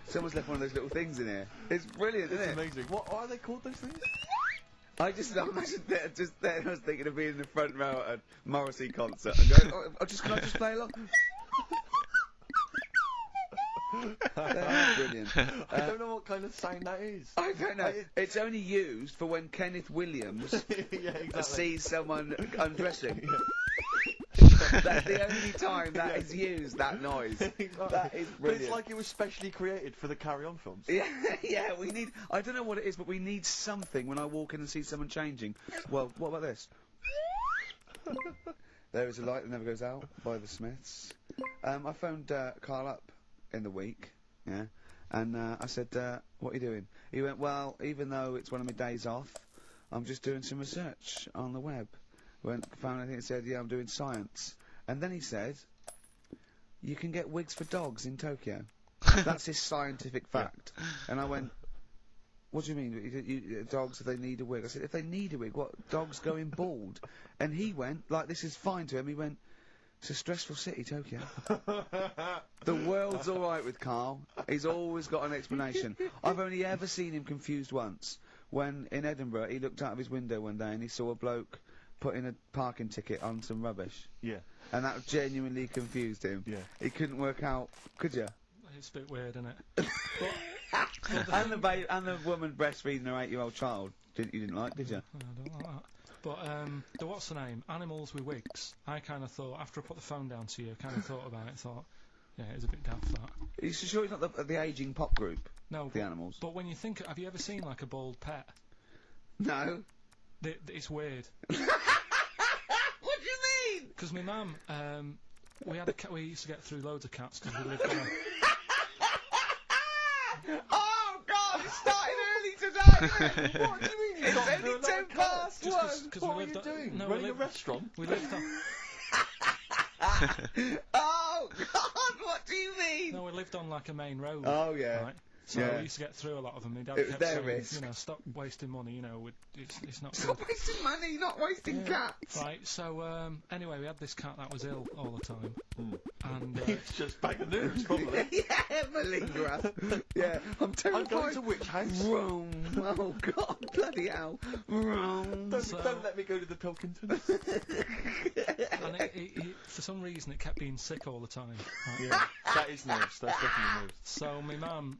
S1: Someone's left one of those little things in here. It's brilliant, isn't
S7: It's
S1: it?
S7: amazing. What are they called, those things?
S1: I just imagine that just then I was thinking of being in the front row at a Morrissey concert and going, can I just play along? They're brilliant.
S7: I don't know what kind of sound that is.
S1: I don't know. It's only used for when Kenneth Williams
S7: Yeah, exactly.
S1: sees someone undressing. That's the only time that is used, that noise.
S7: Exactly.
S1: That is
S7: But
S1: brilliant.
S7: it's like it was specially created for the Carry On films.
S1: Yeah, yeah, we need... I don't know what it is, but we need something when I walk in and see someone changing. Well, what about this? There is a light that never goes out by the Smiths. I phoned Carl up in the week, yeah, and I said, what are you doing? He went, well, even though it's one of my days off, I'm just doing some research on the web. Found anything that said, yeah, I'm doing science. And then he said, you can get wigs for dogs in Tokyo. That's his scientific fact. And I went, what do you mean? Dogs, if they need a wig? I said, if they need a wig, what? Dogs going bald? And he went, like, this is fine to him, he went, it's a stressful city, Tokyo. The world's alright with Carl. He's always got an explanation. I've only ever seen him confused once. When, in Edinburgh, he looked out of his window one day and he saw a bloke putting a parking ticket on some rubbish.
S7: Yeah.
S1: And that genuinely confused him.
S7: Yeah.
S1: He couldn't work out, could you?
S3: It's a bit weird, isn't it?
S1: And the woman breastfeeding her 8-year-old child. You didn't like, did you?
S3: I don't like that. But the what's the name? Animals with wigs. I kind of thought, after I put the phone down to you, kind of thought about it. Thought, yeah, it's a bit daft that.
S1: Are you sure it's not the ageing pop group?
S3: No,
S1: The Animals.
S3: But when you think, have you ever seen like a bald pet?
S1: No.
S3: It's weird.
S1: What do you mean?
S3: Because my mum, we had a cat. We used to get through loads of cats because we lived on.
S1: Oh God! It started early today.
S7: What do you mean?
S1: It's only 10 past one.
S7: What are you doing?
S3: No,
S7: Running a restaurant?
S3: We lived on.
S1: Oh God! What do you mean?
S3: No, we lived on like a main road.
S1: Oh yeah.
S3: Right? So
S1: Yeah.
S3: we used to get through a lot of them. My dad
S1: It was
S3: kept
S1: their
S3: saying,
S1: risk.
S3: you know, stop wasting money. You know, it's not good.
S1: Stop wasting money, not wasting cats.
S3: Right. So anyway, we had this cat that was ill all the time, and
S7: It's just bag of nerves, probably.
S1: Yeah, malingerer. Yeah, I'm terrified.
S7: I'm going to which house?
S1: Rome. Oh God, bloody hell. Rome.
S7: Don't let me go to the Pilkingtons.
S3: and it, for some reason, it kept being sick all the time. Right?
S7: Yeah, that is nerves. That's definitely nerves.
S3: So my mum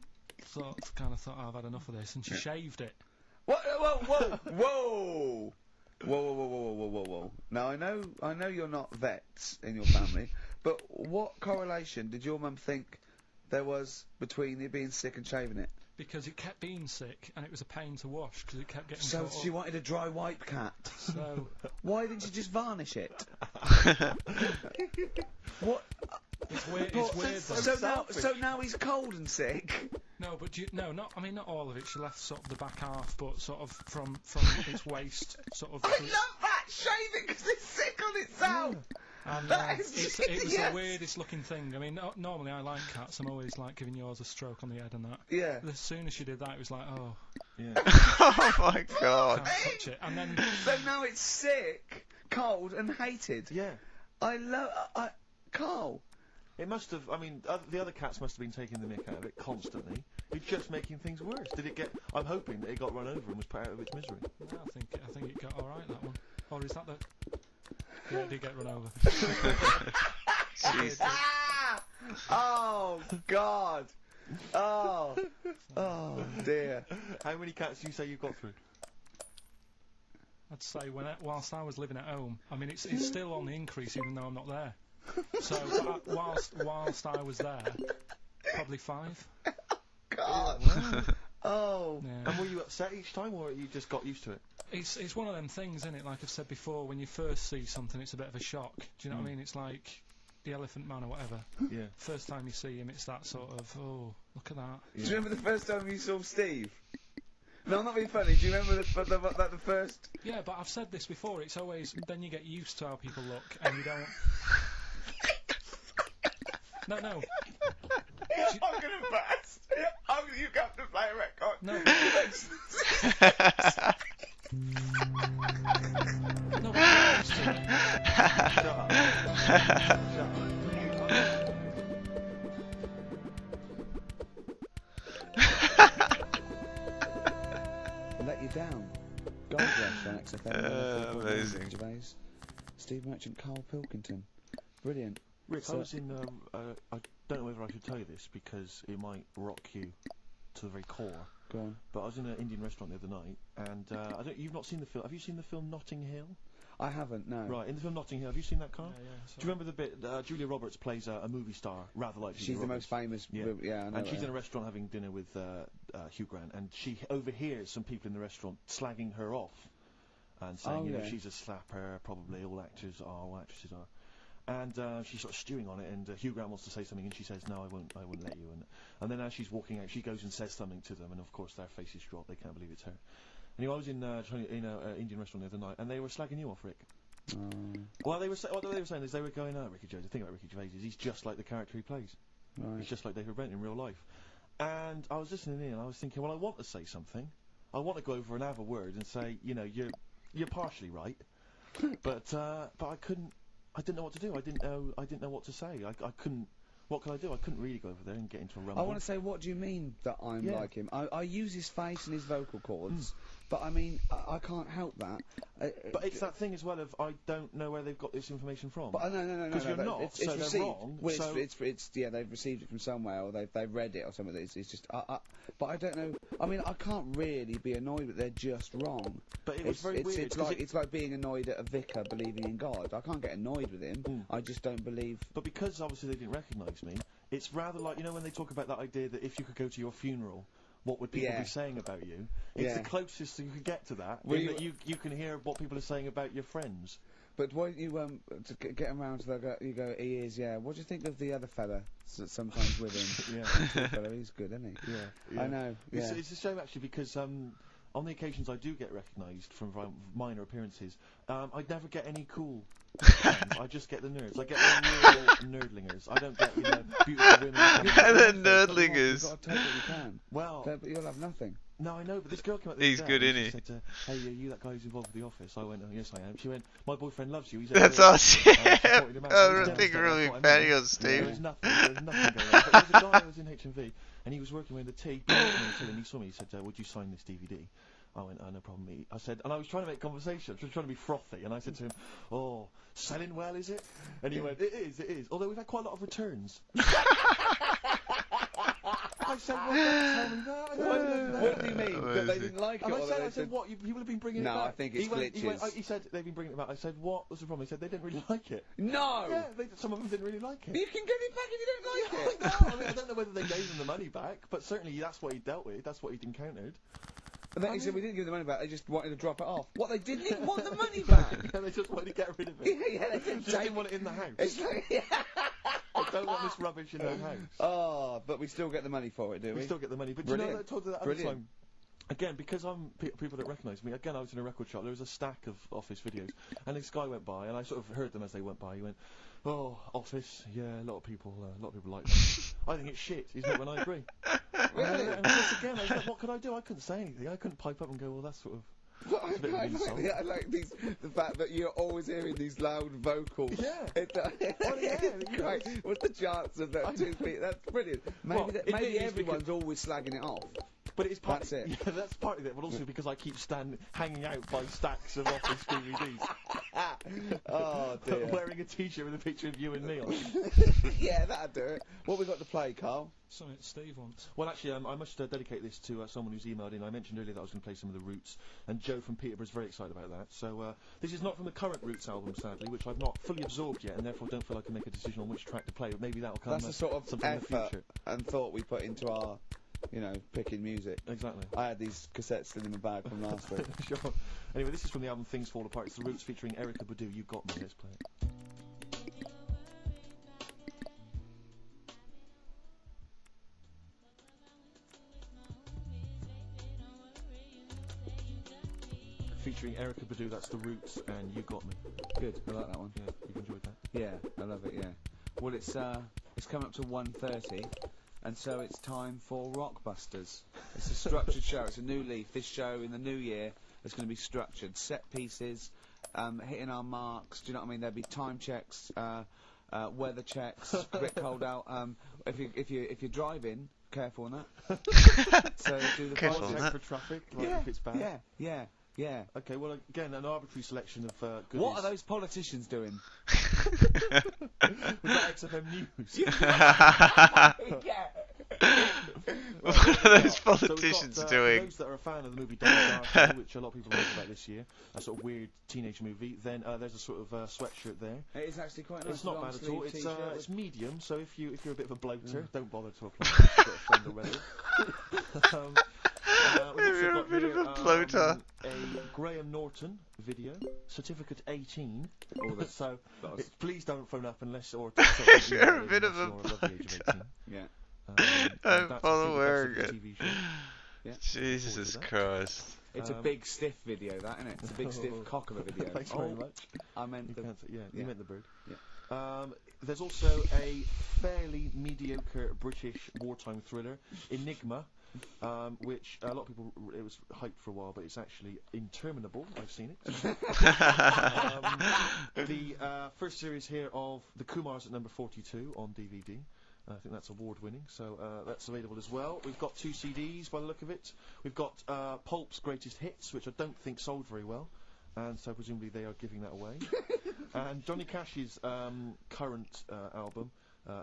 S3: kind of thought, oh, I've had enough of this, and she shaved it.
S1: What? Whoa, whoa, whoa. Whoa. Now I know you're not vets in your family, but what correlation did your mum think there was between it being sick and shaving it?
S3: Because it kept being sick, and it was a pain to wash, because it kept getting
S1: So
S3: caught
S1: she
S3: up.
S1: wanted a dry wipe cat.
S3: So
S1: Why didn't you just varnish it? What?
S3: it's weird. It's weird. Though.
S1: So now he's cold and sick.
S3: No, but not all of it. She left sort of the back half, but sort of from its waist, sort of.
S1: I love that. Shave it because it's sick on itself.
S3: And
S1: That is
S3: it was the
S1: genius.
S3: weirdest looking thing. I mean, normally I like cats. I'm always like giving yours a stroke on the head and that.
S1: Yeah.
S3: As soon as she did that, it was like, oh,
S7: Yeah.
S5: Oh my God.
S3: can't touch it. And then
S1: So now it's sick, cold, and hated.
S7: Yeah.
S1: I love. Carl.
S7: It must have. I mean, the other cats must have been taking the mick out of it constantly. It's just making things worse. Did it get? I'm hoping that it got run over and was put out of its misery.
S3: no, I think it got all right, that one. Or is that the? Yeah, it did get run over.
S5: Jeez.
S1: Ah! Oh God. Oh. Oh dear.
S7: How many cats do you say you've got through?
S3: I'd say whilst I was living at home, I mean, it's still on the increase even though I'm not there. So whilst I was there, probably 5.
S1: God. Oh.
S3: Yeah.
S7: And were you upset each time, or you just got used to it?
S3: It's one of them things, isn't it? Like I've said before, when you first see something, it's a bit of a shock. Do you know what I mean? It's like the Elephant Man or whatever.
S7: Yeah.
S3: First time you see him, it's that sort of, oh, look at that.
S1: Do you remember the first time you saw Steve? No, I'm not being funny. Do you remember the first?
S3: Yeah, but I've said this before. It's always then you get used to how people look, and you don't. No.
S1: I'm gonna burst. You have to play a record.
S3: No. No, but you're used to it.
S7: Shut up. Shut up.
S1: Let You Down. Gold Rush on XFM.
S5: Amazing.
S1: Gervais. Steve Merchant, Carl Pilkington. Brilliant.
S7: Rick, I
S1: So-
S7: was in. I don't know whether I should tell you this because it might rock you to the very core.
S1: Go on.
S7: But I was in an Indian restaurant the other night, and you've not seen the film. Have you seen the film Notting Hill?
S1: I haven't, no.
S7: Right, in the film Notting Hill, have you seen that, Carl?
S3: Yeah,
S7: Do you remember the bit? Julia Roberts plays a movie star, rather like
S1: She's
S7: Julia
S1: the
S7: Roberts.
S1: most famous.
S7: Yeah.
S1: I know
S7: And she's
S1: her.
S7: in a restaurant having dinner with Hugh Grant, and she overhears some people in the restaurant slagging her off and saying,
S1: Oh,
S7: you know,
S1: yeah.
S7: she's a slapper, probably all actors are, all actresses are. And she's sort of stewing on it, and Hugh Grant wants to say something, and she says, "No, I won't let you." And then as she's walking out, she goes and says something to them, and of course their faces drop. They can't believe it's her. Anyway, I was in an Indian restaurant the other night, and they were slagging you off, Rick. Well, what they were saying is they were going, Ricky Gervais. The thing about Ricky Gervais is he's just like the character he plays.
S1: Right.
S7: He's just like David Brent in real life. And I was listening in, and I was thinking, well, I want to say something. I want to go over and have a word and say, you know, you're partially right, but I couldn't. I didn't know what to do. I didn't know what to say. I couldn't. What could I do? I couldn't really go over there and get into a rumble.
S1: I want to say, what do you mean that I'm
S7: Yeah.
S1: like him? I use his face and his vocal cords, but I mean, I can't help that.
S7: But it's that thing as well of I don't know where they've got this information from.
S1: But no,
S7: 'Cause you're
S1: no,
S7: not,
S1: It's
S7: so they're
S1: received.
S7: wrong,
S1: Well,
S7: so-
S1: it's yeah, they've received it from somewhere, or they've read it or something. It's just, but I don't know. I mean, I can't really be annoyed that they're just wrong.
S7: But it was very weird.
S1: It's
S7: 'cause
S1: like it's like being annoyed at a vicar believing in God. I can't get annoyed with him. I just don't believe.
S7: But because obviously they didn't recognise me, it's rather like, you know, when they talk about that idea that if you could go to your funeral, what would people
S1: Yeah.
S7: be saying about you? It's
S1: Yeah.
S7: the closest you could get to that.
S1: Well,
S7: in that you can hear what people are saying about your friends.
S1: But won't you to get around to that? You go, he is, yeah. What do you think of the other fella? Sometimes with him,
S7: Yeah.
S1: fella, he's good, isn't he?
S7: Yeah.
S1: I know. Yeah.
S7: It's a shame actually because on the occasions I do get recognised from minor appearances, I'd never get any cool friends. I just get the nerds. I get the real nerdlingers. I don't get, you know, beautiful women.
S5: The
S1: You've
S5: nerdlingers.
S1: got to take what you can.
S7: Well,
S1: But you'll have nothing.
S7: no, I know, but this girl came up.
S5: He's good,
S7: isn't
S5: isn't he?
S7: Said, "Hey, are you that guy who's involved with The Office?" I went, "Oh, yes, I am." She went, "My boyfriend loves you." He's
S5: That's
S7: a
S5: awesome.
S7: she pointed him out.
S5: I
S7: He's
S5: think
S7: devastated.
S5: really
S7: I thought,
S5: fanny
S7: "I know."
S5: on Steve.
S7: There's nothing going on. But there was a guy who was in HMV, and he was working with the T. And he saw me. He said, "Would you sign this DVD?" I went, "Oh, no problem, mate." I said, and I was trying to make conversation. I was trying to be frothy, and I said to him, "Oh, selling well, is it?" And he went, "It is. Although we've had quite a lot of returns." I said, "Well, don't tell me that." I don't
S1: What do you mean? That they
S5: Amazing.
S1: didn't like it?
S7: And
S1: or that
S7: I
S1: they
S7: said, what? People have been bringing
S1: No,
S7: it back.
S1: I think it's
S7: he went,
S1: glitches.
S7: he said they've been bringing it back. I said, what was the problem? He said they didn't really like it.
S1: No!
S7: Yeah, some of them didn't really like it.
S1: You can get it back if you don't like it.
S7: I mean, I don't know whether they gave them the money back, but certainly that's what he dealt with. That's what he'd encountered.
S1: And then
S7: I
S1: he said
S7: mean-
S1: we didn't give the money back. They just wanted to drop it off. What, they didn't even want the money back?
S7: And they just wanted to get rid of
S1: yeah,
S7: it.
S1: they didn't
S7: Just
S1: take
S7: didn't want it in the house.
S1: It's like,
S7: I don't want this rubbish in their house.
S1: Oh, but we still get the money for it, do we?
S7: We still get the money. But do you know
S1: Brilliant.
S7: that I told you that other
S1: Brilliant.
S7: time? Again, because I'm people don't recognise me. Again, I was in a record shop. There was a stack of Office videos, and this guy went by, and I sort of heard them as they went by. He went, "Oh, Office, yeah, a lot of people like that." I think it's shit. He's not, when I agree.
S1: Really?
S7: And of course, again, I was like, what could I do? I couldn't say anything. I couldn't pipe up and go, "Well, that's sort of."
S1: Well,
S7: a bit of an insult.
S1: I like the fact that you're always hearing these loud vocals.
S7: Yeah.
S1: It's, it's great. What's the chance of that 2 feet? That's brilliant. Maybe,
S7: Well,
S1: maybe
S7: it is
S1: everyone's always slagging it off.
S7: But it's part.
S1: That's it.
S7: Yeah, that's part of it. But also because I keep hanging out by stacks of Office DVDs,
S1: Oh dear.
S7: wearing a T-shirt with a picture of you and me on it.
S1: Yeah, that'd do it. What we got to play, Carl?
S3: Something Steve wants.
S7: Well, actually, I must dedicate this to someone who's emailed in. I mentioned earlier that I was going to play some of the Roots, and Joe from Peterborough is very excited about that. So this is not from the current Roots album, sadly, which I've not fully absorbed yet, and therefore don't feel I can make a decision on which track to play. But maybe that'll come.
S1: That's the sort of
S7: sometime in the
S1: effort
S7: future.
S1: and thought we put into our, picking music.
S7: Exactly.
S1: I had these cassettes still in the bag from last week.
S7: Sure. Anyway, this is from the album Things Fall Apart. It's the Roots featuring Erykah Badu. You Got Me. Let's play it. Featuring Erykah Badu, that's the Roots, and You Got Me.
S1: Good, I like that one.
S7: Yeah, you've enjoyed that.
S1: Yeah, I love it. Yeah. Well, it's coming up to 1:30, and so it's time for Rockbusters. It's a structured show. It's a new leaf. This show in the new year is going to be structured. Set pieces, hitting our marks. Do you know what I mean? There'll be time checks, weather checks, quick hold out. If you're driving, careful on that. So do the
S5: Careful
S1: bike
S5: on
S1: check
S5: that.
S7: For traffic, like if it's bad.
S1: Yeah. Yeah.
S7: Okay, well, again, an arbitrary selection of goodies.
S1: What are those politicians doing?
S7: We've got XFM News.
S5: What are those
S7: So we've
S5: politicians
S7: got,
S5: doing?
S7: For those that are a fan of the movie Donnie Darko, which a lot of people know about this year, a sort of weird teenage movie, then there's a sort of sweatshirt there.
S1: It is actually quite nice.
S7: It's not bad at all.
S1: long-sleeve
S7: It's
S1: t-shirt
S7: it's medium, so if you're a bit of a bloater, don't bother to apply. You've got a friend already. We've
S5: If you're
S7: also
S5: a
S7: got
S5: bit
S7: here,
S5: of a bloater.
S7: a Graham Norton video, certificate 18.
S1: Oh, that's-
S7: So
S1: that's-
S7: please don't phone up unless or
S5: If you're a bit of a
S7: above the age of 18.
S1: Yeah.
S5: Don't
S7: That's
S5: bother
S7: the
S5: wearing
S7: best
S5: it.
S7: of the TV show.
S5: Jesus Christ.
S1: It's a big stiff video, that, isn't it? It's a big stiff cock of a video.
S7: Thanks very much.
S1: I meant the...
S7: You
S1: yeah.
S7: meant the bird.
S1: Yeah.
S7: There's also a fairly mediocre British wartime thriller, Enigma, which a lot of people, it was hyped for a while, but it's actually interminable. I've seen it. The first series here of The Kumars at number 42 on DVD. I think that's award-winning, so that's available as well. We've got 2 CDs by the look of it. We've got Pulp's Greatest Hits, which I don't think sold very well, and so presumably they are giving that away. And Johnny Cash's current album,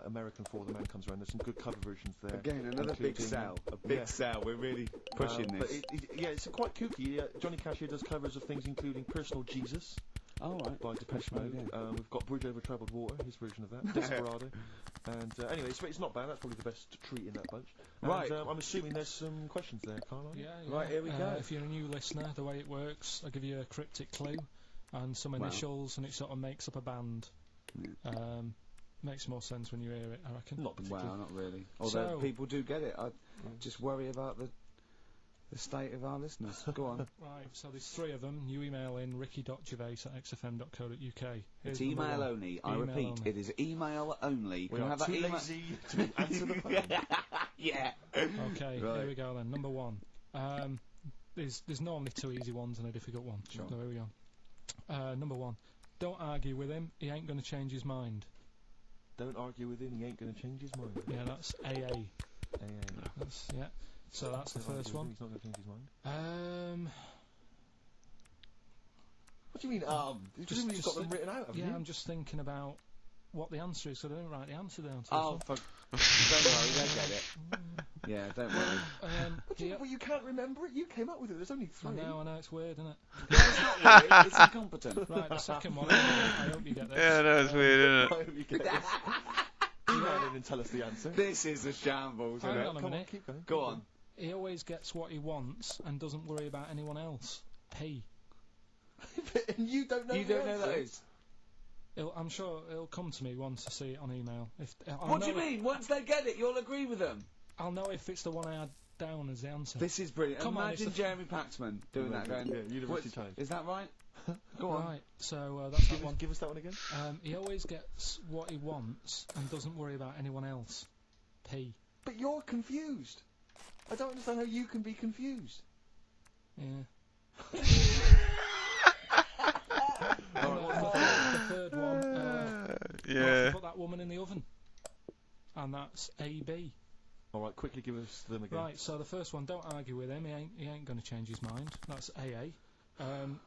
S7: American For the Man Comes Around. There's some good cover versions there.
S1: Again, another big
S7: including-
S1: sell. A big sell. We're really pushing
S7: But
S1: this.
S7: yeah, it's quite kooky. Johnny Cash here does covers of things including Personal Jesus
S1: Oh, right.
S7: by Depeche Mode.
S1: yeah.
S7: We've got Bridge Over Troubled Water, his version of that, Desperado. And anyway, it's not bad. That's probably the best treat in that bunch. And,
S1: Right.
S7: I'm assuming there's some questions there, Carl.
S3: Yeah,
S1: Right, here we go.
S3: If you're a new listener, the way it works, I give you a cryptic clue and some
S1: Wow.
S3: initials, and it sort of makes up a band. Makes more sense when you hear it, I reckon.
S7: Not particularly.
S1: Wow, not really. Although
S3: So-
S1: people do get it. I just worry about the state of our listeners. Go on.
S3: Right, so there's 3 of them. You email in ricky.gervais@xfm.co.uk.
S1: It's email only. I
S3: Email
S1: repeat,
S3: only.
S1: it is email only. You
S7: We
S1: can
S7: are
S1: have that
S7: too
S1: email.
S7: lazy to answer the phone.
S1: Yeah.
S3: Okay,
S1: Right.
S3: here we go then. Number 1. There's normally 2 easy ones and a difficult one.
S1: Sure.
S3: So here we go. Number 1. Don't argue with him. He ain't going to change his mind.
S7: Don't argue with him. He ain't going to change his mind.
S3: Yeah, that's AA. That's, yeah. So that's the
S7: Don't argue
S3: first
S7: with him,
S3: one.
S7: He's not going to change his mind. What do you mean, Presumably you've got them written out, haven't
S3: Yeah,
S7: you?
S3: I'm just thinking about what the answer is, so I didn't write the answer down. To
S1: Oh, fuck. Don't worry, they'll get it. Yeah, don't worry.
S7: Well, you can't remember it. You came up with it. There's only 3.
S3: I know, it's weird, isn't it?
S1: No, it's not weird. It's incompetent.
S3: Right, the second one. I hope you get this.
S5: Yeah, no, it's weird, isn't
S7: I
S5: it?
S7: hope you get this. Email in and tell us the answer.
S1: This is a shambles, isn't
S3: Hang
S1: it?
S3: on a
S7: Come on,
S3: minute.
S7: keep going.
S1: Go on.
S3: He always gets what he wants and doesn't worry about anyone else. P.
S7: And you don't know
S1: You
S7: the
S1: don't know
S7: answer.
S1: that is?
S3: I'm sure he'll come to me once I see it on email.
S1: What do you mean? Once they get it, you'll agree with them.
S3: I'll know if it's the one I had down as the answer.
S1: This is brilliant.
S3: Come on,
S1: Imagine
S3: it's
S1: Jeremy Paxman doing that, going,
S7: Yeah, University
S1: "What's-
S7: Challenge.
S1: is that right? Go on.
S3: Right, so that's that one.
S7: Give us that one again.
S3: He always gets what he wants and doesn't worry about anyone else. P.
S7: But you're confused. I don't understand how you can be confused.
S3: Yeah.
S7: Alright,
S3: The third one.
S5: Yeah.
S3: Put that woman in the oven. And that's AB.
S7: Alright, quickly give us them again.
S3: Right, so the first one, don't argue with him, he ain't going to change his mind. That's AA.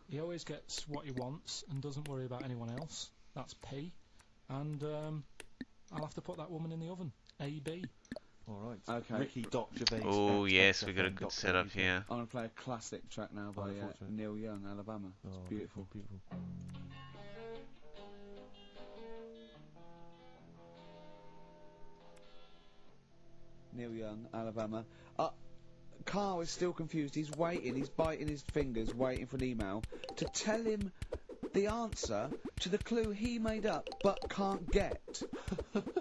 S3: He always gets what he wants and doesn't worry about anyone else. That's P. And I'll have to put that woman in the oven. AB.
S7: Alright.
S1: Okay.
S7: Ricky.Gervais.
S5: Oh, yes, we got a good setup here.
S1: I'm going to play a classic track now by
S7: Unfortunate.
S1: Neil Young, Alabama. It's beautiful.
S7: Beautiful.
S1: Neil Young, Alabama. Carl is still confused. He's waiting. He's biting his fingers, waiting for an email to tell him the answer to the clue he made up but can't get.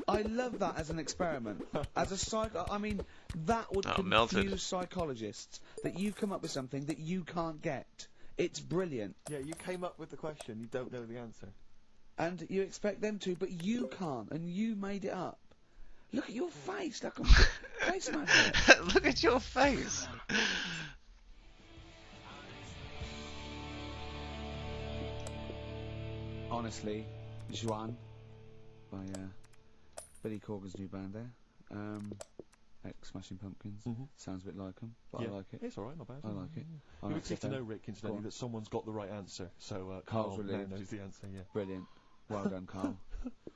S1: I love that as an experiment. As a I mean, that would confuse
S5: melted.
S1: psychologists, that you come up with something that you can't get. It's brilliant.
S7: Yeah, you came up with the question, you don't know the answer.
S1: And you expect them to, but you can't, and you made it up. Look at your face, like a face magnet.
S5: Look at your face.
S1: Honestly, Juan by Billy Corgan's new band there. Smashing Pumpkins.
S7: Mhm.
S1: Sounds a bit like them, but
S7: Yeah.
S1: I like it.
S7: It's alright, not bad.
S1: I like it. I
S7: You
S1: like
S7: would seek to
S1: FM.
S7: know, Rick, incidentally,
S1: on.
S7: that someone's got the right answer. So
S1: Carl's
S7: Carl now
S1: relieved.
S7: knows the answer. Yeah.
S1: Brilliant. Well done, Carl.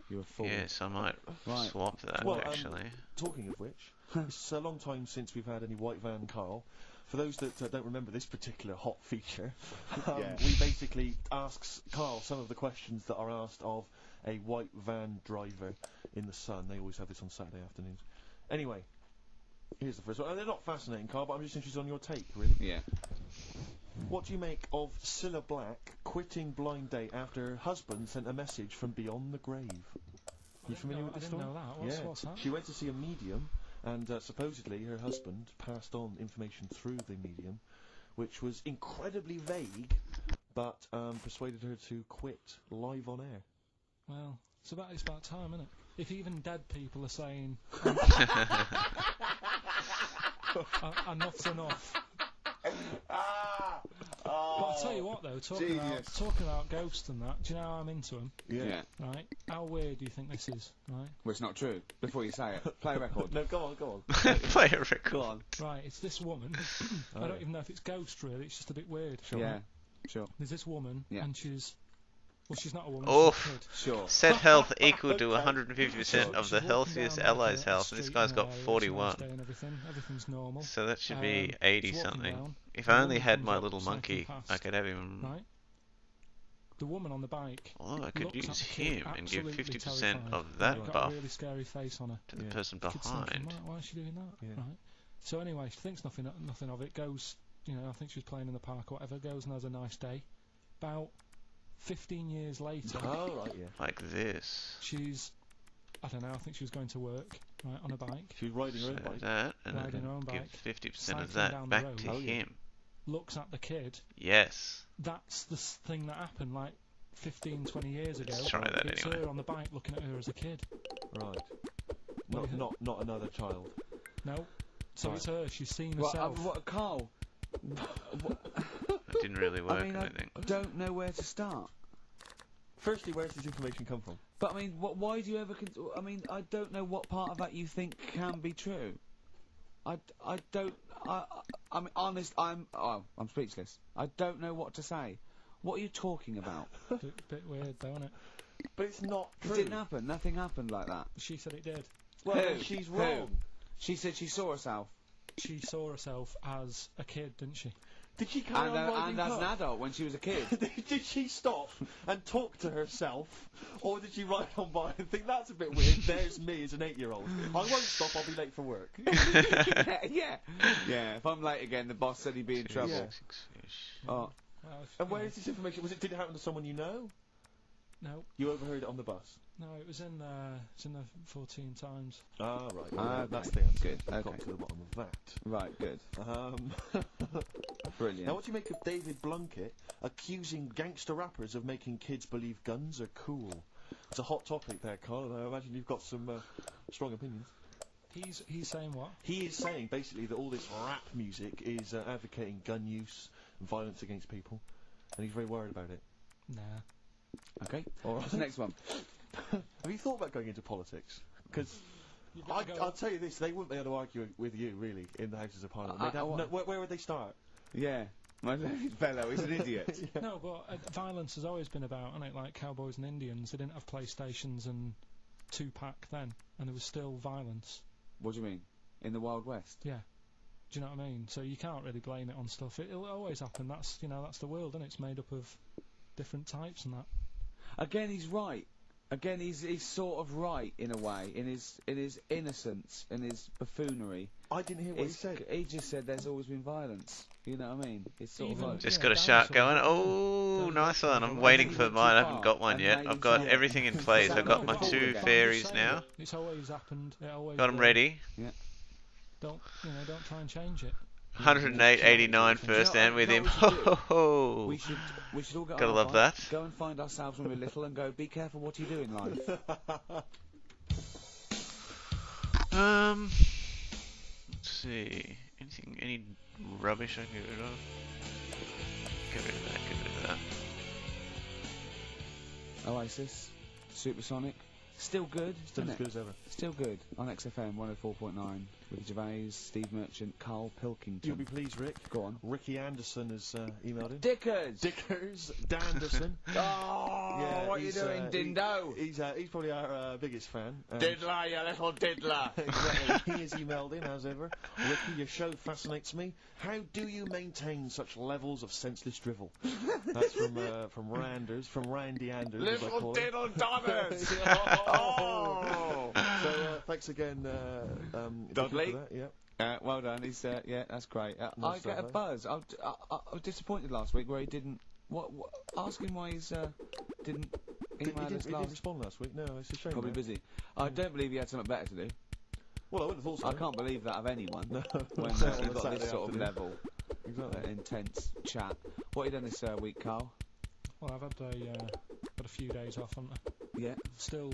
S1: You're a fool.
S5: Yes, I might
S1: Right.
S5: swap that
S7: Well,
S5: actually.
S7: Talking of which, it's a long time since we've had any white van Carl. For those that don't remember this particular hot feature, we basically ask Carl some of the questions that are asked of a white van driver in the Sun. They always have this on Saturday afternoons. Anyway, here's the first one. They're not fascinating, Carl, but I'm just interested on your take, really.
S1: Yeah.
S7: What do you make of Cilla Black quitting Blind Date after her husband sent a message from beyond the grave? You familiar with
S3: I
S7: this
S3: didn't
S7: story?
S3: know that. What's that?
S7: She went to see a medium, and supposedly her husband passed on information through the medium, which was incredibly vague, but persuaded her to quit live on air.
S3: Well, it's about time, isn't it? If even dead people are saying enough's enough. But I'll tell you what, though, talking about ghosts and that, do you know how I'm into them?
S1: Yeah.
S3: Right? How weird do you think this is? Right?
S1: Well, it's not true. Before you say it, play a record.
S7: No, go on.
S5: Play a record.
S1: Go on.
S3: Right, it's this woman. I don't even know if it's ghost, really. It's just a bit weird.
S1: Yeah. Sure.
S3: There's this woman,
S1: Yeah.
S3: and she's not a woman.
S5: Oof.
S3: She's a kid.
S1: Sure.
S5: Set health equal to 150%
S3: So
S5: of
S3: she's
S5: the
S3: walking
S5: healthiest
S3: down
S5: allies'
S3: the
S5: health, and this
S3: street
S5: guy's
S3: in
S5: got
S3: her area, it's a
S5: 41.
S3: nice day and everything's normal.
S5: So that should be
S3: She's
S5: 80
S3: walking
S5: something.
S3: down,
S5: If
S3: the
S5: I only
S3: woman
S5: had
S3: comes
S5: my
S3: up,
S5: little
S3: cycling
S5: monkey,
S3: past,
S5: I could have him.
S3: Right? The woman on the bike.
S5: Although I could
S3: looks at
S5: use
S3: the kid,
S5: him and give
S3: absolutely
S5: 50%
S3: terrified.
S5: of that
S3: Got
S5: buff
S3: a really scary face on her.
S5: to the
S7: Yeah.
S5: person
S3: Kid's thinking,
S5: behind.
S3: why is she doing that?
S7: Yeah.
S3: Right. So anyway, she thinks nothing of it. Goes, I think she was playing in the park or whatever. Goes and has a nice day. About 15 years later,
S7: Oh, right, yeah.
S5: Like this.
S3: she's, I don't know. I think she was going to work, right, on a bike.
S7: She was riding her
S5: So
S7: own bike.
S5: that, and
S3: Riding
S5: then
S3: her own
S5: give
S3: bike,
S5: 50%
S3: cycling
S5: of that
S3: down the
S5: back
S3: road.
S5: to
S7: Oh, yeah.
S5: him.
S3: Looks at the kid.
S5: Yes.
S3: That's the thing that happened like 15, 20 years ago.
S5: Let's try that
S3: It's
S5: anyway.
S3: her on the bike looking at her as a kid.
S7: Right.
S3: What do you
S7: Not another child.
S3: No. So
S7: Right.
S3: it's her. She's seen
S1: Well,
S3: herself.
S1: what, Carl?
S5: That didn't really work,
S1: I mean,
S5: I
S1: I
S5: don't think.
S1: don't know where to start.
S7: Firstly, where does this information come from?
S1: But I mean, why do you ever? I mean, I don't know what part of that you think can be true. I don't. I'm honest. I'm speechless. I don't know what to say. What are you talking about?
S3: Bit weird, though, isn't it?
S7: But it's not
S1: It
S7: true.
S1: didn't happen. Nothing happened like that.
S3: She said it did.
S7: Well,
S1: Who?
S7: then she's
S1: Who?
S7: wrong.
S1: She said she saw herself,
S3: She saw herself as a kid, didn't she?
S7: Did she carry on riding
S1: and as an
S7: Puff?
S1: adult when she was a kid.
S7: Did she stop and talk to herself, or did she ride on by and think that's a bit weird? There's me as an 8-year-old. I won't stop. I'll be late for work.
S1: yeah. If I'm late again, the boss said he'd be in trouble.
S7: Yeah.
S1: Oh,
S3: Well,
S7: And where is this information? Did it happen to someone you know?
S3: No,
S7: You overheard it on the bus.
S3: no, it was in the 14 Times.
S7: Ah, right.
S1: okay.
S7: That's the answer.
S1: Good,
S7: I've got
S1: okay.
S7: to the bottom of that.
S1: right, good, brilliant.
S7: Now, what do you make of David Blunkett accusing gangster rappers of making kids believe guns are cool? It's a hot topic there, Carl, and I imagine you've got some strong opinions.
S3: He's saying what?
S7: He is saying, basically, that all this rap music is advocating gun use and violence against people, and he's very worried about it.
S3: Nah.
S1: Okay,
S7: All
S1: what's the next one?
S7: Have you thought about going into politics? Because
S3: You've got to go-
S7: I'll tell you this, they wouldn't be able to argue with you, really, in the Houses of Parliament. They'd have where would they start?
S1: Yeah, my fellow is an idiot.
S3: No, but violence has always been about, isn't it? Like cowboys and Indians, they didn't have PlayStations and Tupac then, and there was still violence.
S1: What do you mean? In the Wild West?
S3: Yeah. Do you know what I mean? So you can't really blame it on stuff. It'll always happen. That's that's the world, and it's made up of different types and that.
S1: Again, he's right. Again, he's sort of right in a way, in his innocence, in his buffoonery.
S7: I didn't hear what he said.
S1: He just said there's always been violence. You know what I mean? It's sort
S3: Even-
S1: of like,
S5: Just
S3: Yeah,
S5: got a shark
S3: dinosaurs.
S5: going. Oh, nice one. I'm
S3: Don't
S5: waiting
S1: take
S5: for
S1: it too
S5: mine. I
S1: far,
S5: haven't got one
S1: and
S5: yet.
S1: maybe
S5: I've got
S1: say-
S5: everything in place.
S1: Sound
S5: I've got
S1: like
S5: my
S1: a fool
S5: 2
S1: again.
S3: I'm
S5: fairies
S3: just saying
S5: now.
S3: that It's always happened. It always
S5: Got them
S3: will.
S5: ready.
S3: Don't try and change it.
S5: 108.89 first and with him. Ho ho ho!
S1: we should all get
S5: Gotta
S1: on our
S5: love
S1: bike,
S5: that.
S1: Go and find ourselves when we're little and go. Be careful what you do in life.
S5: Let's see. Any rubbish I can get rid of? Get rid of that. Get rid of that.
S1: Oasis, Supersonic. Still good,
S7: Still
S1: isn't
S7: as
S1: it?
S7: good as ever.
S1: Still good on XFM 104.9 with Gervais, Steve Merchant, Carl Pilkington.
S7: You'll be pleased, Rick.
S1: Go on.
S7: Ricky Anderson has emailed in.
S1: Dickers!
S7: Dickers, Danderson.
S1: Oh,
S7: Yeah,
S1: what are you
S7: he's,
S1: doing, Dindo?
S7: He's probably our biggest fan.
S1: Diddler, you little diddler!
S7: Exactly. He has emailed in, as ever. Ricky, your show fascinates me. How do you maintain such levels of senseless drivel? That's from Randers, from Randy Anders, as I
S1: Little
S7: call him.
S1: diddle dollars!
S7: Oh! So, thanks again, Vicky,
S1: Dudley.
S7: for that, yeah.
S1: Well done. He's yeah, that's great. I
S7: Nice
S1: get a
S7: stuff, eh?
S1: buzz. I was disappointed last week where he didn't. What? Ask him why he's didn't
S7: He
S1: email us
S7: didn't
S1: last.
S7: respond last week. No, it's a shame.
S1: Probably
S7: man.
S1: busy. I don't believe he had something better to do.
S7: Well, I would have thought so.
S1: I can't believe that of anyone
S7: No.
S1: when
S7: On
S1: you've
S7: a
S1: got
S7: Saturday
S1: this sort of
S7: afternoon.
S1: level,
S7: Exactly.
S1: intense chat. What have you done this week, Carl?
S3: Well, I've had a few days off, haven't I?
S1: Yeah.
S3: Still,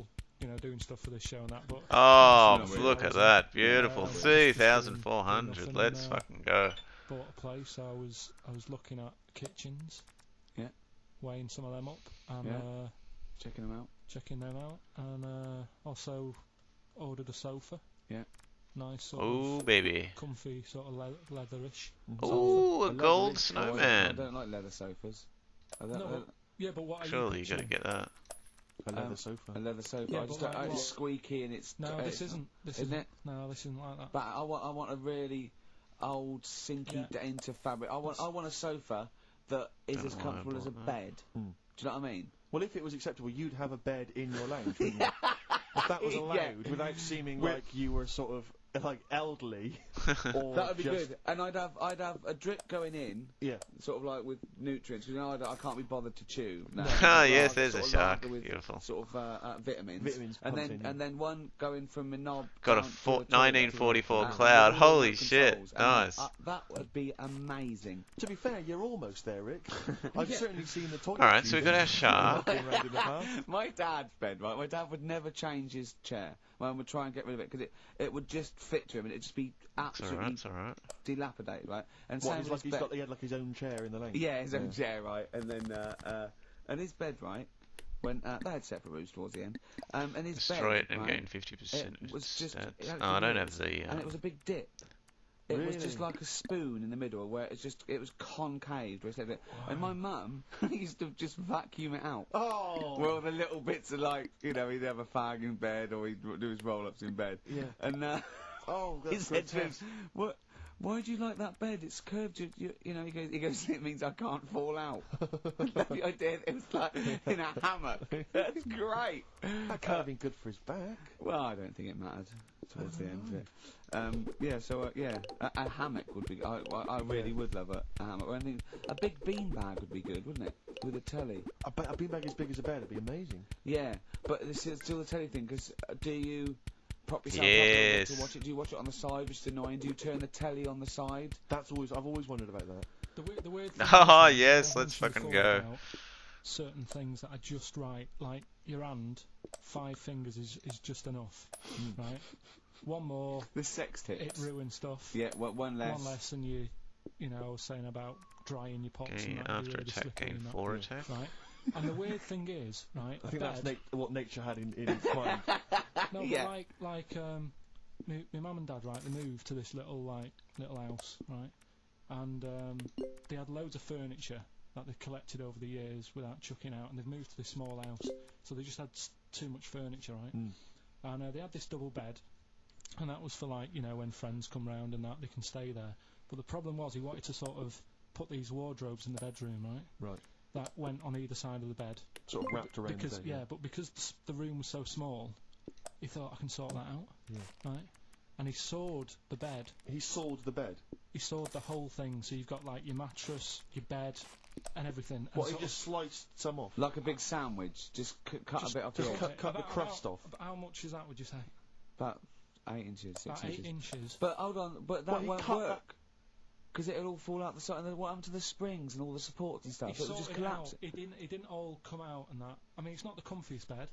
S3: doing stuff for this show and that, but
S5: Oh,
S1: It's not really
S5: look at
S3: amazing.
S5: that. Beautiful.
S3: Yeah, it's just doing
S5: 3,400.
S3: nothing,
S5: Let's fucking go.
S3: bought a place. So I was looking at kitchens.
S1: Yeah.
S3: Weighing some of them up and
S1: Yeah. Checking them out.
S3: checking them out, and also ordered a sofa.
S1: Yeah.
S3: Nice sort
S5: Oh,
S3: of
S5: baby.
S3: comfy sort of leatherish.
S5: Ooh, a
S1: I
S5: gold
S1: I
S5: snowman.
S1: don't like leather sofas. I don't,
S3: No, yeah, but what are
S5: Surely
S3: you
S5: you gotta
S3: picturing?
S5: get that.
S7: A leather sofa.
S1: a leather sofa.
S3: Yeah,
S1: I just
S3: but
S1: don't,
S3: like
S1: it's
S3: what?
S1: squeaky and it's.
S3: No,
S1: it's
S3: this isn't. This
S1: isn't
S3: isn't.
S1: it?
S3: No, this isn't like that.
S1: But I want a really old, sinky
S3: Yeah.
S1: into fabric. I want a sofa that is
S5: Don't
S1: as
S5: know why I
S1: comfortable as a
S5: bought that.
S1: bed.
S7: Mm.
S1: Do you know what I mean?
S7: Well, if it was acceptable, you'd have a bed in your lounge, wouldn't you? If that was allowed,
S1: Yeah.
S7: without seeming
S1: We're-
S7: like you were sort of like elderly, or
S1: That would be
S7: just,
S1: good. And I'd have a drip going in,
S7: Yeah.
S1: sort of like with nutrients. Because I can't be bothered to chew. No.
S5: Ah,
S1: I'd
S5: yes,
S1: rather
S5: there's a
S1: sort of
S5: shark.
S1: lager with
S5: Beautiful.
S1: Sort of vitamins.
S7: Vitamins
S1: And
S7: pumped
S1: then
S7: in,
S1: and then one going from my knob.
S5: Got a
S1: down to
S5: four-
S1: the toilet
S5: 1944
S1: and
S5: Cloud.
S1: with all
S5: Holy
S1: the
S5: shit.
S1: controls. And
S5: Nice.
S1: that would be amazing.
S7: To be fair, you're almost there, Rick. I've
S1: Yeah.
S7: certainly seen the toilet.
S5: Alright, so we've got our shark.
S7: Been round in the past.
S1: My dad's bed, right? My dad would never change his chair. My mum would try and get rid of it because it would just fit to him and it'd just be
S5: It's
S1: absolutely
S5: alright, it's alright.
S1: dilapidated, right? And
S7: What,
S1: same
S7: he's
S1: with
S7: like
S1: his bed.
S7: he had like his own chair in the lounge.
S1: Yeah, his own chair, right? And then and his bed, right? When they had separate rooms towards the end, and his
S5: Destroy
S1: bed,
S5: it and
S1: right,
S5: gain 50%.
S1: it was just
S5: stats.
S1: it had
S5: Oh, I don't
S1: ribs,
S5: have the.
S1: and it was a big dip. It was just
S7: Really?
S1: like a spoon in the middle where it was concave. Where it's like that. And my mum used to just vacuum it out.
S7: Oh.
S1: Well, the little bits are like, he'd have a fag in bed or he'd do his roll-ups in bed.
S7: Yeah.
S1: And
S7: Oh,
S1: he
S7: that's
S1: said to him,
S7: grotesque.
S1: "What? Why do you like that bed? It's curved. You know." He goes. It means I can't fall out. I did. It was like in a hammock. That's great.
S7: That can't have been good for his back.
S1: Well, I don't think it mattered towards the end of it. Yeah. So a hammock would be. I really would love a hammock. I think a big beanbag would be good, wouldn't it? With a telly.
S7: A beanbag as big as a bed would be amazing.
S1: Yeah, but this is still the telly thing, because do you prop yourself
S5: Yes.
S1: up to watch it? Do you watch it on the side, which is annoying? Do you turn the telly on the side?
S7: I've always wondered about that.
S3: The weird thing
S5: Oh,
S3: is,
S5: yes,
S3: I
S5: let's
S3: mentioned
S5: fucking
S3: before
S5: go.
S3: about certain things that are just right, like your hand, 5 fingers is just enough, right? One more,
S1: The sex tips.
S3: it ruins stuff.
S1: Yeah, well, one less.
S3: One less, and you know, I was saying about drying your pots
S5: Gain
S3: and that,
S5: after
S3: you're really
S5: attack,
S3: slippery
S5: gain
S3: and that,
S5: 4 attack.
S3: right? And the weird thing is, right,
S7: I
S3: a
S7: think that's
S3: bed,
S7: what nature had in its mind.
S3: no,
S1: Yeah.
S3: but like my mum and dad, right, they moved to this little house, right, and they had loads of furniture that they collected over the years without chucking out, and they've moved to this small house, so they just had too much furniture, right, and they had this double bed, and that was for, like, you know, when friends come round and that, they can stay there. But the problem was he wanted to sort of put these wardrobes in the bedroom, right,
S7: Right.
S3: that went on either side of the bed.
S7: Sort of wrapped around
S3: Because
S7: the bed.
S3: but because the room was so small, he thought, I can sort that out, right? And he sawed the bed.
S7: He sawed the bed.
S3: He sawed the whole thing. So you've got like your mattress, your bed, and everything. And
S7: What, he
S3: sort
S7: just sliced some off?
S1: Like a big sandwich, just cut a bit off the
S7: just
S1: edge.
S7: cut the
S3: about
S7: crust
S3: how,
S7: off.
S3: about how much is that, would you say?
S1: About 8 inches, 6
S3: About
S1: inches.
S3: 8 inches.
S1: But hold on, but that
S7: Well, he
S1: won't
S7: cut
S1: work. Because it'll all fall out the side, and then what happened to the springs and all the supports and stuff?
S3: He
S1: It would just
S3: sorted it out.
S1: collapse.
S3: It didn't all come out and that. I mean, it's not the comfiest bed.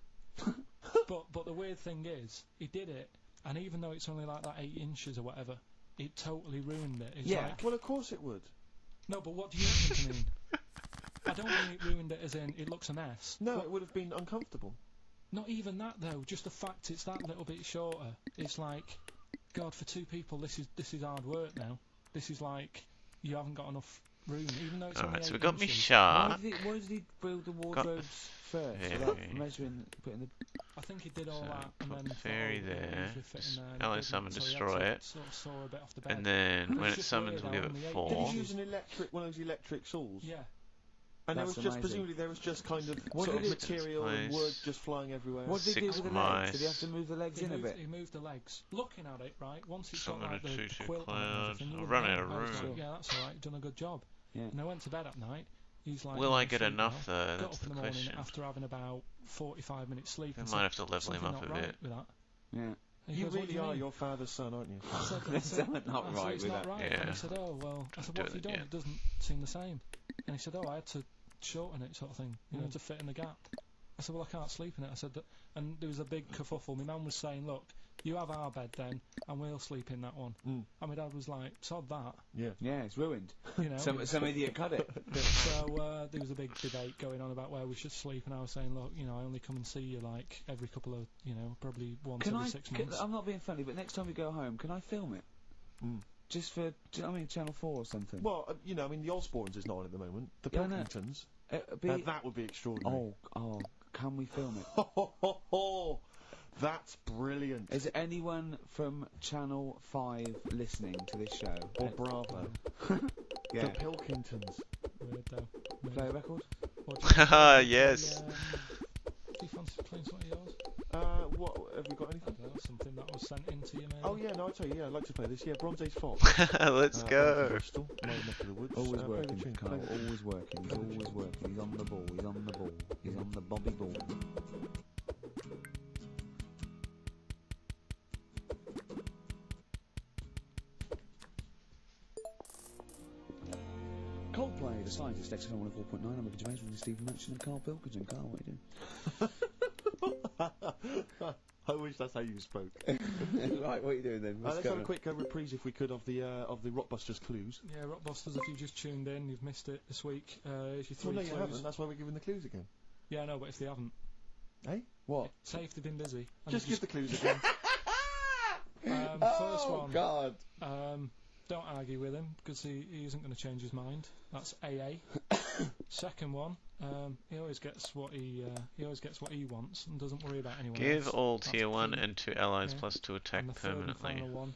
S3: but the weird thing is, he did it, and even though it's only like that 8 inches or whatever, it totally ruined it. It's
S1: Yeah.
S3: like,
S7: Well, of course it would.
S3: no, but what do you think I mean? I don't mean it ruined it as in it looks a mess.
S7: No, it would have been uncomfortable.
S3: Not even that though. Just the fact it's that little bit shorter. It's like, God, for 2 people, this is hard work now. This is like you haven't got enough room, even though it's only
S5: Alright, so
S3: 8
S5: we got me
S3: inches.
S5: shark.
S10: Why did he build the wardrobes first?
S5: Fairy.
S10: Without measuring, putting the...
S3: I think he did all
S5: So
S3: that and
S5: put
S3: then
S5: fairy
S3: thought, oh,
S5: there.
S3: it usually fit in there, and it
S5: Ally
S3: didn't,
S5: summon,
S3: so he had
S5: destroy
S3: to
S5: it.
S3: Sort of saw a bit off the bed.
S5: And then
S3: It's
S5: when it
S3: just
S5: summons,
S3: weird
S5: we'll give
S3: how
S5: it
S3: on the
S5: 4.
S7: Did he use one of those electric saws?
S3: Yeah.
S7: And there
S10: That's
S7: was just
S10: amazing.
S7: presumably there was just kind of
S10: What
S7: sort of
S10: did it-
S7: material and
S5: Place.
S7: wood just flying everywhere.
S10: What did he do
S5: 6
S10: with the legs? Did he have
S5: mice.
S10: to move the legs
S3: He
S10: in a
S3: moved,
S10: bit?
S3: he moved the legs. Looking at it, right, once it's
S5: Summon
S3: got like
S5: a
S3: the
S5: tutu
S3: quilt on
S5: cloud.
S3: and everything, you
S5: I'll
S3: wouldn't
S5: run
S3: know.
S5: out of
S3: I was
S5: room.
S3: like, yeah, that's alright, you've done a good job.
S10: Yeah.
S3: And I went to bed at night. He's like,
S5: Will
S3: "You
S5: I
S3: know,
S5: get
S3: sleep
S5: enough
S3: now."
S5: though?
S3: Got
S5: That's
S3: up in
S5: the
S3: the morning
S5: question.
S3: after having about 45 minutes sleep.
S5: I
S3: and
S5: might
S3: said,
S5: have to level him
S3: "Something
S5: up
S3: not
S5: a
S3: right
S5: bit.
S3: with that."
S10: Yeah.
S3: And he
S7: You
S3: goes, "What do
S7: really
S3: you
S7: are
S3: mean?"
S7: your father's son, aren't you?
S3: I said,
S10: Something not
S3: I said,
S10: right
S3: it's
S10: with
S3: not
S10: that.
S3: right.
S5: Yeah.
S3: And he said, "Oh well." I said,
S5: Do
S3: "What have you
S5: it
S3: done?
S5: again.
S3: It doesn't seem the same." And he said, "Oh, I had to shorten it, sort of thing, you know, to fit in the gap." I said, "Well, I can't sleep in it." I said, and there was a big kerfuffle. My mum was saying, "Look, you have our bed then, and we'll sleep in that one."
S7: Mm.
S3: And my dad was like, "Sod that,"
S7: Yeah.
S10: Yeah, it's ruined.
S3: you know.
S10: Some idiot cut it.
S3: So there was a big debate going on about where we should sleep, and I was saying, "Look, you know, I only come and see you like every couple of, you know, probably once
S10: Can
S3: every
S10: I?
S3: 6 months."
S10: I'm not being funny, but next time we go home, can I film it?
S7: Mm.
S10: Just for, I mean, Channel 4 or something.
S7: Well, you know, I mean, the Osbournes is not on at the moment. The
S10: Yeah, I know.
S7: Pilkingtons.
S10: It'd be,
S7: That would be extraordinary.
S10: oh, can we film it?
S7: That's brilliant.
S10: Is there from Channel 5 listening to this show?
S7: Or Bravo.
S10: Yeah.
S7: The Pilkingtons.
S3: Weird though. Weird.
S10: Play a record?
S3: What do you think?
S5: Yes.
S3: Do you fancy playing some of yours?
S7: What, have we got
S3: I
S7: anything?
S3: don't know, something that was sent in to you, maybe?
S7: Oh, yeah, no, I tell you, yeah, I'd like to play this. Yeah, Bronze Age Fox.
S5: Let's go.
S7: Bristol, my neck of the woods.
S10: Always
S7: Play the
S10: working,
S7: tune,
S10: Carl.
S7: play the tune.
S10: Always working. He's always working. He's on the ball. He's on the ball. He's on the Bobby ball. Coldplay, the scientist, XFM 104.9. I'm Ricky Gervais with Stephen Merchant and Carl Pilkington. Carl, what are you doing?
S7: I wish that's how you spoke.
S10: Right, what are you doing then?
S7: Let's have a quick reprise, if we could, of the Rockbusters clues.
S3: Yeah, Rockbusters, if you've just tuned in, you've missed it this week. It's your
S7: Well,
S3: three
S7: no, you
S3: clues.
S7: haven't. That's why we're giving the clues again.
S3: Yeah, I know, but if they haven't.
S7: Eh?
S10: What?
S3: Say if they've been busy. And
S7: Just
S3: they've
S7: give the clues again.
S3: first one.
S10: God.
S3: Don't argue with him, because he isn't going to change his mind. That's AA. Second one, he always gets what he wants and doesn't worry about anyone
S5: Give
S3: else.
S5: all
S3: That's
S5: tier 1
S3: key.
S5: and 2 allies
S3: Yeah.
S5: plus 2 attack
S3: And the third and
S5: permanently.
S3: final one,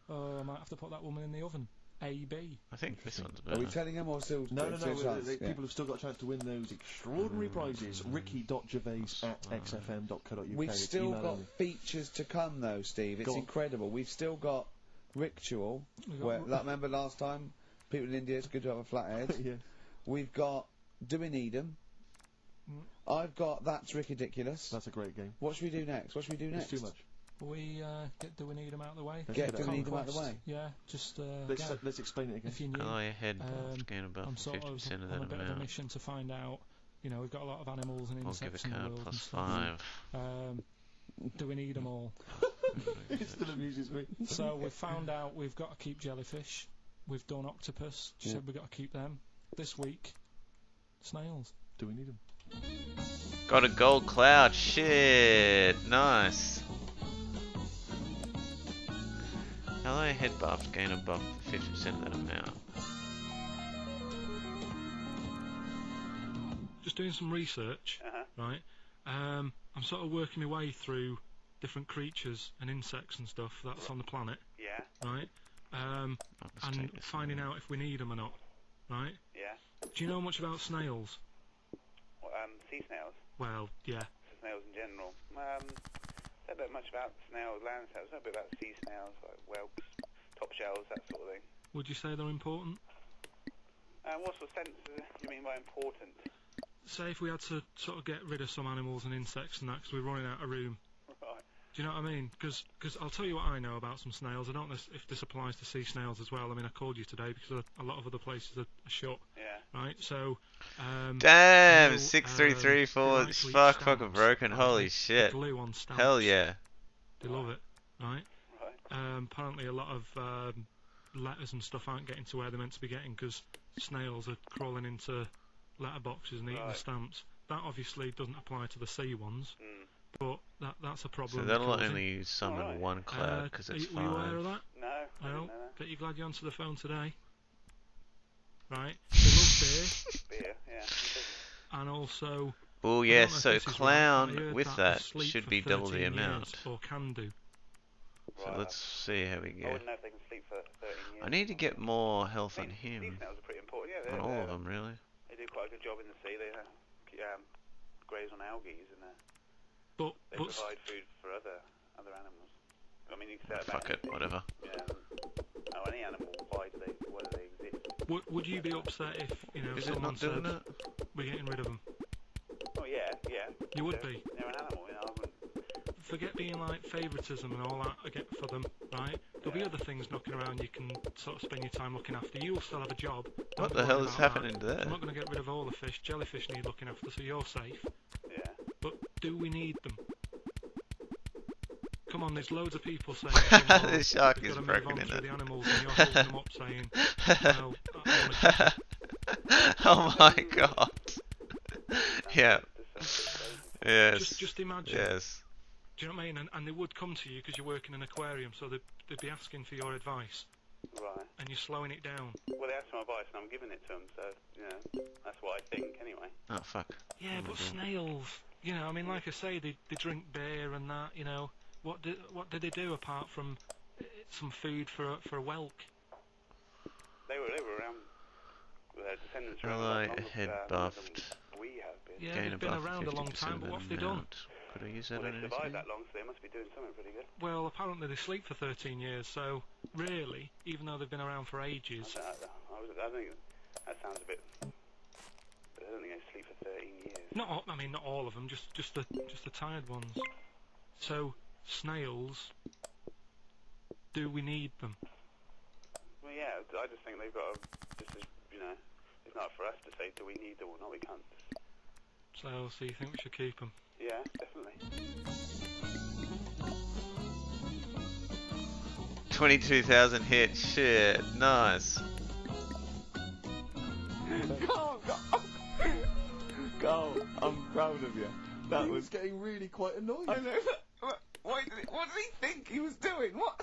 S3: I might have to put that woman in the oven. AB.
S5: I think this one's
S10: Are we
S5: better.
S10: telling him or still?
S7: No,
S10: still chance? Yeah.
S7: people have still got a chance to win those extraordinary prizes. Ricky.gervais@xfm.co.uk.
S10: We've
S7: It's
S10: still
S7: email
S10: got
S7: only.
S10: features to come though, Steve. It's
S7: Go on.
S10: incredible. We've still got Ritual.
S3: We've got
S10: Where, remember last time? People in India, it's good to have a flathead.
S7: Yeah.
S10: We've got Do We Need 'Em? I've got That's Ridiculous.
S7: That's a great game.
S10: What should we do next? What should we do next?
S7: It's too much.
S3: Do we need them out of the way?
S7: Let's
S10: Get
S7: do
S10: Do
S7: that.
S10: We Need 'Em out of the way?
S3: Yeah, just
S7: Let's explain it again.
S3: if you knew.
S5: Ally ahead buff, gain
S3: I'm
S5: above
S3: sort
S5: 50%
S3: of
S5: of
S3: on a
S5: that
S3: bit of a
S5: amount.
S3: mission to find out. You know, we've got a lot of animals and
S5: I'll give a
S3: insects in the
S5: card
S3: world.
S5: plus
S3: and stuff.
S5: 5.
S3: Do we need them all?
S7: It still amuses me.
S3: So we've found out we've got to keep jellyfish. We've done octopus. She said we've got to keep them. This week, snails.
S7: Do we need them?
S5: Got a gold cloud. Shit. Nice. Ally head buff, gain a buff 50% of that amount.
S3: Just doing some research, right? I'm sort of working my way through different creatures and insects and stuff that's on the planet,
S9: Yeah,
S3: right?
S5: Let's
S3: And
S5: take this
S3: finding
S5: one.
S3: out if we need them or not, right?
S9: yeah.
S3: Do you know much about snails?
S9: Sea snails,
S3: Well, yeah.
S9: snails in general. Don't know much about snails, land snails. Know a bit about sea snails, like whelks, top shells, that sort of thing.
S3: Would you say they're important?
S9: What sort of sense do you mean by important?
S3: Say if we had to sort of get rid of some animals and insects and that because we're running out of room.
S9: Right.
S3: Do you know what I mean? Because I'll tell you what I know about some snails. I don't know if this applies to sea snails as well. I mean, I called you today because a lot of other places are shut,
S9: Yeah.
S3: right? So,
S5: Damn,
S3: no,
S5: 6334.
S3: they like to eat
S5: Fuck,
S3: stamps,
S5: fucking broken.
S3: right?
S5: Holy
S3: They
S5: shit.
S3: glue on stamps.
S5: Hell yeah.
S3: They love it, right?
S9: Right.
S3: Apparently, a lot of letters and stuff aren't getting to where they're meant to be getting because snails are crawling into letterboxes and eating the
S9: Right.
S3: stamps. That obviously doesn't apply to the sea ones.
S11: but that's a problem.
S5: So that'll
S11: causing.
S5: only summon one cloud because it's
S11: Were you aware of
S5: 5.
S11: that?
S9: No, I didn't know that.
S11: Bet you're glad you answered the phone today. Right. They love
S9: Beer, yeah.
S11: and also.
S5: Oh
S11: I
S5: yes,
S11: don't know if
S5: so
S11: this is right,
S5: clown
S11: but I heard
S5: with
S11: that
S5: that
S11: asleep
S5: should
S11: for
S5: be double the
S11: 13
S5: amount.
S11: years, or can do.
S5: So let's see how we
S9: I
S5: go.
S9: wouldn't know if they can sleep for 13 years.
S5: I need to get more health on
S9: Sea
S5: him.
S9: snails are pretty important. Yeah,
S5: On all of them, really.
S9: They do quite a good job in the sea. They graze on algae and
S11: But
S9: they provide food for other animals. I mean, you can say that
S5: Fuck it, whatever.
S9: Any animal. Why do they exist?
S11: would you be upset if
S5: Is it
S11: someone
S5: not doing
S11: said
S5: it?
S11: we're getting rid of them?
S9: Oh yeah.
S11: You would be.
S9: They're an animal, I wouldn't.
S11: Forget being like favouritism and all that again for them, right? There'll be other things knocking around you can sort of spend your time looking after. You'll still have a job.
S5: What
S11: Don't
S5: the hell
S11: worry
S5: is
S11: about
S5: happening
S11: that.
S5: there?
S11: I'm not going to get rid of all the fish. Jellyfish need looking after, so you're safe.
S9: Yeah.
S11: But do we need them? Come on, there's loads of people saying
S5: The shark
S11: we've
S5: is
S11: got to move
S5: broken
S11: on
S5: in
S11: through
S5: it.
S11: the animals, and you're holding them up saying, well, I wanna
S5: Oh my god. Yeah. Yes.
S11: Just imagine.
S5: Yes.
S11: Do you know what I mean? And they would come to you because you work in an aquarium, so they'd be asking for your advice.
S9: Right.
S11: And you're slowing it down.
S9: Well, they asked for my advice and I'm giving it to them, so, that's what I think anyway.
S5: Oh fuck.
S11: Yeah, but snails, I mean, like I say, they drink beer and that, What did they do apart from some food for a whelk?
S9: They were around, their descendants were
S5: Ally
S9: around
S5: head
S9: longer
S5: buffed.
S9: than we have been.
S11: Yeah,
S5: Gain
S11: they've
S5: a
S11: been
S5: buff
S11: around a long
S5: 50%
S11: time, but what have they done?
S5: amount. Could I use that
S9: Well,
S5: on
S9: they survived
S5: anything?
S9: that long, so they must be doing something pretty good.
S11: Well, apparently they sleep for 13 years, so really, even though they've been around for ages.
S9: I think that sounds a bit. I don't think they sleep for 13 years.
S11: Not all of them, just the tired ones. So snails, do we need them?
S9: Well, yeah, I just think they've got to. It's not for us to say do we need them or not. We can't.
S11: So you think we should keep them?
S9: Yeah, definitely.
S5: 22,000 hit. Shit. Nice.
S10: Go, I'm proud of you. That was
S7: getting really quite annoying.
S10: I know. What did he think he was doing? What?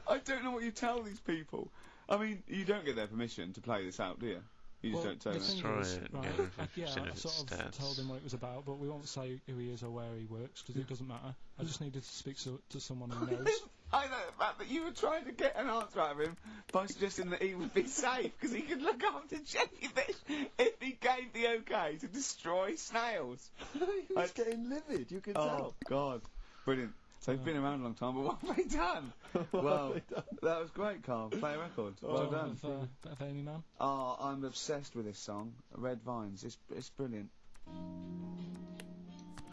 S10: I don't know what you tell these people. I mean, you don't get their permission to play this out, do you? You just don't tell them.
S5: Destroy it and get rid of
S3: Yeah,
S5: 50%
S3: I
S5: of
S3: sort
S5: its
S3: of
S5: stats.
S3: told him what it was about, but we won't say who he is or where he works because it doesn't matter. I just needed to speak to someone who knows.
S10: I know the fact that you were trying to get an answer out of him by suggesting that he would be safe because he could look after jellyfish if he gave the okay to destroy snails.
S7: He was getting livid, you could tell.
S10: God. Brilliant. So they've been around a long time, but what have they done? Well, that was great, Carl. Play a record. Well done.
S3: Bit of Amy Man.
S10: Oh, I'm obsessed with this song, Red Vines. It's brilliant.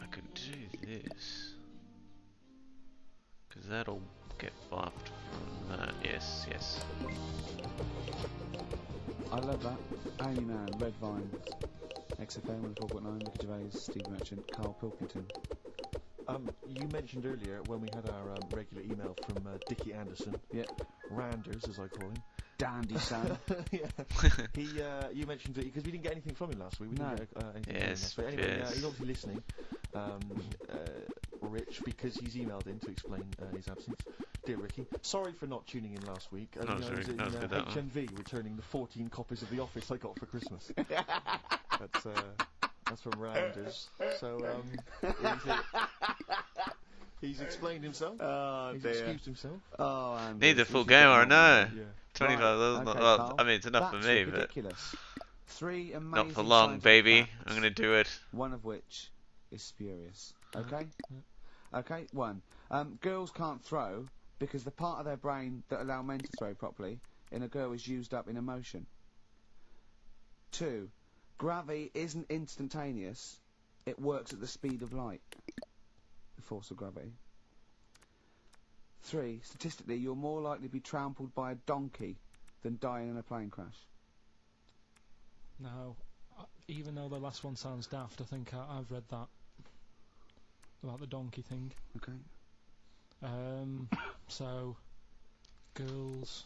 S5: I could do this. Because that'll get buffed from that. Yes.
S10: I love that. Amy Man, Red Vines. XFM 104.9, Ricky Gervais, Steve Merchant, Carl Pilkington.
S7: You mentioned earlier when we had our regular email from Dickie Anderson.
S10: Yeah.
S7: Randers, as I call him.
S10: Dandy son.
S7: Yeah. You mentioned that because we didn't get anything from him last week. We didn't get anything from him
S5: Yes,
S7: last week. Anyway,
S5: yes.
S7: he's obviously listening. Rich, because he's emailed in to explain his absence. Dear Ricky, sorry for not tuning in last week. I was in HMV returning the 14 copies of The Office I got for Christmas. That's from Randers. So he's explained himself.
S10: Oh,
S7: he's
S10: dear.
S7: excused himself.
S10: Oh, and
S5: Need the full game or no?
S7: Yeah.
S5: 25.
S10: Right, okay,
S5: Well,
S10: Carl.
S5: I mean, it's enough for
S10: That's
S5: me, but
S10: ridiculous. 3 amazing
S5: not for long,
S10: scientific
S5: baby.
S10: facts,
S5: I'm gonna do it.
S10: one of which is spurious. Okay? Okay, 1. Girls can't throw because the part of their brain that allow men to throw properly in a girl is used up in emotion. 2. Gravity isn't instantaneous. It works at the speed of light. The force of gravity. 3. Statistically, you're more likely to be trampled by a donkey than dying in a plane crash.
S3: No, even though the last one sounds daft, I think I've read that about the donkey thing.
S10: Okay.
S3: So
S11: Girls.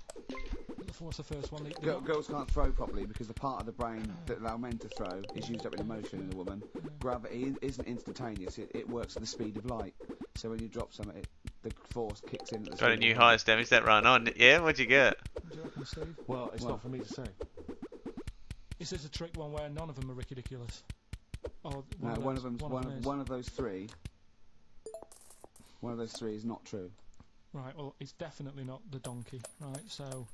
S11: What's the first one?
S10: Girls can't throw properly because the part of the brain that allow men to throw is used up in emotion in a woman. Gravity isn't instantaneous, it works at the speed of light. So when you drop something, the force kicks in at the
S5: Got a
S10: speed
S5: new
S10: of
S5: high,
S10: light.
S5: Stem. Is that right on? Yeah, what'd you get?
S11: What do you reckon, Steve?
S7: Well, it's not for me to say.
S11: Is this a trick one where none of them are ridiculous? Or
S10: No, one of them's
S11: is?
S10: one of those three. One of those three is not true.
S11: Right, well, it's definitely not the donkey, right? So,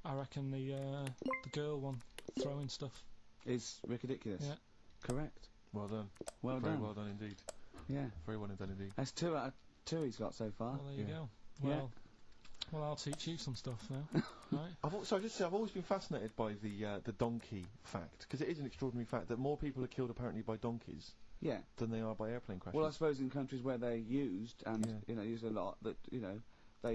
S11: I reckon the girl one, throwing stuff.
S10: Is ridiculous.
S11: Yeah.
S10: Correct.
S7: Well done.
S10: Well
S7: Very
S10: done.
S7: well done indeed.
S10: Yeah.
S7: Very well done indeed.
S10: That's 2 out of 2 he's got so far.
S11: Well, there you go. Well, I'll teach you some stuff now. Right?
S7: I've always been fascinated by the donkey fact, because it is an extraordinary fact that more people are killed apparently by donkeys
S10: Yeah.
S7: than they are by airplane crashes.
S10: Well, I suppose in countries where they're used and used a lot, that they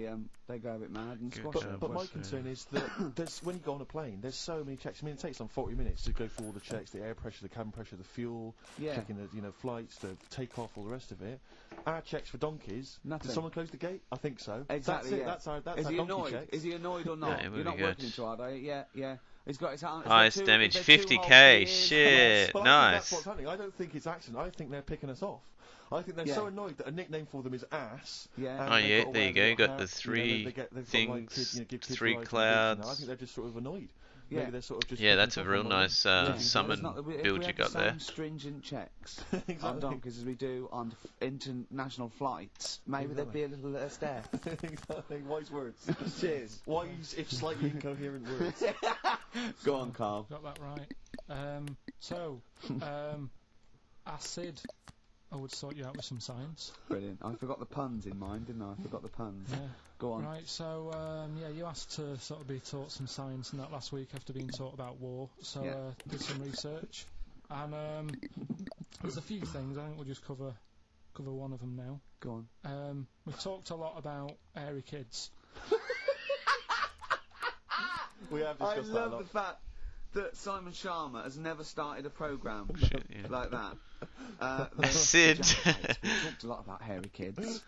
S10: go a bit mad and squash it.
S7: But my concern is that there's, when you go on a plane, there's so many checks. I mean, it takes them 40 minutes to go through all the checks: the air pressure, the cabin pressure, the fuel, checking the flights, the takeoff, all the rest of it. Our checks for donkeys.
S10: Nothing.
S7: Did someone close the gate? I think so.
S10: Exactly.
S7: That's our
S10: is he
S7: donkey
S10: annoyed?
S7: checks.
S10: Is he annoyed or not?
S5: Yeah,
S10: You're not
S5: good.
S10: working too hard, are you? Yeah. He's got his hand.
S5: Highest damage, 50k. Shit,
S7: But I think
S5: nice.
S7: that's what's happening. I don't think it's accident. I think they're picking us off. I think they're so annoyed that a nickname for them is ass.
S10: Yeah.
S7: and
S5: Oh
S7: they've
S5: yeah,
S7: got to
S5: there you
S7: wear
S5: go. You
S7: little
S5: got the
S7: hats,
S5: three
S7: they've got, like,
S5: things,
S7: give kids
S5: 3
S7: rides on the beach and that.
S5: clouds.
S7: I think they're just sort of annoyed.
S10: Yeah.
S7: Maybe they're sort of just
S5: Yeah,
S7: picking
S5: that's a
S7: us off
S5: real
S7: on
S5: nice summon build you got there.
S10: Same stringent checks
S7: Exactly.
S10: on donkeys as we do on international flights. Maybe there'd be a little less death.
S7: Exactly. Wise words.
S10: Cheers.
S7: Wise, if slightly incoherent words.
S10: Go on, Carl.
S11: Got that right. Acid. I would sort you out with some science.
S10: Brilliant. I forgot the puns in mind, didn't I? I forgot the puns.
S11: Yeah.
S10: Go on.
S11: Right, so, you asked to sort of be taught some science and that last week after being taught about war, so did some research. And there's a few things, I think we'll just cover one of them now.
S10: Go on.
S11: We've talked a lot about hairy kids.
S7: We have
S10: I
S7: discussed that a
S10: love
S7: lot.
S10: the fact that Simon Sharma has never started a programme
S5: Yeah.
S10: like that.
S5: Sid.
S10: We talked a lot about hairy kids.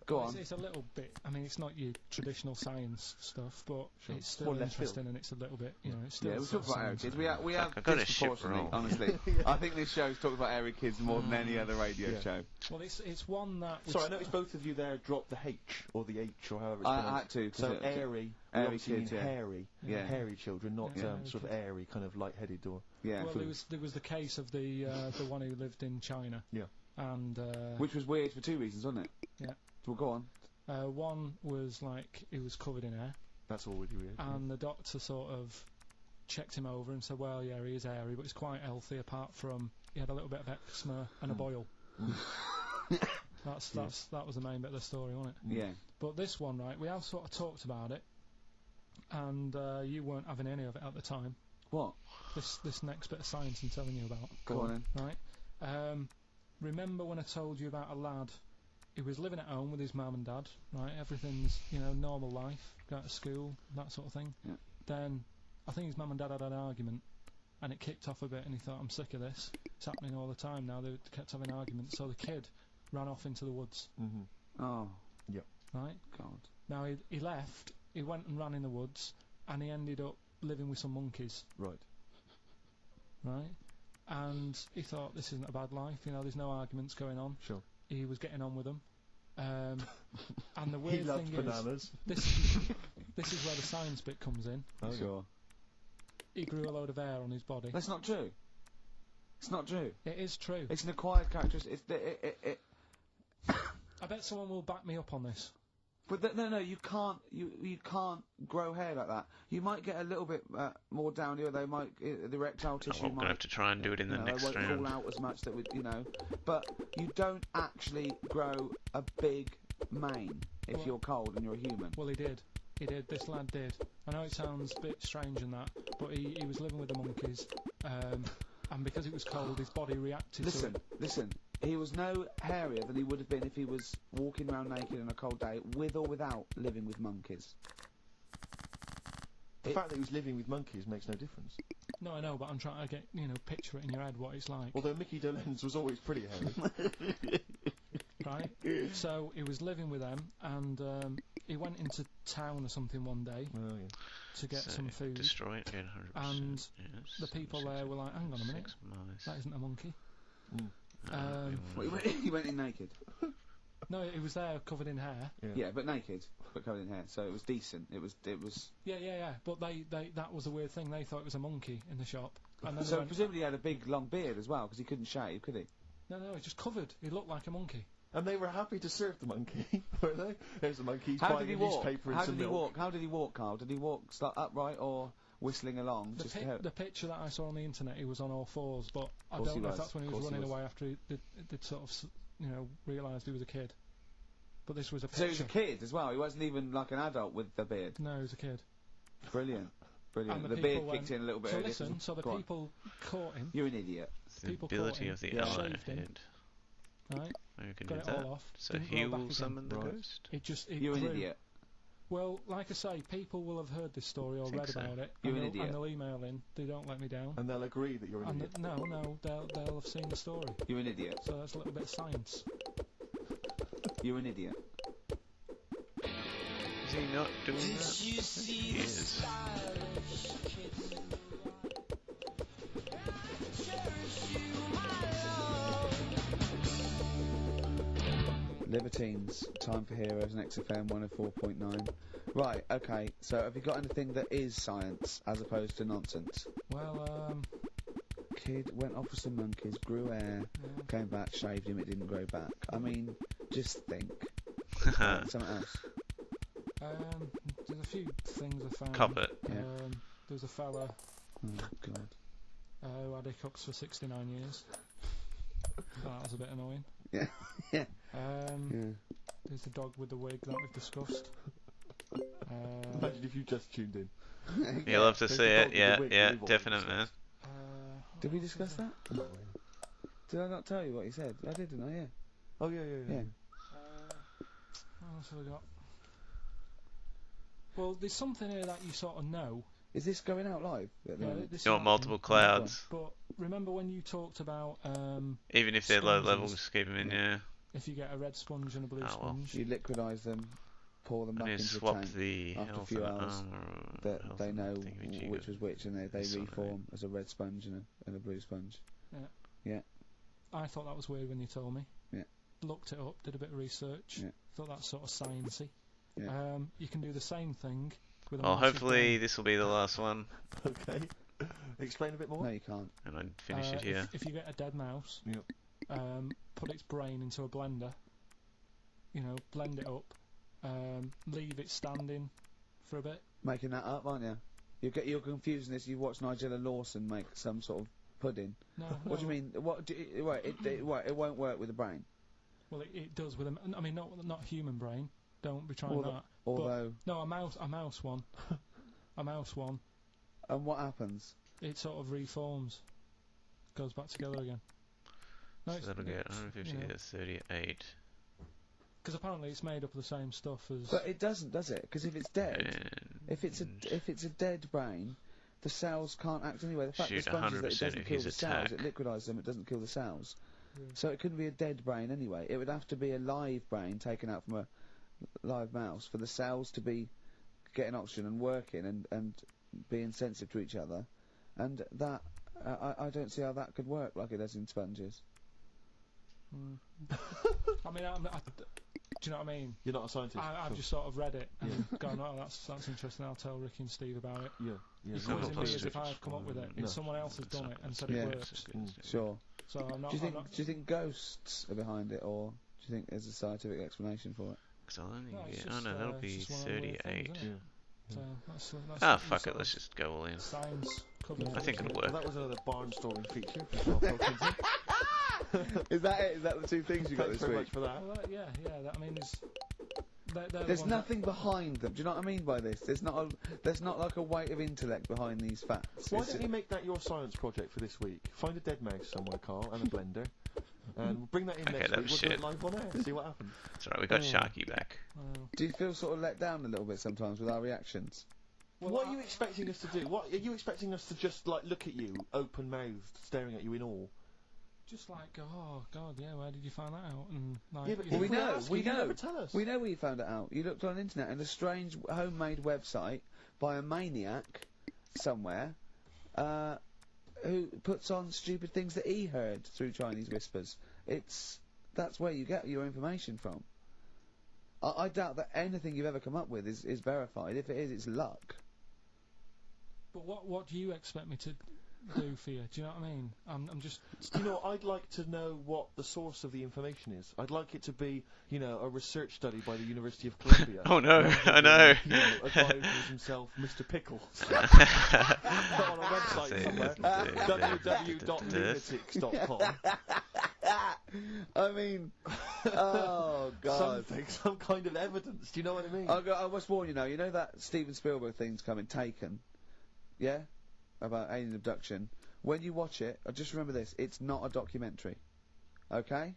S10: Go on.
S11: It's a little bit, I mean, it's not your traditional science stuff, but it's still
S7: More left
S11: interesting
S7: field.
S11: and it's a little bit, it's still
S10: Yeah, we
S11: sort
S10: talked
S11: of
S10: about hairy
S11: science.
S10: kids. We have
S5: I got a shit
S10: disproportionately,
S5: wrong.
S10: honestly. I think this show's talked about hairy kids more than any other radio show.
S11: Well, it's one that...
S7: Sorry, I noticed both of you there dropped the H, or the H, or however it's
S10: I
S7: pronounced.
S10: had to, 'cause
S7: So
S10: it-
S7: airy,
S10: airy
S7: obviously
S10: kids,
S7: mean
S10: yeah.
S7: hairy.
S10: Yeah.
S7: Hairy children, not
S11: Yeah.
S7: sort of airy, kind of light-headed or...
S10: Yeah.
S11: Well, there was the case of the one who lived in China.
S7: Yeah.
S11: And
S10: Which was weird for 2 reasons, wasn't it?
S11: Yeah.
S10: Well, go on.
S11: one was like he was covered in hair,
S7: That's already weird.
S11: and the doctor sort of checked him over and said, well, yeah, he is hairy, but he's quite healthy apart from he had a little bit of eczema and a boil. That was the main bit of the story, wasn't it?
S10: Yeah.
S11: But this one, right, we have sort of talked about it, and you weren't having any of it at the time.
S10: What?
S11: This next bit of science I'm telling you about.
S10: Go on then.
S11: Right. Remember when I told you about a lad who was living at home with his mum and dad, right? Everything's, normal life, going to school, that sort of thing.
S10: Yeah.
S11: Then I think his mum and dad had an argument, and it kicked off a bit, and he thought, I'm sick of this. It's happening all the time now. They kept having arguments, so the kid ran off into the woods.
S7: Mm-hmm.
S10: Oh.
S7: Yep.
S11: Right?
S10: God.
S11: Now he left, he went and ran in the woods, and he ended up living with some monkeys.
S7: Right.
S11: Right? And he thought, this isn't a bad life, there's no arguments going on.
S7: Sure.
S11: He was getting on with them. And the weird
S7: He loves
S11: thing
S7: bananas.
S11: is, this is where the science bit comes in.
S7: Oh,
S10: Sure.
S11: He grew a load of hair on his body.
S10: That's not true. It's not true.
S11: It is true.
S10: It's an acquired characteristic.
S11: I bet someone will back me up on this.
S10: But no, you can't. You can't grow hair like that. You might get a little bit more down here. They might the erectile tissue
S5: I'm gonna have to try and do it in the next
S10: they won't
S5: round.
S10: fall out as much that would But you don't actually grow a big mane if you're cold and you're a human.
S11: Well, he did. This lad did. I know it sounds a bit strange and that, but he was living with the monkeys, and because it was cold, his body reacted to it.
S10: Listen. He was no hairier than he would have been if he was walking around naked on a cold day, with or without living with monkeys.
S7: The fact that he was living with monkeys makes no difference.
S11: No, I know, but I'm trying to get, picture it in your head what it's like.
S7: Although Mickey Dolenz was always pretty hairy.
S11: right? So he was living with them, and he went into town or something one day to get some food.
S5: Destroy it again, 100%.
S11: And the people there were like, "Hang on a minute, that isn't a monkey."
S10: He went in naked.
S11: No, he was there covered in hair.
S10: Yeah, but naked, but covered in hair, so it was decent. It was.
S11: Yeah. But that was a weird thing. They thought it was a monkey in the shop. And then
S10: So presumably he had a big long beard as well, because he couldn't shave, could he?
S11: No, he just covered. He looked like a monkey.
S7: And they were happy to serve the monkey, were they? There's a monkey. He's
S10: How
S7: buying
S10: did he
S7: a
S10: walk?
S7: newspaper and
S10: How
S7: some
S10: did he
S7: milk.
S10: walk? How did he walk, Carl? Did he walk upright or whistling along?
S11: The picture that I saw on the internet, he was on all fours, but I
S10: Course
S11: don't
S10: he
S11: know if
S10: was.
S11: that's when he was
S10: Course he
S11: running
S10: was.
S11: away after he did sort of, realised he was a kid. But this was a picture.
S10: So he was a kid as well. He wasn't even like an adult with the beard.
S11: No, he was a kid.
S10: Brilliant.
S11: And
S10: The beard kicked in a little bit
S11: So
S10: earlier.
S11: listen, so the
S10: Go on.
S11: people caught him.
S10: You're an idiot.
S5: It's the
S11: People
S5: ability
S11: caught
S5: of the
S11: him,
S5: ally
S11: shaved him,
S5: head.
S11: right?
S5: You can
S11: Got
S5: do
S11: it
S5: that.
S11: all off.
S5: So
S11: didn't
S5: he
S11: grow back
S5: will
S11: again.
S5: summon the ghost.
S10: You're an
S11: grew.
S10: idiot.
S11: Well, like I say, people will have heard this story or
S5: Think
S11: read
S5: so.
S11: about it.
S10: You're
S11: and
S10: an
S11: they'll-
S10: idiot.
S11: And they'll email in. They don't let me down.
S7: And they'll agree that you're an
S11: And
S7: idiot.
S11: no, they'll have seen the story.
S10: You're an idiot.
S11: So that's a little bit of science.
S10: You're an idiot.
S5: Is he not doing that? He is.
S10: Libertines, Time for Heroes, and XFM 104.9. Right, okay, so have you got anything that is science as opposed to nonsense?
S11: Well,
S10: Kid went off with some monkeys, grew hair, came back, shaved him, it didn't grow back. I mean, just think. Something else.
S11: There's a few things I found.
S5: Cop it.
S10: Yeah.
S11: There's a fella
S10: Oh, God.
S11: who had hiccups for 69 years. That was a bit annoying.
S10: Yeah. Yeah.
S11: There's the dog with the wig that we've discussed.
S7: Imagine if you just tuned in.
S5: You'll have to
S7: There's
S5: see
S7: the
S5: it,
S7: dog with
S5: yeah,
S7: the wig
S5: yeah,
S7: that we've all
S5: definite, man.
S7: discussed.
S10: Did we discuss that? Did I not tell you what he said? I did, didn't I? Yeah.
S7: Oh, yeah.
S11: What else have we got? Well, there's something here that you sort of know.
S10: Is this going out live? At the
S11: Yeah,
S10: moment?
S11: this
S5: You
S11: is
S5: want multiple clouds.
S11: But remember when you talked about
S5: Even if they're low
S11: sponges,
S5: levels, keep them in, yeah.
S11: if you get a red sponge and a blue
S5: Oh, well.
S11: sponge,
S10: You liquidise them, pour them
S5: I
S10: back
S5: need to
S10: into the
S5: swap
S10: tank.
S5: the
S10: After a
S5: health
S10: few
S5: and
S10: hours,
S5: armor.
S10: that
S5: health
S10: they
S5: and
S10: know
S5: thingamajigger.
S10: which was which, and they
S5: This one,
S10: reform as a red sponge and a blue sponge.
S11: I thought that was weird when you told me.
S10: Yeah.
S11: Looked it up, did a bit of research.
S10: Yeah.
S11: Thought that's sort of sciencey.
S10: Yeah.
S11: You can do the same thing with a
S5: Well,
S11: massive
S5: hopefully
S11: brain.
S5: this will be the last one,
S7: Okay. Explain a bit more.
S10: No, you can't.
S5: and I'd finish it here.
S11: If you get a dead mouse,
S7: Yep.
S11: put its brain into a blender, blend it up, leave it standing for a bit.
S10: Making that up, aren't you? You're confusing this. You watched Nigella Lawson make some sort of pudding.
S11: No,
S10: What do you mean? It won't work with the brain.
S11: Well, it does with I mean, not human brain. Don't be trying that.
S10: Although,
S11: No, a mouse one. A mouse one.
S10: and what happens?
S11: It sort of reforms, goes back together again. No,
S5: So that'll get 150 to 38.
S11: because apparently it's made up of the same stuff as.
S10: But it doesn't, does it? Because if it's dead,
S5: And
S10: if it's a dead brain, the cells can't act anyway. The fact
S5: Shoot,
S10: the sponge is that it
S5: 100%
S10: doesn't
S5: if
S10: kill
S5: he's
S10: the cells, it
S5: attack.
S10: liquidises them. It doesn't kill the cells.
S11: Yeah.
S10: So it couldn't be a dead brain anyway. It would have to be a live brain taken out from a live mouse for the cells to be getting oxygen and working and being sensitive to each other. And that I don't see how that could work like it does in sponges.
S11: I mean, do you know what I mean?
S7: You're not a scientist.
S11: I've just sort of read it and gone, oh, that's interesting. I'll tell Ricky and Steve about it.
S7: Yeah.
S11: It
S5: No,
S11: comes in me
S5: plus
S11: as if
S5: two.
S11: I've come up with it.
S7: No.
S11: If someone else has done it and said
S10: Yeah.
S11: it works.
S10: Sure.
S11: So I'm not.
S10: Do
S11: I'm not
S10: you think ghosts are behind it, or do you think there's a scientific explanation for it?
S5: Because I'll only
S11: No, it's
S5: get. Oh
S11: just,
S5: no, that'll
S11: it's
S5: be
S11: just one of the weird
S5: 38.
S11: things, isn't it? So that's
S5: Ah,
S11: what
S5: fuck
S11: sort
S5: it, let's
S11: of
S5: just go all in.
S11: science covered.
S5: I think it'll
S7: Well,
S5: work.
S7: that was another barnstorming feature from Carl Pilkington.
S10: Is that it? Is that the two things you got
S7: Thanks
S10: this
S7: very
S10: week?
S7: much for that.
S11: Well, I mean, they're the
S10: There's
S11: ones
S10: nothing behind them. Do you know what I mean by this? There's not like a weight of intellect behind these facts.
S7: Why
S10: It's
S7: don't you make that your science project for this week? Find a dead mouse somewhere, Carl, and a blender. And bring that in
S5: Okay,
S7: next
S5: that
S7: week.
S5: was
S7: We'll do
S5: shit.
S7: it live on air. See what happens.
S5: It's alright, we got Sharky back.
S10: Do you feel sort of let down a little bit sometimes with our reactions?
S11: Well,
S7: what are you expecting us to do? What are you expecting us to just like look at you, open mouthed, staring at you in awe?
S11: just like, oh God, yeah, where did you find that out? And like,
S7: Yeah, but
S11: you
S7: if
S11: think,
S7: we
S10: know,
S7: ask
S10: we
S7: you, you
S10: know.
S7: never tell us.
S10: We know where you found it out. You looked on the internet and a strange homemade website by a maniac somewhere who puts on stupid things that he heard through Chinese whispers. That's where you get your information from. I doubt that anything you've ever come up with is verified. If it is, it's luck.
S11: but what do you expect me to do for you? Do you know what I mean? I'm just.
S7: You know, I'd like to know what the source of the information is. I'd like it to be, you know, a research study by the University of Columbia.
S5: Oh no,
S7: rather
S5: I
S7: than,
S5: know.
S7: You know, a guy who calls himself Mr. Pickles. Put on a website somewhere. www.lunatics.com.
S10: I mean, oh God.
S7: Some kind of evidence. Do you know what I mean?
S10: I must warn you now. You know that Steven Spielberg thing's coming, Taken? Yeah? About alien abduction. When you watch it, just remember this, it's not a documentary. Okay?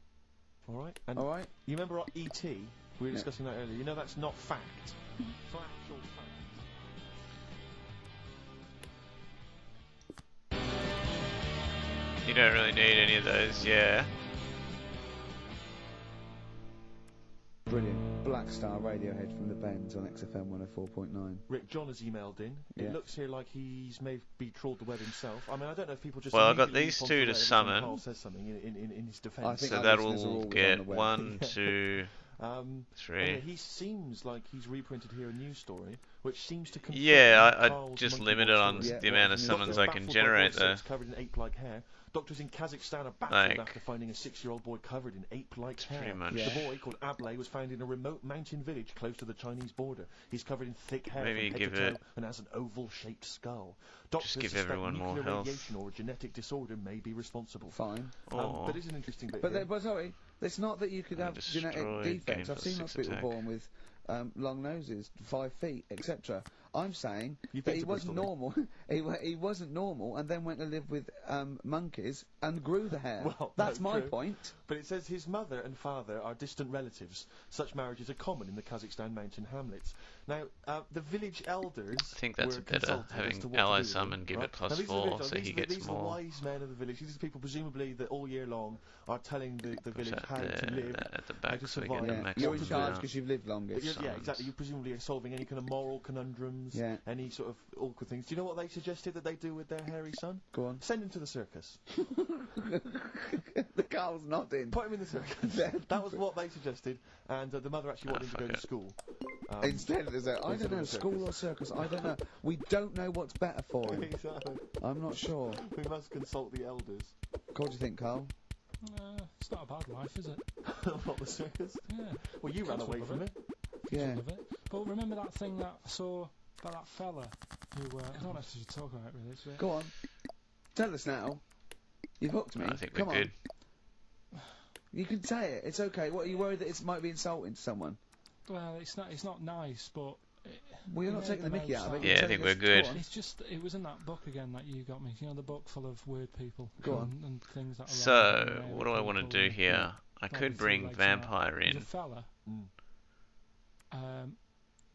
S7: Alright. And
S10: Alright?
S7: you remember E.T.? We were discussing that earlier. You know that's not fact. It's not actual fact.
S5: You don't really need any of those, yeah.
S10: Brilliant. Black Star Radiohead from the Bends on XFM 104.9.
S7: Rick John has emailed in.
S10: Yeah.
S7: It looks here like he's maybe trawled the web himself. I mean, I don't know if people just.
S5: Well, I've got
S7: immediately
S5: these
S7: leap
S5: two
S7: onto
S5: to
S7: it every time
S5: summon.
S7: Carl says something in his defence.
S10: I think
S5: So
S10: our
S5: that
S10: listeners are
S5: will
S10: always on
S5: get
S10: the web.
S5: 1, 2,
S7: Yeah,
S5: 3.
S7: he seems like he's reprinted here a news story, which seems to confirm.
S5: Yeah, I
S7: Carl's
S5: just
S7: monkey
S5: limited
S7: ball
S5: on
S7: story.
S5: the amount of
S10: Yeah,
S5: summons
S7: Doctors
S5: I can
S7: baffled by
S5: generate
S7: boy
S5: though.
S7: six covered in ape-like hair. Doctors in Kazakhstan are baffled
S5: Like,
S7: after finding a 6-year-old boy covered in ape-like hair.
S5: pretty much.
S10: Yeah.
S7: The boy, called Ablay, was found in a remote mountain village close to the Chinese border. He's covered in thick hair
S5: Maybe
S7: from head
S5: give
S7: to
S5: it-
S7: toe and has an oval-shaped skull. Doctors
S5: give
S7: suspect
S5: everyone more
S7: nuclear
S5: health.
S7: radiation or a genetic disorder may be responsible.
S10: Fine.
S5: Oh,
S7: But it's an interesting bit
S10: But,
S7: here.
S10: but sorry, it's not that you could
S5: And
S10: have genetic
S5: destroy,
S10: defects.
S5: gain
S10: I've seen
S5: +6
S10: lots of people
S5: attack.
S10: born with long noses, 5 feet, etc. I'm saying
S7: You've
S10: that
S7: been
S10: he
S7: to
S10: wasn't
S7: Bristol,
S10: normal. he wasn't normal, and then went to live with monkeys and grew the hair.
S7: Well,
S10: That's
S7: no,
S10: my
S7: true.
S10: point.
S7: But it says his mother and father are distant relatives. Such marriages are common in the Kazakhstan mountain hamlets. Now, the village elders.
S5: I think that's
S7: were
S5: better,
S7: consulted as
S5: having
S7: to what
S5: ally
S7: to do with
S5: summon
S7: him,
S5: give
S7: right?
S5: it plus
S7: Now, these are the
S5: 4,
S7: village
S5: so
S7: elders.
S5: he
S7: These are
S5: gets
S7: these
S5: more.
S7: are the wise men of the village. These are the people presumably that all year long are telling the
S5: Push
S7: village
S5: that
S7: how to
S5: there,
S7: live.
S5: that at the
S7: how
S5: back
S7: to
S5: so we get
S7: survive.
S5: the
S10: Yeah.
S5: maximum
S10: You're in charge
S5: amount.
S10: because you've lived
S7: But
S10: longest.
S7: yeah,
S5: Summons.
S7: exactly. You presumably are solving any kind of moral conundrums,
S10: Yeah.
S7: any sort of awkward things. Do you know what they suggested that they do with their hairy son?
S10: Go on.
S7: Send him to the circus.
S10: The Carl's nodding.
S7: Put him in the circus. that was what they suggested, and the mother actually wanted him to go
S5: fuck
S7: to
S5: it.
S7: school.
S10: Instead of the I
S7: instead
S10: don't know,
S7: of the
S10: school or circus, I don't know. We don't know what's better for him.
S7: Exactly.
S10: I'm not sure.
S7: We must consult the elders.
S10: What do you think, Carl?
S11: It's not a bad life, is it?
S7: What, the circus?
S11: Yeah.
S7: Well, you ran
S11: Kids
S7: away
S11: will
S7: from
S11: love
S7: it.
S10: Yeah.
S11: Love it. But remember that thing that I saw about that fella who I don't know if you should talk about it really. It's a bit-
S10: Go on. Tell us now. You've hooked me.
S5: I think
S10: Come
S5: we're
S10: on.
S5: good.
S10: You can say it. It's okay. What, are you worried that it might be insulting to someone?
S11: Well, it's not nice, but.
S10: Well, you're not
S11: Yeah,
S10: taking the
S11: the
S10: mickey out of it.
S11: most
S10: You're
S5: Yeah, I
S10: telling
S5: think we're
S10: us-
S5: good.
S10: Go on.
S11: It's just it was in that book again that you got me. You know, the book full of weird people.
S10: Go on.
S11: And things that. Are
S5: So,
S11: wrong,
S5: what do I want to
S11: people
S5: do
S11: and-
S5: here? I
S11: Like
S5: could
S11: the three
S5: bring
S11: legs and that.
S5: Vampire
S11: There's a
S5: in.
S11: fella.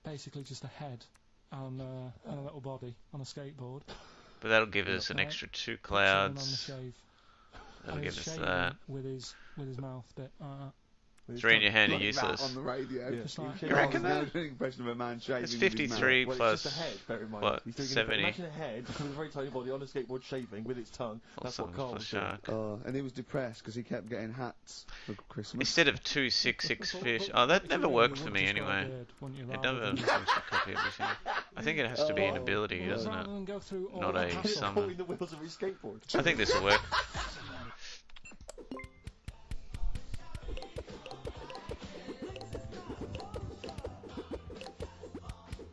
S11: Basically just a head and a little body on a skateboard.
S5: But that'll give us an
S11: Right.
S5: extra 2
S11: Chilling
S5: clouds.
S11: On the shave.
S5: That'll
S11: And
S5: give
S11: he's
S5: us
S11: shaving
S5: that.
S11: with his mouth bit.
S5: 3 in your hand are
S10: Like that
S5: useless.
S10: on the radio.
S7: Yeah.
S11: Just like-
S5: You reckon
S10: Now
S5: that?
S10: doing an impression of a man shaving
S5: It's
S10: with his mouth.
S5: 53
S7: Well,
S5: plus,
S7: it's just a head, bear in mind.
S5: what,
S7: He's doing
S5: 70?
S7: Imagine a head with a very tiny body on a skateboard shaving with its tongue. That's what
S5: Summons
S7: Carl
S5: plus
S7: was doing.
S5: shark.
S10: Oh, and he was depressed because he kept getting hats for Christmas.
S5: Instead of 2 6 fish. Oh, that never worked for me
S11: Just got a
S5: anyway.
S11: beard, wouldn't you,
S5: It
S11: rather
S5: never
S11: than-
S5: seems to copy everything. I think it has to be an
S10: Oh.
S5: ability,
S11: Well,
S5: doesn't
S11: rather
S5: it?
S11: than go through all
S5: Not
S11: the
S5: a
S11: hassle.
S5: summon.
S7: Pulling the wheels of his skateboard.
S5: I think this will work.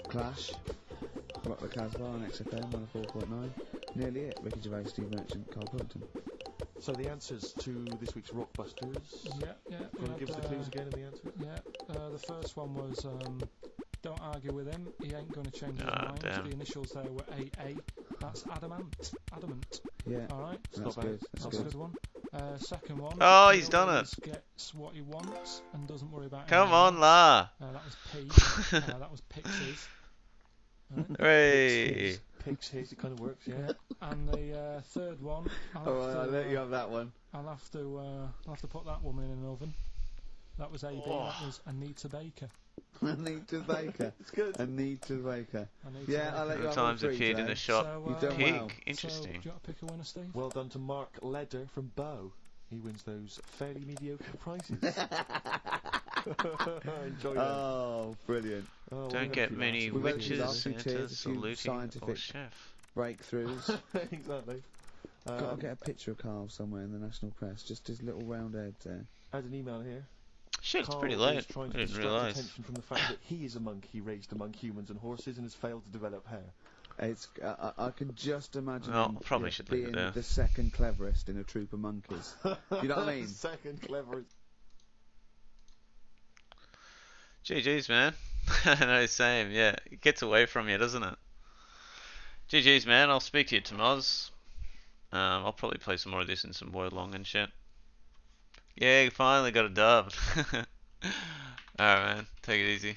S10: Clash. Rock the Casbah on XFM 104.9. Nearly it. Ricky Gervais, Steve Merchant, Carl Pilkington.
S7: So the answers to this week's Rockbusters.
S11: Yeah, yeah.
S7: Do you want to give us the clues again in the answer?
S11: Yeah, the first one was don't argue with him. He ain't going to change his
S5: Ah,
S11: mind.
S5: damn.
S11: The initials there were AA. That's adamant. Adamant.
S10: Yeah.
S11: All right.
S10: That's
S7: not bad.
S10: good. That's
S11: That's a
S10: good.
S11: good one. Second one.
S5: Oh,
S11: he
S5: he's done it.
S11: always Gets what he wants and doesn't worry about.
S5: Come
S11: anything
S5: on,
S11: else.
S5: La!
S11: That was P. That was Pixies. Right.
S5: Hooray!
S7: Pig's his, it kind of works, yeah.
S11: And the third one,
S10: I'll let you have that one.
S11: I'll have to put that woman in an oven. That was AB. That was Anita Baker.
S10: Anita Baker.
S7: It's good.
S10: Anita Baker.
S11: Anita
S10: Yeah,
S11: Baker.
S10: I'll let you have
S5: Times
S10: all three
S5: appeared in
S10: today.
S5: a shop.
S11: So,
S10: You've done
S5: Pig,
S10: well.
S5: interesting.
S11: So, do you want to pick a winner, Steve?
S7: Well done to Mark Leder from Bow. He wins those fairly mediocre prizes. Enjoy them.
S10: Oh, brilliant.
S7: Oh, we're
S5: Don't
S7: gonna
S5: get
S7: keep
S5: many
S10: We've had
S5: witches,
S10: a few
S5: Santas,
S10: tears, a few
S5: saluting, or
S10: scientific
S5: chef.
S10: breakthroughs.
S7: laughing. Exactly.
S10: Got to get a picture of Carl somewhere in the national press. Just his little round head there.
S7: I had an email here.
S5: Shit, it's
S7: Carl
S5: pretty
S7: is
S5: late. I
S7: trying to
S5: didn't
S7: distract
S5: realise.
S7: attention from the fact that he is a monkey raised among humans and horses and has failed to develop hair.
S10: It's. I can just imagine
S5: Well,
S10: him,
S5: probably should leave it
S10: being
S5: there.
S10: the second cleverest in a troop of monkeys. You know what I mean?
S7: Second clever.
S5: GG's, man. I know, same, yeah. It gets away from you, doesn't it? GG's, man. I'll speak to you tomorrow. I'll probably play some more of this in some Word Long and shit. Yeah, finally got a dub. Alright, man. Take it easy.